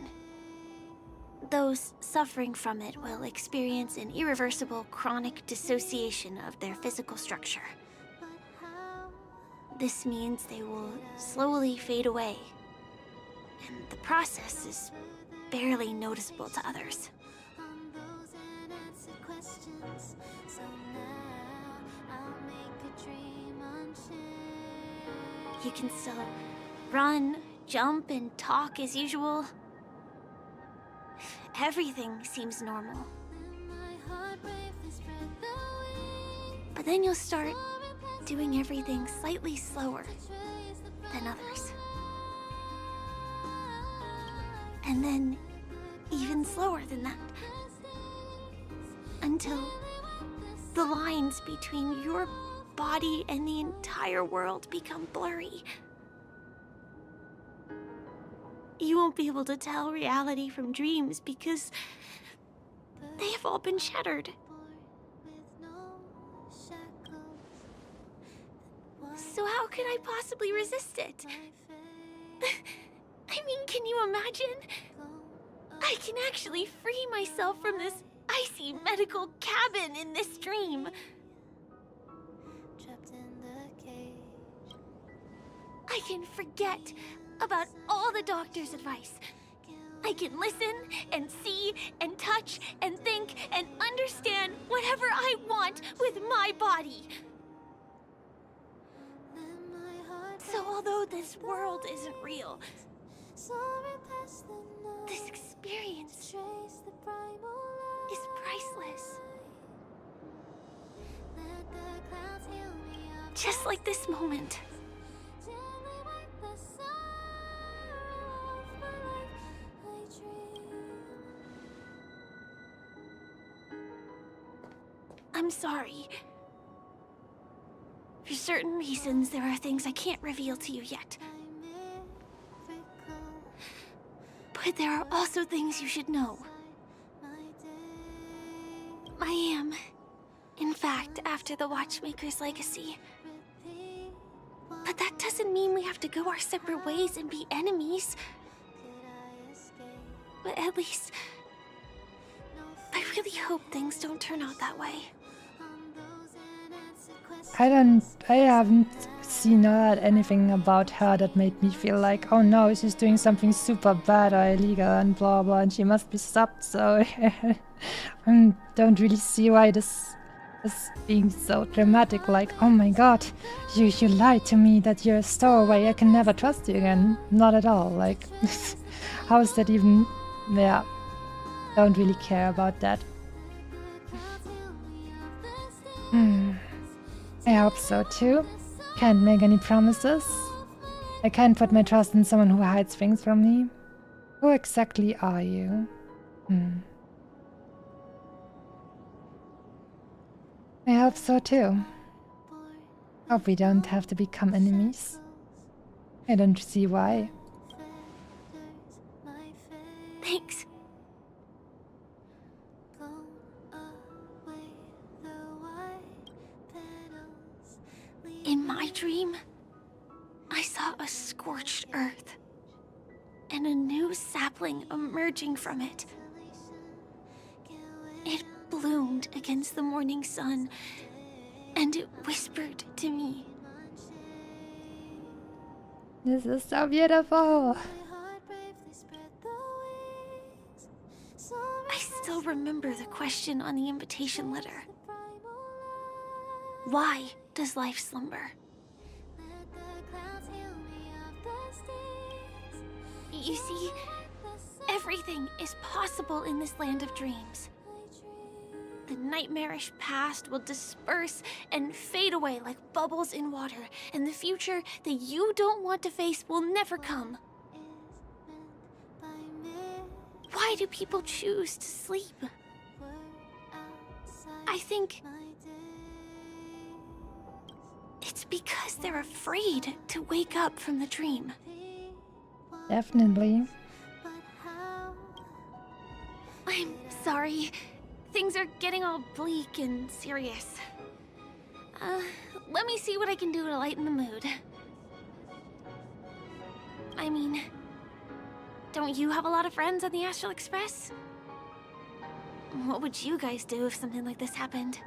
Those suffering from it will experience an irreversible chronic dissociation of their physical structure. This means they will slowly fade away, and the process is barely noticeable to others. You can still run, jump, and talk as usual. Everything seems normal. But then you'll start doing everything slightly slower than others. And then even slower than that. Until the lines between your body and the entire world become blurry. You won't be able to tell reality from dreams because they have all been shattered. So how could I possibly resist it? I mean, can you imagine? I can actually free myself from this icy medical cabin in this dream. I can forget about all the doctor's advice. I can listen and see and touch and think and understand whatever I want with my body. So although this world isn't real, this experience is priceless. Just like this moment. I'm sorry. For certain reasons, there are things I can't reveal to you yet. But there are also things you should know. I am, in fact, after the Watchmaker's legacy. But that doesn't mean we have to go our separate ways and be enemies. But at least, I really hope things don't turn out that way. I haven't seen or heard anything about her that made me feel like, oh no, she's doing something super bad or illegal and blah blah and she must be stopped, so I don't really see why this is being so dramatic, like, oh my god, you lied to me that you're a stowaway, I can never trust you again. Not at all, like, how is that even, yeah, don't really care about that. I hope so too. Can't make any promises. I can't put my trust in someone who hides things from me. Who exactly are you? I hope so too. Hope we don't have to become enemies. I don't see why. Thanks. In my dream, I saw a scorched earth and a new sapling emerging from it. It bloomed against the morning sun and it whispered to me. This is so beautiful. I still remember the question on the invitation letter. Why does life slumber? You see, everything is possible in this land of dreams. The nightmarish past will disperse and fade away like bubbles in water, and the future that you don't want to face will never come. Why do people choose to sleep? I think it's because they're afraid to wake up from the dream. Definitely. I'm sorry. Things are getting all bleak and serious. Let me see what I can do to lighten the mood. I mean, don't you have a lot of friends on the Astral Express? What would you guys do if something like this happened?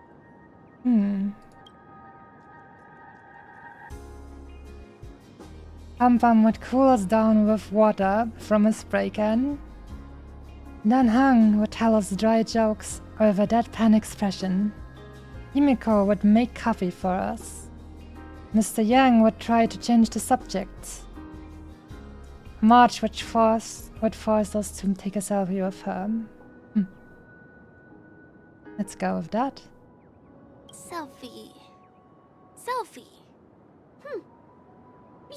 Pam would cool us down with water from a spray can. Dan Heng would tell us dry jokes with a deadpan expression. Himiko would make coffee for us. Mr. Yang would try to change the subject. March would force us to take a selfie with her. Let's go with that. Selfie.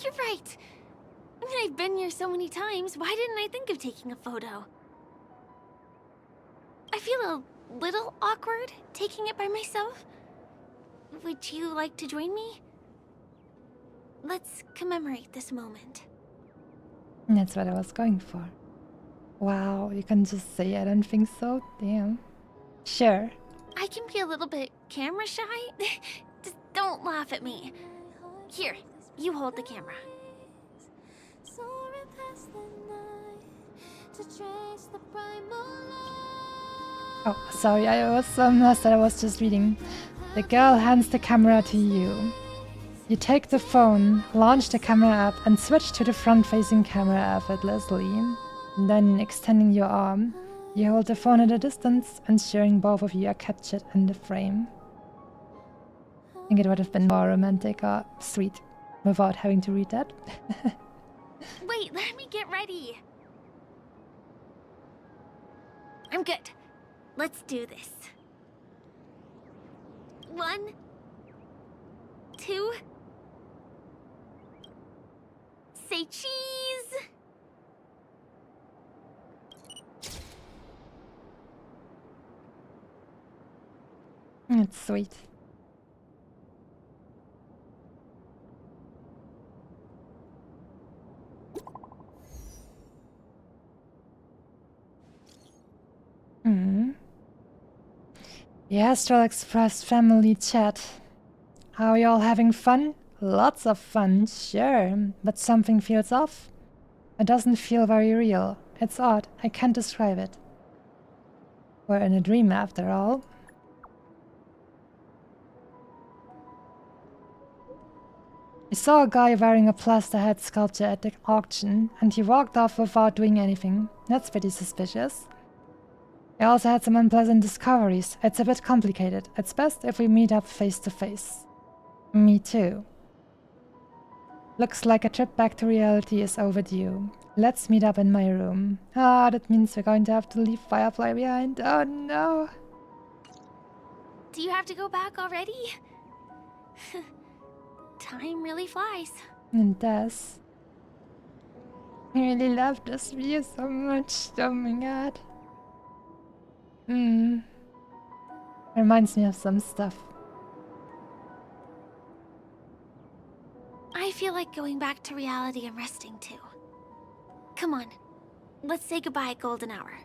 You're right. I mean, I've been here so many times. Why didn't I think of taking a photo? I feel a little awkward taking it by myself. Would you like to join me? Let's commemorate this moment. That's what I was going for. Wow, you can just say I don't think so? Damn. Sure. I can be a little bit camera shy. Just don't laugh at me. Here, you hold the camera. Oh, sorry, I was so lost that I was just reading. The girl hands the camera to you. You take the phone, launch the camera app, and switch to the front-facing camera effortlessly. Then, extending your arm, you hold the phone at a distance, ensuring both of you are captured in the frame. I think it would have been more romantic or sweet without having to read that. Wait, let me get ready. I'm good. Let's do this. 1, 2. Say cheese! It's sweet. The Astral Express family chat. Are you all having fun? Lots of fun, sure, but something feels off. It doesn't feel very real. It's odd, I can't describe it. We're in a dream after all. I saw a guy wearing a plaster head sculpture at the auction, and he walked off without doing anything. That's pretty suspicious. I also had some unpleasant discoveries. It's a bit complicated. It's best if we meet up face to face. Me too. Looks like a trip back to reality is overdue. Let's meet up in my room. Ah, that means we're going to have to leave Firefly behind. Oh no! Do you have to go back already? Time really flies. It does. I really love this view so much. Oh my god. Reminds me of some stuff. I feel like going back to reality and resting too. Come on, let's say goodbye at Golden Hour.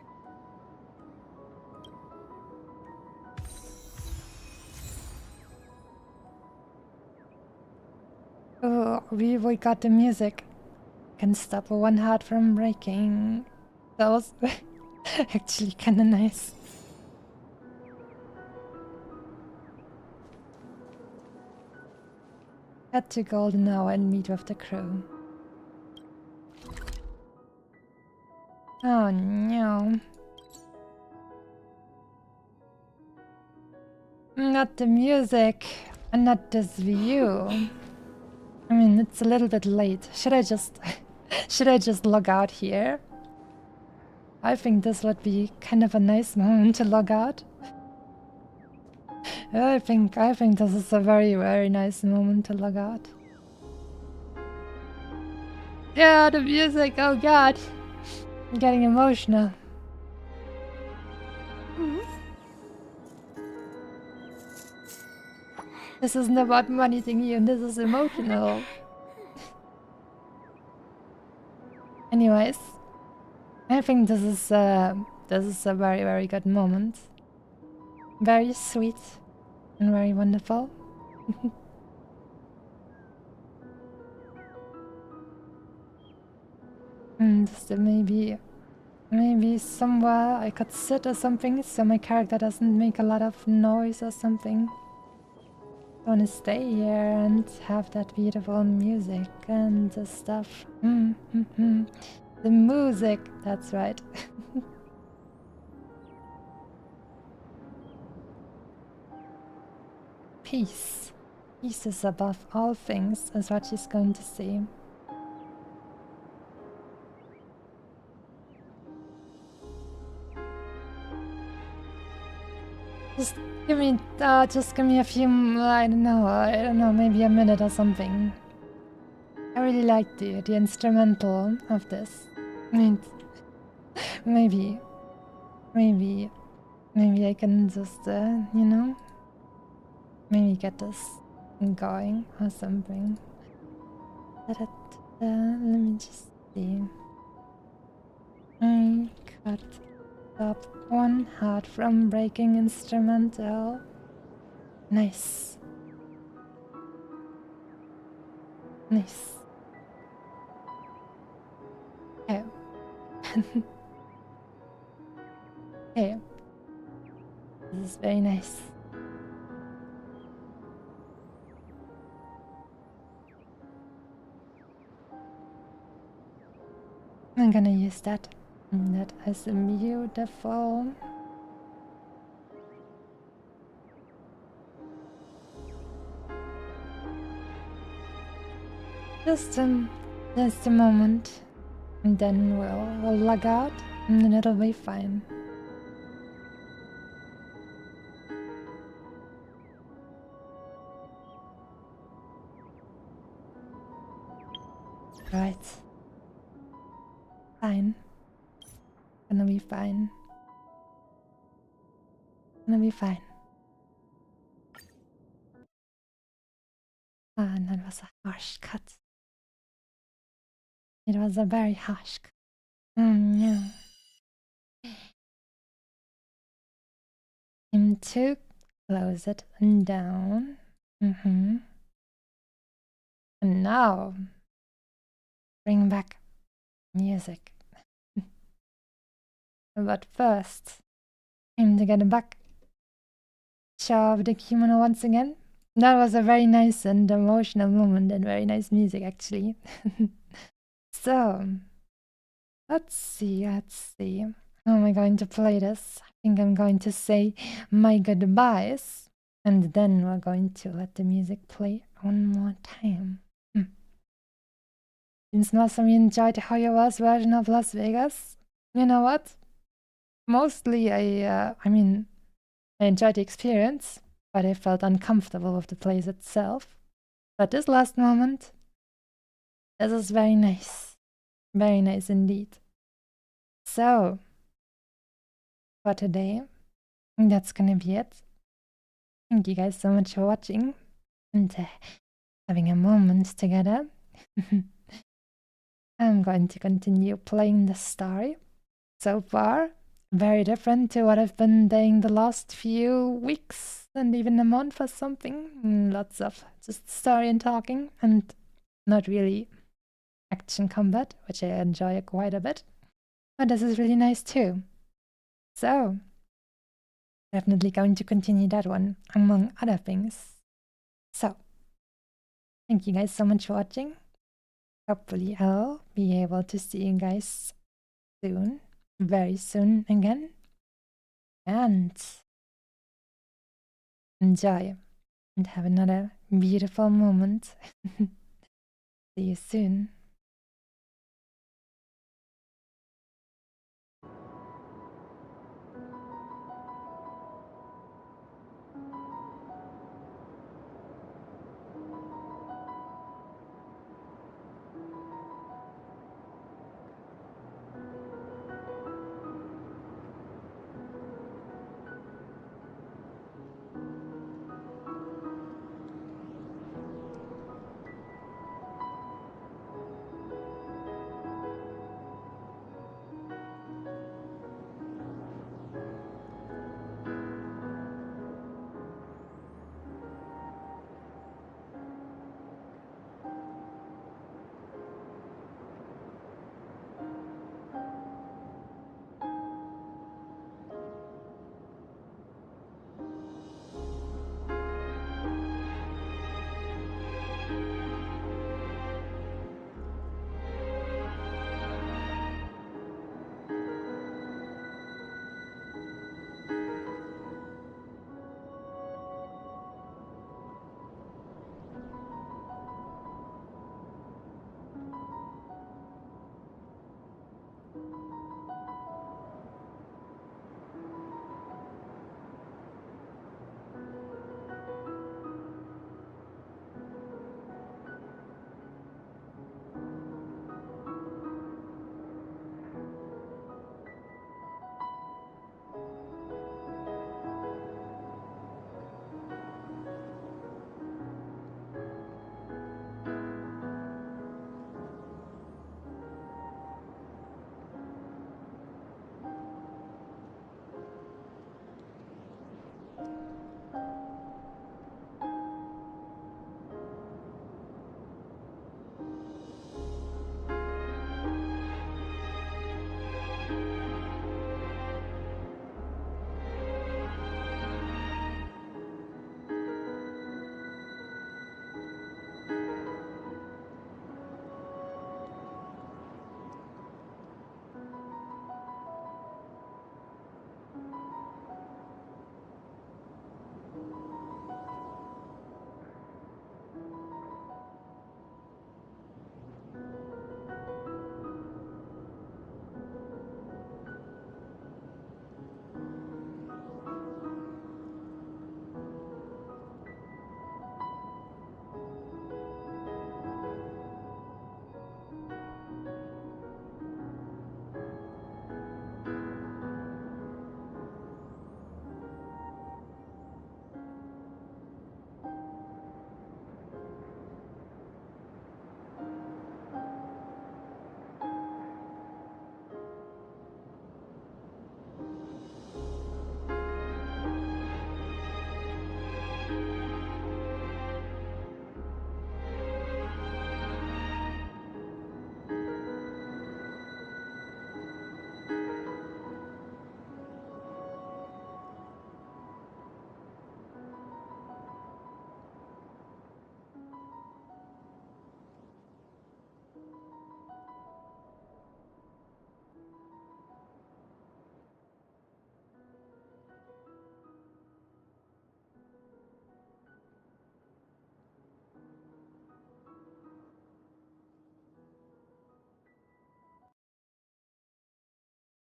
Oh, we got the music. Can stop one heart from breaking. That was actually kinda nice. head to Golden Hour and meet with the crew. Oh no. Not the music, and not this view. I mean, it's a little bit late. Should I just should I just log out here? I think this would be kind of a nice moment to log out. I think this is a very, very nice moment to log out. Yeah, the music, oh god. I'm getting emotional. This isn't about money thing here, this is emotional. Anyways, I think this is a very, very good moment. Very sweet and very wonderful. And so maybe somewhere I could sit or something so my character doesn't make a lot of noise or something. I want to stay here and have that beautiful music and the stuff. The music, that's right. Peace. Peace is above all things, is what she's going to say. Just give me a few, I don't know, maybe a minute or something. I really like the instrumental of this. I mean, maybe I can just, you know, maybe get this going or something. Let me just see. I cut up one heart from breaking instrumental. Nice. Nice. Okay. Okay. This is very nice. I'm gonna use that. That is beautiful. Just a moment, and then we'll log out, and then it'll be fine. Right. Fine. Gonna be fine. Gonna be fine. Ah, and that was a harsh cut. It was a very harsh cut. No. Time to close it down. And now, bring back music. But first, time to get back. Show off the kimono once again. That was a very nice and emotional moment and very nice music actually. So, let's see. How am I going to play this? I think I'm going to say my goodbyes and then we're going to let the music play one more time. Since most of you enjoyed the Hoyover's version of Las Vegas, you know what? Mostly I enjoyed the experience, but I felt uncomfortable with the place itself. But this last moment, this is very nice. Very nice indeed. So, for today, that's gonna be it. Thank you guys so much for watching and having a moment together. I'm going to continue playing the story. So far, very different to what I've been doing the last few weeks and even a month or something. Lots of just story and talking and not really action combat, which I enjoy quite a bit. But this is really nice too. So, definitely going to continue that one, among other things. So, Thank you guys so much for watching. Hopefully I'll be able to see you guys soon, very soon again. And enjoy and have another beautiful moment. See you soon.